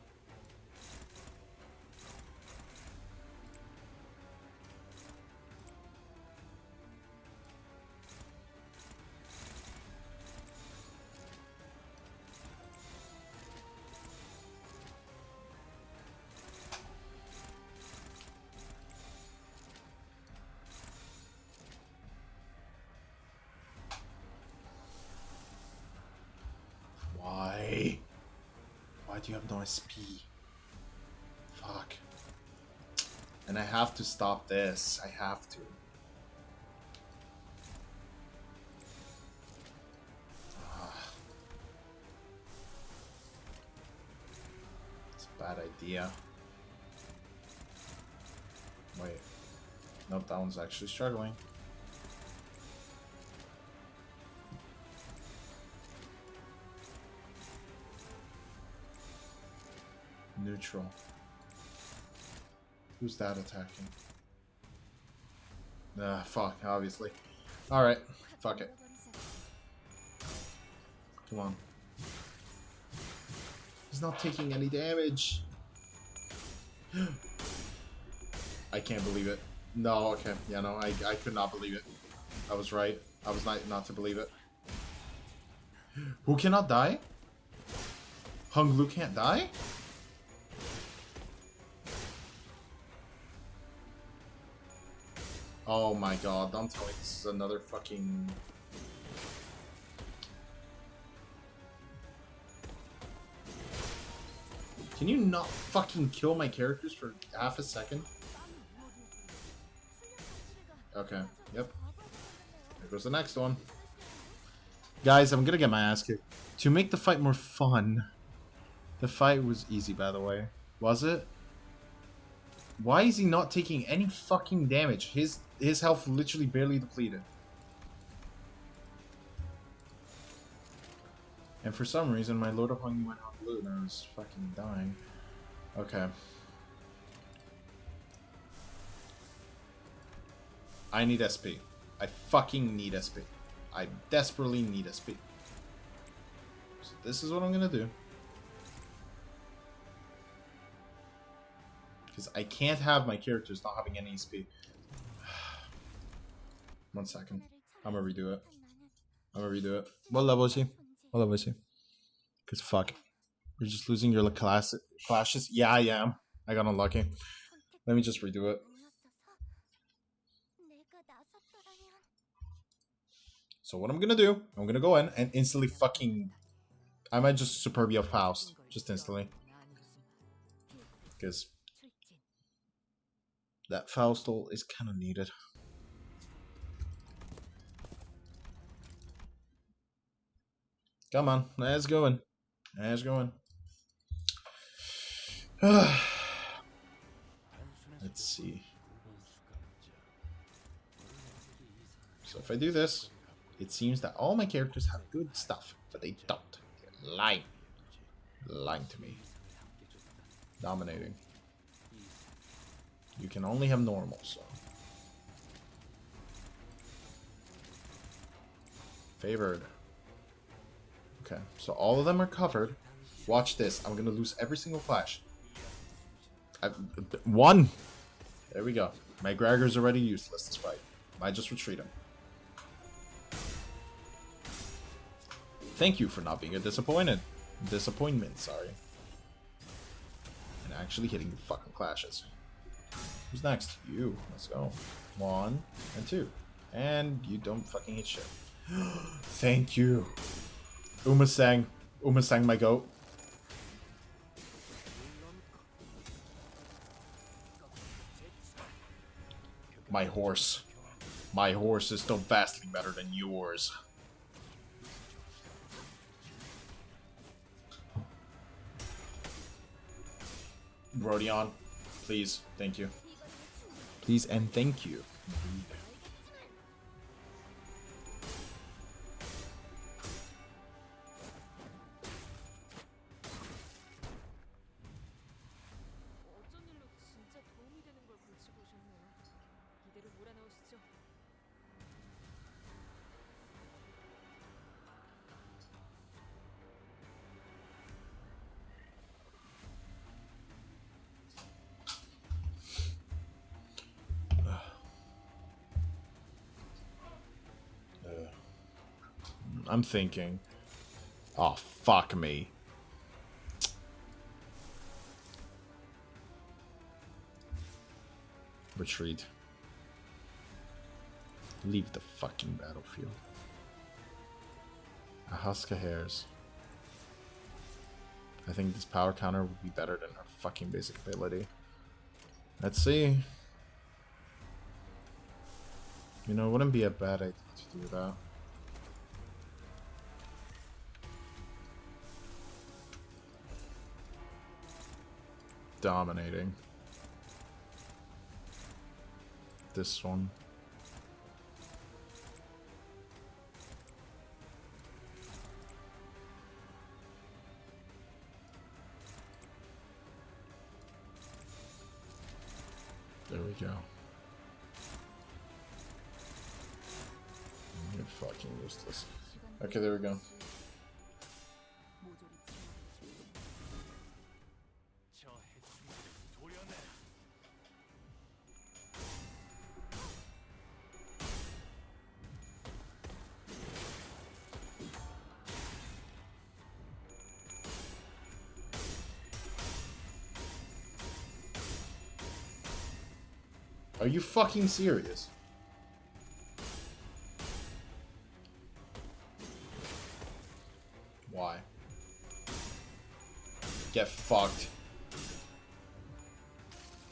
Why? Why do you have no SP? Fuck. And I have to stop this. I have to. It's a bad idea. Wait. Nope, that one's actually struggling. Neutral. Who's that attacking? Fuck, obviously. Alright, fuck it. Come on. He's not taking any damage. I can't believe it. No, okay. Yeah, no, I could not believe it. I was right. I was not to believe it. Who cannot die? Hung Lu can't die? Oh my god, don't tell me this is another fucking... Can you not fucking kill my characters for half a second? Okay, yep. There goes the next one. Guys, I'm gonna get my ass kicked. To make the fight more fun. The fight was easy, by the way. Was it? Why is he not taking any fucking damage? His health literally barely depleted. And for some reason, my load up on went on blue and I was fucking dying. Okay. I need SP. I fucking need SP. I desperately need SP. So this is what I'm gonna do. Because I can't have my characters not having any SP. 1 second. I'm gonna redo it. What level is he? What level is he? Because fuck. You're just losing your clashes? Yeah, I am. I got unlucky. Let me just redo it. So what I'm gonna do, I'm gonna go in and instantly fucking... I might just Superbia Faust. Just instantly. Because that Faustal is kind of needed. Come on, let's go in. Let's go in. Let's see. So if I do this, it seems that all my characters have good stuff, but they don't. They're lying. Lying to me. Dominating. You can only have normal, so. Favored. Okay, so all of them are covered. Watch this. I'm gonna lose every single flash. One! There we go. My Gregor's already useless this fight. Might just retreat him. Thank you for not being a disappointment, sorry. And actually hitting the fucking clashes. Who's next? You. Let's go. 1 and 2. And you don't fucking hit shit. Thank you. Umasang, my goat. My horse. My horse is still vastly better than yours. Rodion, please, thank you. Please and thank you. I'm thinking. Oh, fuck me. Retreat. Leave the fucking battlefield. A husk of hairs. I think this power counter would be better than our fucking basic ability. Let's see. You know, it wouldn't be a bad idea to do that. Dominating. This one. There we go. You're fucking useless. Okay, there we go. Are you fucking serious? Why? Get fucked.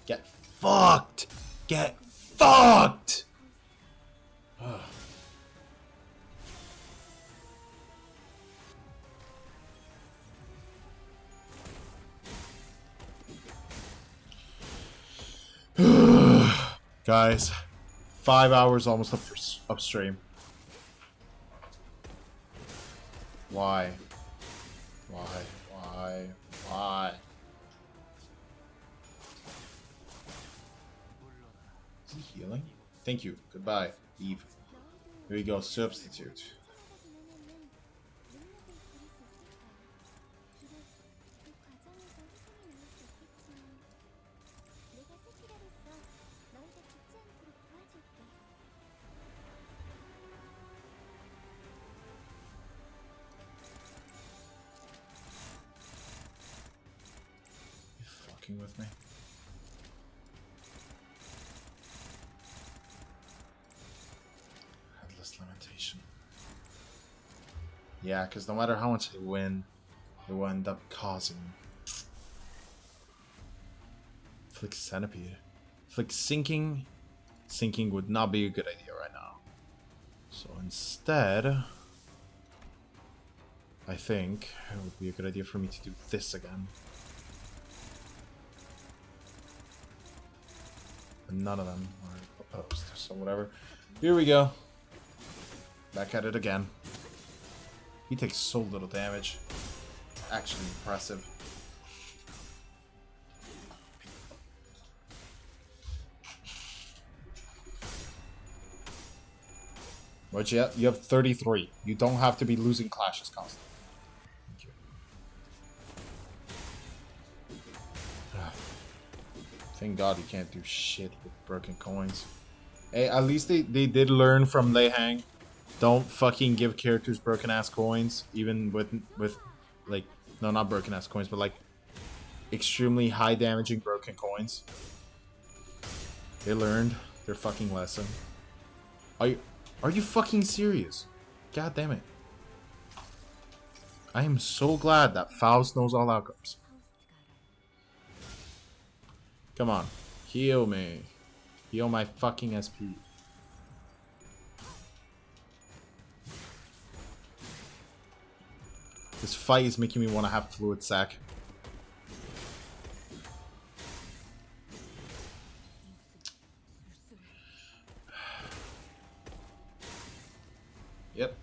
Get fucked! Get fucked! Guys, 5 hours almost upstream. Why? Why? Is he healing? Thank you. Goodbye. Leave. Here we go. Substitute. You fucking with me? Headless limitation. Yeah, because no matter how much I win, it will end up causing. Flick centipede. Flick sinking. Sinking would not be a good idea right now. So instead, I think it would be a good idea for me to do this again. But none of them are opposed, so whatever. Here we go. Back at it again. He takes so little damage. It's actually impressive. But you have 33. You don't have to be losing clashes constantly. Thank you. Thank God you can't do shit with broken coins. Hey, at least they did learn from Lei Hang. Don't fucking give characters broken ass coins, even with like, no, not broken ass coins, but like extremely high damaging broken coins. They learned their fucking lesson. Are you fucking serious? God damn it. I am so glad that Faust knows all outcomes. Come on. Heal me. Heal my fucking SP. This fight is making me want to have fluid sac. Yep.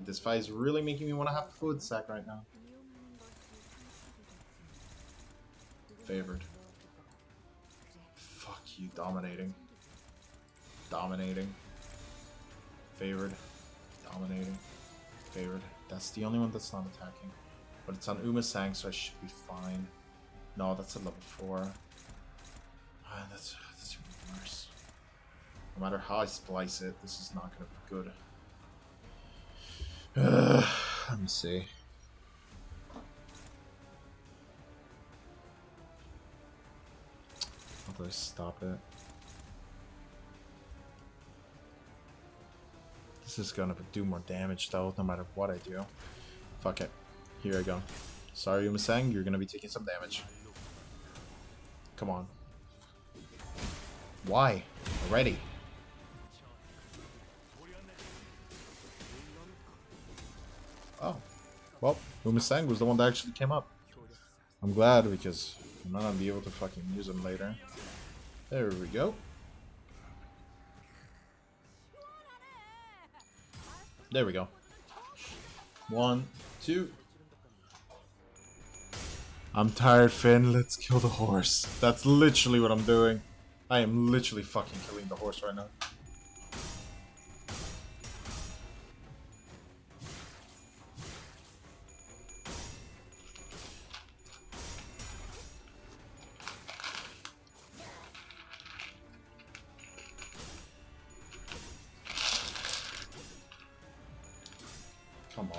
This fight is really making me want to have fluid sac right now. Favored. Fuck you, dominating. Dominating. Favored. Dominating. Favored. That's the only one that's not attacking. But it's on Umasang, so I should be fine. No, that's a level 4. That's even worse. No matter how I splice it, this is not going to be good. Let me see. How do I stop it? This is gonna do more damage though, no matter what I do. Fuck it. Here I go. Sorry, Umasang, you're gonna be taking some damage. Come on. Why? Already. Oh. Well, Umasang was the one that actually came up. I'm glad because I'm not gonna be able to fucking use him later. There we go. There we go. 1, 2. I'm tired, Finn. Let's kill the horse. That's literally what I'm doing. I am literally fucking killing the horse right now. Come on.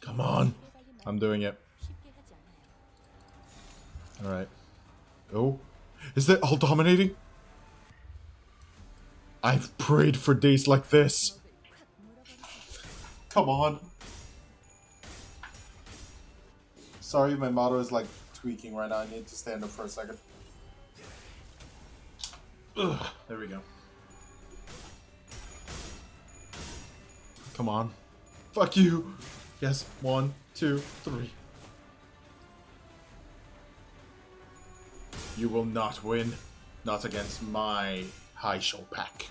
Come on. I'm doing it. Alright. Oh. Is that all dominating? I've prayed for days like this. Come on. Sorry, my motto is like tweaking right now. I need to stand up for a second. Ugh, there we go. Come on. Fuck you. Yes, 1, 2, 3. You will not win. Not against my high show pack.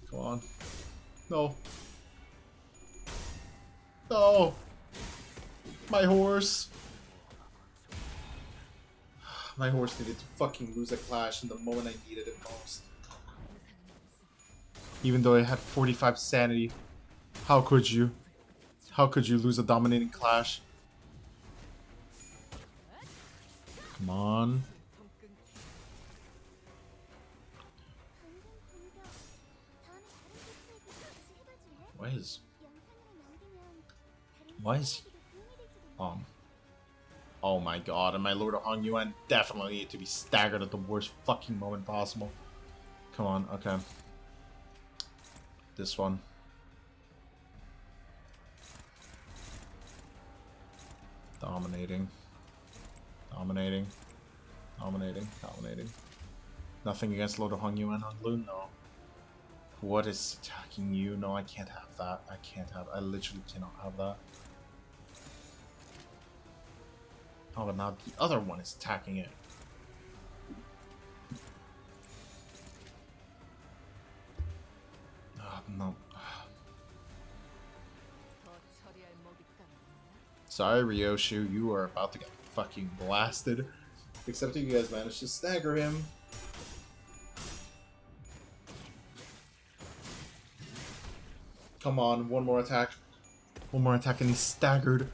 Come on. No. No. My horse. My horse needed to fucking lose a clash in the moment I needed it most. Even though I had 45 sanity. How could you? How could you lose a dominating clash? Come on. Why is oh my god, and my Lord of Hong Yuan definitely need to be staggered at the worst fucking moment possible. Come on, okay. This one. Dominating. Dominating. Dominating. Dominating. Nothing against Lord of Hong Yuan on Loon? No. What is attacking you? No, I can't have that. I can't have. I literally cannot have that. Oh, but now the other one is attacking it. No. Sorry, Ryoshu, you are about to get fucking blasted. Except if you guys managed to stagger him. Come on, one more attack. One more attack and he's staggered.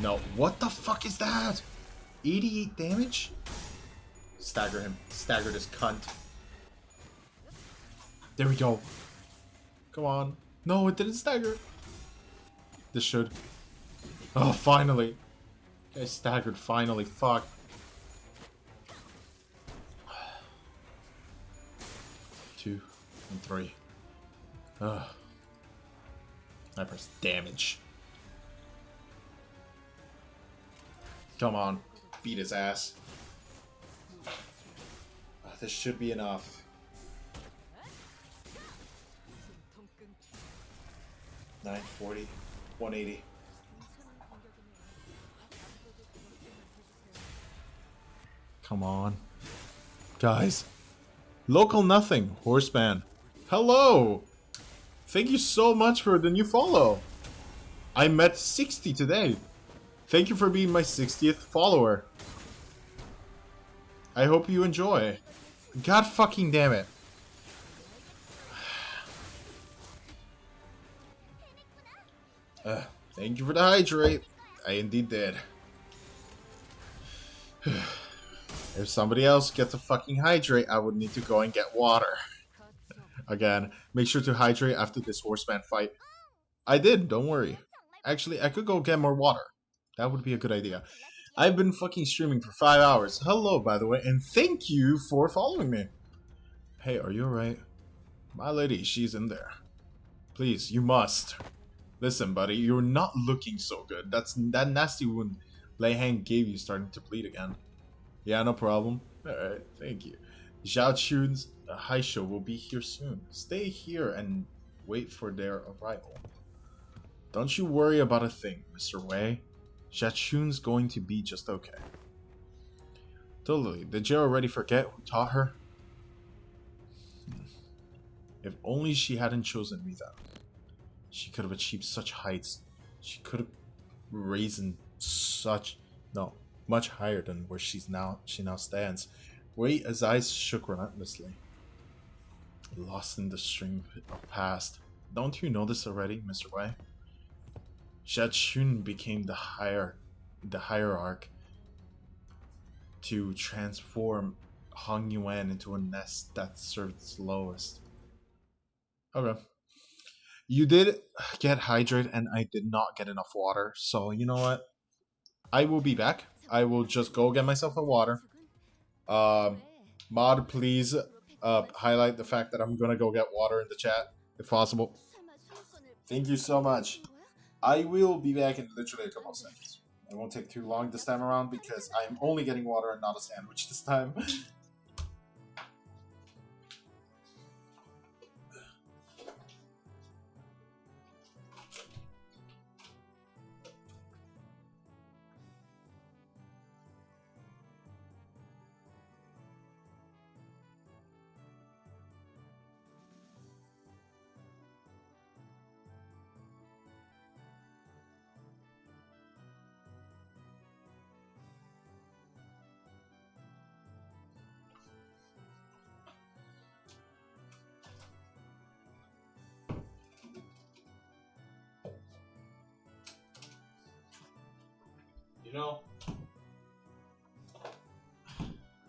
No, what the fuck is that? 88 damage? Stagger him. Stagger this cunt. There we go. Come on. No, it didn't stagger. This should. Oh, finally. I staggered finally. Fuck. Two and 3. Ugh. I press damage. Come on. Beat his ass. This should be enough. 940. 180. Come on. Guys. Local nothing. Horseman. Hello! Thank you so much for the new follow. I met 60 today. Thank you for being my 60th follower. I hope you enjoy. God fucking damn it. Thank you for the hydrate. I indeed did. If somebody else gets a fucking hydrate, I would need to go and get water. Again, make sure to hydrate after this horseman fight. I did, don't worry. Actually, I could go get more water. That would be a good idea. I've been fucking streaming for 5 hours. Hello, by the way, and thank you for following me. Hey, are you alright? My lady, she's in there. Please, you must. Listen, buddy, you're not looking so good. That nasty wound Lei Hang gave you starting to bleed again. Yeah, no problem. Alright, thank you. Zhao Chun's high show will be here soon. Stay here and wait for their arrival. Don't you worry about a thing, Mr. Wei. Zhao Chun's going to be just okay. Totally. Did you already forget who taught her? If only she hadn't chosen me then. She could have achieved such heights. She could have risen much higher than where she now stands. Wei, his eyes shook relentlessly. Lost in the stream of past. Don't you know this already, Mr. Wei? Zhao Chun became the hierarch to transform Hong Yuan into a nest that served its lowest. Okay. You did get hydrated and I did not get enough water, so you know what? I will be back. I will just go get myself a water. Mod, please highlight the fact that I'm gonna go get water in the chat if possible. Thank you so much. I will be back in literally a couple of seconds. It won't take too long this time around because I'm only getting water and not a sandwich this time. You know,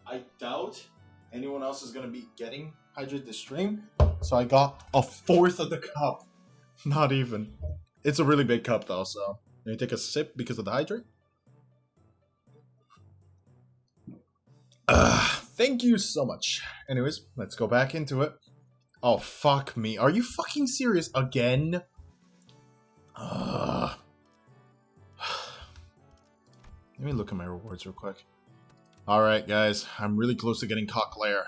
I doubt anyone else is gonna be getting hydrate this stream, so I got a fourth of the cup. Not even. It's a really big cup though, so let me take a sip because of the hydrate. Thank you so much. Anyways, let's go back into it. Oh, fuck me. Are you fucking serious again? Let me look at my rewards real quick. Alright, guys. I'm really close to getting cock layer.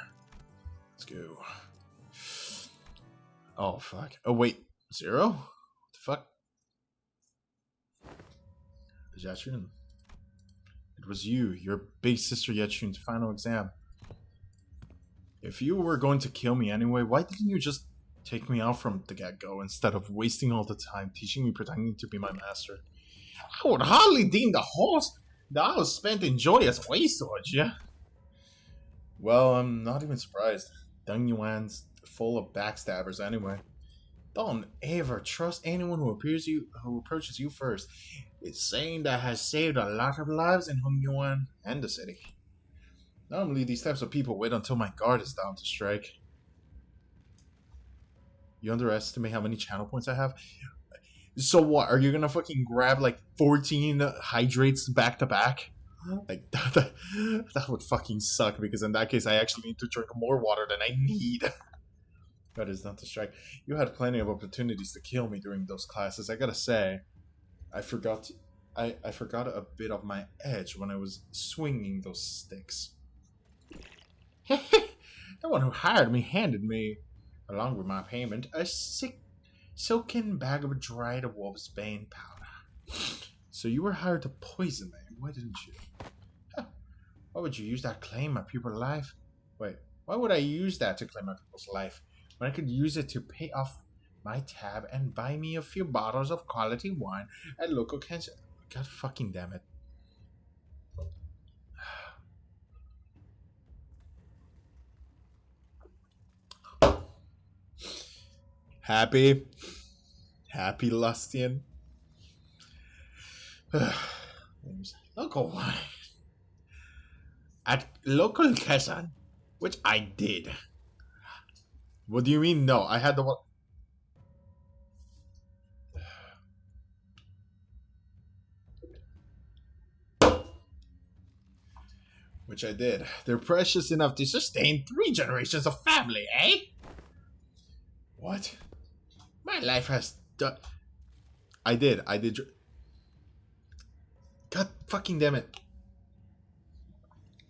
Let's go. Oh, fuck. Oh, wait. 0? What the fuck? Yachun. It was you, your big sister Yachun's final exam. If you were going to kill me anyway, why didn't you just take me out from the get-go instead of wasting all the time teaching me pretending to be my master? I would hardly deem the horse that I was spent in joyous waste, would ya? Well, I'm not even surprised. Deng Yuan's full of backstabbers anyway. Don't ever trust anyone who approaches you first. It's saying that has saved a lot of lives in Hong Yuan and the city. Normally, these types of people wait until my guard is down to strike. You underestimate how many channel points I have? So what? Are you gonna fucking grab like 14 hydrates back to back? Like that would fucking suck because in that case I actually need to drink more water than I need. That is not to strike. You had plenty of opportunities to kill me during those classes. I gotta say, I forgot a bit of my edge when I was swinging those sticks. The one who hired me handed me, along with my payment, a silken bag of dried wolf's bane powder. So you were hired to poison me, why didn't you? Huh. Why would you use that to claim my pupil's life? Wait, why would I use that to claim my pupil's life when I could use it to pay off my tab and buy me a few bottles of quality wine at local cancer? God fucking damn it. Happy? Happy, Lustian? Local wine. At local Kesan, which I did. What do you mean, no? I had the one. Which I did. They're precious enough to sustain 3 generations of family, eh? What? My life has done. I did. God fucking damn it.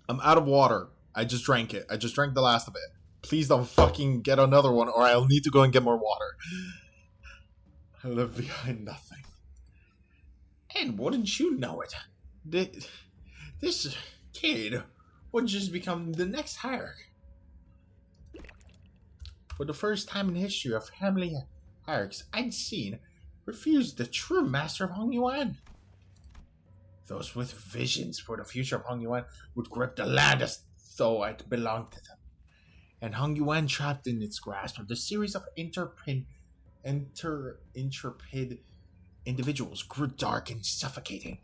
I'm out of water. I just drank it. I just drank the last of it. Please don't fucking get another one or I'll need to go and get more water. I live behind nothing. And wouldn't you know it? This kid would just become the next hierarch. For the first time in history of family hierarchs I'd seen, refused the true master of Hong Yuan. Those with visions for the future of Hong Yuan would grip the land as though it belonged to them. And Hong Yuan, trapped in its grasp of the series of intrepid individuals, grew dark and suffocating.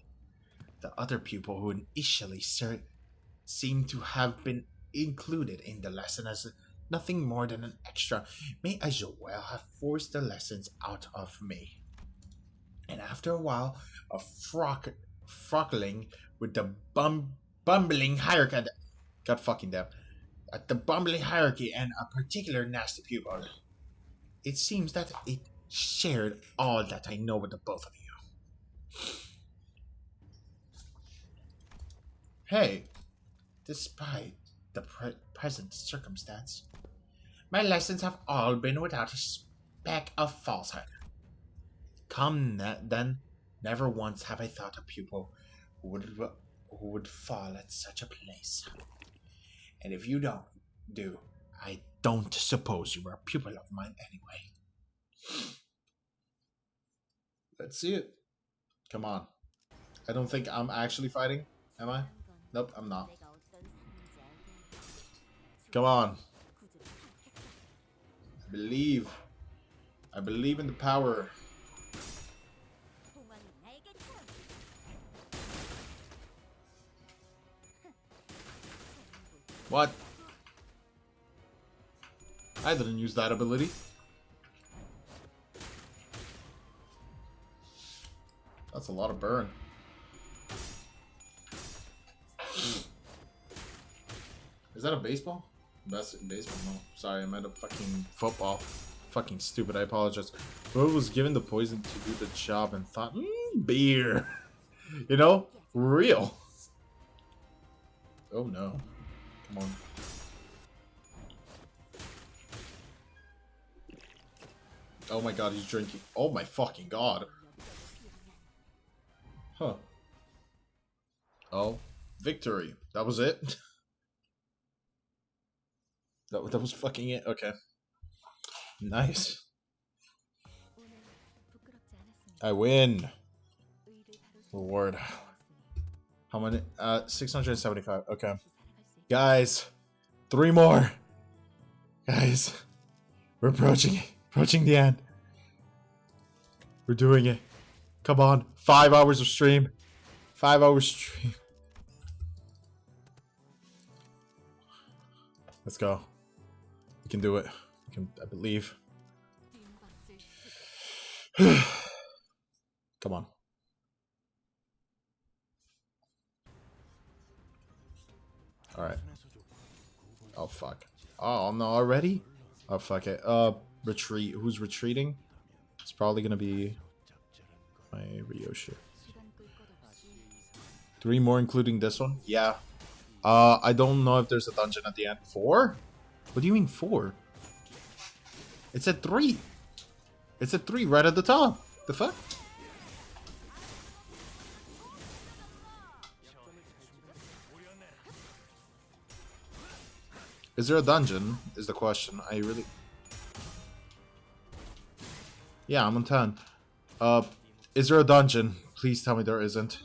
The other pupil who initially seemed to have been included in the lesson as nothing more than an extra may as well have forced the lessons out of me. And after a while of frockling with the bumbling hierarch, God fucking damn, At the bumbling hierarchy and a particular nasty pupil. It seems that it shared all that I know with the both of you. Hey, despite the present circumstance, my lessons have all been without a speck of falsehood. Then, never once have I thought a pupil who would fall at such a place. And if you do, I don't suppose you were a pupil of mine anyway. Let's see it. Come on. I don't think I'm actually fighting, am I? Nope, I'm not. Come on. I believe in the power. What? I didn't use that ability. That's a lot of burn. Is that a baseball? Baseball, no. Sorry, I meant a fucking football. Fucking stupid, I apologize. Whoever was given the poison to do the job and thought, beer. You know? Real. Oh no. Come on. Oh my god, he's drinking. Oh my fucking god. Huh. Oh. Victory. That was it? That was fucking it? Okay. Nice. I win. Reward. How many? 675. Okay. Guys. 3 more. Guys. We're approaching the end. We're doing it. Come on. 5 hours of stream. 5 hours stream. Let's go. We can do it. We can, I believe. Come on. Alright. Oh, fuck. Oh, no, already? Oh, fuck it. Retreat. Who's retreating? It's probably gonna be my Ryoshi. 3 more, including this one? Yeah. I don't know if there's a dungeon at the end. 4? What do you mean 4? It said 3. It said 3 right at the top. The fuck? Is there a dungeon? Is the question. I really... Yeah, I'm on 10. Is there a dungeon? Please tell me there isn't.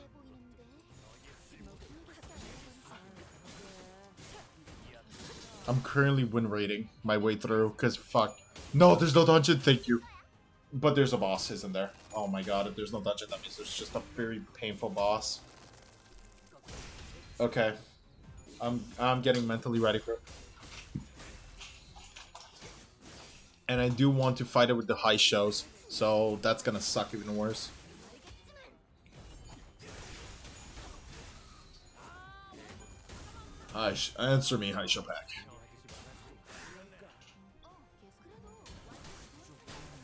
I'm currently win rating my way through, because fuck. No, there's no dungeon, thank you. But there's a boss, isn't there? Oh my god, if there's no dungeon, that means there's just a very painful boss. Okay. I'm getting mentally ready for it. And I do want to fight it with the high shows, so that's gonna suck even worse. Hush, answer me, high show pack.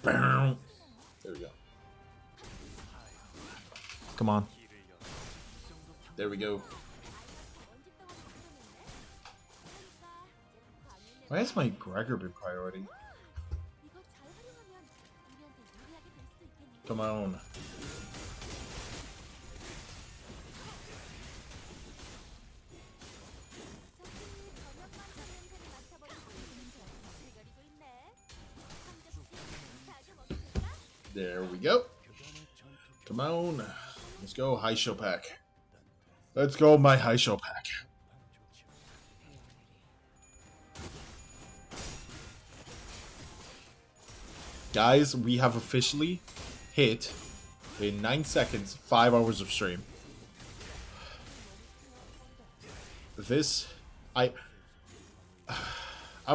There we go. Come on. There we go. Why has my Gregor been priority? Come on. There we go. Come on. Let's go, high show pack. Let's go, my high show pack. Guys, we have officially hit, in 9 seconds, 5 hours of stream. This, I'm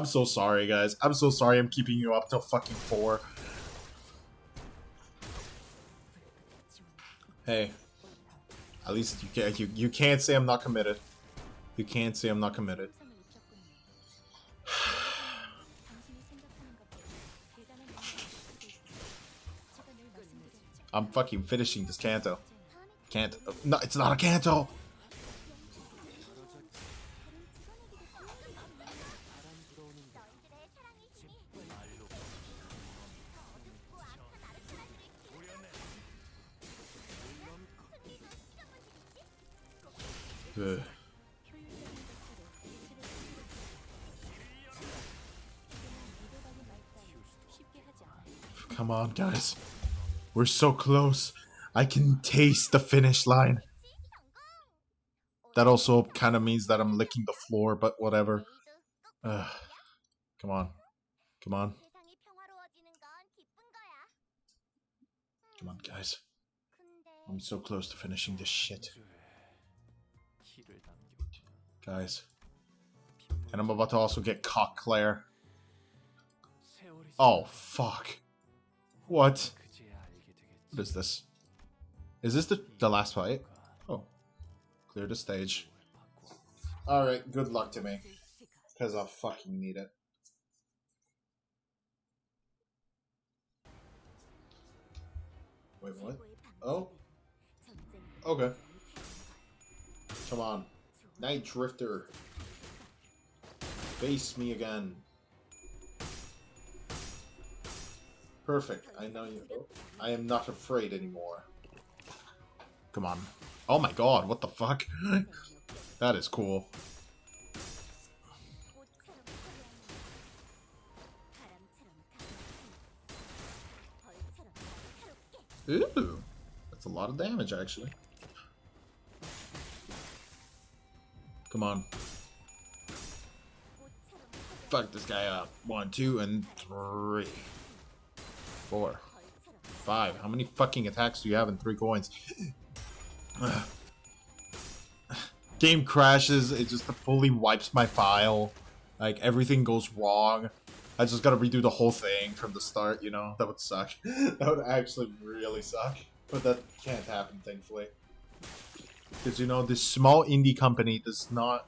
so sorry, guys. I'm so sorry I'm keeping you up till fucking 4. Hey, at least you can't say I'm not committed. You can't say I'm not committed. I'm fucking finishing this canto. Can't. No, it's not a canto. Ugh. Come on, guys. We're so close. I can taste the finish line. That also kind of means that I'm licking the floor, but whatever. Come on. Come on. Come on, guys. I'm so close to finishing this shit. Guys. And I'm about to also get caught, Claire. Oh, fuck. What? What is this? Is this the last fight? Oh. Clear the stage. Alright, good luck to me. Because I'll fucking need it. Wait, what? Oh? Okay. Come on. Night Drifter. Face me again. Perfect. I know you. I am not afraid anymore. Come on. Oh my god, what the fuck? That is cool. Ooh. That's a lot of damage, actually. Come on. Fuck this guy up. 1, 2, and 3. 4. 5. How many fucking attacks do you have in 3 coins? Game crashes. It just fully wipes my file. Like, everything goes wrong. I just gotta redo the whole thing from the start, you know? That would suck. That would actually really suck. But that can't happen, thankfully. Because, you know, this small indie company does not...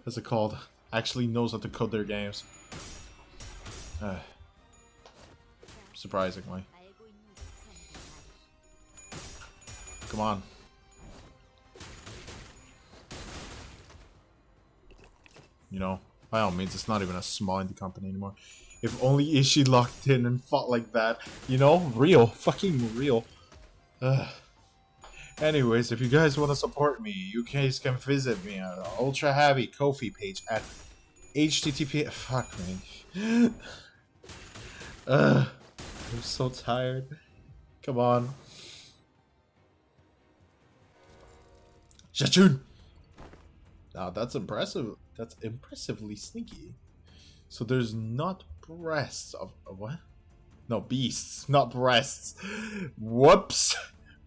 What's it called? Actually knows how to code their games. Surprisingly. Come on. You know, by all means, it's not even a small indie company anymore. If only Ishii locked in and fought like that. You know, real. Fucking real. Anyways, if you guys want to support me, you guys can visit me on the Ultra Heavy Ko-fi page at http. Fuck me. I'm so tired. Come on. Shachun! Now that's impressive. That's impressively sneaky. So there's not breasts of what? No, beasts, not breasts. Whoops.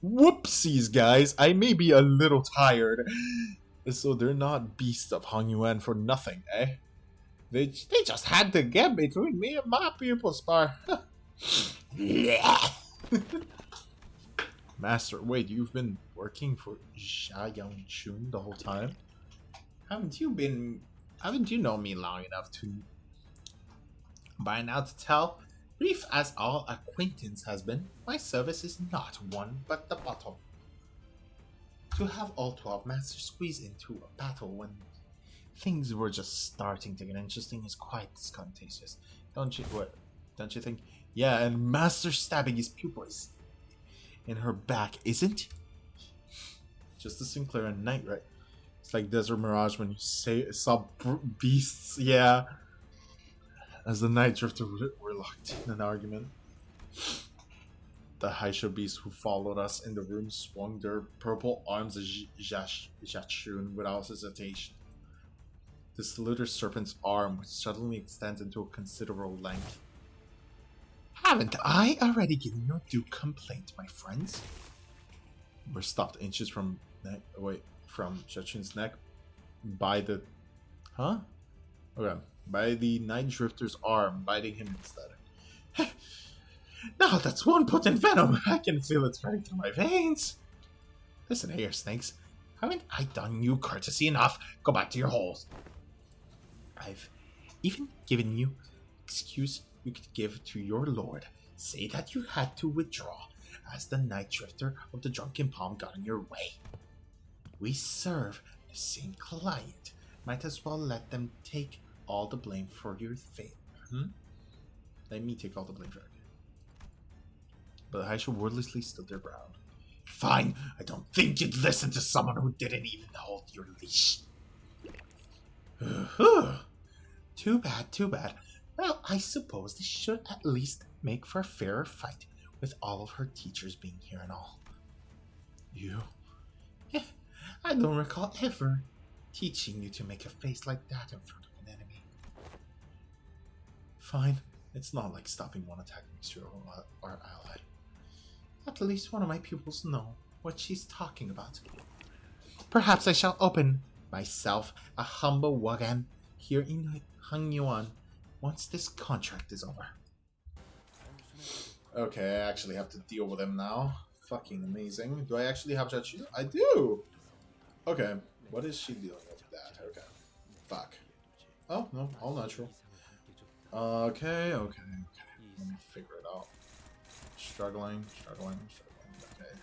Whoopsies, guys. I may be a little tired. So they're not beasts of Hong Yuan for nothing, eh? They just had to get between me and my pupil spar. Master, wait, you've been working for Xia Yangchun the whole time? Haven't you known me long enough to by now to tell? Brief as our acquaintance has been, my service is not one but the bottom. To have all 12 masters squeeze into a battle when things were just starting to get interesting is quite discontagious. Don't you think? Yeah, and master stabbing his pupils in her back isn't? Just a Sinclair and Knight, right? It's like Desert Mirage when you saw beasts, yeah. As the Night Drifter were locked in an argument. The Haisha beasts who followed us in the room swung their purple arms at Jachun without hesitation. The slither serpent's arm suddenly extends into a considerable length. Haven't I already given your due complaint, my friends? We're stopped inches from from Jachun's neck by the... Huh? Okay. By the Night Drifter's arm, biting him instead. Now that's one potent venom. I can feel it spreading through my veins. Listen here, snakes. Haven't I done you courtesy enough? Go back to your holes. I've even given you excuse you could give to your lord. Say that you had to withdraw. as the night drifter of the drunken palm got in your way. We serve the same client. Might as well let them take all the blame for your fate. Let me take all the blame for it. But Aisha wordlessly stood their ground. Fine, I don't think you'd listen to someone who didn't even hold your leash. Too bad, too bad. Well, I suppose this should at least make for a fairer fight, with all of her teachers being here and all. You? Yeah, I don't recall ever teaching you to make a face like that in front of an enemy. Fine, it's not like stopping one attack makes you our ally. At least one of my pupils know what she's talking about. Perhaps I shall open myself a humble wagan here in Hangyuan once this contract is over. Okay, I actually have to deal with him now. Fucking amazing. Do I actually have Jachu? I do! Okay, what is she dealing with that? Okay. Fuck. Oh, no, all natural. Okay. Let me figure it out. Struggling. Okay.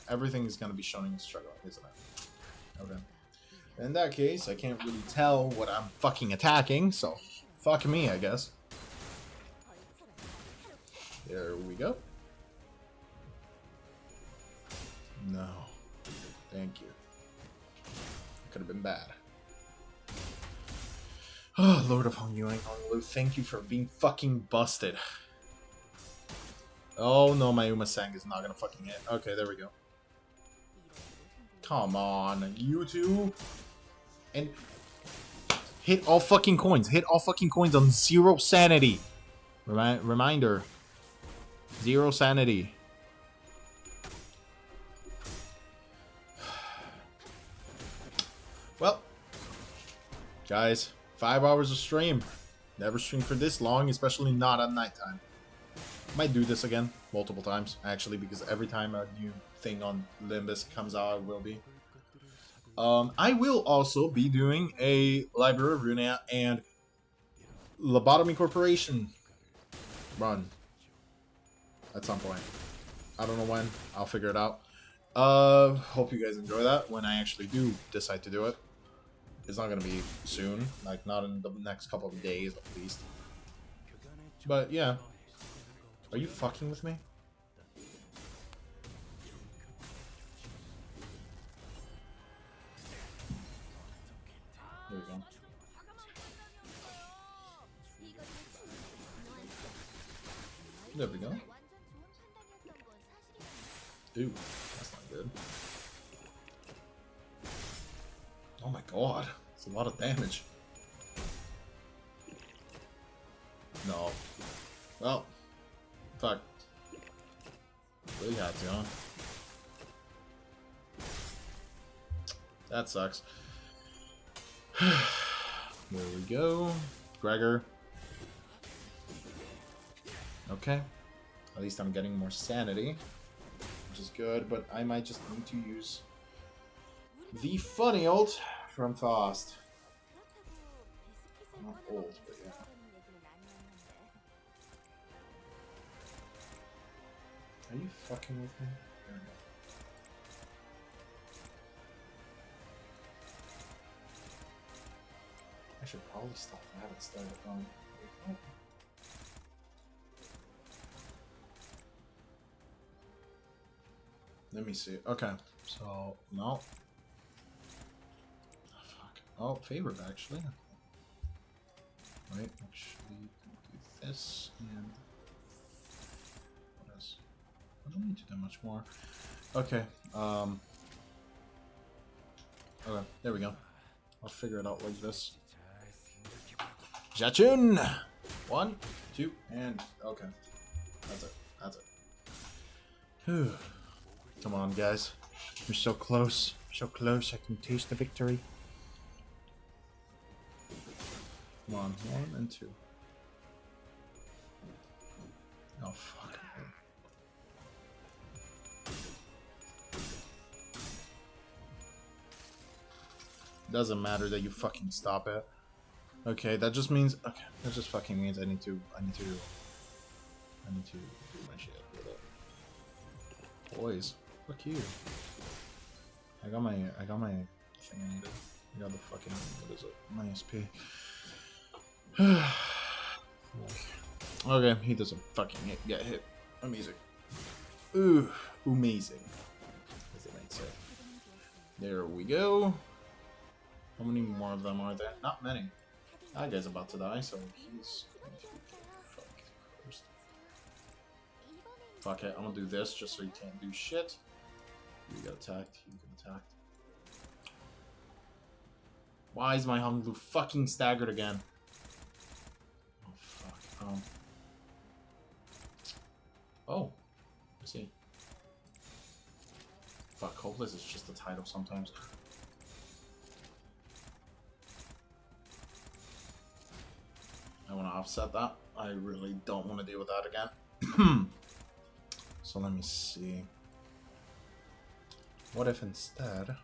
Everything is going to be showing struggling, isn't it? Okay. In that case, I can't really tell what I'm fucking attacking, so fuck me, I guess. There we go. No. Thank you. Could have been bad. Oh, Lord of Hongyuan Honglu, thank you for being fucking busted. Oh no, my Umasang is not gonna fucking hit. Okay, there we go. Come on, you two. And hit all fucking coins. Hit all fucking coins on 0 sanity. Reminder. 0 sanity. Well, guys, 5 hours of stream. Never streamed for this long, especially not at nighttime. Might do this again multiple times, actually, because every time a new thing on Limbus comes out, it will be. I will also be doing a Library of Runia and Lobotomy Corporation run at some point. I don't know when. I'll figure it out. Hope you guys enjoy that when I actually do decide to do it. It's not gonna be soon, like not in the next couple of days at least. But yeah. Are you fucking with me? There we go. There we go. Ooh, that's not good. Oh my god, it's a lot of damage. No. Well, fuck. Really had to, huh? That sucks. There we go. Gregor. Okay. At least I'm getting more sanity, which is good, but I might just need to use the funny ult from Fast. Not old, but yeah. Are you fucking with me? There we go. I should probably stop that instead of going. Let me see. Okay, so no. Oh, fuck. Oh, favored actually. Wait, actually, do this and what else? I don't need to do much more. Okay. Okay, there we go. I'll figure it out like this. Jachun! 1, 2, and okay. That's it. That's it. Whew. Come on, guys. We're so close. So close. I can taste the victory. Come on. 1 and 2. Oh, fuck. Doesn't matter that you fucking stop it. Okay, that just means. Okay, that just fucking means I need to do my shit with it. Boys, fuck you. I got my thing I needed. I got the fucking, what is it? My SP. Okay, he doesn't fucking get hit. Amazing. Ooh, amazing. As they might say. There we go. How many more of them are there? Not many. That guy's about to die, so he's going to be fucked first. Fuck it, I'm gonna do this just so he can't do shit. You got attacked, you get attacked. Why is my Honglu fucking staggered again? Oh fuck. Oh. I see. Fuck, hopeless is just a title sometimes. I want to offset that. I really don't want to deal with that again. So let me see. What if instead...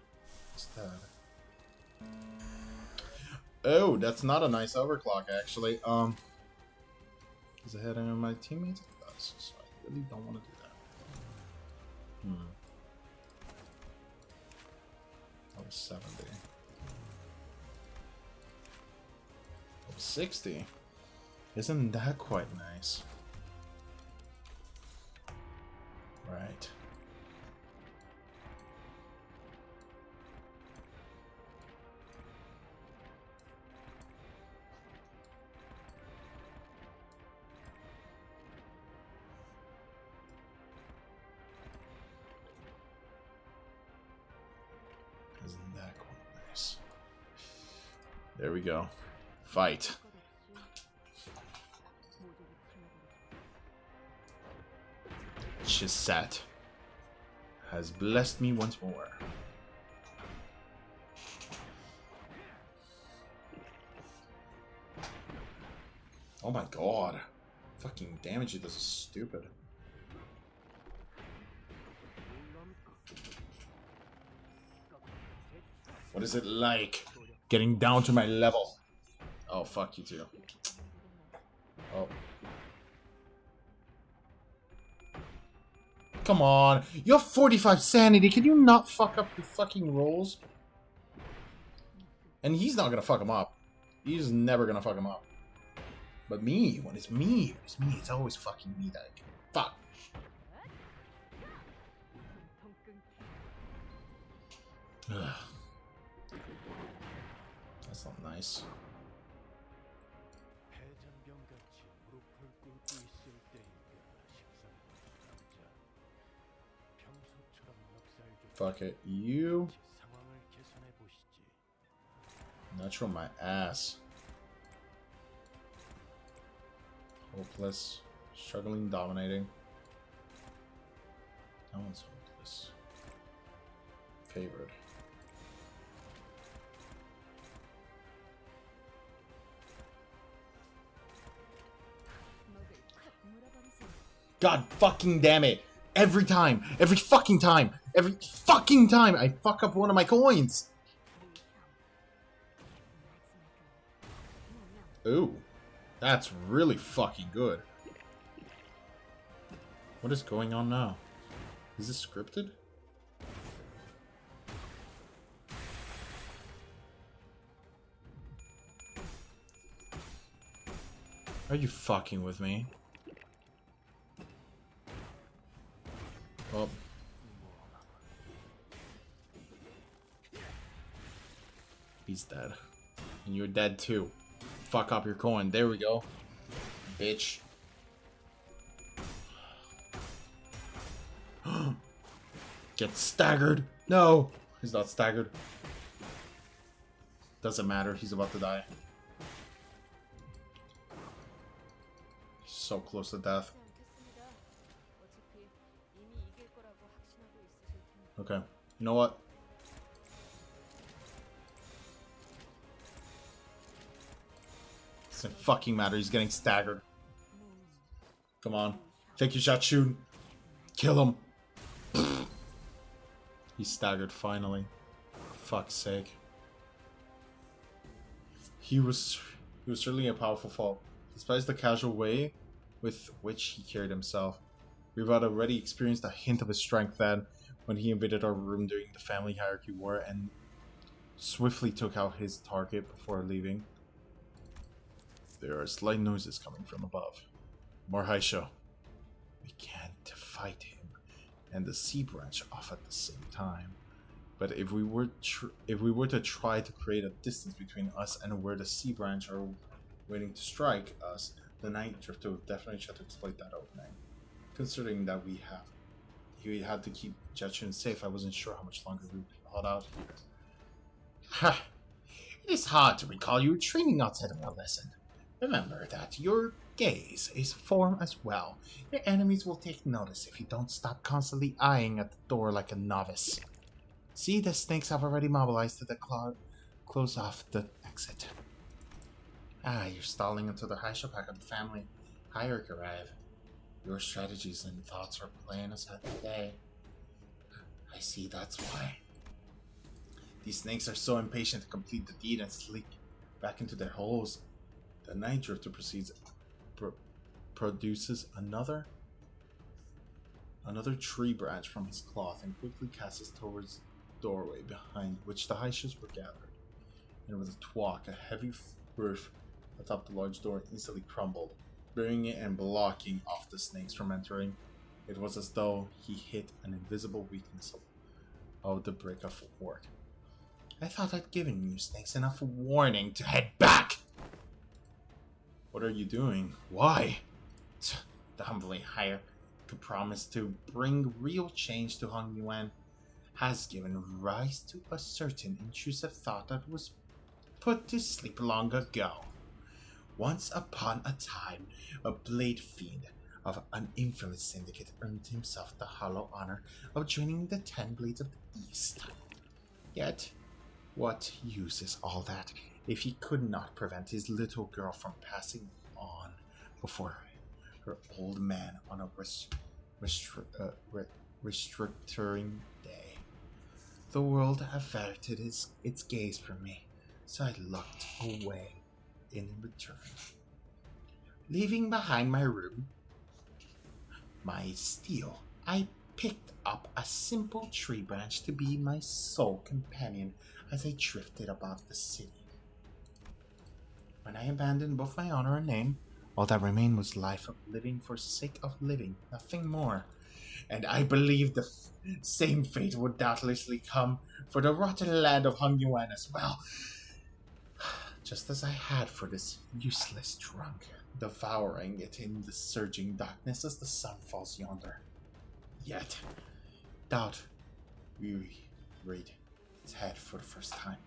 Oh, that's not a nice overclock, actually. Is ahead of my teammates? It does, so I really don't want to do that. That was 70. That was 60. Isn't that quite nice? Right. Isn't that quite nice? There we go. Fight. Chisat has blessed me once more. Oh my god. Fucking damage it does is stupid. What is it like getting down to my level? Oh, fuck you too. Oh. Come on. You have 45 sanity. Can you not fuck up your fucking rolls? And he's not gonna fuck him up. He's never gonna fuck him up. But me, when it's me, it's always fucking me that I can fuck. Ugh. That's not nice. Fuck it. You. Natural my ass. Hopeless. Struggling, dominating. That one's hopeless. Favored. God fucking damn it. Every time. Every fucking time. Every fucking time I fuck up one of my coins. Ooh. That's really fucking good. What is going on now? Is this scripted? Are you fucking with me? Oh. He's dead. And you're dead too. Fuck up your coin. There we go. Bitch. Get staggered. No. He's not staggered. Doesn't matter. He's about to die. So close to death. Okay. You know what? Doesn't fucking matter. He's getting staggered. Come on. Take your shot, shoot. Kill him. He's staggered finally. For fuck's sake. He was certainly a powerful fall. Despite the casual way with which he carried himself. We've already experienced a hint of his strength then when he invaded our room during the family hierarchy war and swiftly took out his target before leaving. There are slight noises coming from above. More Haisho. We can't fight him and the sea branch off at the same time. But if we were to try to create a distance between us and where the sea branch are waiting to strike us, the Night Drifter would definitely try to exploit that opening. Considering that we had to keep Jachun safe, I wasn't sure how much longer we would hold out here. Ha! It is hard to recall you training outside of our lesson. Remember that your gaze is form as well. Your enemies will take notice if you don't stop constantly eyeing at the door like a novice. See, the snakes have already mobilized to the close off the exit. You're stalling until the Haisho pack of the family hierarchy arrive. Your strategies and thoughts are playing us out today. I see, that's why. These snakes are so impatient to complete the deed and slink back into their holes. The Night Drifter produces another tree branch from his cloth and quickly casts it towards the doorway behind which the Haishas were gathered. And with a twalk, a heavy roof atop the large door instantly crumbled, burying it and blocking off the snakes from entering. It was as though he hit an invisible weakness of the brick of work. I thought I'd given you snakes enough warning to head back! What are you doing? Why? The humbly higher could promise to bring real change to Hong Yuan has given rise to a certain intrusive thought that was put to sleep long ago. Once upon a time, a blade fiend of an infamous syndicate earned himself the hollow honor of joining the 10 Blades of the East. Yet, what use is all that if he could not prevent his little girl from passing on before her old man on a restricting day? The world averted its gaze from me, so I looked away in return. Leaving behind my room, my steel, I picked up a simple tree branch to be my sole companion as I drifted above the city. When I abandoned both my honor and name, all that remained was life of living for sake of living, nothing more. And I believed the same fate would doubtlessly come for the rotten land of Hong Yuan as well. Just as I had for this useless trunk, devouring it in the surging darkness as the sun falls yonder. Yet, doubt reared its head for the first time,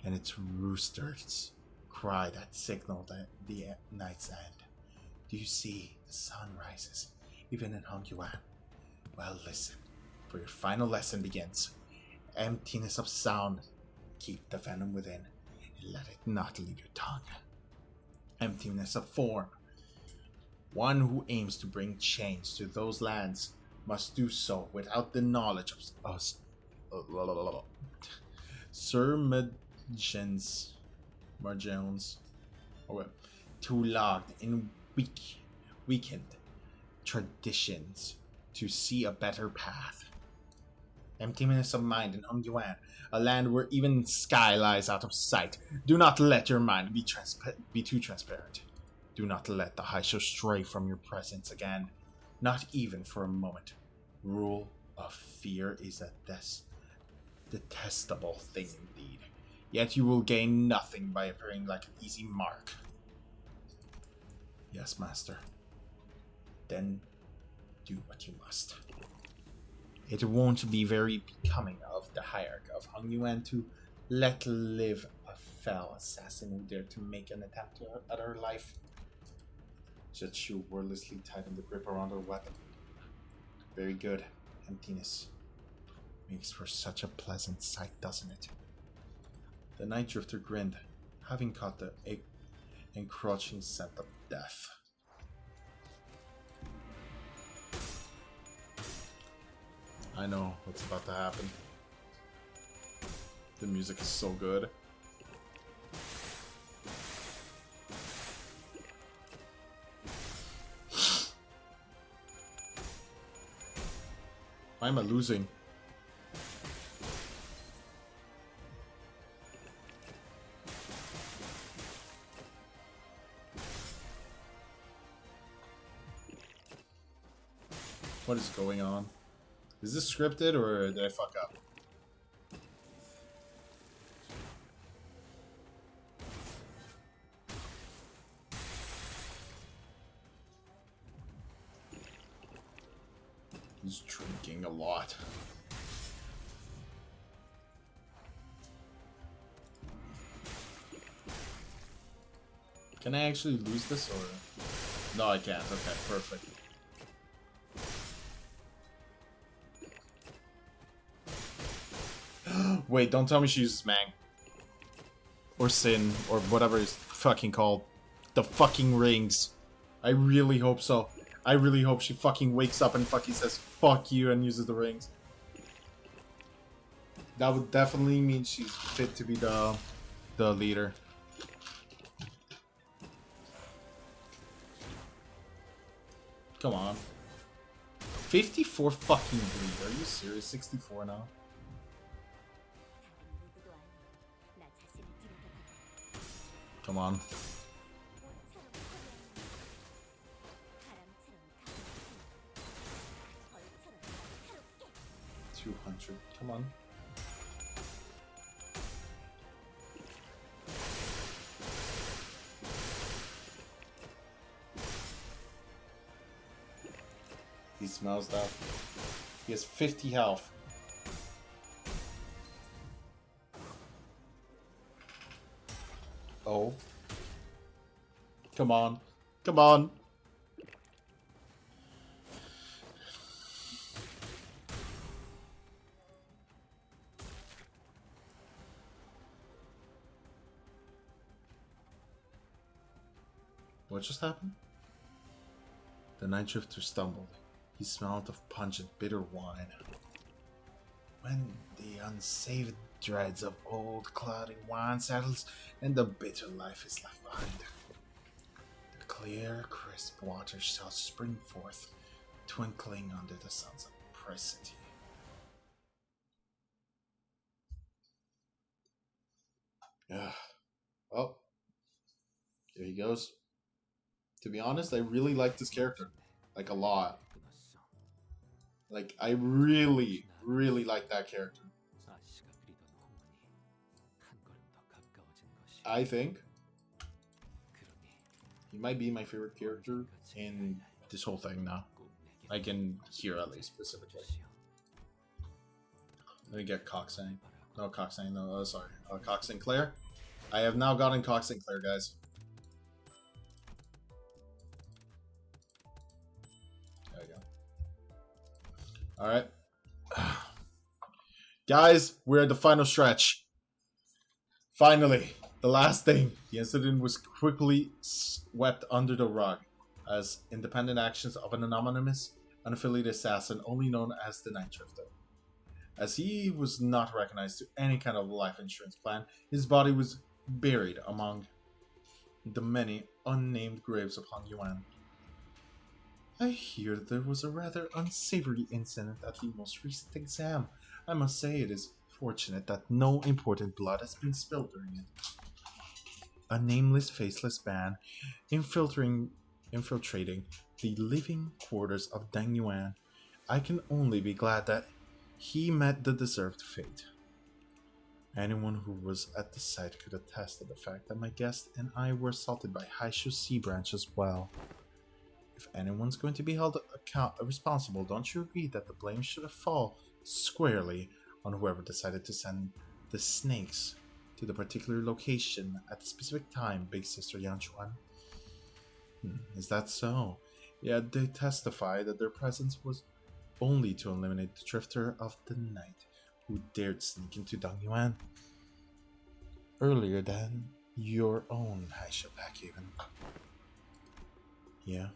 and its roosters cry that signaled the night's end. Do you see the sun rises, even in Hong Yuan? Well, listen, for your final lesson begins. Emptiness of sound. Keep the venom within, and let it not leave your tongue. Emptiness of form. One who aims to bring change to those lands must do so without the knowledge of us. Sir Marjones, too logged in weakened traditions to see a better path. Emptiness of mind in Hong Yuan, a land where even sky lies out of sight. Do not let your mind be too transparent. Do not let the Haisho stray from your presence again, not even for a moment. Rule of fear is a detestable thing indeed, yet you will gain nothing by appearing like an easy mark. Yes, master. Then do what you must. It won't be very becoming of the hierarch of Hong Yuan to let live a fell assassin who dared to make an attempt at her life. Jetshu wordlessly tightened the grip around her weapon. Very good. Emptiness. Makes for such a pleasant sight, doesn't it? The Night Drifter grinned, having caught the encroaching scent of death. I know what's about to happen. The music is so good. Why am I losing? What is going on? Is this scripted or did I fuck up? He's drinking a lot. Can I actually lose this or? No, I can't. Okay, perfect. Wait, don't tell me she uses Mang. Or Sin, or whatever it's fucking called. The fucking rings. I really hope so. I really hope she fucking wakes up and fucking says fuck you and uses the rings. That would definitely mean she's fit to be the leader. Come on. 54 fucking bleed. Are you serious? 64 now. Come on. 200. Come on. He smells that. He has 50 health. Oh. Come on. Come on. What just happened? The night drifter stumbled. He smelled of pungent, bitter wine. When the unsaved dregs of old cloudy wine settles and the bitter life is left behind, the clear, crisp waters shall spring forth, twinkling under the sun's opacity. Yeah. Well, here he goes. To be honest, I really like this character. Like, a lot. Like, I really, really like that character. I think he might be my favorite character in this whole thing now. I can hear at least specifically. Let me get Coxsang. No, Coxsang, no, sorry. Cox Sinclair. I have now gotten Cox Sinclair, guys. There we go. Alright. Guys, we're at the final stretch. Finally, the last thing. The incident was quickly swept under the rug as independent actions of an anonymous, unaffiliated assassin only known as the Night Drifter. As he was not recognized to any kind of life insurance plan, his body was buried among the many unnamed graves of Han Yuan. I hear there was a rather unsavory incident at the most recent exam. I must say it is fortunate that no important blood has been spilled during it. A nameless, faceless band infiltrating the living quarters of Deng Yuan. I can only be glad that he met the deserved fate. Anyone who was at the site could attest to the fact that my guest and I were assaulted by Haishu Sea Branch as well. If anyone's going to be held responsible, don't you agree that the blame should have fallen squarely on whoever decided to send the snakes to the particular location at the specific time, Big Sister Yanchuan? Is that so? Yet they testify that their presence was only to eliminate the Drifter of the Night who dared sneak into Dongyuan earlier than your own Haisha Backhaven. Yeah,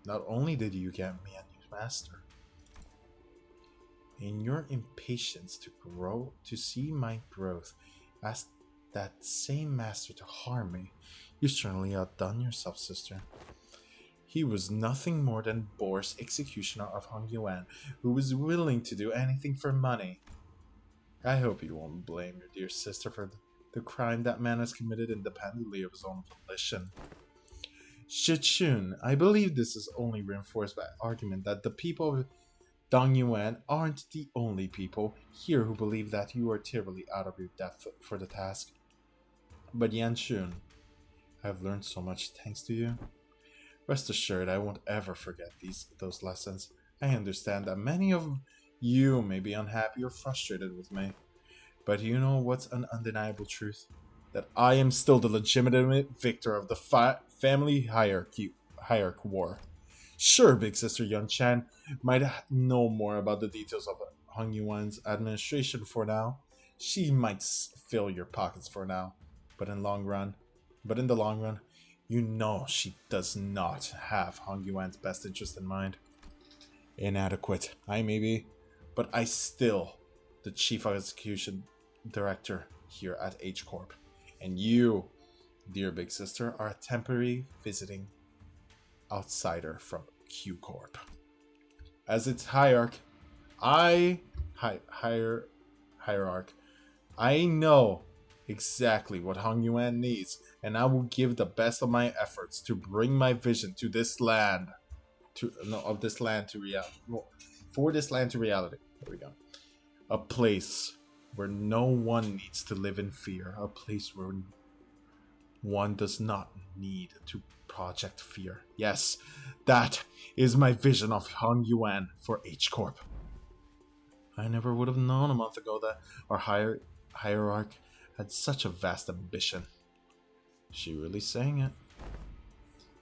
not only did you get me a new master, in your impatience to see my growth, asked that same master to harm me. You certainly outdone yourself, sister. He was nothing more than Boris, executioner of Hong Yuan, who was willing to do anything for money. I hope you won't blame your dear sister for the crime that man has committed independently of his own volition. Shichun, I believe this is only reinforced by argument that the people of Dong Yuan aren't the only people here who believe that you are terribly out of your depth for the task. But Yan Shun, I have learned so much thanks to you. Rest assured, I won't ever forget those lessons. I understand that many of you may be unhappy or frustrated with me, but you know what's an undeniable truth? That I am still the legitimate victor of the family hierarchy war. Sure, big sister Yun Chan might know more about the details of Hong Yuan's administration for now. She might fill your pockets for now, but in the long run, you know she does not have Hong Yuan's best interest in mind. Inadequate, I may be, but I still the chief execution director here at H Corp, and you, dear big sister, are a temporary visiting outsider from Q Corp. As its hierarch, hierarch, I know exactly what Hong Yuan needs, and I will give the best of my efforts to bring my vision to this land, for this land to reality. There we go. A place where no one needs to live in fear. A place where one does not need to project fear. Yes, that is my vision of Hong Yuan for H Corp. I never would have known a month ago that our hierarch had such a vast ambition. She really sang it.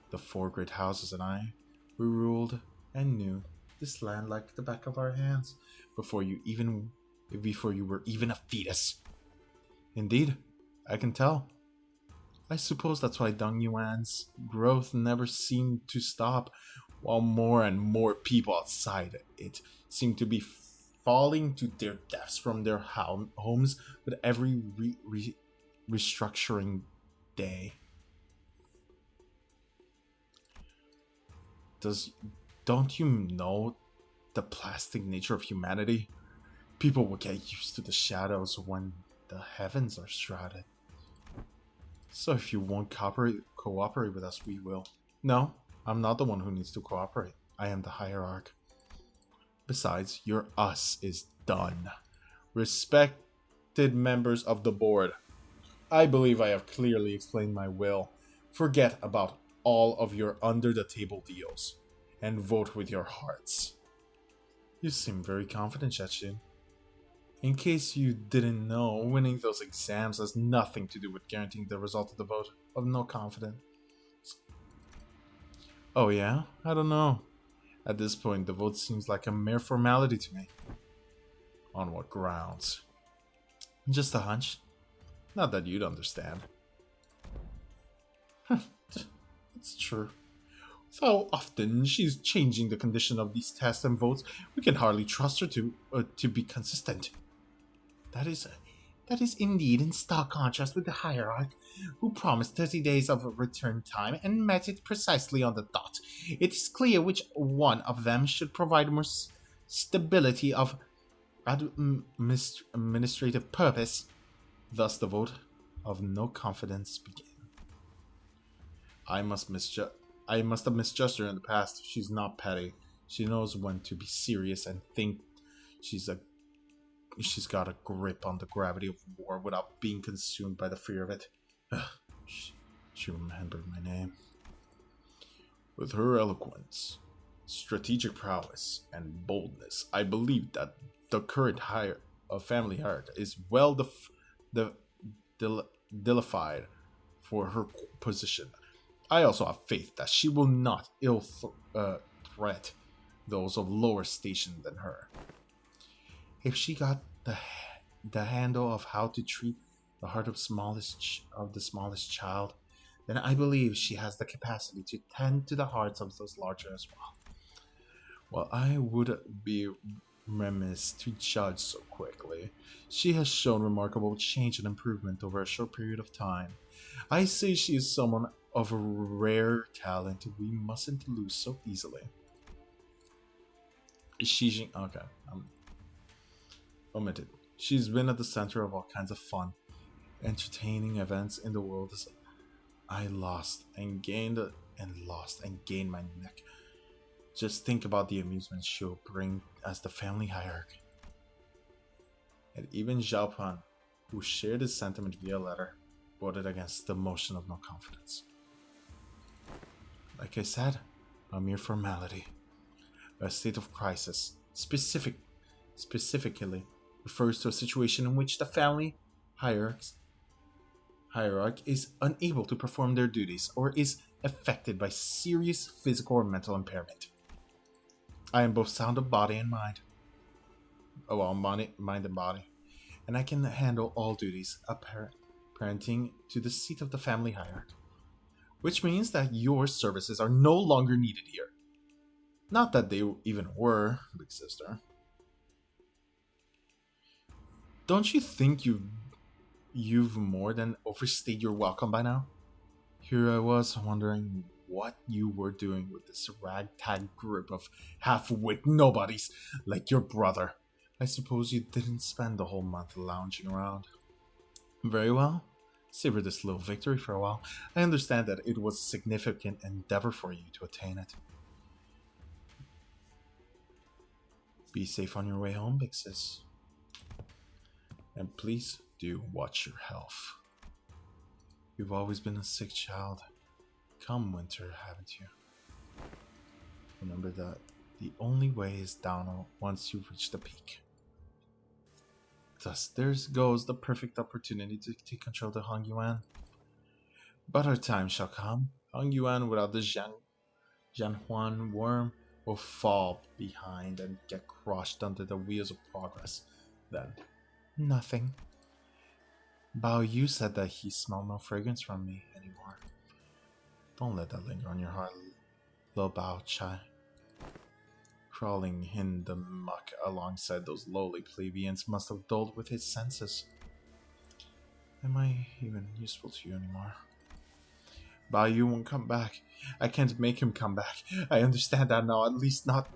The 4 great houses and I, we ruled and knew this land like the back of our hands before you were even a fetus. Indeed, I can tell. I suppose that's why Dong Yuan's growth never seemed to stop, while more and more people outside it seemed to be falling to their deaths from their homes with every restructuring day. Don't you know the plastic nature of humanity? People will get used to the shadows when the heavens are shrouded. So if you won't cooperate with us, we will. No, I'm not the one who needs to cooperate. I am the hierarch. Besides, your us is done. Respected members of the board, I believe I have clearly explained my will. Forget about all of your under-the-table deals and vote with your hearts. You seem very confident, Shachin. In case you didn't know, winning those exams has nothing to do with guaranteeing the result of the vote. Of no confidence. Oh yeah? I don't know. At this point, the vote seems like a mere formality to me. On what grounds? Just a hunch. Not that you'd understand. It's true. So often she's changing the condition of these tests and votes, we can hardly trust her to be consistent. That is indeed in stark contrast with the hierarch, who promised 30 days of return time and met it precisely on the dot. It is clear which one of them should provide more stability of administrative purpose. Thus the vote of no confidence began. I must have misjudged her in the past. She's not petty. She knows when to be serious and think she's got a grip on the gravity of war without being consumed by the fear of it. She remembered my name. With her eloquence, strategic prowess, and boldness, I believe that the current family hierarch is well deified for her position. I also have faith that she will not threat those of lower station than her. If she got the handle of how to treat the heart of the smallest child, then I believe she has the capacity to tend to the hearts of those larger as well. Well, I would be remiss to judge so quickly. She has shown remarkable change and improvement over a short period of time. I say she is someone of rare talent we mustn't lose so easily. Okay, I'm omitted. She's been at the center of all kinds of fun, entertaining events in the world as I lost and gained my neck. Just think about the amusement she'll bring as the family hierarchy. And even Zhao Pan, who shared his sentiment via letter, voted against the motion of no confidence. Like I said, a mere formality. A state of crisis specifically refers to a situation in which the family hierarch is unable to perform their duties or is affected by serious physical or mental impairment. I am both sound of body and mind. Mind and body. And I can handle all duties parenting to the seat of the family hierarch. Which means that your services are no longer needed here. Not that they even were, big sister. Don't you think you've more than overstayed your welcome by now? Here I was wondering what you were doing with this ragtag group of half-wit nobodies like your brother. I suppose you didn't spend the whole month lounging around. Very well. Savor this little victory for a while. I understand that it was a significant endeavor for you to attain it. Be safe on your way home, big sis. And please do watch your health. You've always been a sick child. Come winter, haven't you? Remember that the only way is down once you reach the peak. Thus, there goes the perfect opportunity to take control of the Hong Yuan. But our time shall come. Hong Yuan without the Jianhuan worm will fall behind and get crushed under the wheels of progress. Then, nothing. Bao Yu said that he smelled no fragrance from me anymore. Don't let that linger on your heart, little Bao Chai. Crawling in the muck alongside those lowly plebeians must have dulled with his senses. Am I even useful to you anymore? Bao Yu won't come back. I can't make him come back. I understand that now, at least not.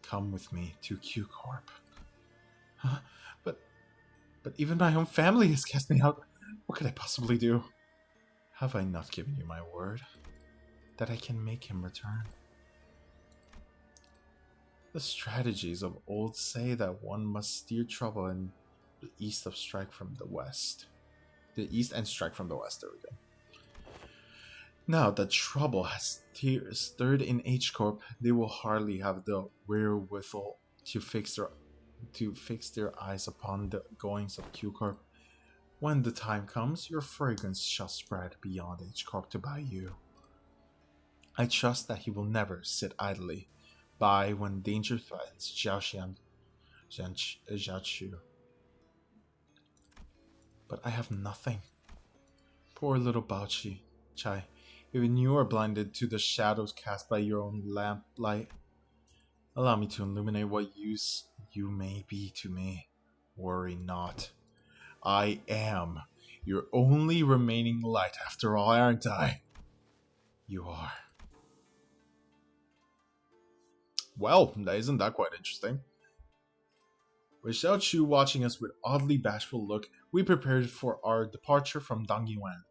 Come with me to Q Corp. Huh? But even my own family has cast me out. What could I possibly do? Have I not given you my word that I can make him return? The strategies of old say that one must steer trouble in the east of strike from the west. The east and strike from the west, there we go. Now that trouble has stirred in H Corp, they will hardly have the wherewithal to fix their eyes upon the goings of Q Corp. When the time comes, your fragrance shall spread beyond H Corp to Bayou. I trust that he will never sit idly by when danger threatens Zhaoxian, Zhaochu. But I have nothing. Poor little Baochi, Chai. Even you are blinded to the shadows cast by your own lamplight. Allow me to illuminate what use you may be to me. Worry not. I am your only remaining light after all, aren't I? You are. Well, isn't that quite interesting? With Xiao Chu watching us with oddly bashful look, we prepared for our departure from Dongyuan.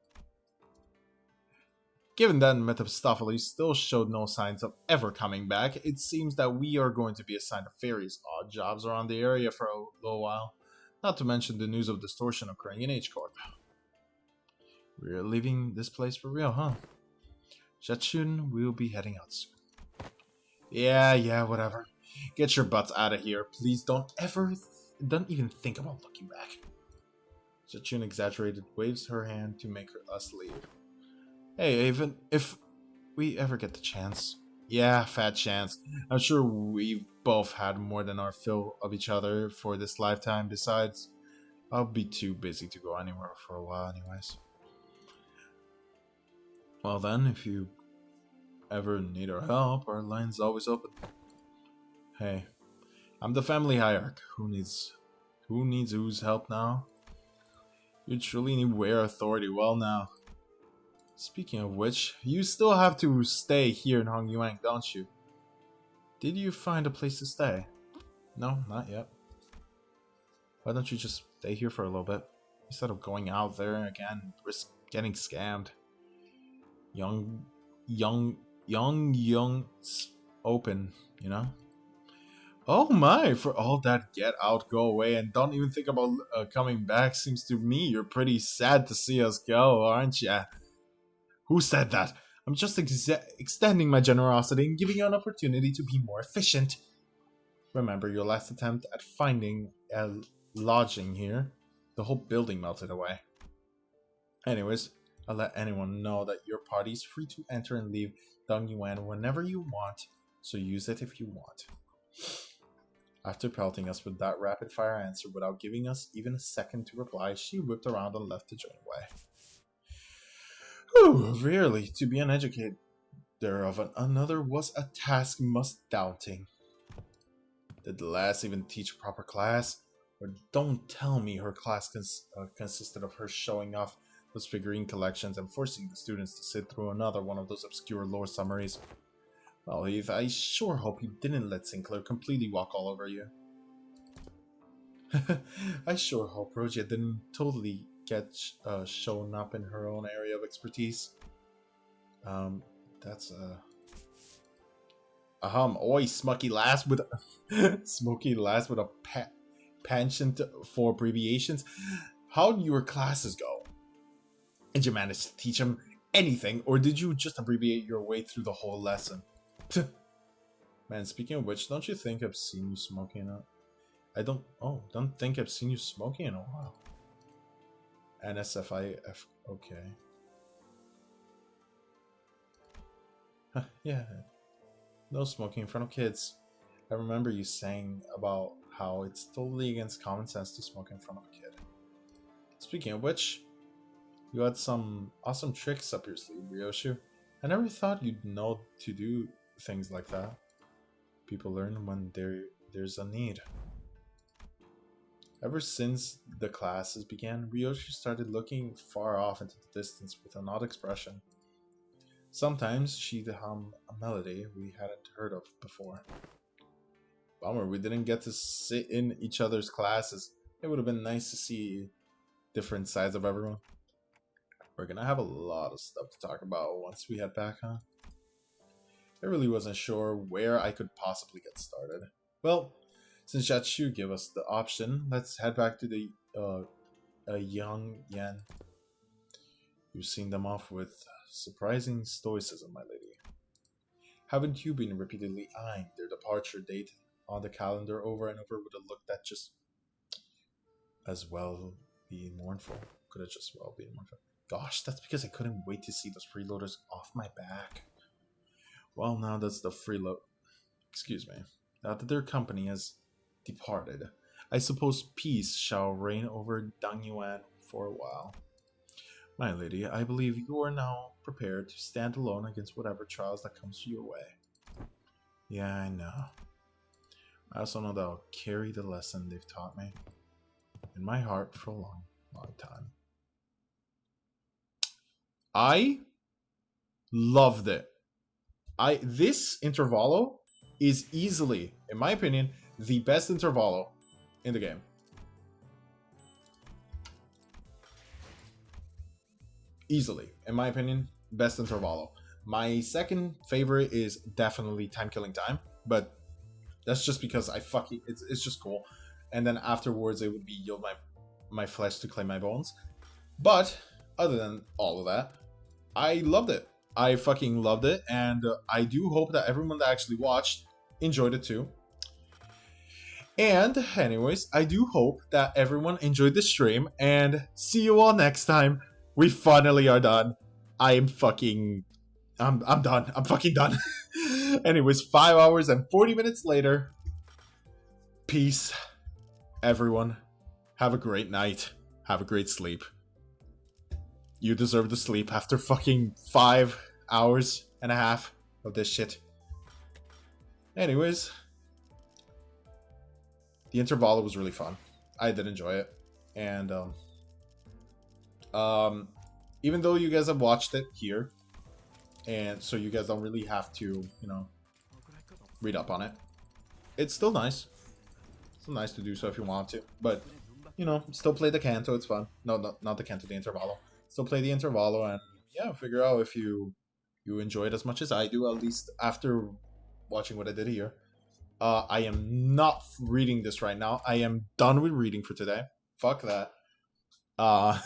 Given that Mephistopheles still showed no signs of ever coming back, it seems that we are going to be assigned to various odd jobs around the area for a little while, not to mention the news of distortion occurring in H-Corp. We're leaving this place for real, huh? Jachun will be heading out soon. Yeah, whatever. Get your butts out of here. Please don't even think about looking back. Jachun exaggerated, waves her hand to make us leave. Hey, even if we ever get the chance. Yeah, fat chance. I'm sure we've both had more than our fill of each other for this lifetime. Besides, I'll be too busy to go anywhere for a while anyways. Well then, if you ever need our help, our line's always open. Hey, I'm the family hierarch. Who needs whose help now? You truly need wear authority well now. Speaking of which, you still have to stay here in Hongyuang, don't you? Did you find a place to stay? No, not yet. Why don't you just stay here for a little bit? Instead of going out there again, risk getting scammed. Young, open, you know? Oh my, for all that get out, go away, and don't even think about coming back, seems to me you're pretty sad to see us go, aren't ya? Who said that? I'm just extending my generosity and giving you an opportunity to be more efficient. Remember your last attempt at finding a lodging here? The whole building melted away. Anyways, I'll let anyone know that your party is free to enter and leave Dongyuan whenever you want, so use it if you want. After pelting us with that rapid-fire answer without giving us even a second to reply, she whipped around and left to join away. Whew, really, to be an educator of another was a task most daunting. Did the lass even teach a proper class? Or don't tell me her class consisted of her showing off those figurine collections and forcing the students to sit through another one of those obscure lore summaries. Well, Heath, I sure hope you didn't let Sinclair completely walk all over you. I sure hope Rogia didn't totally get shown up in her own area of expertise. That's oi, smoky lass with a penchant for abbreviations. How do your classes go? Did you manage to teach them anything, or did you just abbreviate your way through the whole lesson? Man, speaking of which, don't you think I've seen you smoking up? Don't think I've seen you smoking in a while. NSFIF, okay. Yeah, no smoking in front of kids. I remember you saying about how it's totally against common sense to smoke in front of a kid. Speaking of which, you had some awesome tricks up your sleeve, Ryoshu. I never thought you'd know to do things like that. People learn when there's a need. Ever since the classes began, Ryoshu started looking far off into the distance with an odd expression. Sometimes she'd hum a melody we hadn't heard of before. Bummer, we didn't get to sit in each other's classes. It would have been nice to see different sides of everyone. We're gonna have a lot of stuff to talk about once we head back, huh? I really wasn't sure where I could possibly get started. Well, since Jachu gave us the option, let's head back to the Young Yan. You've seen them off with surprising stoicism, my lady. Haven't you been repeatedly eyeing their departure date on the calendar over and over with a look that just as well be mournful? Could it just well be mournful? Gosh, that's because I couldn't wait to see those freeloaders off my back. Well, now that's the freeload. Excuse me. Now that their company has departed, I suppose peace shall reign over Dangyuan for a while. My lady, I believe you are now prepared to stand alone against whatever trials that comes your way. Yeah, I know. I also know that I'll carry the lesson they've taught me in my heart for a long, long time. I loved it. This intervallo is easily, in my opinion, the best intervallo in the game. Easily, in my opinion, best intervallo. My second favorite is definitely Time Killing Time, but that's just because it's just cool. And then afterwards it would be Yield my flesh to claim my bones. But other than all of that, I loved it. I fucking loved it, and I do hope that everyone that actually watched enjoyed it too. And anyways, I do hope that everyone enjoyed the stream, and see you all next time. We finally are done. I'm done. I'm fucking done. Anyways, 5 hours and 40 minutes later. Peace, everyone. Have a great night. Have a great sleep. You deserve to sleep after fucking 5 hours and a half of this shit. Anyways, the interval was really fun. I did enjoy it. And even though you guys have watched it here, and so you guys don't really have to, read up on it. It's still nice. It's still nice to do so if you want to, but still play the canto. It's fun. No, not the canto, the intervallo. Still play the intervallo, and yeah, figure out if you enjoy it as much as I do. At least after watching what I did here. I am not reading this right now. I am done with reading for today. Fuck that. Uh,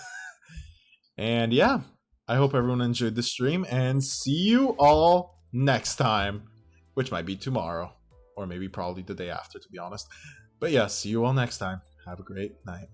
and yeah, I hope everyone enjoyed the stream and see you all next time, which might be tomorrow or maybe probably the day after, to be honest. But yeah, see you all next time. Have a great night.